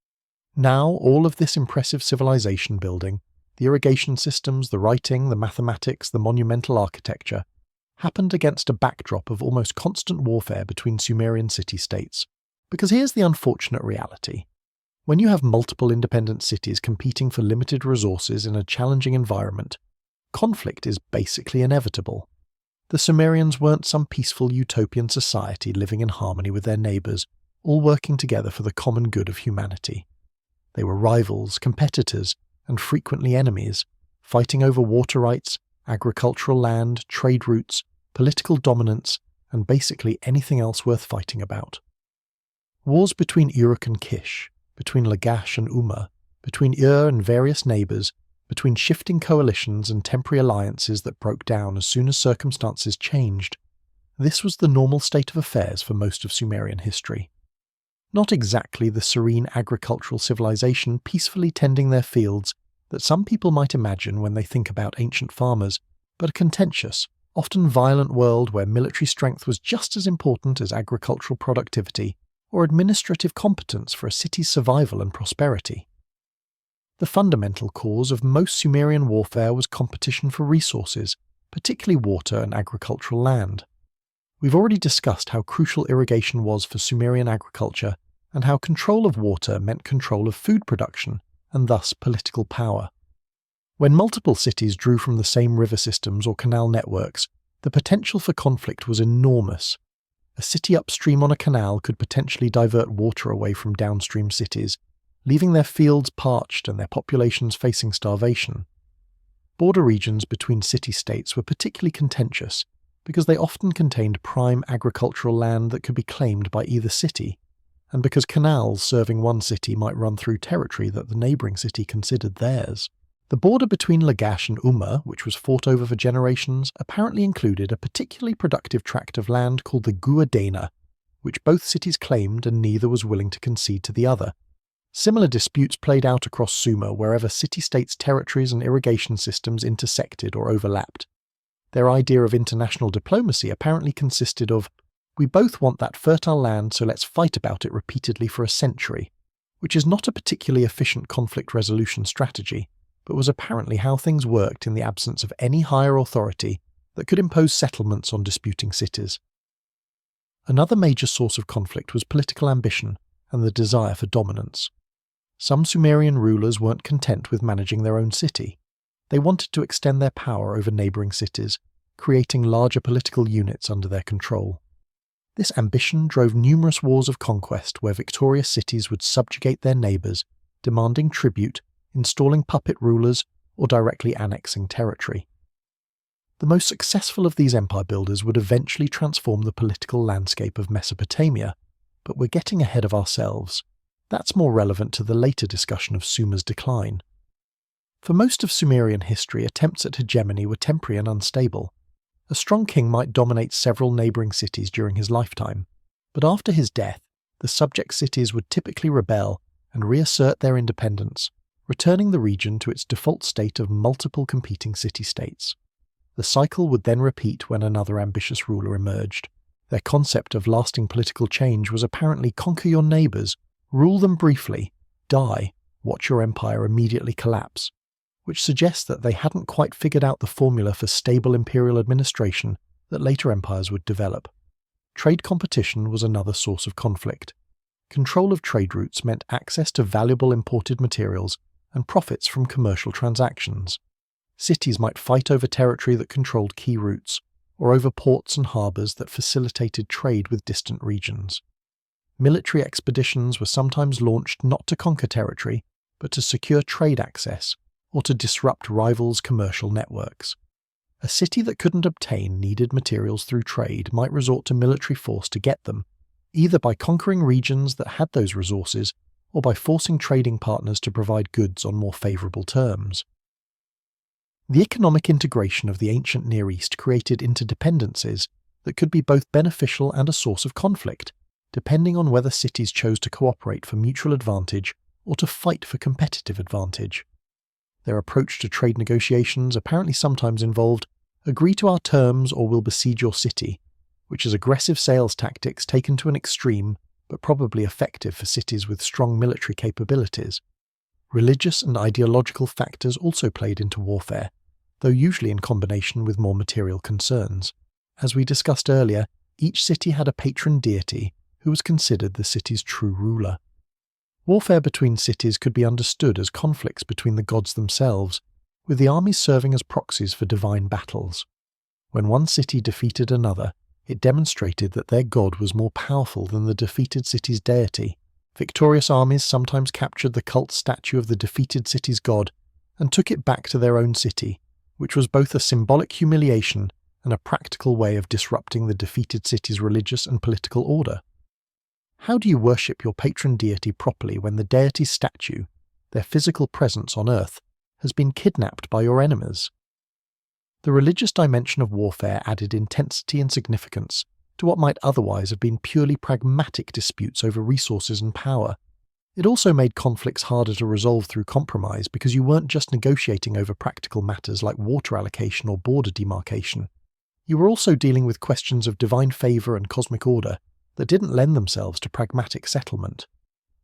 Now, all of this impressive civilization building, the irrigation systems, the writing, the mathematics, the monumental architecture, happened against a backdrop of almost constant warfare between Sumerian city-states. Because here's the unfortunate reality. When you have multiple independent cities competing for limited resources in a challenging environment, conflict is basically inevitable. The Sumerians weren't some peaceful utopian society living in harmony with their neighbours, all working together for the common good of humanity. They were rivals, competitors, and frequently enemies, fighting over water rights, agricultural land, trade routes, political dominance, and basically anything else worth fighting about. Wars between Uruk and Kish, between Lagash and Umma, between and various neighbours, between shifting coalitions and temporary alliances that broke down as soon as circumstances changed. This was the normal state of affairs for most of Sumerian history. Not exactly the serene agricultural civilization peacefully tending their fields that some people might imagine when they think about ancient farmers, but a contentious, often violent world where military strength was just as important as agricultural productivity or administrative competence for a city's survival and prosperity. The fundamental cause of most Sumerian warfare was competition for resources, particularly water and agricultural land. We've already discussed how crucial irrigation was for Sumerian agriculture and how control of water meant control of food production and thus political power. When multiple cities drew from the same river systems or canal networks, the potential for conflict was enormous. A city upstream on a canal could potentially divert water away from downstream cities, leaving their fields parched and their populations facing starvation. Border regions between city-states were particularly contentious because they often contained prime agricultural land that could be claimed by either city, and because canals serving one city might run through territory that the neighbouring city considered theirs. The border between Lagash and Umma, which was fought over for generations, apparently included a particularly productive tract of land called the Guadena, which both cities claimed and neither was willing to concede to the other. Similar disputes played out across Sumer wherever city-states' territories and irrigation systems intersected or overlapped. Their idea of international diplomacy apparently consisted of, we both want that fertile land, so let's fight about it repeatedly for a century, which is not a particularly efficient conflict resolution strategy, but was apparently how things worked in the absence of any higher authority that could impose settlements on disputing cities. Another major source of conflict was political ambition and the desire for dominance. Some Sumerian rulers weren't content with managing their own city. They wanted to extend their power over neighbouring cities, creating larger political units under their control. This ambition drove numerous wars of conquest where victorious cities would subjugate their neighbours, demanding tribute, installing puppet rulers, or directly annexing territory. The most successful of these empire builders would eventually transform the political landscape of Mesopotamia, but we're getting ahead of ourselves. That's more relevant to the later discussion of Sumer's decline. For most of Sumerian history, attempts at hegemony were temporary and unstable. A strong king might dominate several neighbouring cities during his lifetime, but after his death, the subject cities would typically rebel and reassert their independence, returning the region to its default state of multiple competing city-states. The cycle would then repeat when another ambitious ruler emerged. Their concept of lasting political change was apparently conquer your neighbours, rule them briefly, die, watch your empire immediately collapse, which suggests that they hadn't quite figured out the formula for stable imperial administration that later empires would develop. Trade competition was another source of conflict. Control of trade routes meant access to valuable imported materials and profits from commercial transactions. Cities might fight over territory that controlled key routes, or over ports and harbours that facilitated trade with distant regions. Military expeditions were sometimes launched not to conquer territory, but to secure trade access, or to disrupt rivals' commercial networks. A city that couldn't obtain needed materials through trade might resort to military force to get them, either by conquering regions that had those resources, or by forcing trading partners to provide goods on more favourable terms. The economic integration of the ancient Near East created interdependencies that could be both beneficial and a source of conflict, depending on whether cities chose to cooperate for mutual advantage or to fight for competitive advantage. Their approach to trade negotiations apparently sometimes involved agree to our terms or we'll besiege your city, which is aggressive sales tactics taken to an extreme but probably effective for cities with strong military capabilities. Religious and ideological factors also played into warfare, though usually in combination with more material concerns. As we discussed earlier, each city had a patron deity who was considered the city's true ruler. Warfare between cities could be understood as conflicts between the gods themselves, with the armies serving as proxies for divine battles. When one city defeated another, it demonstrated that their god was more powerful than the defeated city's deity. Victorious armies sometimes captured the cult statue of the defeated city's god and took it back to their own city, which was both a symbolic humiliation and a practical way of disrupting the defeated city's religious and political order. How do you worship your patron deity properly when the deity's statue, their physical presence on earth, has been kidnapped by your enemies? The religious dimension of warfare added intensity and significance to what might otherwise have been purely pragmatic disputes over resources and power. It also made conflicts harder to resolve through compromise because you weren't just negotiating over practical matters like water allocation or border demarcation. You were also dealing with questions of divine favour and cosmic order that didn't lend themselves to pragmatic settlement.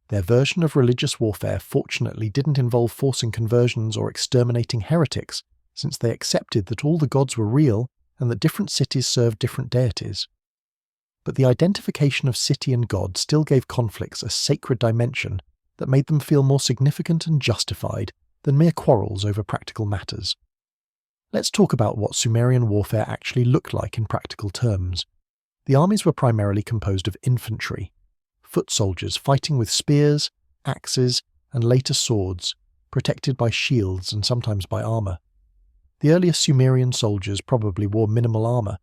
Their version of religious warfare fortunately didn't involve forcing conversions or exterminating heretics, since they accepted that all the gods were real and that different cities served different deities. But the identification of city and god still gave conflicts a sacred dimension that made them feel more significant and justified than mere quarrels over practical matters. Let's talk about what Sumerian warfare actually looked like in practical terms. The armies were primarily composed of infantry, foot soldiers fighting with spears, axes, and later swords, protected by shields and sometimes by armour. The earliest Sumerian soldiers probably wore minimal armour,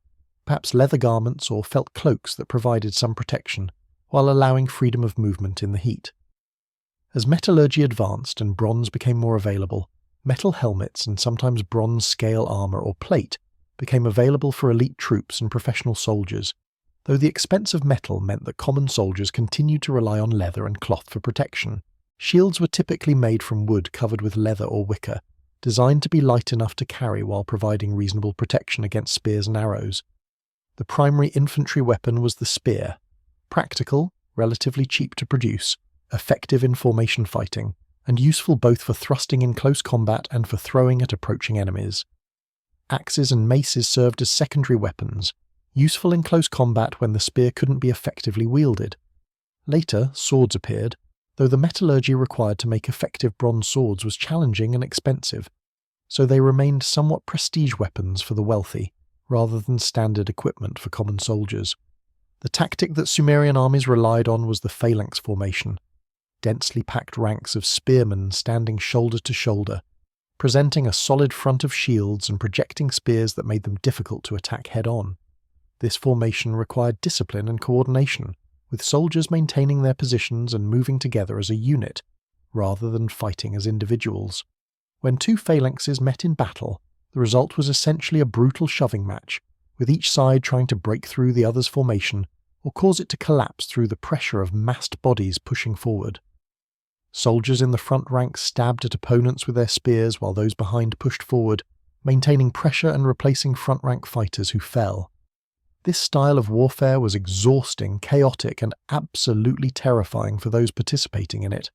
perhaps leather garments or felt cloaks that provided some protection, while allowing freedom of movement in the heat. As metallurgy advanced and bronze became more available, metal helmets and sometimes bronze scale armour or plate became available for elite troops and professional soldiers, though the expense of metal meant that common soldiers continued to rely on leather and cloth for protection. Shields were typically made from wood covered with leather or wicker, designed to be light enough to carry while providing reasonable protection against spears and arrows. The primary infantry weapon was the spear, practical, relatively cheap to produce, effective in formation fighting, and useful both for thrusting in close combat and for throwing at approaching enemies. Axes and maces served as secondary weapons, useful in close combat when the spear couldn't be effectively wielded. Later, swords appeared, though the metallurgy required to make effective bronze swords was challenging and expensive, so they remained somewhat prestige weapons for the wealthy, rather than standard equipment for common soldiers. The tactic that Sumerian armies relied on was the phalanx formation, densely packed ranks of spearmen standing shoulder to shoulder, presenting a solid front of shields and projecting spears that made them difficult to attack head-on. This formation required discipline and coordination, with soldiers maintaining their positions and moving together as a unit, rather than fighting as individuals. When two phalanxes met in battle, the result was essentially a brutal shoving match, with each side trying to break through the other's formation or cause it to collapse through the pressure of massed bodies pushing forward. Soldiers in the front rank stabbed at opponents with their spears while those behind pushed forward, maintaining pressure and replacing front rank fighters who fell. This style of warfare was exhausting, chaotic, and absolutely terrifying for those participating in it.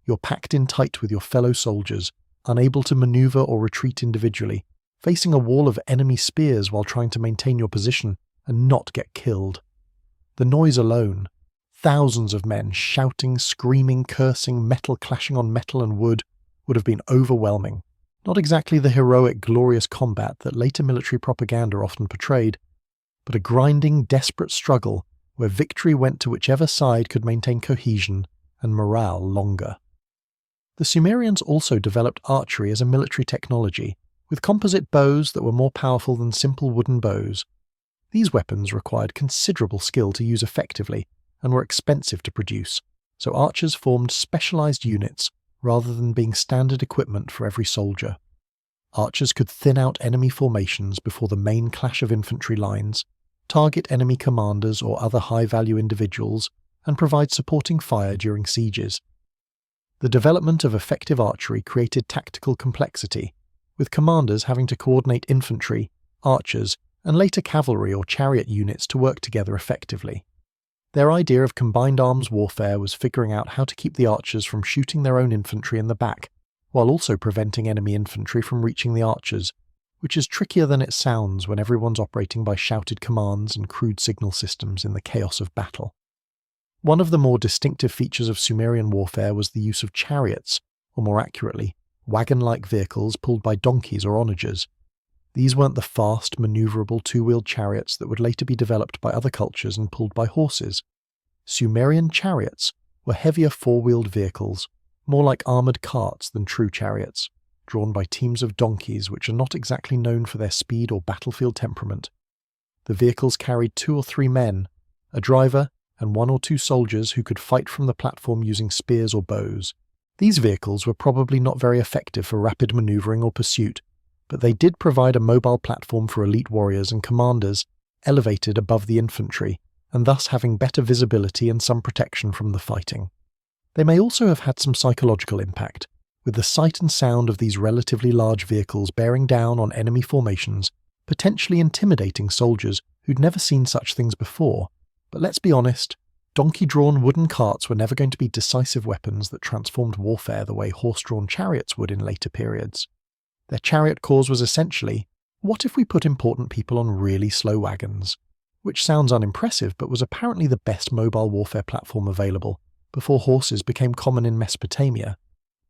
You're packed in tight with your fellow soldiers, unable to maneuver or retreat individually, facing a wall of enemy spears while trying to maintain your position and not get killed. The noise alone, thousands of men shouting, screaming, cursing, metal clashing on metal and wood, would have been overwhelming. Not exactly the heroic, glorious combat that later military propaganda often portrayed, but a grinding, desperate struggle where victory went to whichever side could maintain cohesion and morale longer. The Sumerians also developed archery as a military technology, with composite bows that were more powerful than simple wooden bows. These weapons required considerable skill to use effectively and were expensive to produce, so archers formed specialized units rather than being standard equipment for every soldier. Archers could thin out enemy formations before the main clash of infantry lines, target enemy commanders or other high-value individuals, and provide supporting fire during sieges. The development of effective archery created tactical complexity, with commanders having to coordinate infantry, archers, and later cavalry or chariot units to work together effectively. Their idea of combined arms warfare was figuring out how to keep the archers from shooting their own infantry in the back, while also preventing enemy infantry from reaching the archers, which is trickier than it sounds when everyone's operating by shouted commands and crude signal systems in the chaos of battle. One of the more distinctive features of Sumerian warfare was the use of chariots, or more accurately, wagon-like vehicles pulled by donkeys or onagers. These weren't the fast, maneuverable two-wheeled chariots that would later be developed by other cultures and pulled by horses. Sumerian chariots were heavier four-wheeled vehicles, more like armoured carts than true chariots, drawn by teams of donkeys which are not exactly known for their speed or battlefield temperament. The vehicles carried 2 or 3 men, a driver, and 1 or 2 soldiers who could fight from the platform using spears or bows. These vehicles were probably not very effective for rapid maneuvering or pursuit, but they did provide a mobile platform for elite warriors and commanders elevated above the infantry, and thus having better visibility and some protection from the fighting. They may also have had some psychological impact, with the sight and sound of these relatively large vehicles bearing down on enemy formations, potentially intimidating soldiers who'd never seen such things before. But let's be honest, donkey-drawn wooden carts were never going to be decisive weapons that transformed warfare the way horse-drawn chariots would in later periods. Their chariot cause was essentially, what if we put important people on really slow wagons? Which sounds unimpressive, but was apparently the best mobile warfare platform available, before horses became common in Mesopotamia.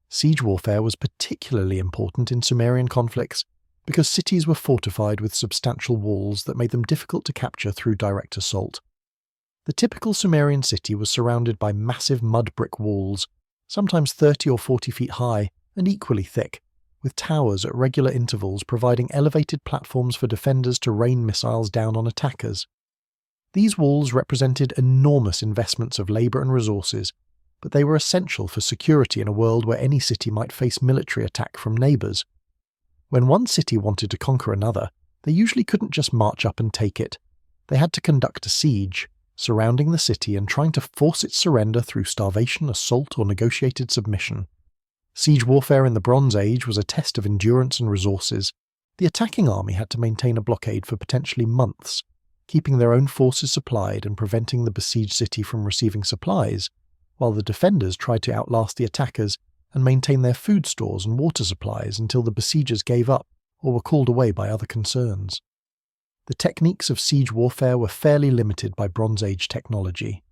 Siege warfare was particularly important in Sumerian conflicts, because cities were fortified with substantial walls that made them difficult to capture through direct assault. The typical Sumerian city was surrounded by massive mud brick walls, sometimes 30 or 40 feet high and equally thick, with towers at regular intervals providing elevated platforms for defenders to rain missiles down on attackers. These walls represented enormous investments of labour and resources, but they were essential for security in a world where any city might face military attack from neighbours. When one city wanted to conquer another, they usually couldn't just march up and take it. They had to conduct a siege, surrounding the city and trying to force its surrender through starvation, assault, or negotiated submission. Siege warfare in the Bronze Age was a test of endurance and resources. The attacking army had to maintain a blockade for potentially months, keeping their own forces supplied and preventing the besieged city from receiving supplies, while the defenders tried to outlast the attackers and maintain their food stores and water supplies until the besiegers gave up or were called away by other concerns. The techniques of siege warfare were fairly limited by Bronze Age technology.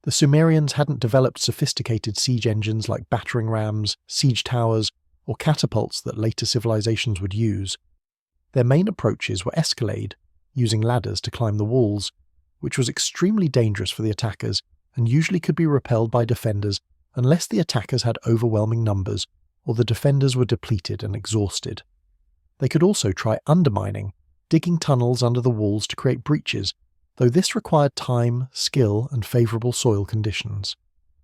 The Sumerians hadn't developed sophisticated siege engines like battering rams, siege towers, or catapults that later civilizations would use. Their main approaches were escalade, using ladders to climb the walls, which was extremely dangerous for the attackers and usually could be repelled by defenders unless the attackers had overwhelming numbers or the defenders were depleted and exhausted. They could also try undermining, digging tunnels under the walls to create breaches, though this required time, skill, and favourable soil conditions.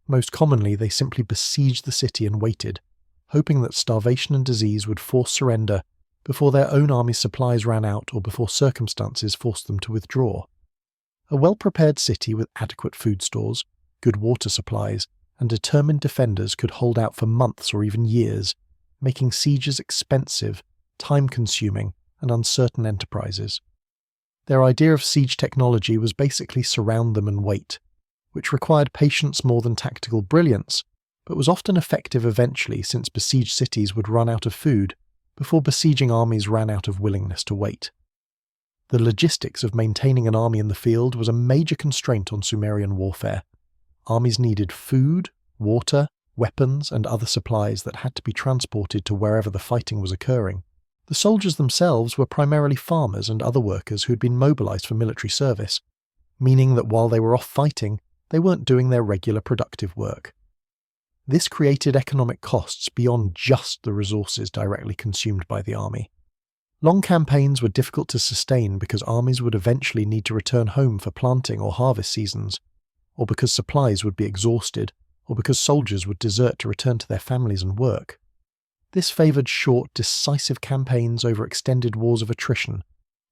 Most commonly, they simply besieged the city and waited, hoping that starvation and disease would force surrender before their own army's supplies ran out or before circumstances forced them to withdraw. A well-prepared city with adequate food stores, good water supplies, and determined defenders could hold out for months or even years, making sieges expensive, time-consuming, and uncertain enterprises. Their idea of siege technology was basically surround them and wait, which required patience more than tactical brilliance, but was often effective eventually since besieged cities would run out of food before besieging armies ran out of willingness to wait. The logistics of maintaining an army in the field was a major constraint on Sumerian warfare. Armies needed food, water, weapons, and other supplies that had to be transported to wherever the fighting was occurring. The soldiers themselves were primarily farmers and other workers who had been mobilized for military service, meaning that while they were off fighting, they weren't doing their regular productive work. This created economic costs beyond just the resources directly consumed by the army. Long campaigns were difficult to sustain because armies would eventually need to return home for planting or harvest seasons, or because supplies would be exhausted, or because soldiers would desert to return to their families and work. This favoured short, decisive campaigns over extended wars of attrition,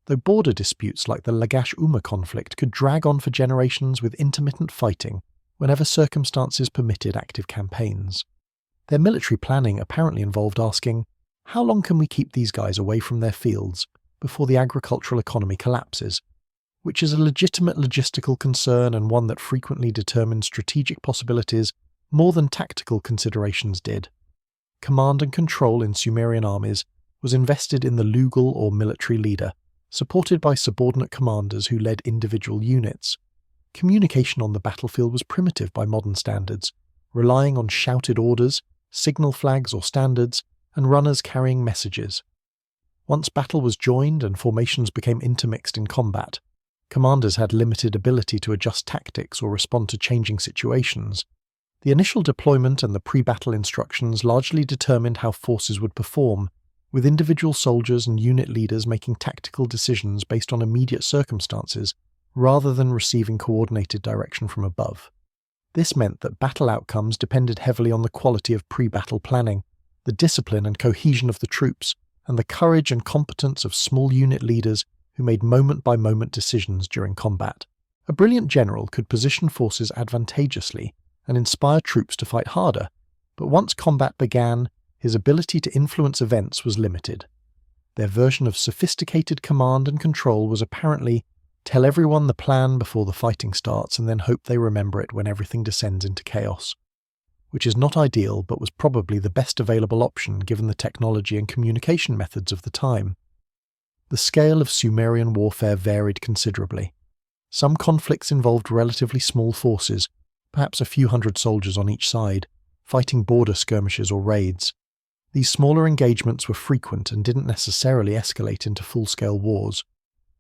though border disputes like the Lagash-Umma conflict could drag on for generations with intermittent fighting whenever circumstances permitted active campaigns. Their military planning apparently involved asking, how long can we keep these guys away from their fields before the agricultural economy collapses? Which is a legitimate logistical concern and one that frequently determined strategic possibilities more than tactical considerations did. Command and control in Sumerian armies was invested in the lugal or military leader, supported by subordinate commanders who led individual units. Communication on the battlefield was primitive by modern standards, relying on shouted orders, signal flags or standards, and runners carrying messages. Once battle was joined and formations became intermixed in combat, commanders had limited ability to adjust tactics or respond to changing situations. The initial deployment and the pre-battle instructions largely determined how forces would perform, with individual soldiers and unit leaders making tactical decisions based on immediate circumstances rather than receiving coordinated direction from above. This meant that battle outcomes depended heavily on the quality of pre-battle planning, the discipline and cohesion of the troops, and the courage and competence of small unit leaders who made moment-by-moment decisions during combat. A brilliant general could position forces advantageously and inspire troops to fight harder, but once combat began, his ability to influence events was limited. Their version of sophisticated command and control was apparently tell everyone the plan before the fighting starts and then hope they remember it when everything descends into chaos, which is not ideal but was probably the best available option given the technology and communication methods of the time. The scale of Sumerian warfare varied considerably. Some conflicts involved relatively small forces, perhaps a few hundred soldiers on each side, fighting border skirmishes or raids. These smaller engagements were frequent and didn't necessarily escalate into full-scale wars.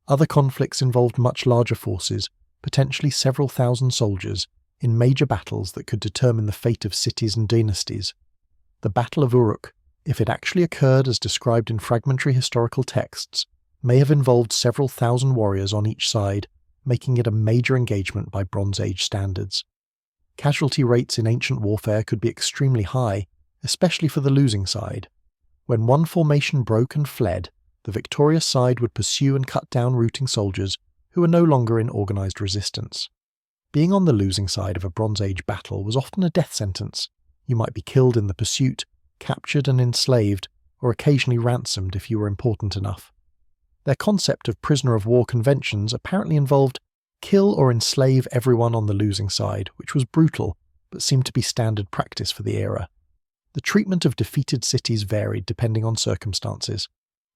Other conflicts involved much larger forces, potentially several thousand soldiers, in major battles that could determine the fate of cities and dynasties. The Battle of Uruk, if it actually occurred as described in fragmentary historical texts, may have involved several thousand warriors on each side, making it a major engagement by Bronze Age standards. Casualty rates in ancient warfare could be extremely high, especially for the losing side. When one formation broke and fled, the victorious side would pursue and cut down routing soldiers who were no longer in organized resistance. Being on the losing side of a Bronze Age battle was often a death sentence. You might be killed in the pursuit, captured and enslaved, or occasionally ransomed if you were important enough. Their concept of prisoner of war conventions apparently involved kill or enslave everyone on the losing side, which was brutal, but seemed to be standard practice for the era. The treatment of defeated cities varied depending on circumstances.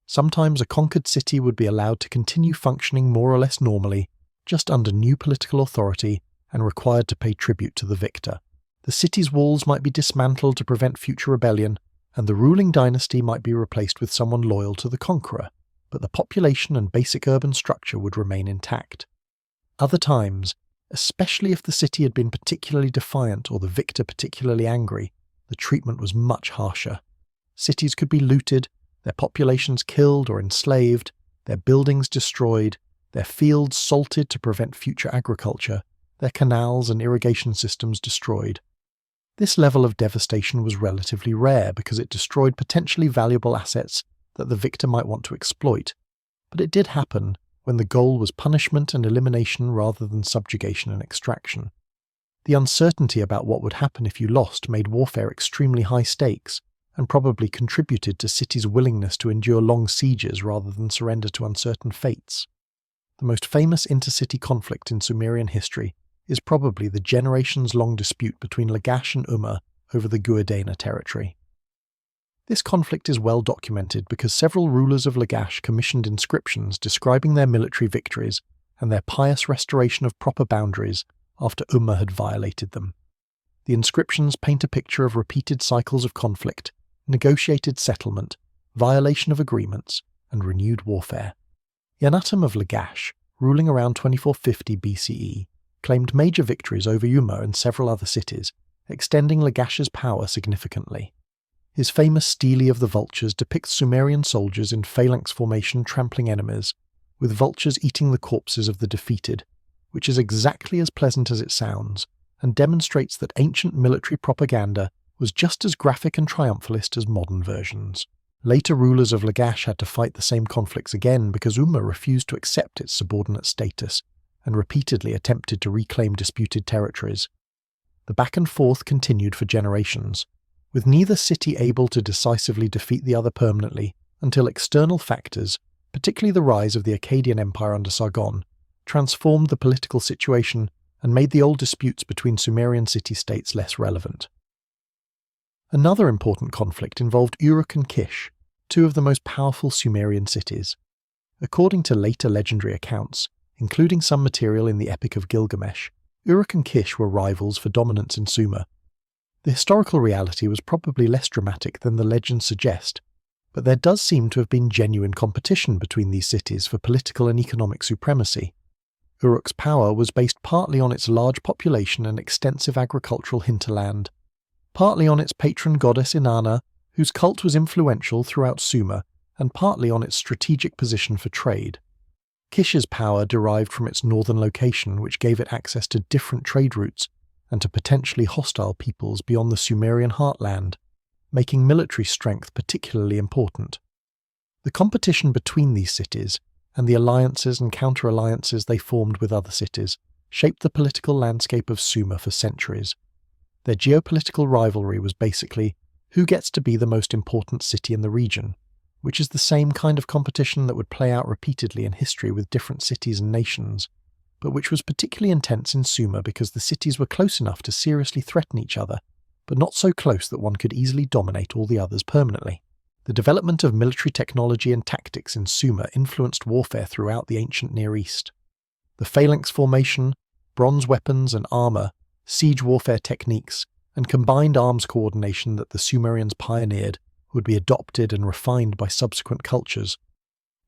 Sometimes a conquered city would be allowed to continue functioning more or less normally, just under new political authority and required to pay tribute to the victor. The city's walls might be dismantled to prevent future rebellion, and the ruling dynasty might be replaced with someone loyal to the conqueror, but the population and basic urban structure would remain intact. Other times, especially if the city had been particularly defiant or the victor particularly angry, the treatment was much harsher. Cities could be looted, their populations killed or enslaved, their buildings destroyed, their fields salted to prevent future agriculture, their canals and irrigation systems destroyed. This level of devastation was relatively rare because it destroyed potentially valuable assets that the victor might want to exploit, but it did happen when the goal was punishment and elimination rather than subjugation and extraction. The uncertainty about what would happen if you lost made warfare extremely high stakes, and probably contributed to cities' willingness to endure long sieges rather than surrender to uncertain fates. The most famous intercity conflict in Sumerian history is probably the generations-long dispute between Lagash and Umma over the Guadana territory. This conflict is well documented because several rulers of Lagash commissioned inscriptions describing their military victories and their pious restoration of proper boundaries after Umma had violated them. The inscriptions paint a picture of repeated cycles of conflict, negotiated settlement, violation of agreements, and renewed warfare. Yanatum of Lagash, ruling around 2450 BCE, claimed major victories over Umma and several other cities, extending Lagash's power significantly. His famous stele of the vultures depicts Sumerian soldiers in phalanx formation trampling enemies, with vultures eating the corpses of the defeated, which is exactly as pleasant as it sounds, and demonstrates that ancient military propaganda was just as graphic and triumphalist as modern versions. Later rulers of Lagash had to fight the same conflicts again because Umma refused to accept its subordinate status and repeatedly attempted to reclaim disputed territories. The back and forth continued for generations, with neither city able to decisively defeat the other permanently until external factors, particularly the rise of the Akkadian Empire under Sargon, transformed the political situation and made the old disputes between Sumerian city-states less relevant. Another important conflict involved Uruk and Kish, two of the most powerful Sumerian cities. According to later legendary accounts, including some material in the Epic of Gilgamesh, Uruk and Kish were rivals for dominance in Sumer. The historical reality was probably less dramatic than the legends suggest, but there does seem to have been genuine competition between these cities for political and economic supremacy. Uruk's power was based partly on its large population and extensive agricultural hinterland, partly on its patron goddess Inanna, whose cult was influential throughout Sumer, and partly on its strategic position for trade. Kish's power derived from its northern location, which gave it access to different trade routes and to potentially hostile peoples beyond the Sumerian heartland, making military strength particularly important. The competition between these cities, and the alliances and counter-alliances they formed with other cities, shaped the political landscape of Sumer for centuries. Their geopolitical rivalry was basically who gets to be the most important city in the region, which is the same kind of competition that would play out repeatedly in history with different cities and nations, but which was particularly intense in Sumer because the cities were close enough to seriously threaten each other, but not so close that one could easily dominate all the others permanently. The development of military technology and tactics in Sumer influenced warfare throughout the ancient Near East. The phalanx formation, bronze weapons and armour, siege warfare techniques, and combined arms coordination that the Sumerians pioneered would be adopted and refined by subsequent cultures.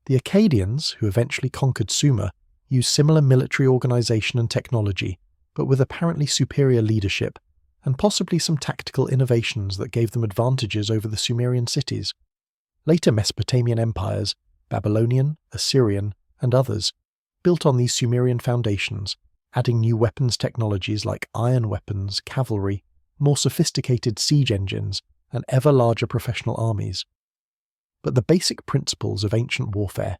The Akkadians, who eventually conquered Sumer, used similar military organisation and technology, but with apparently superior leadership, and possibly some tactical innovations that gave them advantages over the Sumerian cities. Later Mesopotamian empires, Babylonian, Assyrian, and others, built on these Sumerian foundations, adding new weapons technologies like iron weapons, cavalry, more sophisticated siege engines, and ever larger professional armies. But the basic principles of ancient warfare,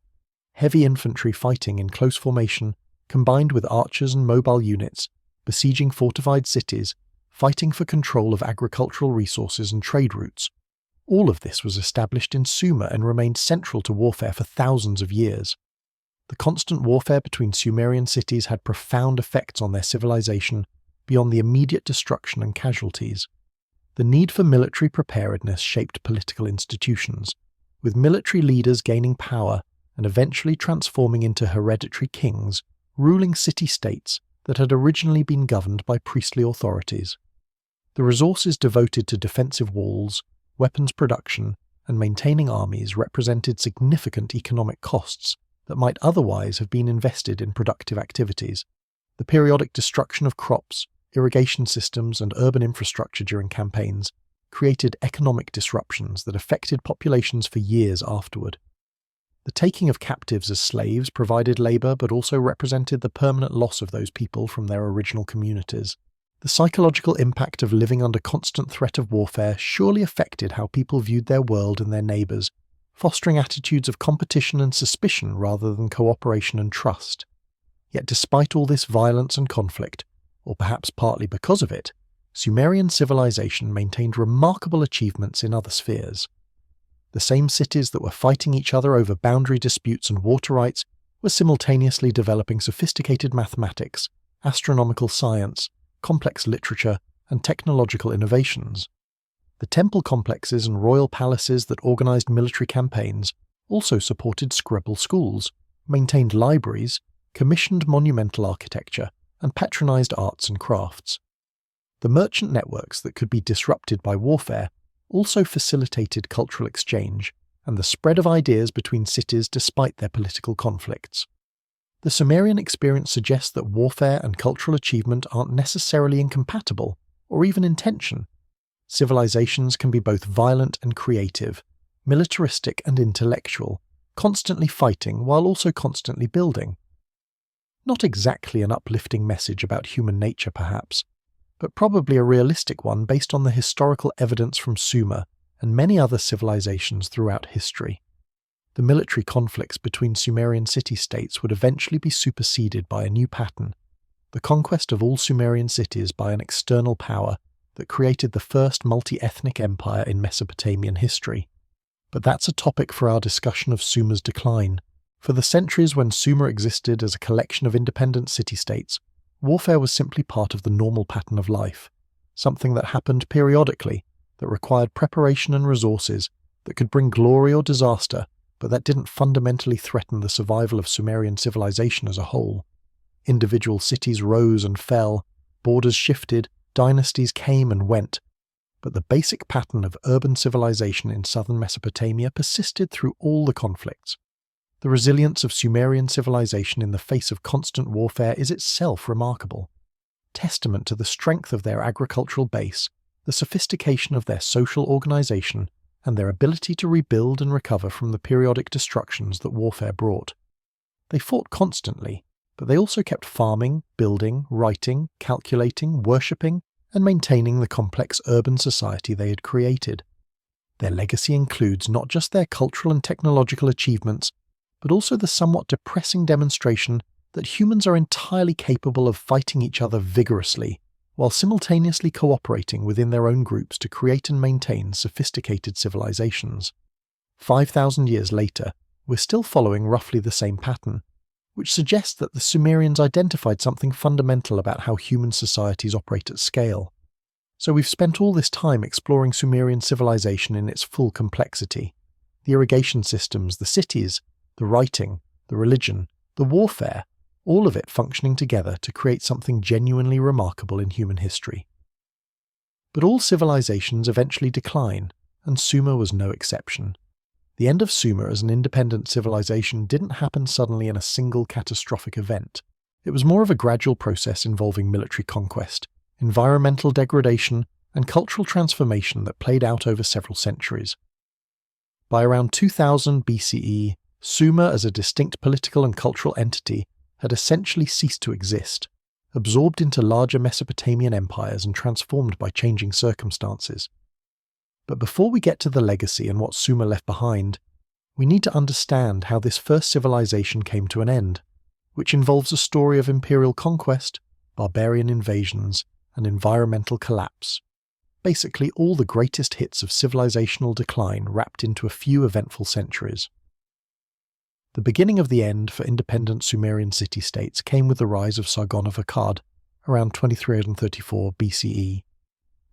heavy infantry fighting in close formation, combined with archers and mobile units, besieging fortified cities, fighting for control of agricultural resources and trade routes, all of this was established in Sumer and remained central to warfare for thousands of years. The constant warfare between Sumerian cities had profound effects on their civilization beyond the immediate destruction and casualties. The need for military preparedness shaped political institutions, with military leaders gaining power and eventually transforming into hereditary kings, ruling city-states that had originally been governed by priestly authorities. The resources devoted to defensive walls, weapons production, and maintaining armies represented significant economic costs that might otherwise have been invested in productive activities. The periodic destruction of crops, irrigation systems, and urban infrastructure during campaigns created economic disruptions that affected populations for years afterward. The taking of captives as slaves provided labour but also represented the permanent loss of those people from their original communities. The psychological impact of living under constant threat of warfare surely affected how people viewed their world and their neighbours, fostering attitudes of competition and suspicion rather than cooperation and trust. Yet despite all this violence and conflict, or perhaps partly because of it, Sumerian civilization maintained remarkable achievements in other spheres. The same cities that were fighting each other over boundary disputes and water rights were simultaneously developing sophisticated mathematics, astronomical science, complex literature, and technological innovations. The temple complexes and royal palaces that organized military campaigns also supported scribal schools, maintained libraries, commissioned monumental architecture, and patronized arts and crafts. The merchant networks that could be disrupted by warfare also facilitated cultural exchange and the spread of ideas between cities despite their political conflicts. The Sumerian experience suggests that warfare and cultural achievement aren't necessarily incompatible, or even in tension. Civilizations can be both violent and creative, militaristic and intellectual, constantly fighting while also constantly building. Not exactly an uplifting message about human nature, perhaps, but probably a realistic one based on the historical evidence from Sumer and many other civilizations throughout history. The military conflicts between Sumerian city-states would eventually be superseded by a new pattern, the conquest of all Sumerian cities by an external power that created the first multi-ethnic empire in Mesopotamian history. But that's a topic for our discussion of Sumer's decline. For the centuries when Sumer existed as a collection of independent city-states, warfare was simply part of the normal pattern of life, something that happened periodically, that required preparation and resources, that could bring glory or disaster, but that didn't fundamentally threaten the survival of Sumerian civilization as a whole. Individual cities rose and fell, borders shifted, dynasties came and went, but the basic pattern of urban civilization in southern Mesopotamia persisted through all the conflicts. The resilience of Sumerian civilization in the face of constant warfare is itself remarkable, testament to the strength of their agricultural base, the sophistication of their social organization, and their ability to rebuild and recover from the periodic destructions that warfare brought. They fought constantly, but they also kept farming, building, writing, calculating, worshipping, and maintaining the complex urban society they had created. Their legacy includes not just their cultural and technological achievements, but also the somewhat depressing demonstration that humans are entirely capable of fighting each other vigorously, while simultaneously cooperating within their own groups to create and maintain sophisticated civilizations. 5,000 years later, we're still following roughly the same pattern, which suggests that the Sumerians identified something fundamental about how human societies operate at scale. So we've spent all this time exploring Sumerian civilization in its full complexity. The irrigation systems, the cities, the writing, the religion, the warfare, all of it functioning together to create something genuinely remarkable in human history. But all civilizations eventually decline, and Sumer was no exception. The end of Sumer as an independent civilization didn't happen suddenly in a single catastrophic event. It was more of a gradual process involving military conquest, environmental degradation, and cultural transformation that played out over several centuries. By around 2000 BCE, Sumer as a distinct political and cultural entity had essentially ceased to exist, absorbed into larger Mesopotamian empires and transformed by changing circumstances. But before we get to the legacy and what Sumer left behind, we need to understand how this first civilization came to an end, which involves a story of imperial conquest, barbarian invasions, and environmental collapse. Basically all the greatest hits of civilizational decline wrapped into a few eventful centuries. The beginning of the end for independent Sumerian city-states came with the rise of Sargon of Akkad, around 2334 BCE.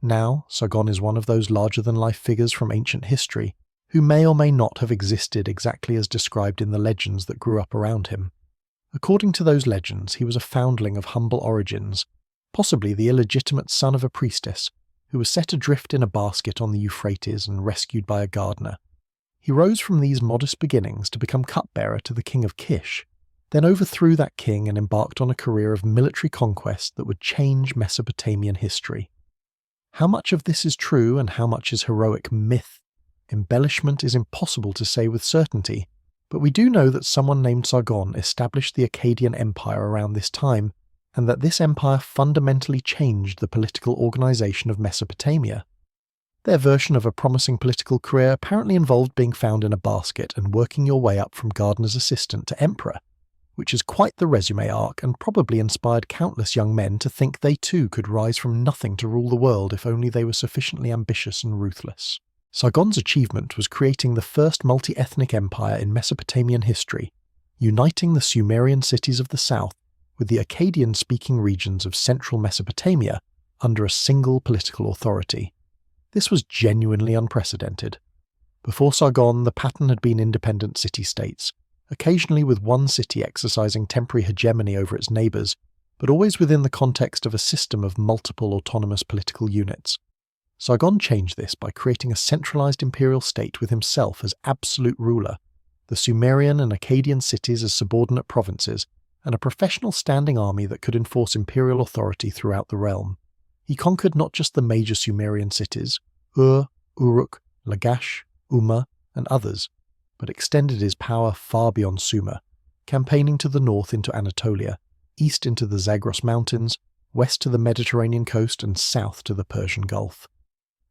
Now, Sargon is one of those larger-than-life figures from ancient history, who may or may not have existed exactly as described in the legends that grew up around him. According to those legends, he was a foundling of humble origins, possibly the illegitimate son of a priestess, who was set adrift in a basket on the Euphrates and rescued by a gardener. He rose from these modest beginnings to become cupbearer to the king of Kish, then overthrew that king and embarked on a career of military conquest that would change Mesopotamian history. How much of this is true and how much is heroic myth, embellishment is impossible to say with certainty, but we do know that someone named Sargon established the Akkadian Empire around this time, and that this empire fundamentally changed the political organization of Mesopotamia. Their version of a promising political career apparently involved being found in a basket and working your way up from gardener's assistant to emperor, which is quite the resume arc and probably inspired countless young men to think they too could rise from nothing to rule the world if only they were sufficiently ambitious and ruthless. Sargon's achievement was creating the first multi-ethnic empire in Mesopotamian history, uniting the Sumerian cities of the south with the Akkadian-speaking regions of central Mesopotamia under a single political authority. This was genuinely unprecedented. Before Sargon, the pattern had been independent city-states, occasionally with one city exercising temporary hegemony over its neighbours, but always within the context of a system of multiple autonomous political units. Sargon changed this by creating a centralised imperial state with himself as absolute ruler, the Sumerian and Akkadian cities as subordinate provinces, and a professional standing army that could enforce imperial authority throughout the realm. He conquered not just the major Sumerian cities, Ur, Uruk, Lagash, Umma, and others, but extended his power far beyond Sumer, campaigning to the north into Anatolia, east into the Zagros Mountains, west to the Mediterranean coast, and south to the Persian Gulf.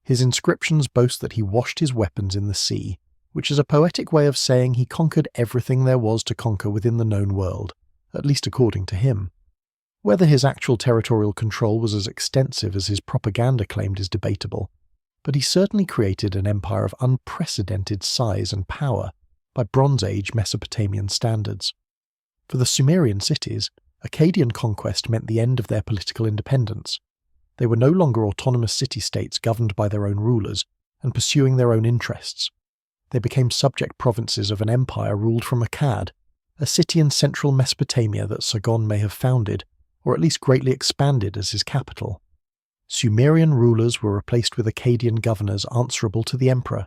His inscriptions boast that he washed his weapons in the sea, which is a poetic way of saying he conquered everything there was to conquer within the known world, at least according to him. Whether his actual territorial control was as extensive as his propaganda claimed is debatable, but he certainly created an empire of unprecedented size and power by Bronze Age Mesopotamian standards. For the Sumerian cities, Akkadian conquest meant the end of their political independence. They were no longer autonomous city-states governed by their own rulers and pursuing their own interests. They became subject provinces of an empire ruled from Akkad, a city in central Mesopotamia that Sargon may have founded, or at least greatly expanded as his capital. Sumerian rulers were replaced with Akkadian governors answerable to the emperor.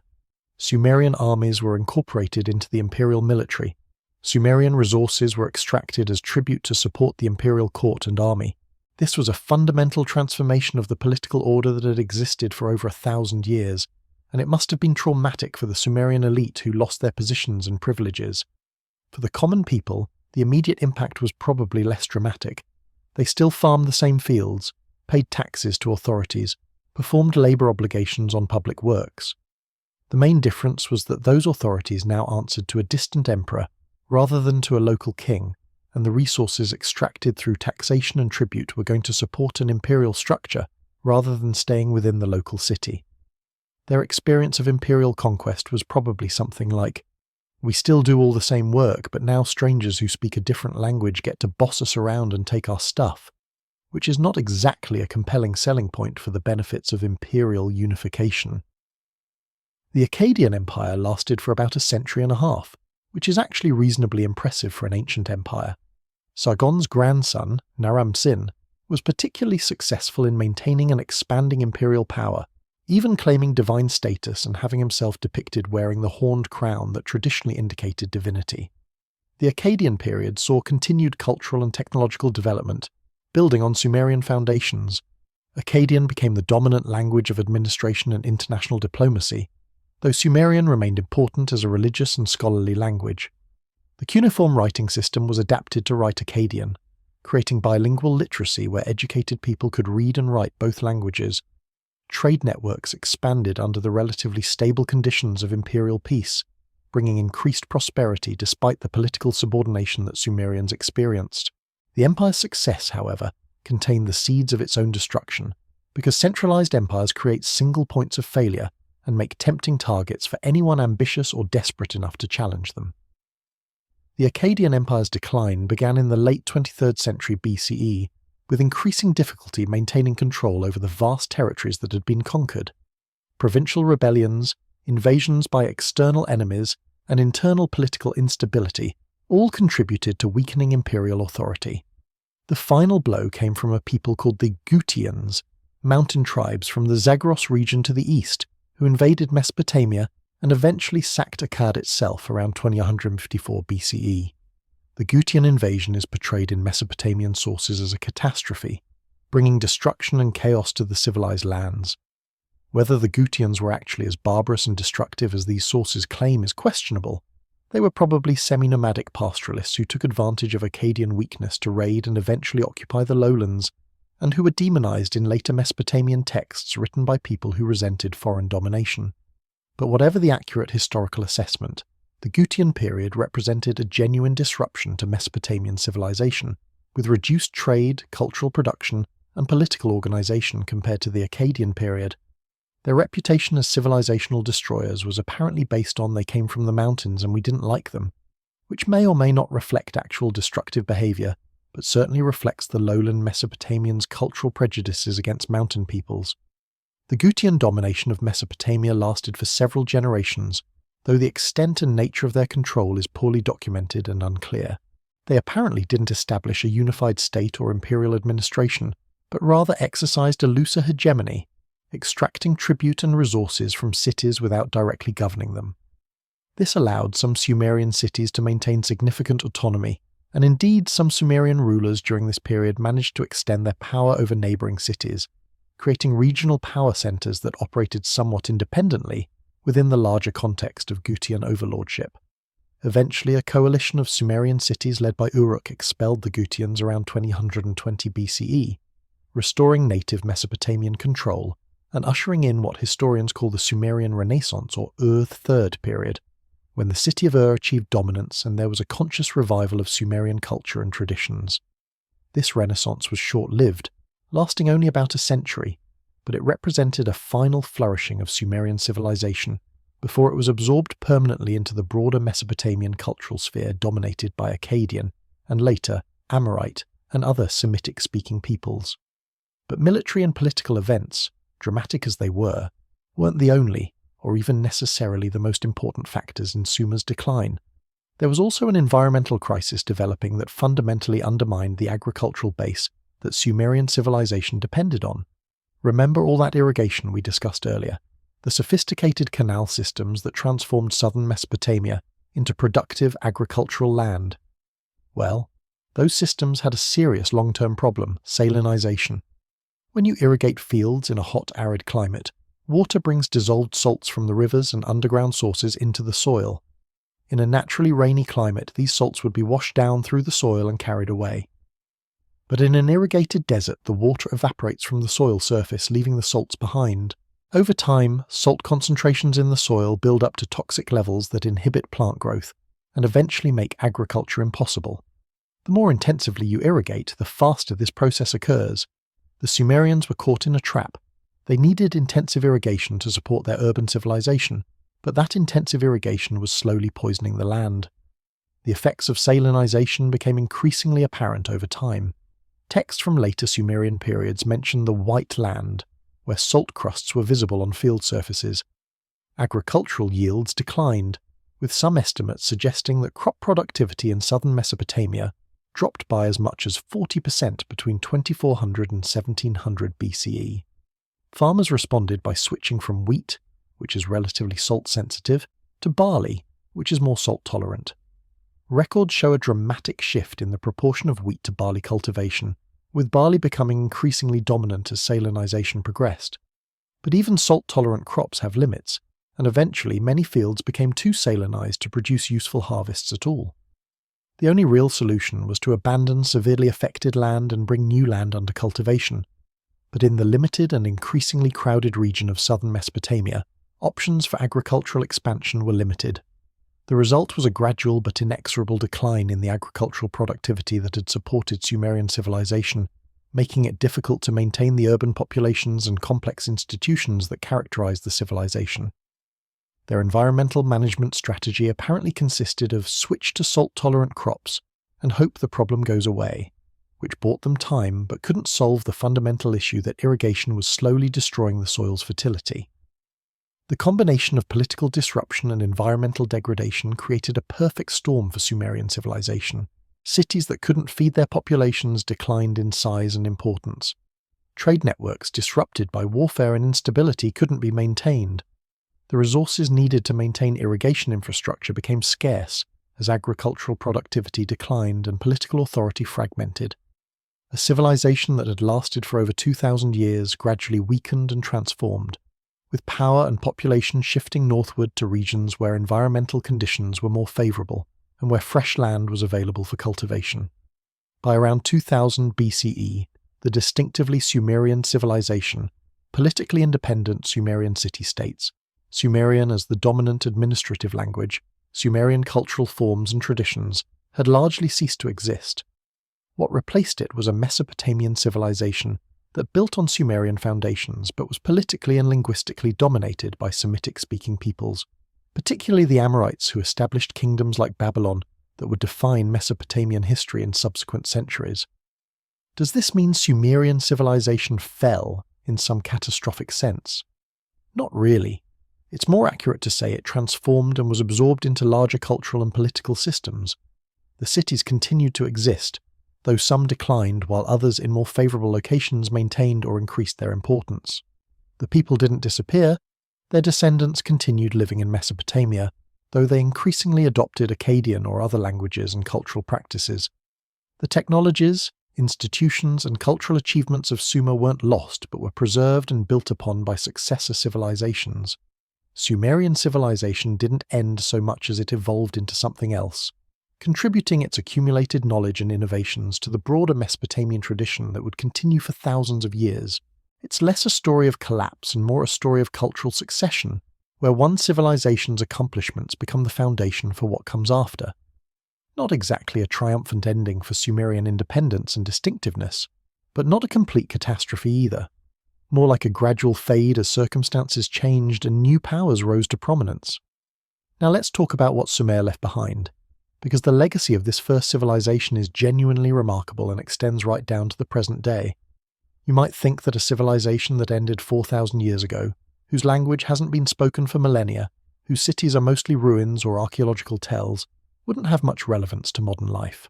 Sumerian armies were incorporated into the imperial military. Sumerian resources were extracted as tribute to support the imperial court and army. This was a fundamental transformation of the political order that had existed for over 1,000 years, and it must have been traumatic for the Sumerian elite who lost their positions and privileges. For the common people, the immediate impact was probably less dramatic. They still farmed the same fields, paid taxes to authorities, performed labour obligations on public works. The main difference was that those authorities now answered to a distant emperor rather than to a local king, and the resources extracted through taxation and tribute were going to support an imperial structure rather than staying within the local city. Their experience of imperial conquest was probably something like, "We still do all the same work, but now strangers who speak a different language get to boss us around and take our stuff," which is not exactly a compelling selling point for the benefits of imperial unification. The Akkadian Empire lasted for about a century and a half, which is actually reasonably impressive for an ancient empire. Sargon's grandson, Naram-Sin, was particularly successful in maintaining and expanding imperial power, even claiming divine status and having himself depicted wearing the horned crown that traditionally indicated divinity. The Akkadian period saw continued cultural and technological development, building on Sumerian foundations. Akkadian became the dominant language of administration and international diplomacy, though Sumerian remained important as a religious and scholarly language. The cuneiform writing system was adapted to write Akkadian, creating bilingual literacy where educated people could read and write both languages. Trade networks expanded under the relatively stable conditions of imperial peace, bringing increased prosperity despite the political subordination that Sumerians experienced. The empire's success, however, contained the seeds of its own destruction, because centralized empires create single points of failure and make tempting targets for anyone ambitious or desperate enough to challenge them. The Akkadian Empire's decline began in the late 23rd century BCE, with increasing difficulty maintaining control over the vast territories that had been conquered. Provincial rebellions, invasions by external enemies, and internal political instability all contributed to weakening imperial authority. The final blow came from a people called the Gutians, mountain tribes from the Zagros region to the east, who invaded Mesopotamia and eventually sacked Akkad itself around 2154 BCE. The Gutian invasion is portrayed in Mesopotamian sources as a catastrophe, bringing destruction and chaos to the civilized lands. Whether the Gutians were actually as barbarous and destructive as these sources claim is questionable. They were probably semi-nomadic pastoralists who took advantage of Akkadian weakness to raid and eventually occupy the lowlands, and who were demonized in later Mesopotamian texts written by people who resented foreign domination. But whatever the accurate historical assessment, The Gutian period represented a genuine disruption to Mesopotamian civilization, with reduced trade, cultural production, and political organization compared to the Akkadian period. Their reputation as civilizational destroyers was apparently based on they came from the mountains and we didn't like them, which may or may not reflect actual destructive behavior, but certainly reflects the lowland Mesopotamians' cultural prejudices against mountain peoples. The Gutian domination of Mesopotamia lasted for several generations, though the extent and nature of their control is poorly documented and unclear. They apparently didn't establish a unified state or imperial administration, but rather exercised a looser hegemony, extracting tribute and resources from cities without directly governing them. This allowed some Sumerian cities to maintain significant autonomy, and indeed some Sumerian rulers during this period managed to extend their power over neighbouring cities, creating regional power centres that operated somewhat independently within the larger context of Gutian overlordship. Eventually, a coalition of Sumerian cities led by Uruk expelled the Gutians around 2020 BCE, restoring native Mesopotamian control and ushering in what historians call the Sumerian Renaissance or Ur III period, when the city of Ur achieved dominance and there was a conscious revival of Sumerian culture and traditions. This renaissance was short-lived, lasting only about a century, but it represented a final flourishing of Sumerian civilization before it was absorbed permanently into the broader Mesopotamian cultural sphere dominated by Akkadian, and later Amorite, and other Semitic-speaking peoples. But military and political events, dramatic as they were, weren't the only, or even necessarily the most important factors in Sumer's decline. There was also an environmental crisis developing that fundamentally undermined the agricultural base that Sumerian civilization depended on. Remember all that irrigation we discussed earlier, the sophisticated canal systems that transformed southern Mesopotamia into productive agricultural land? Well, those systems had a serious long-term problem: salinization. When you irrigate fields in a hot, arid climate, water brings dissolved salts from the rivers and underground sources into the soil. In a naturally rainy climate, these salts would be washed down through the soil and carried away. But in an irrigated desert, the water evaporates from the soil surface, leaving the salts behind. Over time, salt concentrations in the soil build up to toxic levels that inhibit plant growth and eventually make agriculture impossible. The more intensively you irrigate, the faster this process occurs. The Sumerians were caught in a trap. They needed intensive irrigation to support their urban civilization, but that intensive irrigation was slowly poisoning the land. The effects of salinization became increasingly apparent over time. Texts from later Sumerian periods mention the White Land, where salt crusts were visible on field surfaces. Agricultural yields declined, with some estimates suggesting that crop productivity in southern Mesopotamia dropped by as much as 40% between 2400 and 1700 BCE. Farmers responded by switching from wheat, which is relatively salt-sensitive, to barley, which is more salt-tolerant. Records show a dramatic shift in the proportion of wheat to barley cultivation, with barley becoming increasingly dominant as salinization progressed. But even salt-tolerant crops have limits, and eventually many fields became too salinized to produce useful harvests at all. The only real solution was to abandon severely affected land and bring new land under cultivation. But in the limited and increasingly crowded region of southern Mesopotamia, options for agricultural expansion were limited. The result was a gradual but inexorable decline in the agricultural productivity that had supported Sumerian civilization, making it difficult to maintain the urban populations and complex institutions that characterized the civilization. Their environmental management strategy apparently consisted of switch to salt-tolerant crops and hope the problem goes away, which bought them time but couldn't solve the fundamental issue that irrigation was slowly destroying the soil's fertility. The combination of political disruption and environmental degradation created a perfect storm for Sumerian civilization. Cities that couldn't feed their populations declined in size and importance. Trade networks disrupted by warfare and instability couldn't be maintained. The resources needed to maintain irrigation infrastructure became scarce as agricultural productivity declined and political authority fragmented. A civilization that had lasted for over 2,000 years gradually weakened and transformed, with power and population shifting northward to regions where environmental conditions were more favourable and where fresh land was available for cultivation. By around 2000 BCE, the distinctively Sumerian civilization, politically independent Sumerian city-states, Sumerian as the dominant administrative language, Sumerian cultural forms and traditions had largely ceased to exist. What replaced it was a Mesopotamian civilization that built on Sumerian foundations but was politically and linguistically dominated by Semitic-speaking peoples, particularly the Amorites who established kingdoms like Babylon that would define Mesopotamian history in subsequent centuries. Does this mean Sumerian civilization fell in some catastrophic sense? Not really. It's more accurate to say it transformed and was absorbed into larger cultural and political systems. The cities continued to exist, though some declined while others in more favourable locations maintained or increased their importance. The people didn't disappear, their descendants continued living in Mesopotamia, though they increasingly adopted Akkadian or other languages and cultural practices. The technologies, institutions and cultural achievements of Sumer weren't lost but were preserved and built upon by successor civilizations. Sumerian civilization didn't end so much as it evolved into something else, contributing its accumulated knowledge and innovations to the broader Mesopotamian tradition that would continue for thousands of years. It's less a story of collapse and more a story of cultural succession, where one civilization's accomplishments become the foundation for what comes after. Not exactly a triumphant ending for Sumerian independence and distinctiveness, but not a complete catastrophe either. More like a gradual fade as circumstances changed and new powers rose to prominence. Now let's talk about what Sumer left behind, because the legacy of this first civilization is genuinely remarkable and extends right down to the present day. You might think that a civilization that ended 4,000 years ago, whose language hasn't been spoken for millennia, whose cities are mostly ruins or archaeological tells, wouldn't have much relevance to modern life.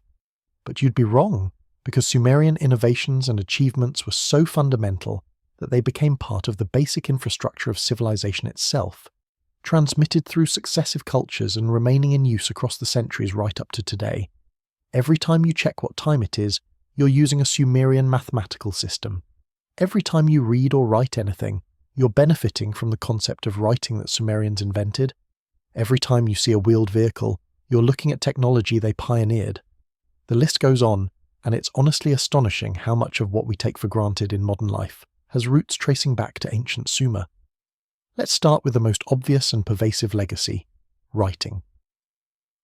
But you'd be wrong, because Sumerian innovations and achievements were so fundamental that they became part of the basic infrastructure of civilization itself, transmitted through successive cultures and remaining in use across the centuries right up to today. Every time you check what time it is, you're using a Sumerian mathematical system. Every time you read or write anything, you're benefiting from the concept of writing that Sumerians invented. Every time you see a wheeled vehicle, you're looking at technology they pioneered. The list goes on, and it's honestly astonishing how much of what we take for granted in modern life has roots tracing back to ancient Sumer. Let's start with the most obvious and pervasive legacy: writing.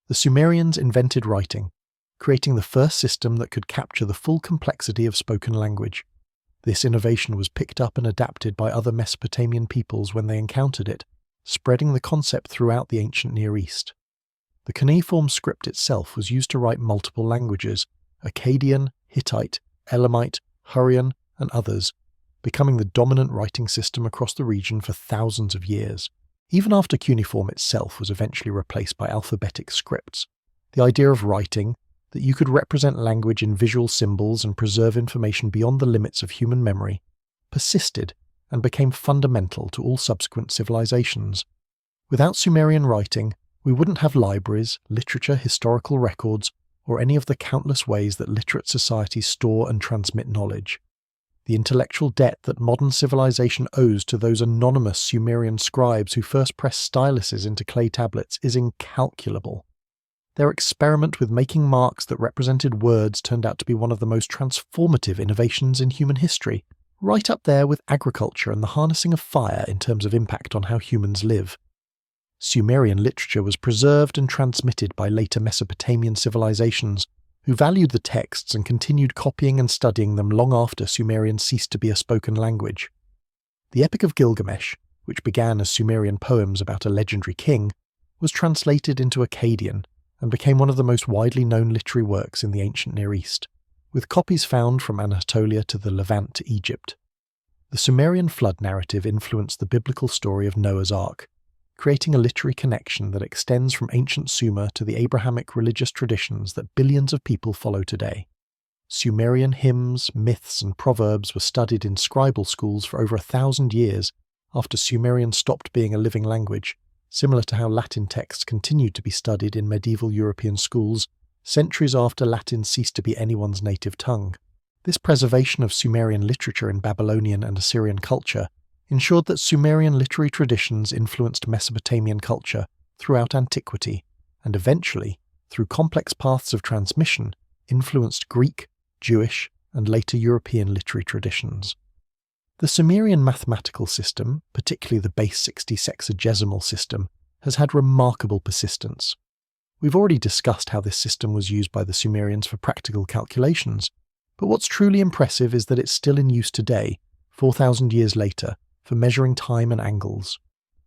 The Sumerians invented writing, creating the first system that could capture the full complexity of spoken language. This innovation was picked up and adapted by other Mesopotamian peoples when they encountered it, spreading the concept throughout the ancient Near East. The cuneiform script itself was used to write multiple languages: Akkadian, Hittite, Elamite, Hurrian, and others, becoming the dominant writing system across the region for thousands of years. Even after cuneiform itself was eventually replaced by alphabetic scripts, the idea of writing, that you could represent language in visual symbols and preserve information beyond the limits of human memory, persisted and became fundamental to all subsequent civilizations. Without Sumerian writing, we wouldn't have libraries, literature, historical records, or any of the countless ways that literate societies store and transmit knowledge. The intellectual debt that modern civilization owes to those anonymous Sumerian scribes who first pressed styluses into clay tablets is incalculable. Their experiment with making marks that represented words turned out to be one of the most transformative innovations in human history, right up there with agriculture and the harnessing of fire in terms of impact on how humans live. Sumerian literature was preserved and transmitted by later Mesopotamian civilizations, who valued the texts and continued copying and studying them long after Sumerian ceased to be a spoken language. The Epic of Gilgamesh, which began as Sumerian poems about a legendary king, was translated into Akkadian and became one of the most widely known literary works in the ancient Near East, with copies found from Anatolia to the Levant to Egypt. The Sumerian flood narrative influenced the biblical story of Noah's Ark, creating a literary connection that extends from ancient Sumer to the Abrahamic religious traditions that billions of people follow today. Sumerian hymns, myths, and proverbs were studied in scribal schools for over 1,000 years after Sumerian stopped being a living language, similar to how Latin texts continued to be studied in medieval European schools centuries after Latin ceased to be anyone's native tongue. This preservation of Sumerian literature in Babylonian and Assyrian culture ensured that Sumerian literary traditions influenced Mesopotamian culture throughout antiquity, and eventually, through complex paths of transmission, influenced Greek, Jewish, and later European literary traditions. The Sumerian mathematical system, particularly the base 60 sexagesimal system, has had remarkable persistence, We've already discussed how this system was used by the Sumerians for practical calculations, but what's truly impressive is that it's still in use today, 4,000 years later, for measuring time and angles.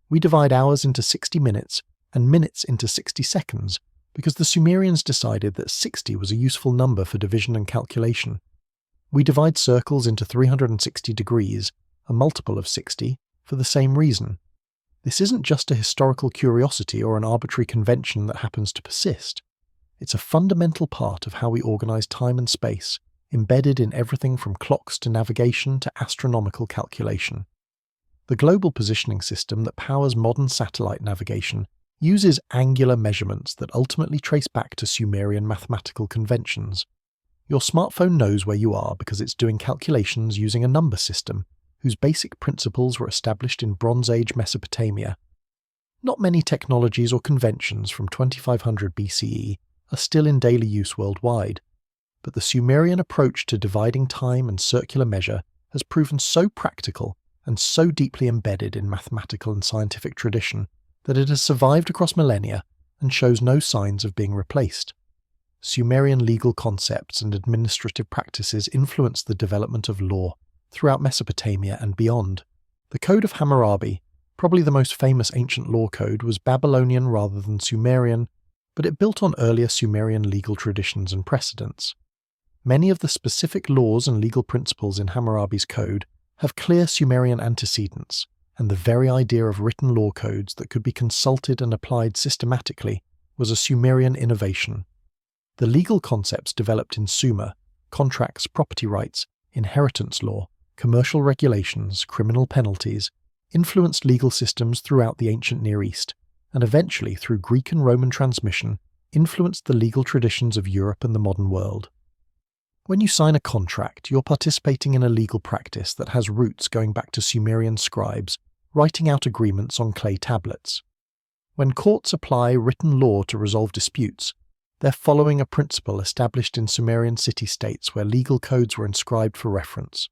We divide hours into 60 minutes and minutes into 60 seconds because the Sumerians decided that 60 was a useful number for division and calculation. We divide circles into 360 degrees, a multiple of 60, for the same reason. This isn't just a historical curiosity or an arbitrary convention that happens to persist. It's a fundamental part of how we organize time and space, embedded in everything from clocks to navigation to astronomical calculation. The global positioning system that powers modern satellite navigation uses angular measurements that ultimately trace back to Sumerian mathematical conventions. Your smartphone knows where you are because it's doing calculations using a number system whose basic principles were established in Bronze Age Mesopotamia. Not many technologies or conventions from 2500 BCE are still in daily use worldwide, but the Sumerian approach to dividing time and circular measure has proven so practical and so deeply embedded in mathematical and scientific tradition that it has survived across millennia and shows no signs of being replaced. Sumerian legal concepts and administrative practices influenced the development of law throughout Mesopotamia and beyond. The Code of Hammurabi, probably the most famous ancient law code, was Babylonian rather than Sumerian, but it built on earlier Sumerian legal traditions and precedents. Many of the specific laws and legal principles in Hammurabi's code have clear Sumerian antecedents, and the very idea of written law codes that could be consulted and applied systematically was a Sumerian innovation. The legal concepts developed in Sumer, contracts, property rights, inheritance law, commercial regulations, criminal penalties, influenced legal systems throughout the ancient Near East, and eventually, through Greek and Roman transmission, influenced the legal traditions of Europe and the modern world. When you sign a contract, you're participating in a legal practice that has roots going back to Sumerian scribes writing out agreements on clay tablets. When courts apply written law to resolve disputes, they're following a principle established in Sumerian city-states where legal codes were inscribed for reference.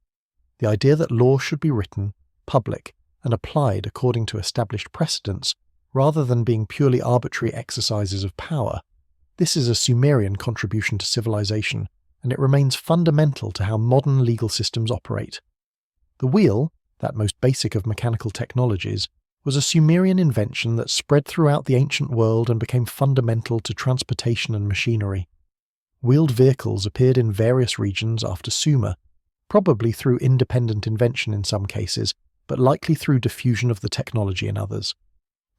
The idea that law should be written, public, and applied according to established precedents, rather than being purely arbitrary exercises of power. This is a Sumerian contribution to civilization, and it remains fundamental to how modern legal systems operate. The wheel, that most basic of mechanical technologies, was a Sumerian invention that spread throughout the ancient world and became fundamental to transportation and machinery. Wheeled vehicles appeared in various regions after Sumer, probably through independent invention in some cases, but likely through diffusion of the technology in others.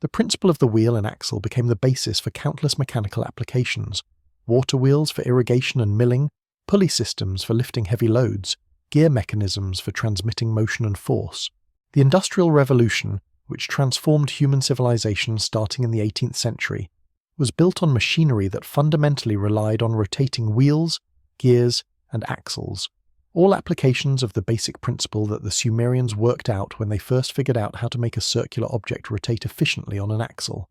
The principle of the wheel and axle became the basis for countless mechanical applications: water wheels for irrigation and milling, pulley systems for lifting heavy loads, gear mechanisms for transmitting motion and force. The Industrial Revolution, which transformed human civilization starting in the 18th century, was built on machinery that fundamentally relied on rotating wheels, gears, and axles, all applications of the basic principle that the Sumerians worked out when they first figured out how to make a circular object rotate efficiently on an axle.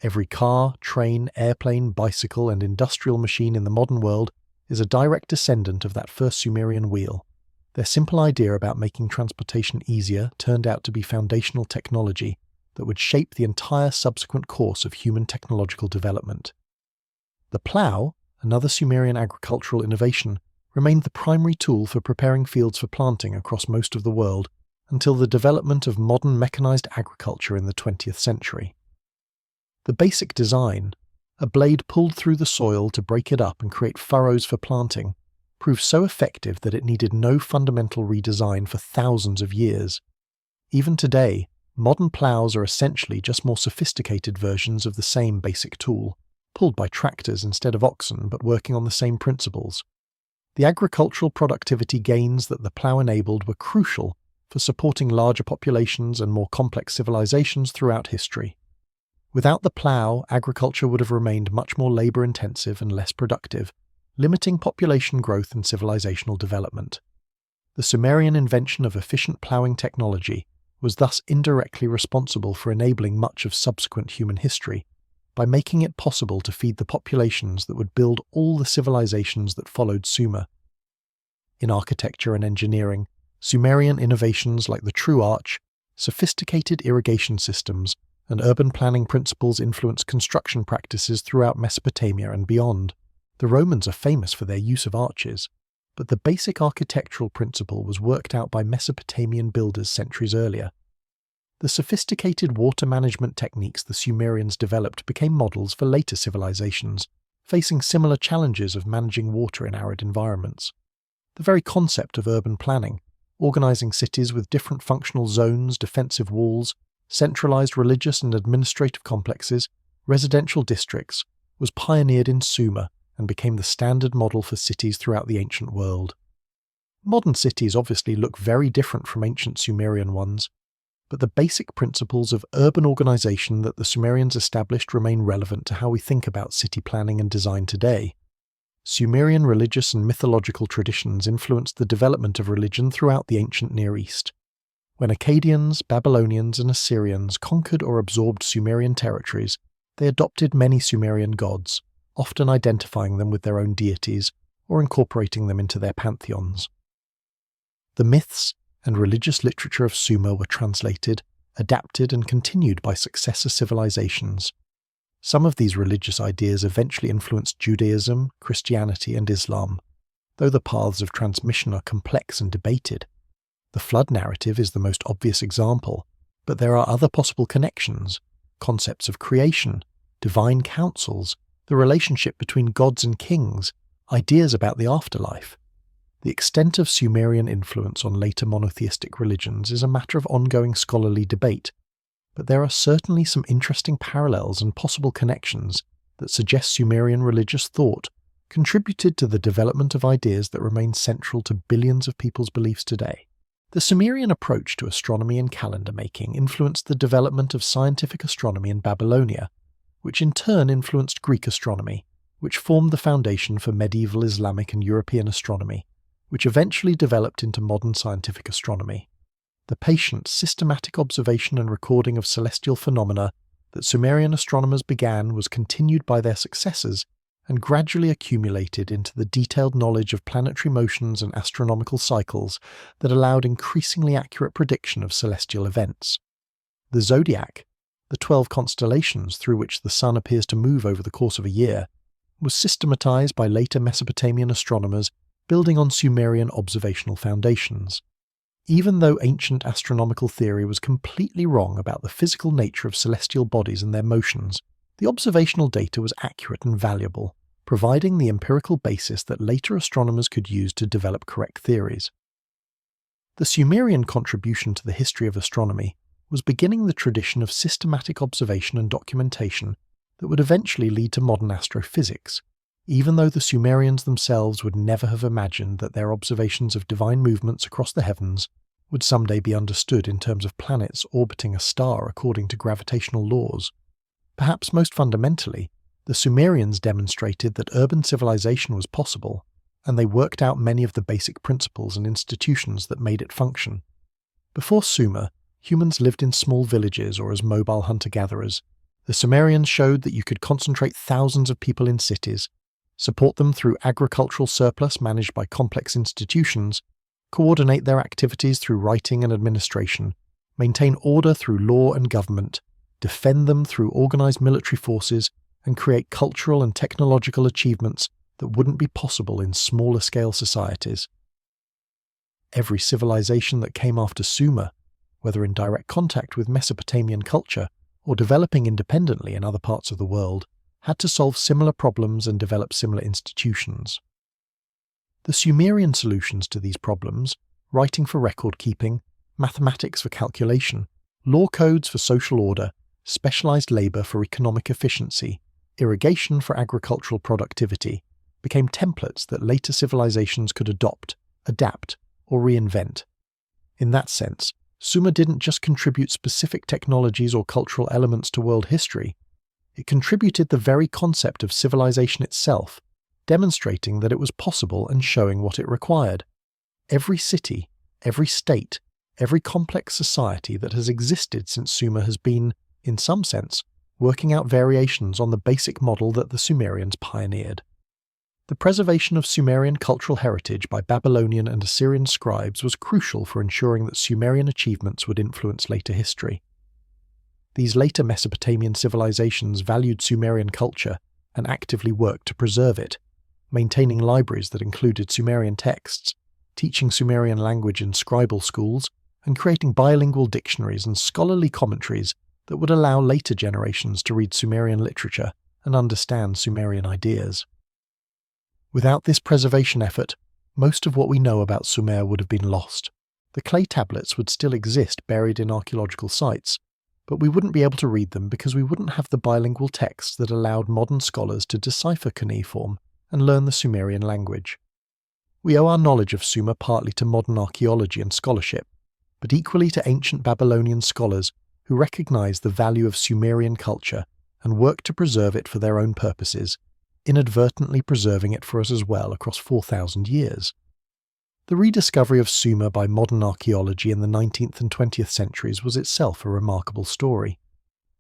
Every car, train, airplane, bicycle, and industrial machine in the modern world is a direct descendant of that first Sumerian wheel. Their simple idea about making transportation easier turned out to be foundational technology that would shape the entire subsequent course of human technological development. The plough, another Sumerian agricultural innovation, remained the primary tool for preparing fields for planting across most of the world until the development of modern mechanized agriculture in the 20th century. The basic design, a blade pulled through the soil to break it up and create furrows for planting, proved so effective that it needed no fundamental redesign for thousands of years. Even today, modern ploughs are essentially just more sophisticated versions of the same basic tool, pulled by tractors instead of oxen but working on the same principles. The agricultural productivity gains that the plough enabled were crucial for supporting larger populations and more complex civilizations throughout history. Without the plough, agriculture would have remained much more labor-intensive and less productive, limiting population growth and civilizational development. The Sumerian invention of efficient ploughing technology was thus indirectly responsible for enabling much of subsequent human history, by making it possible to feed the populations that would build all the civilizations that followed Sumer. In architecture and engineering, Sumerian innovations like the true arch, sophisticated irrigation systems, and urban planning principles influenced construction practices throughout Mesopotamia and beyond. The Romans are famous for their use of arches, but the basic architectural principle was worked out by Mesopotamian builders centuries earlier. The sophisticated water management techniques the Sumerians developed became models for later civilizations, facing similar challenges of managing water in arid environments. The very concept of urban planning, organizing cities with different functional zones, defensive walls, centralized religious and administrative complexes, residential districts, was pioneered in Sumer and became the standard model for cities throughout the ancient world. Modern cities obviously look very different from ancient Sumerian ones, but the basic principles of urban organization that the Sumerians established remain relevant to how we think about city planning and design today. Sumerian religious and mythological traditions influenced the development of religion throughout the ancient Near East. When Akkadians, Babylonians, and Assyrians conquered or absorbed Sumerian territories, they adopted many Sumerian gods, often identifying them with their own deities or incorporating them into their pantheons. The myths and religious literature of Sumer were translated, adapted, and continued by successor civilizations. Some of these religious ideas eventually influenced Judaism, Christianity, and Islam, though the paths of transmission are complex and debated. The flood narrative is the most obvious example, but there are other possible connections: concepts of creation, divine councils, the relationship between gods and kings, ideas about the afterlife. The extent of Sumerian influence on later monotheistic religions is a matter of ongoing scholarly debate, but there are certainly some interesting parallels and possible connections that suggest Sumerian religious thought contributed to the development of ideas that remain central to billions of people's beliefs today. The Sumerian approach to astronomy and calendar making influenced the development of scientific astronomy in Babylonia, which in turn influenced Greek astronomy, which formed the foundation for medieval Islamic and European astronomy, which eventually developed into modern scientific astronomy. The patient, systematic observation and recording of celestial phenomena that Sumerian astronomers began was continued by their successors and gradually accumulated into the detailed knowledge of planetary motions and astronomical cycles that allowed increasingly accurate prediction of celestial events. The zodiac, the 12 constellations through which the sun appears to move over the course of a year, was systematized by later Mesopotamian astronomers building on Sumerian observational foundations. Even though ancient astronomical theory was completely wrong about the physical nature of celestial bodies and their motions, the observational data was accurate and valuable, providing the empirical basis that later astronomers could use to develop correct theories. The Sumerian contribution to the history of astronomy was beginning the tradition of systematic observation and documentation that would eventually lead to modern astrophysics, even though the Sumerians themselves would never have imagined that their observations of divine movements across the heavens would someday be understood in terms of planets orbiting a star according to gravitational laws. Perhaps most fundamentally, the Sumerians demonstrated that urban civilization was possible, and they worked out many of the basic principles and institutions that made it function. Before Sumer, humans lived in small villages or as mobile hunter-gatherers. The Sumerians showed that you could concentrate thousands of people in cities, support them through agricultural surplus managed by complex institutions, coordinate their activities through writing and administration, maintain order through law and government, defend them through organized military forces, and create cultural and technological achievements that wouldn't be possible in smaller-scale societies. Every civilization that came after Sumer, whether in direct contact with Mesopotamian culture or developing independently in other parts of the world, had to solve similar problems and develop similar institutions. The Sumerian solutions to these problems, writing for record-keeping, mathematics for calculation, law codes for social order, specialized labor for economic efficiency, irrigation for agricultural productivity, became templates that later civilizations could adopt, adapt, or reinvent. In that sense, Sumer didn't just contribute specific technologies or cultural elements to world history, it contributed the very concept of civilization itself, demonstrating that it was possible and showing what it required. Every city, every state, every complex society that has existed since Sumer has been, in some sense, working out variations on the basic model that the Sumerians pioneered. The preservation of Sumerian cultural heritage by Babylonian and Assyrian scribes was crucial for ensuring that Sumerian achievements would influence later history. These later Mesopotamian civilizations valued Sumerian culture and actively worked to preserve it, maintaining libraries that included Sumerian texts, teaching Sumerian language in scribal schools, and creating bilingual dictionaries and scholarly commentaries that would allow later generations to read Sumerian literature and understand Sumerian ideas. Without this preservation effort, most of what we know about Sumer would have been lost. The clay tablets would still exist buried in archaeological sites, but we wouldn't be able to read them because we wouldn't have the bilingual texts that allowed modern scholars to decipher cuneiform and learn the Sumerian language. We owe our knowledge of Sumer partly to modern archaeology and scholarship, but equally to ancient Babylonian scholars who recognized the value of Sumerian culture and worked to preserve it for their own purposes, inadvertently preserving it for us as well across 4,000 years. The rediscovery of Sumer by modern archaeology in the 19th and 20th centuries was itself a remarkable story.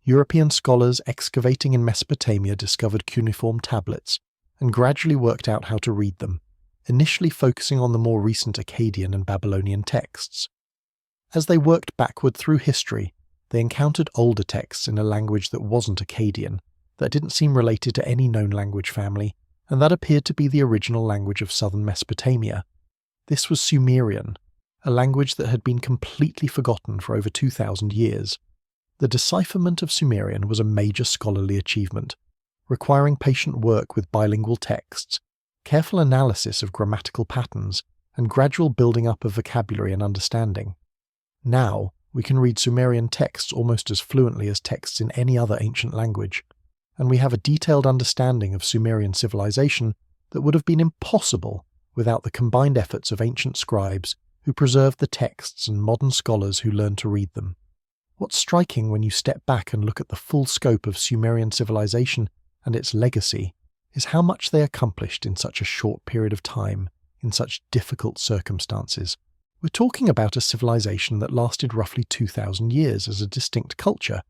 European scholars excavating in Mesopotamia discovered cuneiform tablets and gradually worked out how to read them, initially focusing on the more recent Akkadian and Babylonian texts. As they worked backward through history, they encountered older texts in a language that wasn't Akkadian, that didn't seem related to any known language family, and that appeared to be the original language of southern Mesopotamia. This was Sumerian, a language that had been completely forgotten for over 2,000 years. The decipherment of Sumerian was a major scholarly achievement, requiring patient work with bilingual texts, careful analysis of grammatical patterns, and gradual building up of vocabulary and understanding. Now, we can read Sumerian texts almost as fluently as texts in any other ancient language, and we have a detailed understanding of Sumerian civilization that would have been impossible without the combined efforts of ancient scribes who preserved the texts and modern scholars who learned to read them. What's striking when you step back and look at the full scope of Sumerian civilization and its legacy is how much they accomplished in such a short period of time, in such difficult circumstances. We're talking about a civilization that lasted roughly 2,000 years as a distinct culture,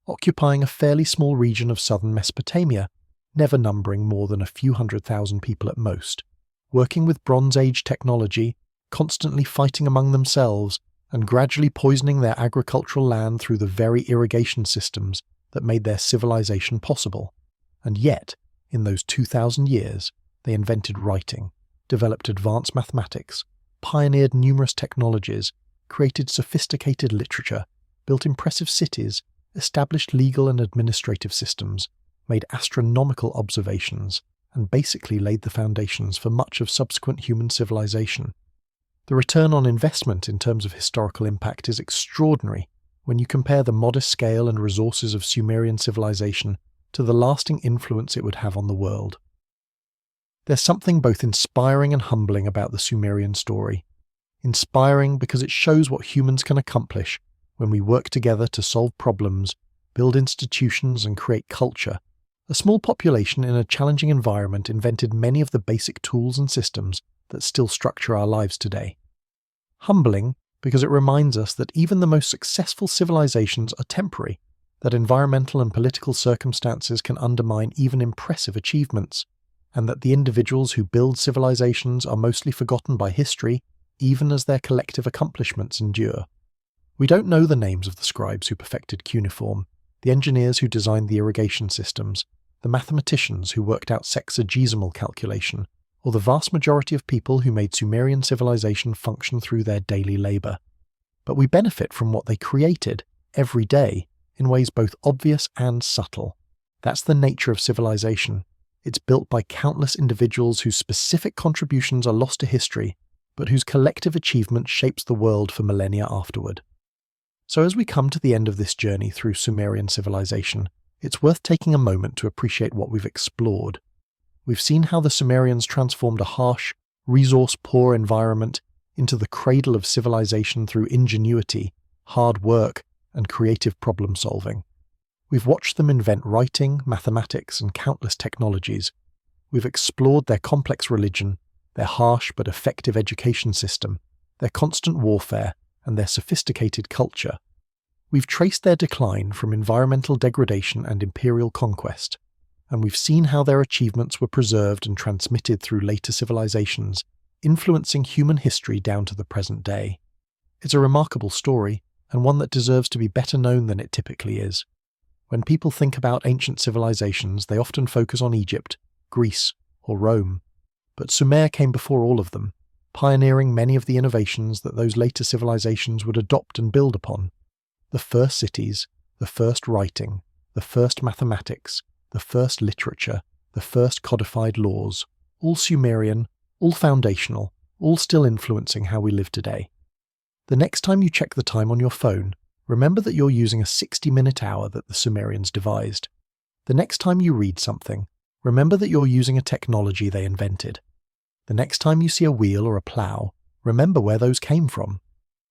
occupying a fairly small region of southern Mesopotamia, never numbering more than a few 100,000 people at most, working with Bronze Age technology, constantly fighting among themselves, and gradually poisoning their agricultural land through the very irrigation systems that made their civilization possible. And yet, in those 2,000 years, they invented writing, developed advanced mathematics, pioneered numerous technologies, created sophisticated literature, built impressive cities, established legal and administrative systems, made astronomical observations, and basically laid the foundations for much of subsequent human civilization. The return on investment in terms of historical impact is extraordinary when you compare the modest scale and resources of Sumerian civilization to the lasting influence it would have on the world. There's something both inspiring and humbling about the Sumerian story. Inspiring because it shows what humans can accomplish when we work together to solve problems, build institutions, and create culture. A small population in a challenging environment invented many of the basic tools and systems that still structure our lives today. Humbling because it reminds us that even the most successful civilizations are temporary, that environmental and political circumstances can undermine even impressive achievements, and that the individuals who build civilizations are mostly forgotten by history, even as their collective accomplishments endure. We don't know the names of the scribes who perfected cuneiform, the engineers who designed the irrigation systems, the mathematicians who worked out sexagesimal calculation, or the vast majority of people who made Sumerian civilization function through their daily labor. But we benefit from what they created, every day, in ways both obvious and subtle. That's the nature of civilization. It's built by countless individuals whose specific contributions are lost to history, but whose collective achievement shapes the world for millennia afterward. So as we come to the end of this journey through Sumerian civilization, it's worth taking a moment to appreciate what we've explored. We've seen how the Sumerians transformed a harsh, resource-poor environment into the cradle of civilization through ingenuity, hard work, and creative problem-solving. We've watched them invent writing, mathematics, and countless technologies. We've explored their complex religion, their harsh but effective education system, their constant warfare, and their sophisticated culture. We've traced their decline from environmental degradation and imperial conquest, and we've seen how their achievements were preserved and transmitted through later civilizations, influencing human history down to the present day. It's a remarkable story, and one that deserves to be better known than it typically is. When people think about ancient civilizations, they often focus on Egypt, Greece, or Rome. But Sumer came before all of them, pioneering many of the innovations that those later civilizations would adopt and build upon. The first cities, the first writing, the first mathematics, the first literature, the first codified laws, all Sumerian, all foundational, all still influencing how we live today. The next time you check the time on your phone, remember that you're using a 60-minute hour that the Sumerians devised. The next time you read something, remember that you're using a technology they invented. The next time you see a wheel or a plough, remember where those came from.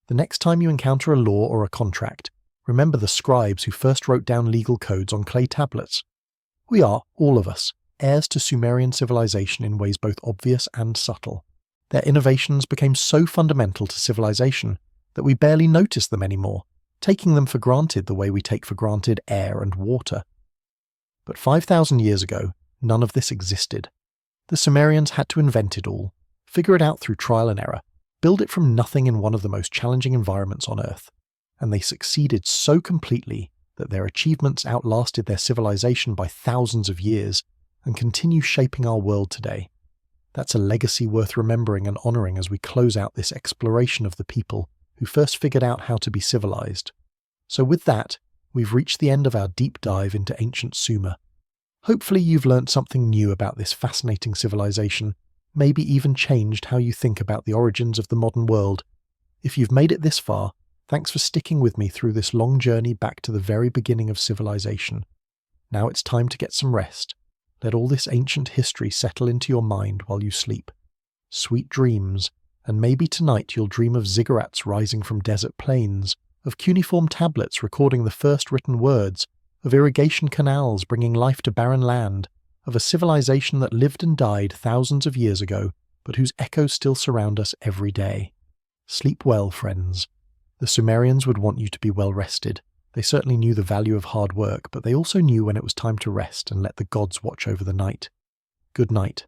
The next time you encounter a law or a contract, remember the scribes who first wrote down legal codes on clay tablets. We are, all of us, heirs to Sumerian civilization in ways both obvious and subtle. Their innovations became so fundamental to civilization that we barely notice them anymore, taking them for granted the way we take for granted air and water. But 5,000 years ago, none of this existed. The Sumerians had to invent it all, figure it out through trial and error, build it from nothing in one of the most challenging environments on Earth. And they succeeded so completely that their achievements outlasted their civilization by thousands of years and continue shaping our world today. That's a legacy worth remembering and honouring as we close out this exploration of the people who first figured out how to be civilized. So with that, we've reached the end of our deep dive into ancient Sumer. Hopefully you've learnt something new about this fascinating civilization, maybe even changed how you think about the origins of the modern world. If you've made it this far, thanks for sticking with me through this long journey back to the very beginning of civilization. Now it's time to get some rest. Let all this ancient history settle into your mind while you sleep. Sweet dreams, and maybe tonight you'll dream of ziggurats rising from desert plains, of cuneiform tablets recording the first written words, of irrigation canals bringing life to barren land, of a civilization that lived and died thousands of years ago, but whose echoes still surround us every day. Sleep well, friends. The Sumerians would want you to be well rested. They certainly knew the value of hard work, but they also knew when it was time to rest and let the gods watch over the night. Good night.